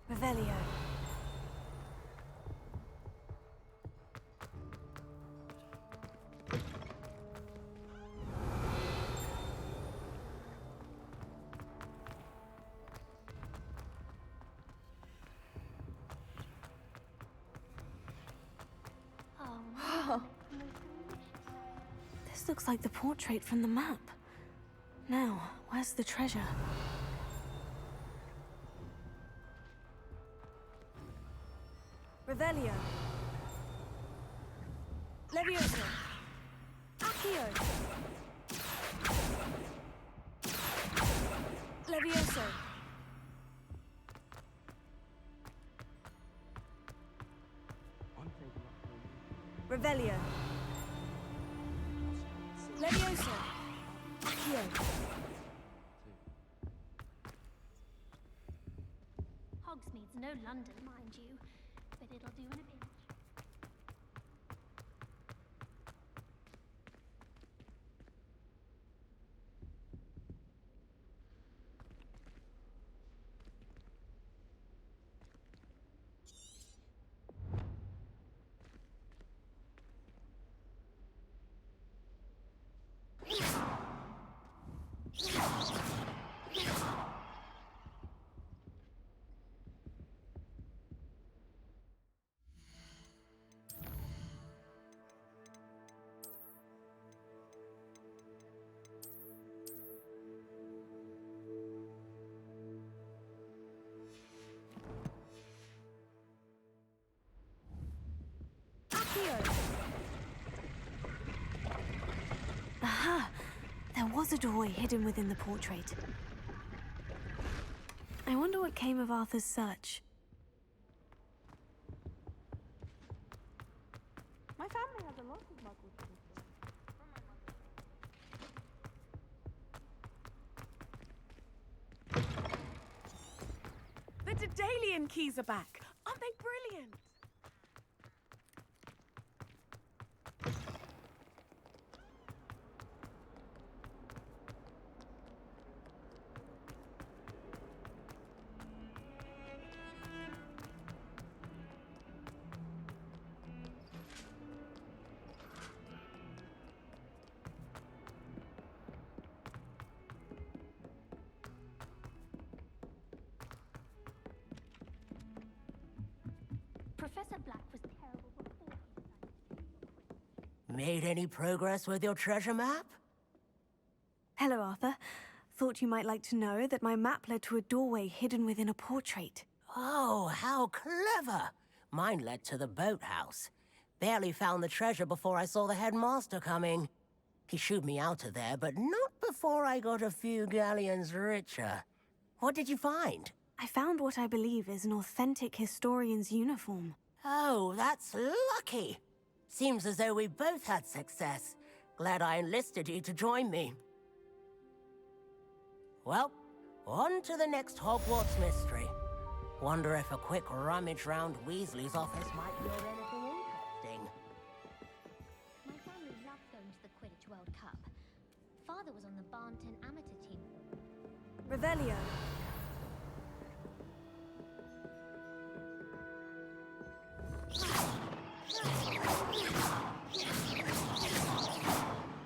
Revelio. Oh. This looks like the portrait from the map. Now, where's the treasure? Revelio. Levioso. Accio. Levioso. Revelio. Levioso. Accio. Hogsmeade's no London, mind you, but it'll do in a pinch. Aha! There was a doorway hidden within the portrait. I wonder what came of Arthur's search. My family has a lot of muggles. The Daedalian keys are back. Aren't they brilliant? Professor Black was terrible before he Made any progress with your treasure map? Hello, Arthur. Thought you might like to know that my map led to a doorway hidden within a portrait. Oh, how clever! Mine led to the boathouse. Barely found the treasure before I saw the headmaster coming. He shooed me out of there, but not before I got a few galleons richer. What did you find? I found what I believe is an authentic historian's uniform. Oh, that's lucky. Seems as though we both had success. Glad I enlisted you to join me. Well, on to the next Hogwarts mystery. Wonder if a quick rummage round Weasley's office might yield anything interesting. My family loves going to the Quidditch World Cup. Father was on the Barnton amateur team. Revelio.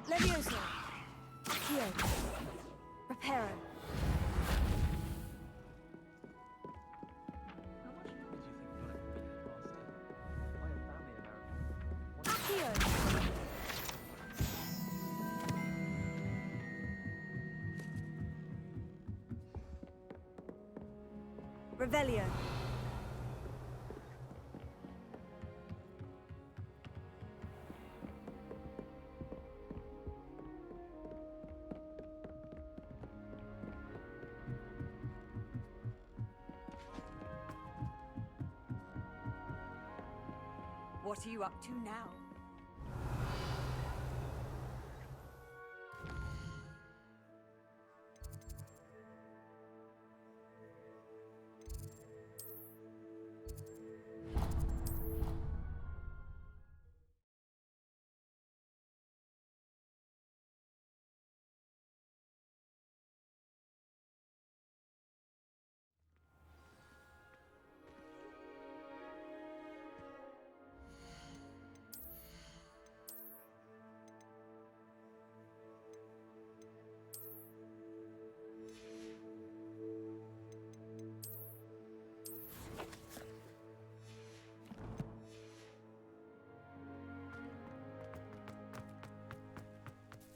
Levioso. Accio. Reparo. Accio. Revelio. What are you up to now?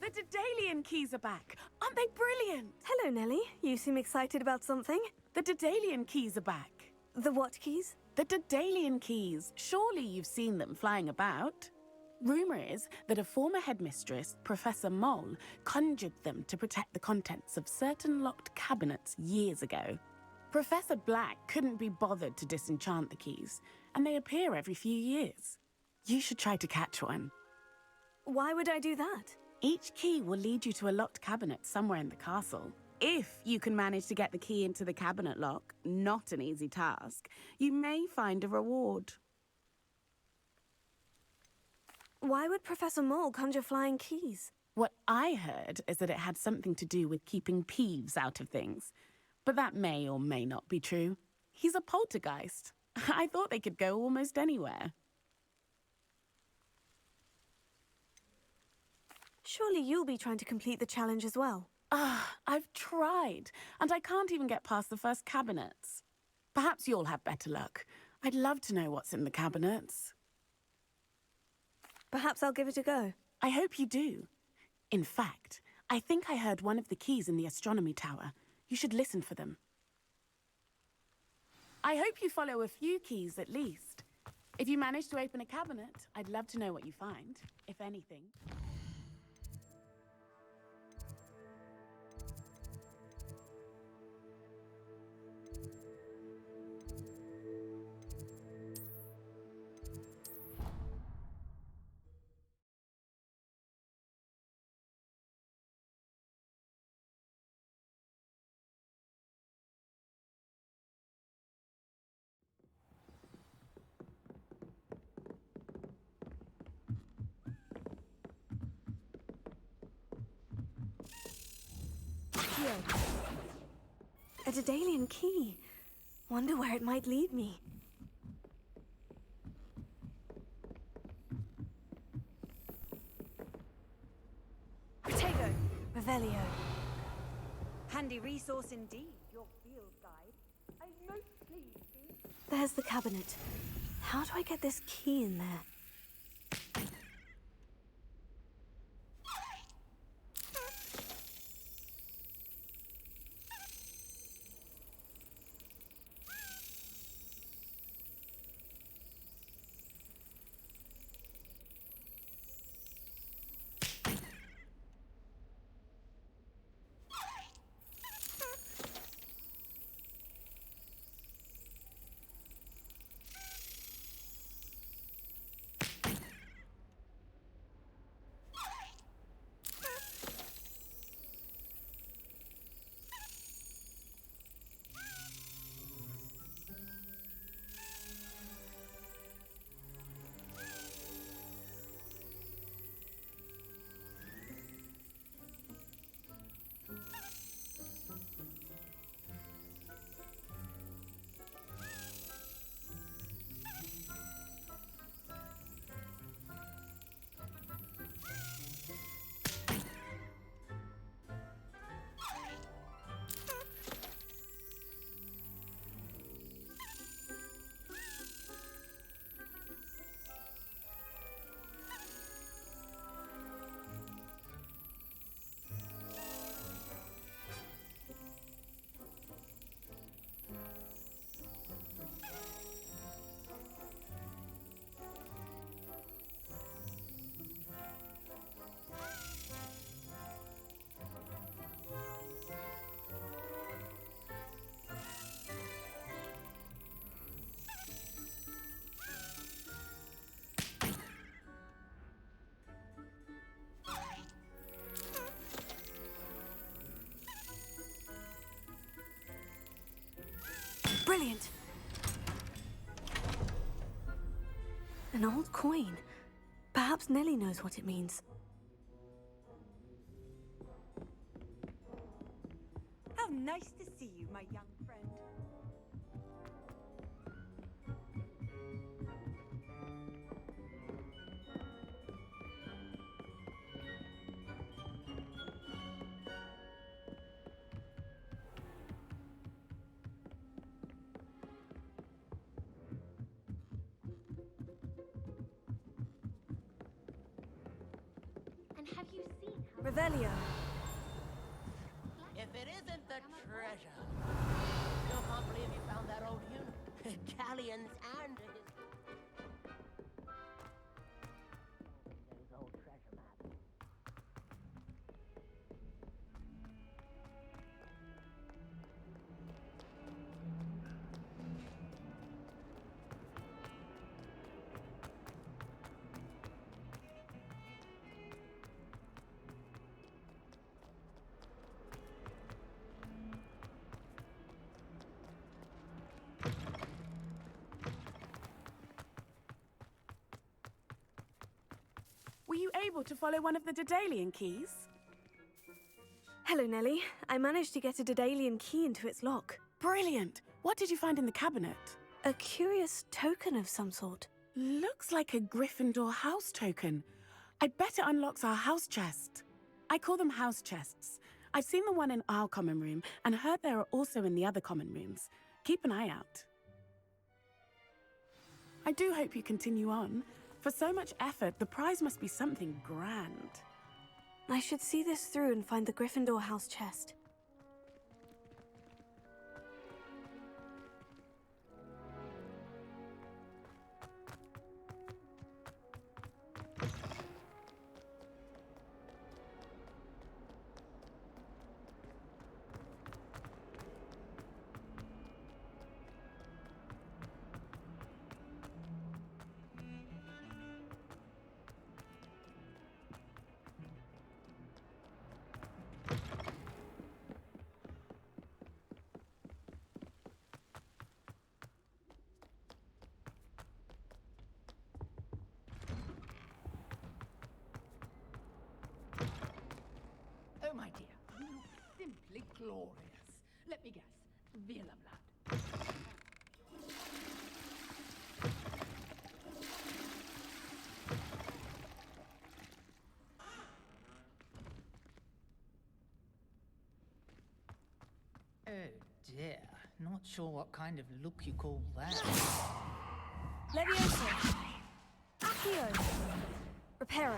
The Daedalian keys are back. Aren't they brilliant? Hello, Nellie. You seem excited about something. The Daedalian keys are back. The what keys? The Daedalian keys. Surely you've seen them flying about. Rumor is that a former headmistress, Professor Mole, conjured them to protect the contents of certain locked cabinets years ago. Professor Black couldn't be bothered to disenchant the keys, and they appear every few years. You should try to catch one. Why would I do that? Each key will lead you to a locked cabinet somewhere in the castle. If you can manage to get the key into the cabinet lock, not an easy task, you may find a reward. Why would Professor Mole conjure flying keys? What I heard is that it had something to do with keeping Peeves out of things. But that may or may not be true. He's a poltergeist. I thought they could go almost anywhere. Surely you'll be trying to complete the challenge as well. I've tried, and I can't even get past the first cabinets. Perhaps you'll have better luck. I'd love to know what's in the cabinets. Perhaps I'll give it a go. I hope you do. In fact, I think I heard one of the keys in the astronomy tower. You should listen for them. I hope you follow a few keys at least. If you manage to open a cabinet, I'd love to know what you find, if anything. A Daedalian key. Wonder where it might lead me. Protego. Revelio. Handy resource indeed, your field guide. I'm most pleased. There's the cabinet. How do I get this key in there? An old coin. Perhaps Nellie knows what it means. How nice to see you, my young friend. And have you seen how... Revelio. If it isn't the treasure. Still can't believe you found that old eunuch. Galleon's and his... His old treasure map. Were you able to follow one of the Daedalian keys? Hello, Nellie. I managed to get a Daedalian key into its lock. Brilliant! What did you find in the cabinet? A curious token of some sort. Looks like a Gryffindor house token. I bet it unlocks our house chest. I call them house chests. I've seen the one in our common room and heard there are also in the other common rooms. Keep an eye out. I do hope you continue on. For so much effort, the prize must be something grand. I should see this through and find the Gryffindor house chest. Oh, my dear, you look simply glorious. Let me guess, Villa blood. Oh dear, not sure what kind of look you call that. Leviosa. Accio. Reparo.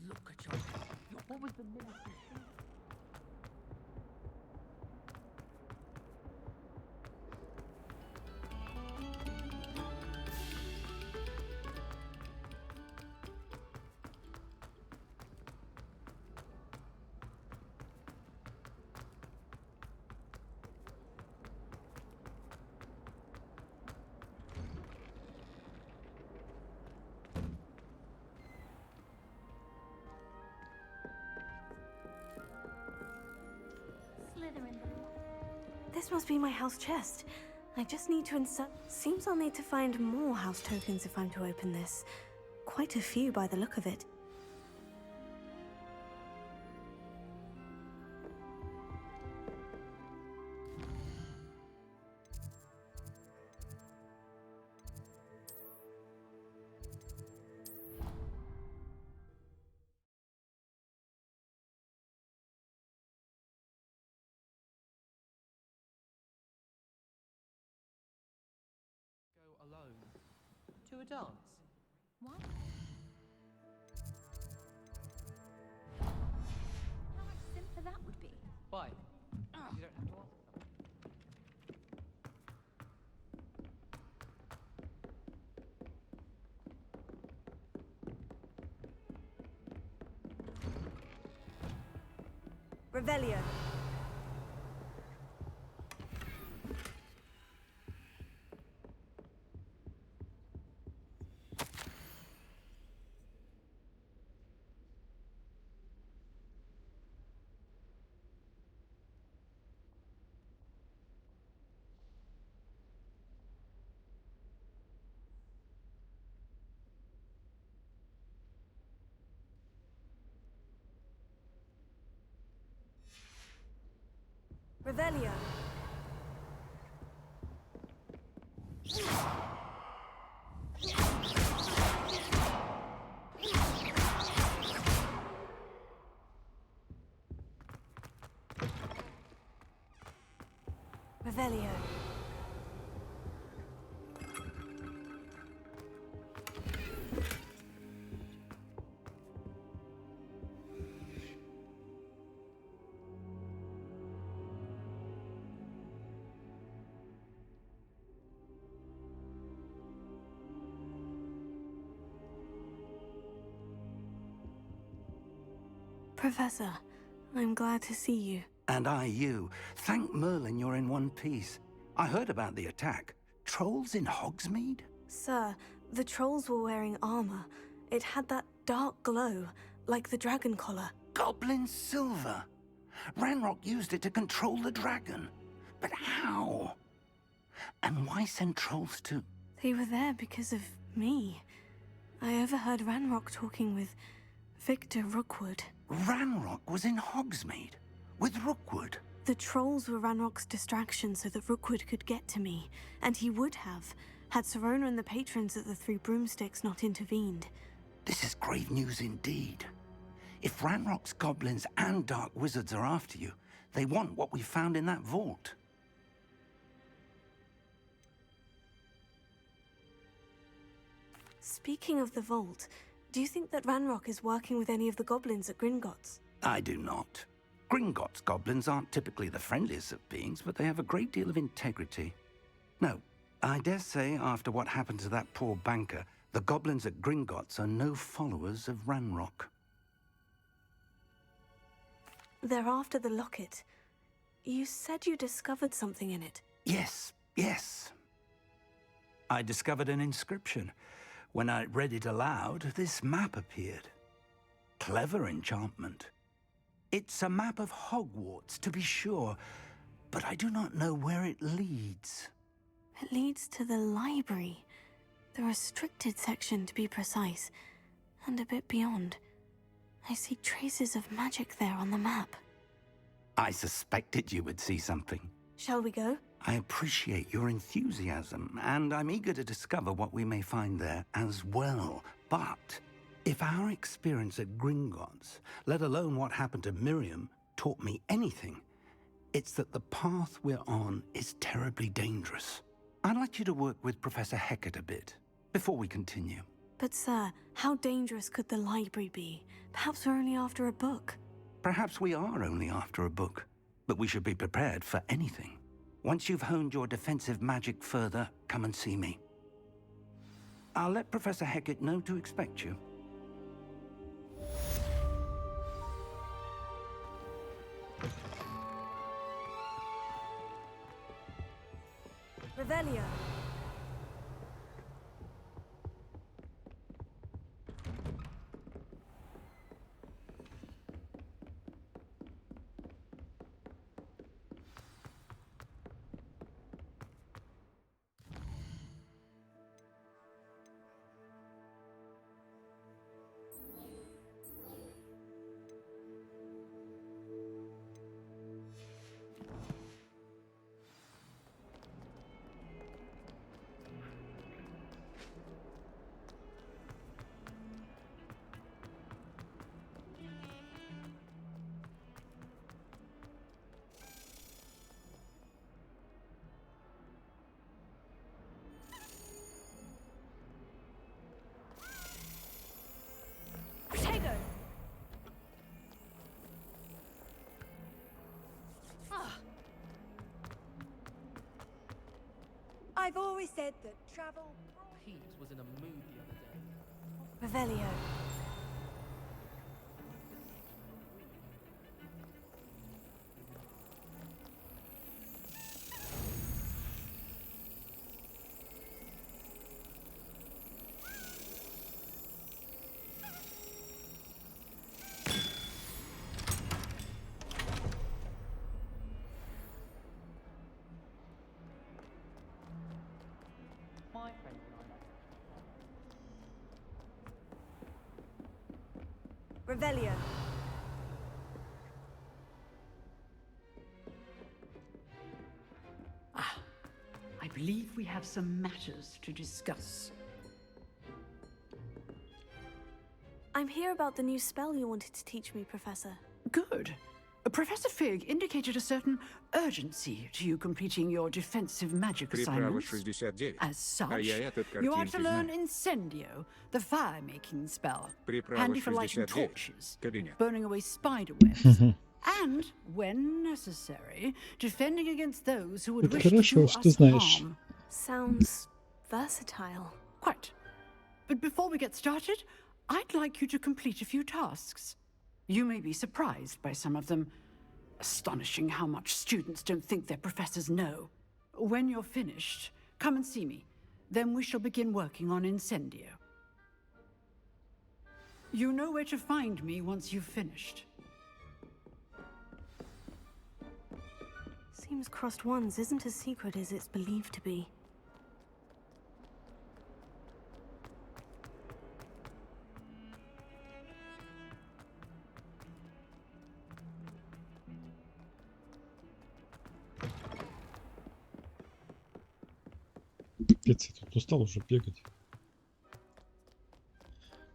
Look at your... What was the minister? This must be my house chest. I just need to insert... Seems I'll need to find more house tokens if I'm to open this. Quite a few by the look of it. Alone. To a dance? What? How much simpler that would be. Why? You don't have to ask them. Revelio. Revelio. Revelio. Professor, I'm glad to see you. And I you. Thank Merlin you're in one piece. I heard about the attack. Trolls in Hogsmeade? Sir, the trolls were wearing armor. It had that dark glow, like the dragon collar. Goblin silver. Ranrock used it to control the dragon. But how? And why send trolls to... They were there because of me. I overheard Ranrock talking with Victor Rookwood. Ranrock was in Hogsmeade? With Rookwood? The trolls were Ranrock's distraction so that Rookwood could get to me. And he would have, had Serona and the patrons at the Three Broomsticks not intervened. This is grave news indeed. If Ranrock's goblins and dark wizards are after you, they want what we found in that vault. Speaking of the vault, do you think that Ranrock is working with any of the goblins at Gringotts? I do not. Gringotts goblins aren't typically the friendliest of beings, but they have a great deal of integrity. No, I dare say after what happened to that poor banker, the goblins at Gringotts are no followers of Ranrock. They're after the locket. You said you discovered something in it. Yes. I discovered an inscription. When I read it aloud, this map appeared. Clever enchantment. It's a map of Hogwarts, to be sure, but I do not know where it leads. It leads to the library. The restricted section, to be precise, and a bit beyond. I see traces of magic there on the map. I suspected you would see something. Shall we go? I appreciate your enthusiasm, and I'm eager to discover what we may find there as well. But if our experience at Gringotts, let alone what happened to Miriam, taught me anything, it's that the path we're on is terribly dangerous. I'd like you to work with Professor Hecat a bit before we continue. But sir, how dangerous could the library be? Perhaps we're only after a book. Perhaps we are only after a book, but we should be prepared for anything. Once you've honed your defensive magic further, come and see me. I'll let Professor Hecat know to expect you. Revelio. I've always said that travel... Peeves was in a mood the other day. Revelio. My friend and I Revelio. believe we have some matters to discuss. I'm here about the new spell you wanted to teach me, Professor. Good. Professor Fig indicated a certain urgency to you completing your defensive magic assignments. As such, you are to learn Incendio, the fire-making spell, handy for lighting torches, burning away spider webs, and, when necessary, defending against those who would wish to do us harm. Sounds versatile. Quite. But before we get started, I'd like you to complete a few tasks. You may be surprised by some of them. Astonishing how much students don't think their professors know. When you're finished, come and see me. Then we shall begin working on Incendio. You know where to find me once you've finished. Seems Crossed Wands isn't as secret as it's believed to be. Пипец, я тут устал уже бегать.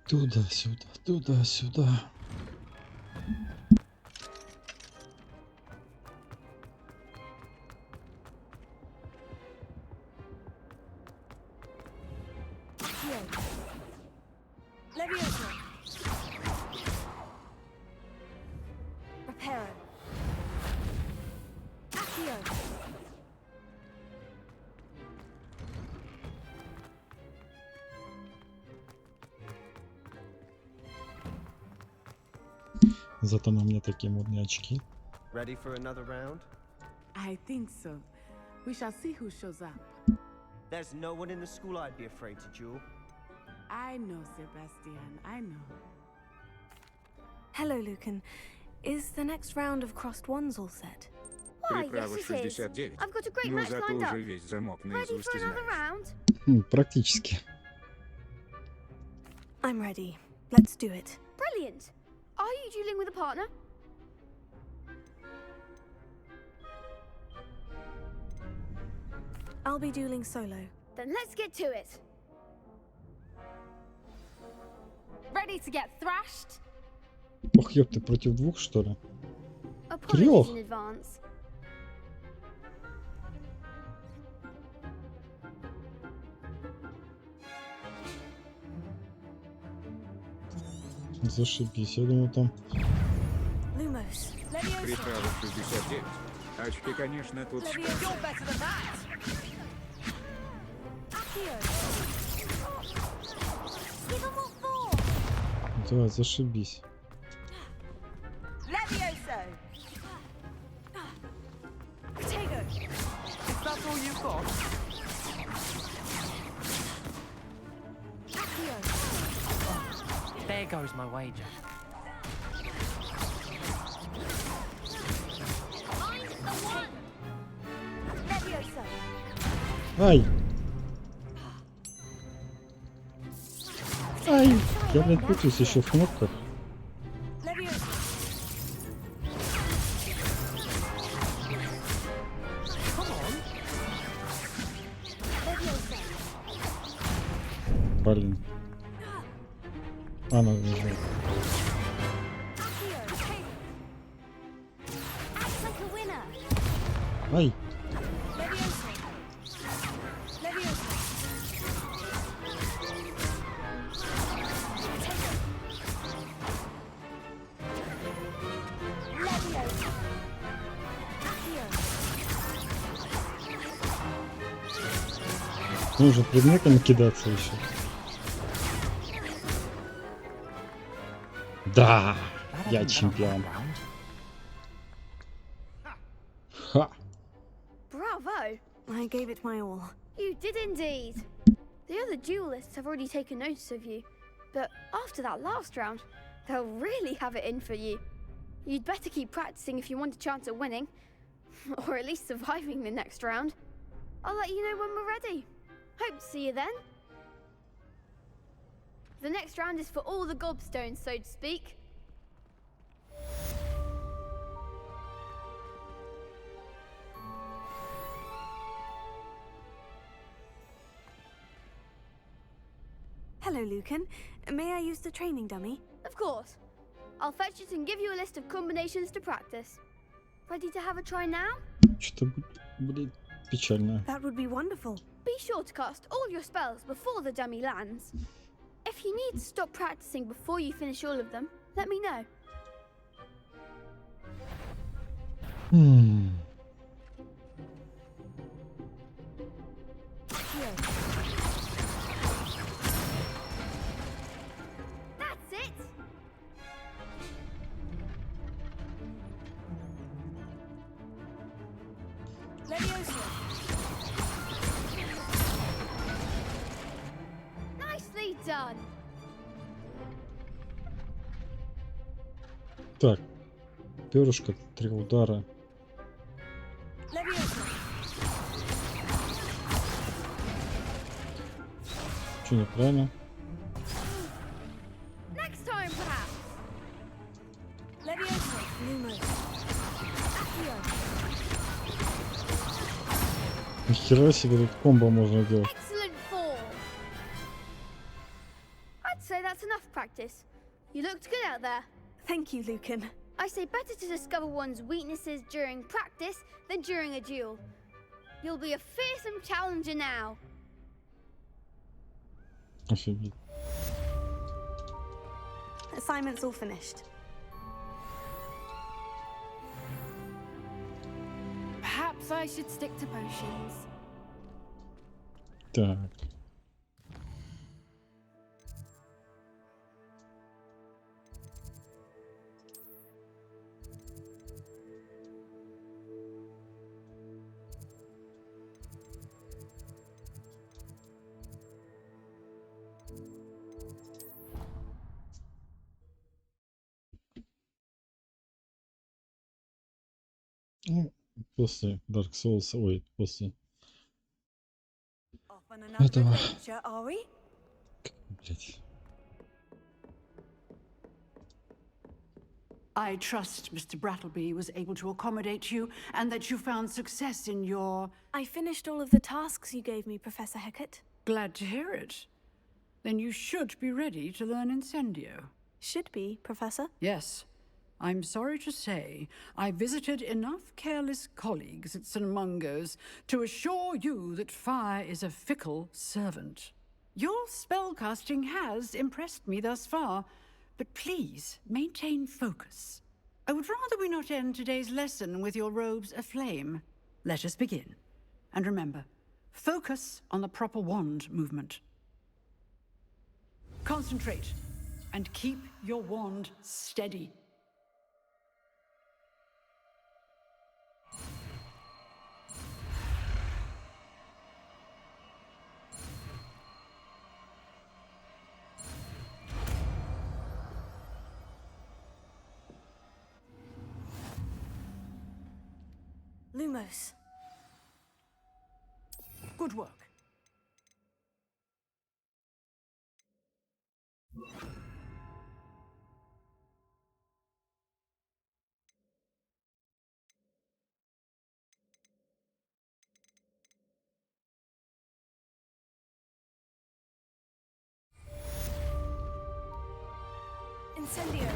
Туда-сюда, туда-сюда. Зато на мне такие модные очки. Ready for another round? I think so. We shall see who shows up. There's no one in the school I'd be afraid to duel. I know, Sebastian, I know. Hello, Lucan. Is the next round of Crossed Wands all set? Why, yes it is. I've got a great match lined up. Ready for another round? Практически. I'm ready. Let's do it. Brilliant. Are you dueling with a partner? I'll be dueling solo. Then let's get to it. Ready to get thrashed? Ох, ёпты, против двух, что ли? Apologies in advance. Зашибись, я думаю, там... Приправа 69. Очки, конечно, тут Да, зашибись. There goes my wager. Ай! Ай! Я, блин, путаюсь еще в кнопках. Блин. Она уже. Ай! Нужно предметами кидаться еще. Да, я чемпион. Ха. Bravo! I gave it my all. You did indeed. The other duelists have already taken notice of you, but after that last round, they'll really have it in for you. You'd better keep practicing if you want a chance at winning, or at least surviving the next round. I'll let you know when we're ready. Hope to see you then. The next round is for all the gobstones, so to speak. Hello, Lucan. May I use the training dummy? Of course. I'll fetch it and give you a list of combinations to practice. Ready to have a try now? Что-то будет печально. That would be wonderful. Be sure to cast all your spells before the dummy lands. If you need to stop practicing before you finish all of them, let me know. That's it! Nicely done! Так, перышко, 3 удара. Что неправильно? Next time, perhaps. Нихера себе тут комбо можно делать. Excellent form. I'd say that's enough practice. You looked good out there. Thank you, Lucan. I say better to discover one's weaknesses during practice than during a duel. You'll be a fearsome challenger now. Офигеть. Assignment's all finished. Perhaps I should stick to potions. Так. Ну, после Dark Souls, ой, после этого, блять. I trust Mr. Brattleby was able to accommodate you and that you found success in your... I finished all of the tasks you gave me, Professor Hecat. Glad to hear it. Then you should be ready to learn Incendio. Should be, Professor. Yes. I'm sorry to say, I visited enough careless colleagues at St. Mungo's to assure you that fire is a fickle servant. Your spellcasting has impressed me thus far, but please maintain focus. I would rather we not end today's lesson with your robes aflame. Let us begin. And remember, focus on the proper wand movement. Concentrate, and keep your wand steady. Lumos. Good work. Incendio.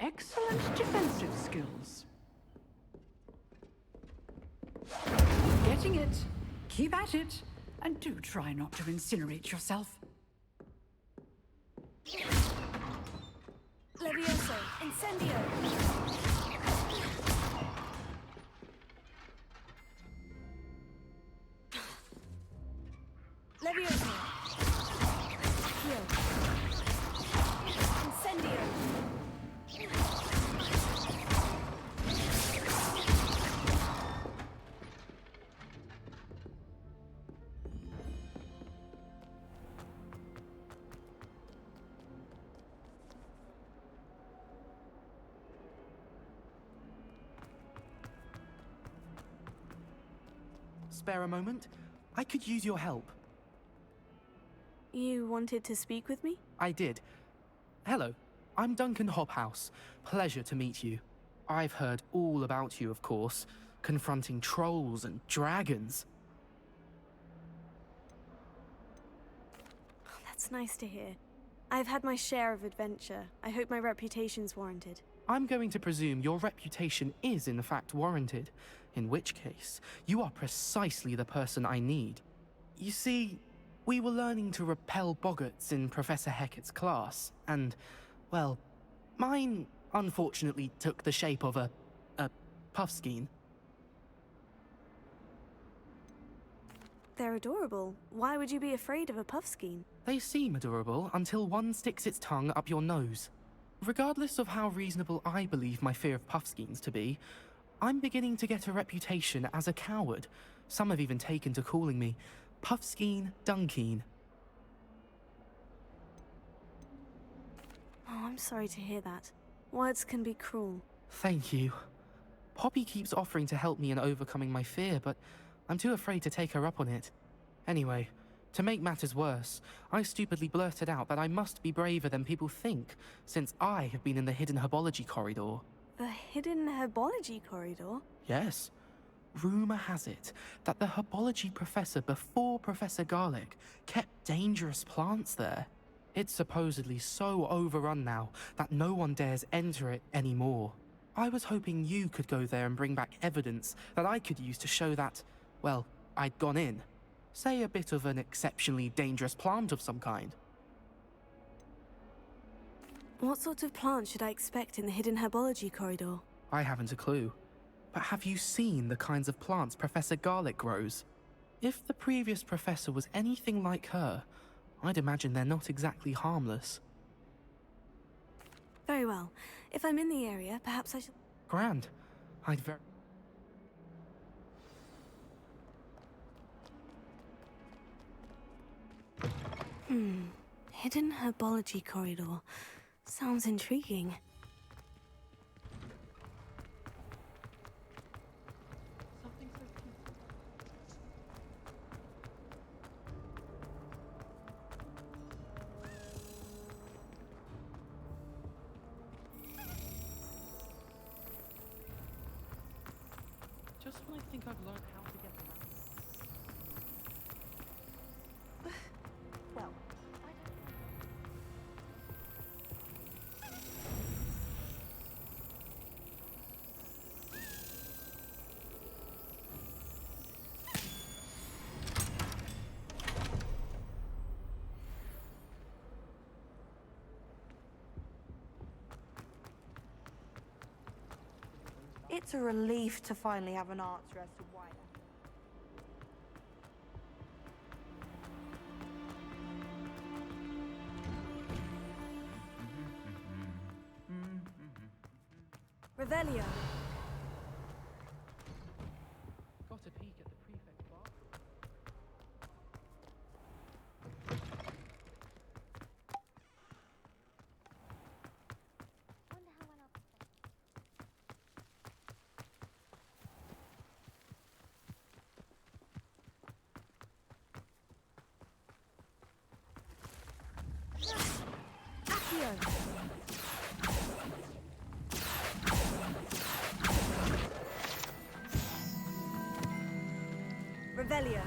Excellent defensive skills. Getting it. Keep at it. And do try not to incinerate yourself. Levioso. Incendio. Levioso. Heal. Incendio. Spare a moment? I could use your help. You wanted to speak with me? I did. Hello, I'm Duncan Hobhouse. Pleasure to meet you. I've heard all about you, of course, confronting trolls and dragons. Oh, that's nice to hear. I've had my share of adventure. I hope my reputation's warranted. I'm going to presume your reputation is in fact warranted, in which case, you are precisely the person I need. You see, we were learning to repel boggarts in Professor Hecat's class, and, well, mine unfortunately took the shape of a puffskein. They're adorable. Why would you be afraid of a puffskein? They seem adorable until one sticks its tongue up your nose. Regardless of how reasonable I believe my fear of puffskeins to be, I'm beginning to get a reputation as a coward. Some have even taken to calling me Puffskein Dunkeen. Oh, I'm sorry to hear that. Words can be cruel. Thank you. Poppy keeps offering to help me in overcoming my fear, but I'm too afraid to take her up on it. Anyway, to make matters worse, I stupidly blurted out that I must be braver than people think, since I have been in the hidden herbology corridor. The hidden herbology corridor? Yes. Rumor has it that the herbology professor before Professor Garlic kept dangerous plants there. It's supposedly so overrun now that no one dares enter it anymore. I was hoping you could go there and bring back evidence that I could use to show that, well, I'd gone in. Say a bit of an exceptionally dangerous plant of some kind. What sort of plant should I expect in the hidden herbology corridor? I haven't a clue. But have you seen the kinds of plants Professor Garlic grows? If the previous professor was anything like her, I'd imagine they're not exactly harmless. Very well. If I'm in the area, perhaps I should... Grand. I'd very... Hidden herbology corridor. Sounds intriguing. Just when I think I've learned how to get around. Well, It's a relief to finally have an answer as to why. Revelio. Got a peek at the prefect's bathroom. Revelio.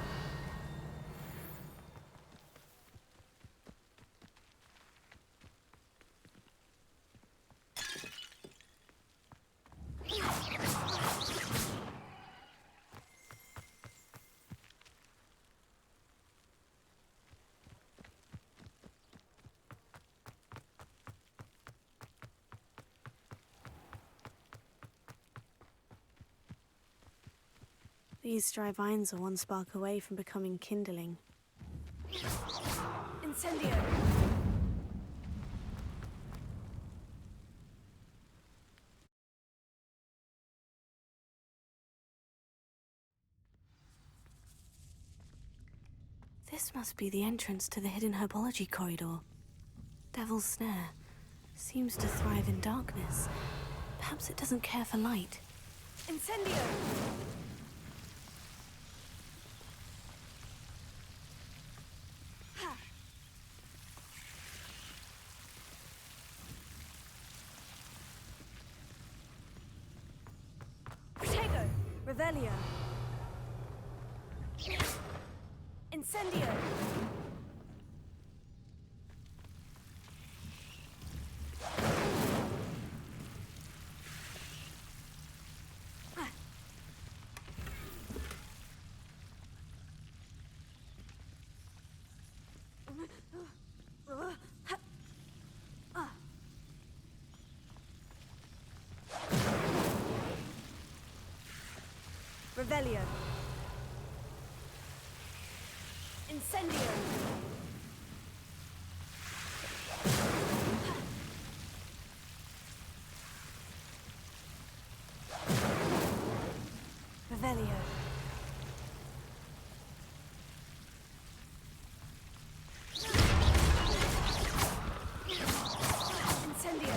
These dry vines are one spark away from becoming kindling. Incendio! This must be the entrance to the hidden herbology corridor. Devil's Snare seems to thrive in darkness. Perhaps it doesn't care for light. Incendio! Revelio. Incendio. Revelio. Incendio. Revelio. Incendio.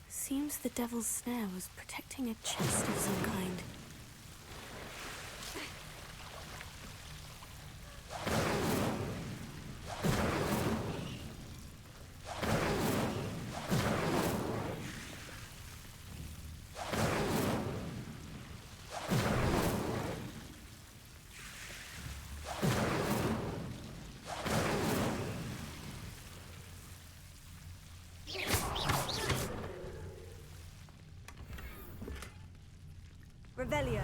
Seems the devil's snare was protecting a chest of some kind. Revelio.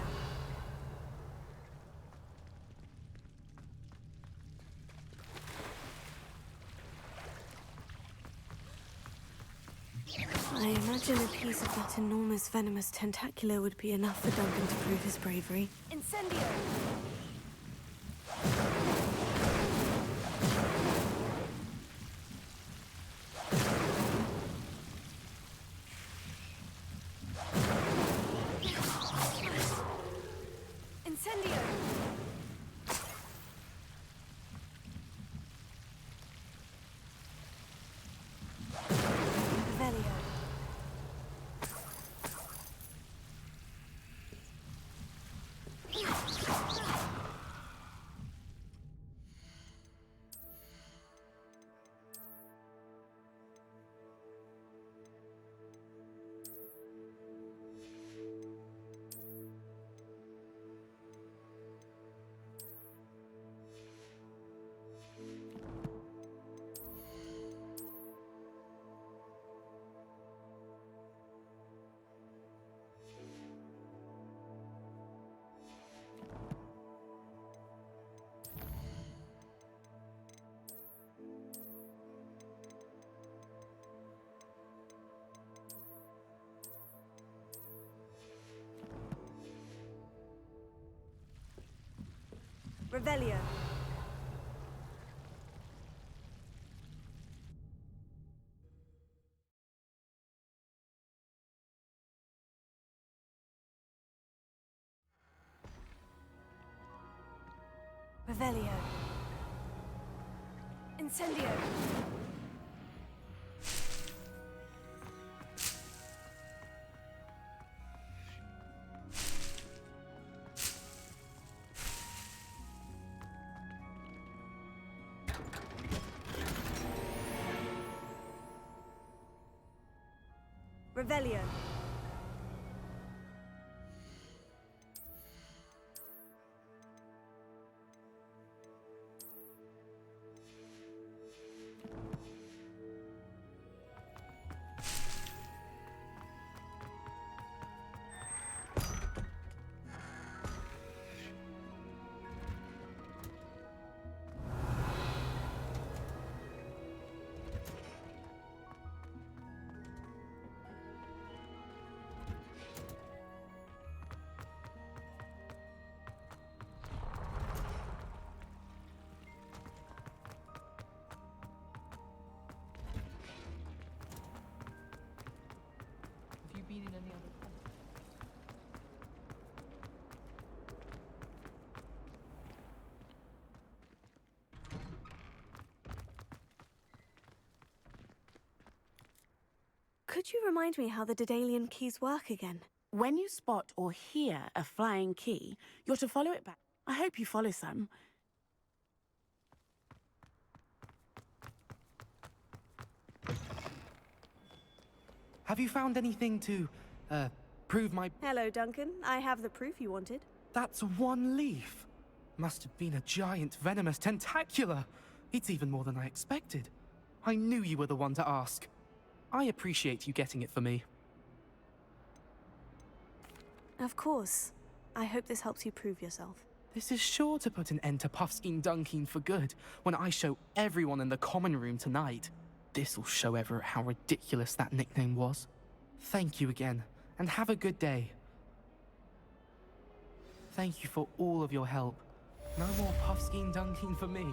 I imagine a piece of that enormous venomous tentacular would be enough for Duncan to prove his bravery. Incendio! Incendio! Revelio. Revelio. Revelio. Incendio. Revelio. Have you been in any other place? Could you remind me how the Daedalian keys work again? When you spot or hear a flying key, you're to follow it back. I hope you follow some. Have you found anything to, Prove my... Hello, Duncan. I have the proof you wanted. That's one leaf. Must have been a giant venomous tentacula. It's even more than I expected. I knew you were the one to ask. I appreciate you getting it for me. Of course. I hope this helps you prove yourself. This is sure to put an end to Puffskein Dunkeen for good when I show everyone in the common room tonight. This'll show Everett how ridiculous that nickname was. Thank you again, and have a good day. Thank you for all of your help. No more Puffskein Dunkeen for me.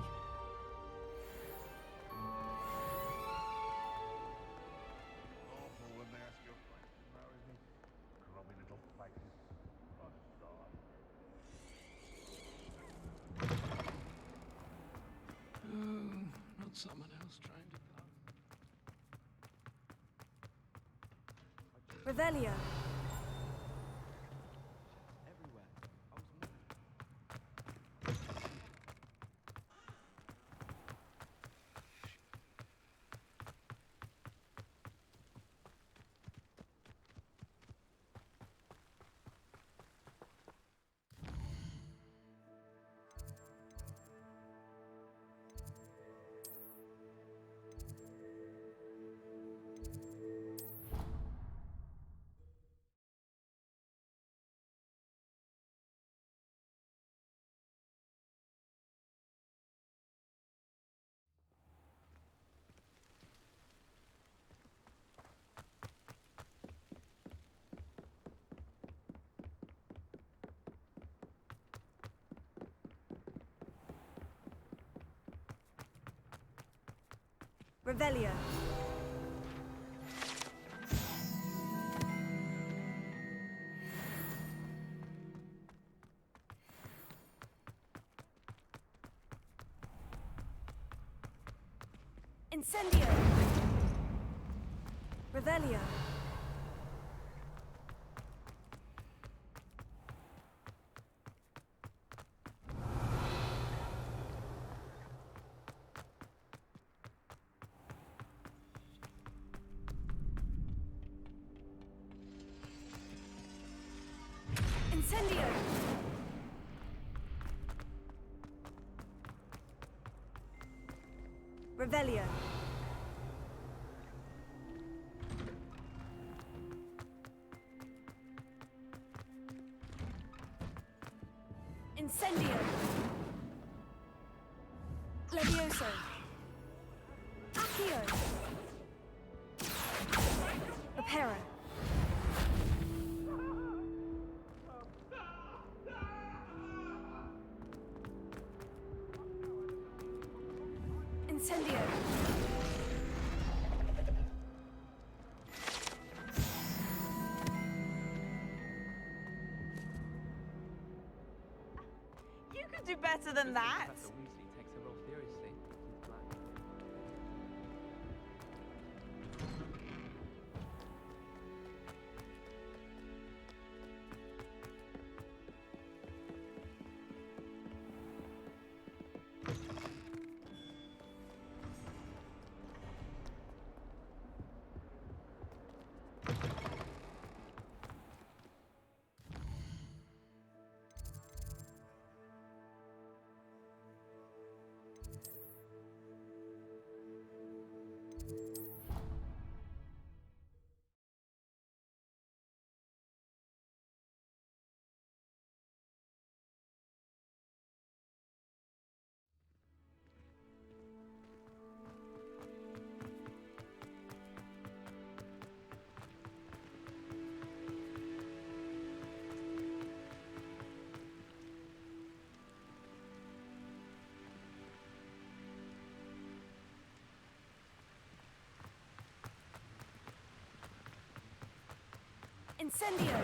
Not someone else trying to... Revelio. Revelio. Incendio. Revelio. Incendio! Revelio. Incendio! Levioso! Accio! Reparo! Incendio! You could do better than that. Professor Weasley takes her role seriously. He's black. Incendio!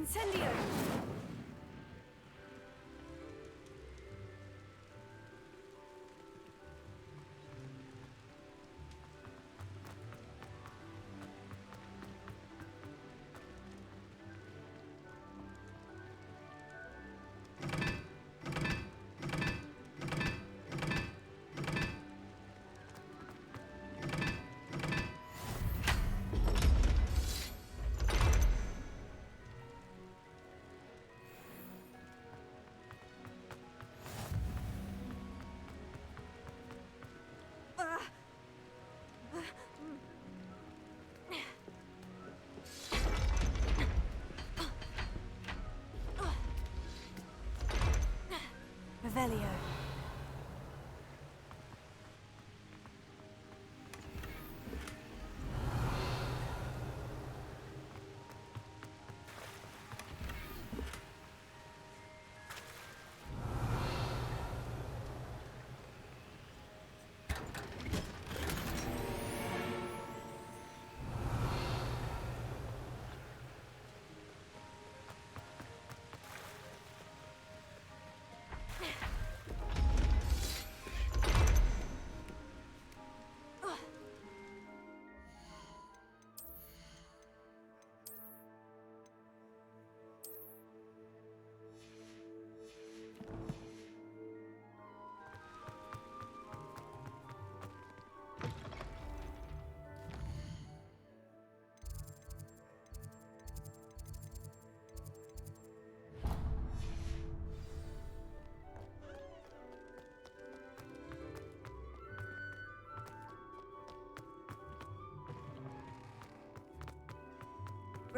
Incendio! Revelio.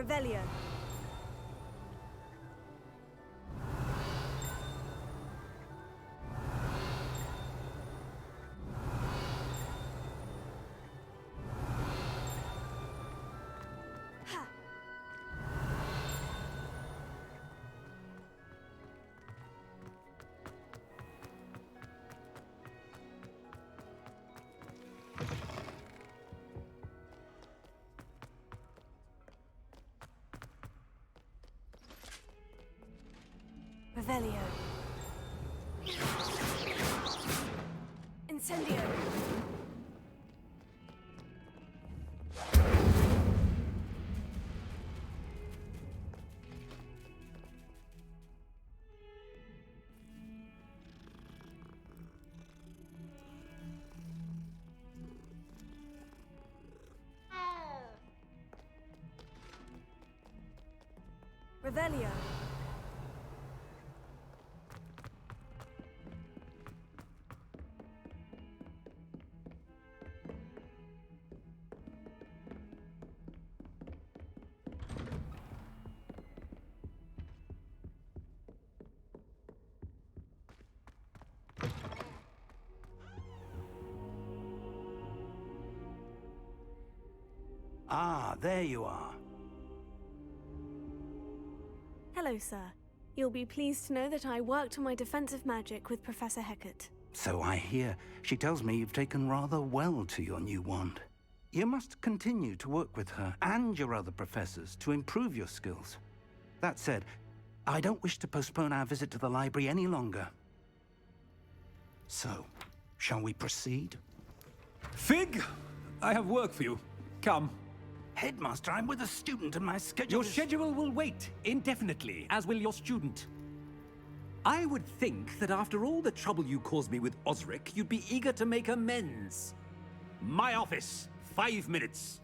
Revelio. Revelio. Incendio. Revelio. Ah, there you are. Hello, sir. You'll be pleased to know that I worked on my defensive magic with Professor Hecat. So I hear. She tells me you've taken rather well to your new wand. You must continue to work with her and your other professors to improve your skills. That said, I don't wish to postpone our visit to the library any longer. So, shall we proceed? Fig! I have work for you. Come. Headmaster, I'm with a student and my schedule Your schedule will wait indefinitely, as will your student. I would think that after all the trouble you caused me with Osric, you'd be eager to make amends. My office, 5 minutes.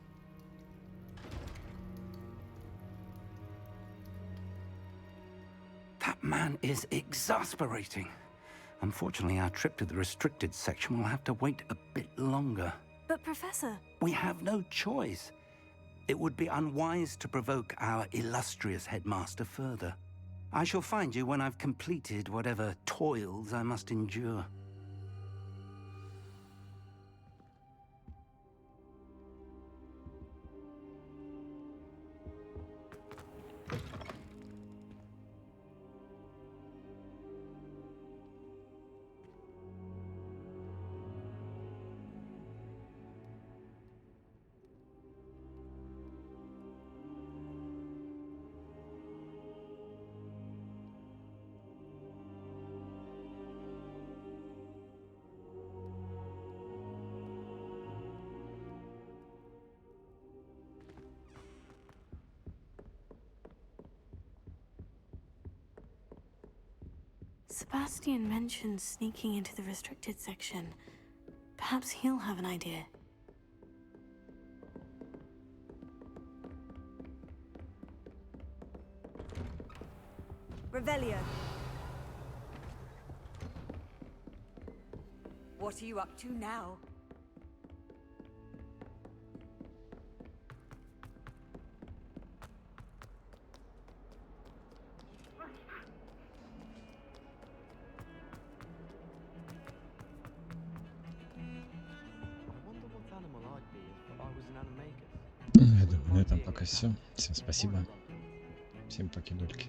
That man is exasperating. Unfortunately, our trip to the restricted section will have to wait a bit longer. But, Professor... We have no choice. It would be unwise to provoke our illustrious headmaster further. I shall find you when I've completed whatever toils I must endure. Sebastian mentioned sneaking into the restricted section. Perhaps he'll have an idea. Revelio. What are you up to now? Я думаю, на этом пока все. Всем спасибо. Всем покидульки.